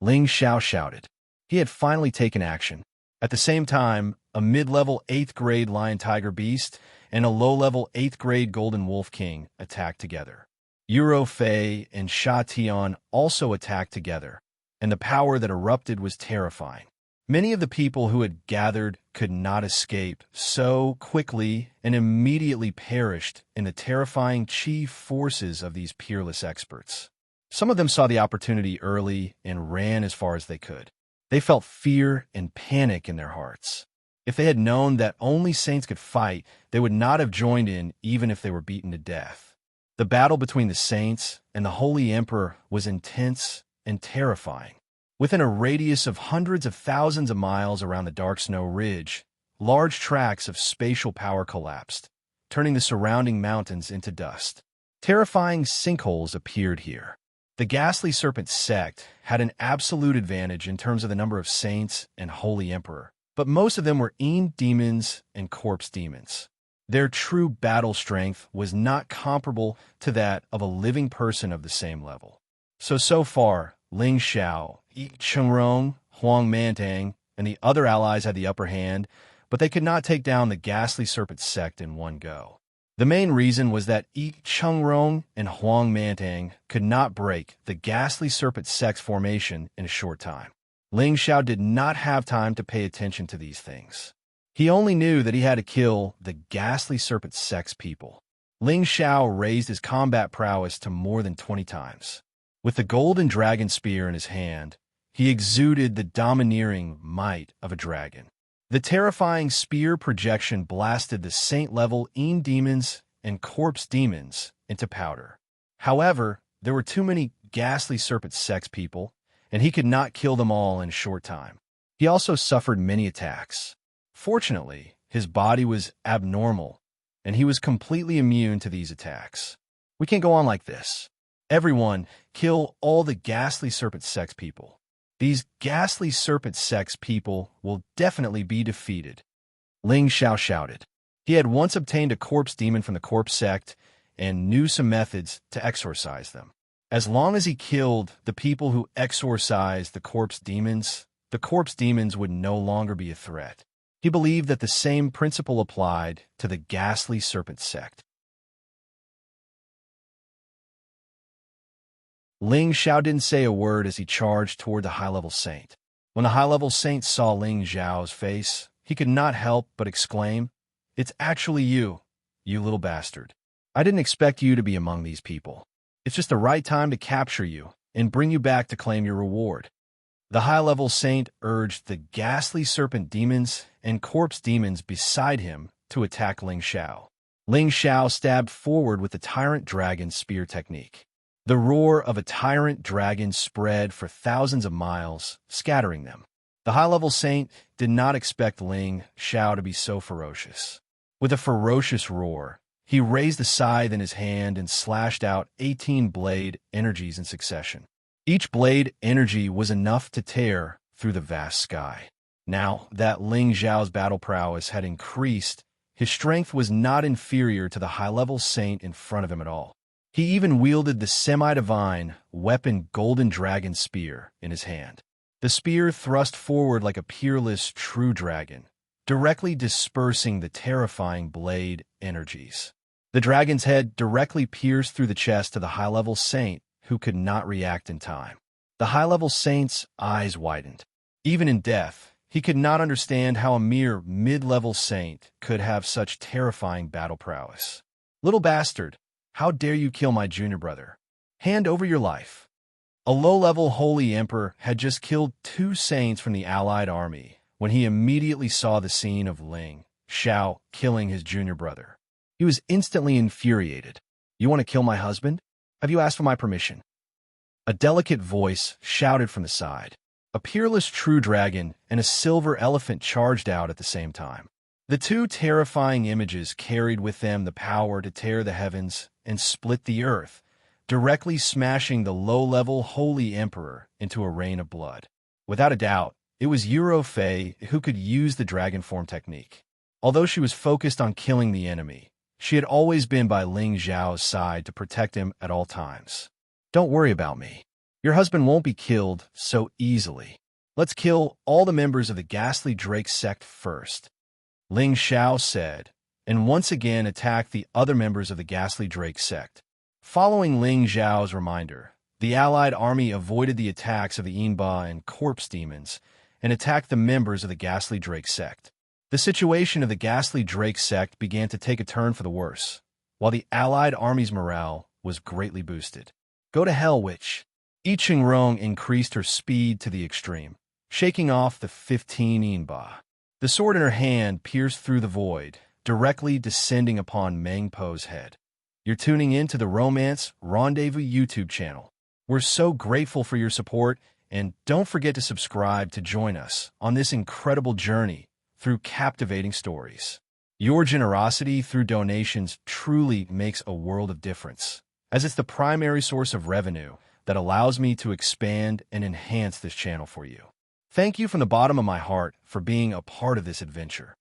Ling Xiao shouted. He had finally taken action. At the same time, a mid-level 8th grade lion tiger beast and a low-level 8th grade golden wolf king attacked together. Euro Fei and Sha Tian also attacked together, and the power that erupted was terrifying. Many of the people who had gathered could not escape so quickly and immediately perished in the terrifying chi forces of these peerless experts. Some of them saw the opportunity early and ran as far as they could. They felt fear and panic in their hearts. If they had known that only saints could fight, they would not have joined in even if they were beaten to death. The battle between the saints and the Holy Emperor was intense and terrifying. Within a radius of hundreds of thousands of miles around the Dark Snow Ridge, large tracts of spatial power collapsed, turning the surrounding mountains into dust. Terrifying sinkholes appeared here. The ghastly serpent sect had an absolute advantage in terms of the number of saints and Holy Emperor, but most of them were demons and corpse demons. Their true battle strength was not comparable to that of a living person of the same level. So far, Ling Xiao, I Ching, Huang Mantang, and the other allies had the upper hand, but they could not take down the ghastly serpent sect in one go. The main reason was that I Ching and Huang Mantang could not break the ghastly serpent sect's formation in a short time. Ling Xiao did not have time to pay attention to these things. He only knew that he had to kill the ghastly serpent sex people. Ling Xiao raised his combat prowess to more than 20 times. With the golden dragon spear in his hand, he exuded the domineering might of a dragon. The terrifying spear projection blasted the saint-level demons and corpse demons into powder. However, there were too many ghastly serpent sex people, and he could not kill them all in a short time. He also suffered many attacks. Fortunately, his body was abnormal, and he was completely immune to these attacks. We can't go on like this. Everyone, kill all the ghastly serpent sex people. These ghastly serpent sex people will definitely be defeated. Ling Xiao shouted. He had once obtained a corpse demon from the corpse sect and knew some methods to exorcise them. As long as he killed the people who exorcised the corpse demons would no longer be a threat. He believed that the same principle applied to the ghastly serpent sect. Ling Xiao didn't say a word as he charged toward the high-level saint. When the high-level saint saw Ling Xiao's face, he could not help but exclaim, "It's actually you, you little bastard. I didn't expect you to be among these people. It's just the right time to capture you and bring you back to claim your reward." The high-level saint urged the ghastly serpent demons and corpse demons beside him to attack Ling Xiao. Ling Xiao stabbed forward with the tyrant dragon spear technique. The roar of a tyrant dragon spread for thousands of miles, scattering them. The high-level saint did not expect Ling Xiao to be so ferocious. With a ferocious roar, he raised the scythe in his hand and slashed out 18 blade energies in succession. Each blade energy was enough to tear through the vast sky. Now that Ling Xiao's battle prowess had increased, his strength was not inferior to the high-level saint in front of him at all. He even wielded the semi-divine weapon Golden Dragon Spear in his hand. The spear thrust forward like a peerless true dragon, directly dispersing the terrifying blade energies. The dragon's head directly pierced through the chest of the high-level saint, who could not react in time. The high-level saint's eyes widened. Even in death, he could not understand how a mere mid-level saint could have such terrifying battle prowess. "Little bastard, how dare you kill my junior brother? Hand over your life." A low-level holy emperor had just killed 2 saints from the allied army when he immediately saw the scene of Ling Xiao killing his junior brother. He was instantly infuriated. "You want to kill my husband? Have you asked for my permission?" A delicate voice shouted from the side. A peerless true dragon and a silver elephant charged out at the same time. The 2 terrifying images carried with them the power to tear the heavens and split the earth, directly smashing the low-level holy emperor into a rain of blood. Without a doubt, it was Euro Fei who could use the dragon form technique. Although she was focused on killing the enemy, she had always been by Ling Xiao's side to protect him at all times. "Don't worry about me. Your husband won't be killed so easily. Let's kill all the members of the ghastly Drake sect first," Ling Xiao said, and once again attacked the other members of the ghastly Drake sect. Following Ling Xiao's reminder, the allied army avoided the attacks of the Yinba and corpse demons and attacked the members of the ghastly Drake sect. The situation of the ghastly Drake sect began to take a turn for the worse, while the allied army's morale was greatly boosted. "Go to hell, witch." Yi Qingrong increased her speed to the extreme, shaking off the 15 Yinba. The sword in her hand pierced through the void, directly descending upon Meng Po's head. You're tuning in to the Romance Rendezvous YouTube channel. We're so grateful for your support, and don't forget to subscribe to join us on this incredible journey through captivating stories. Your generosity through donations truly makes a world of difference, as it's the primary source of revenue that allows me to expand and enhance this channel for you. Thank you from the bottom of my heart for being a part of this adventure.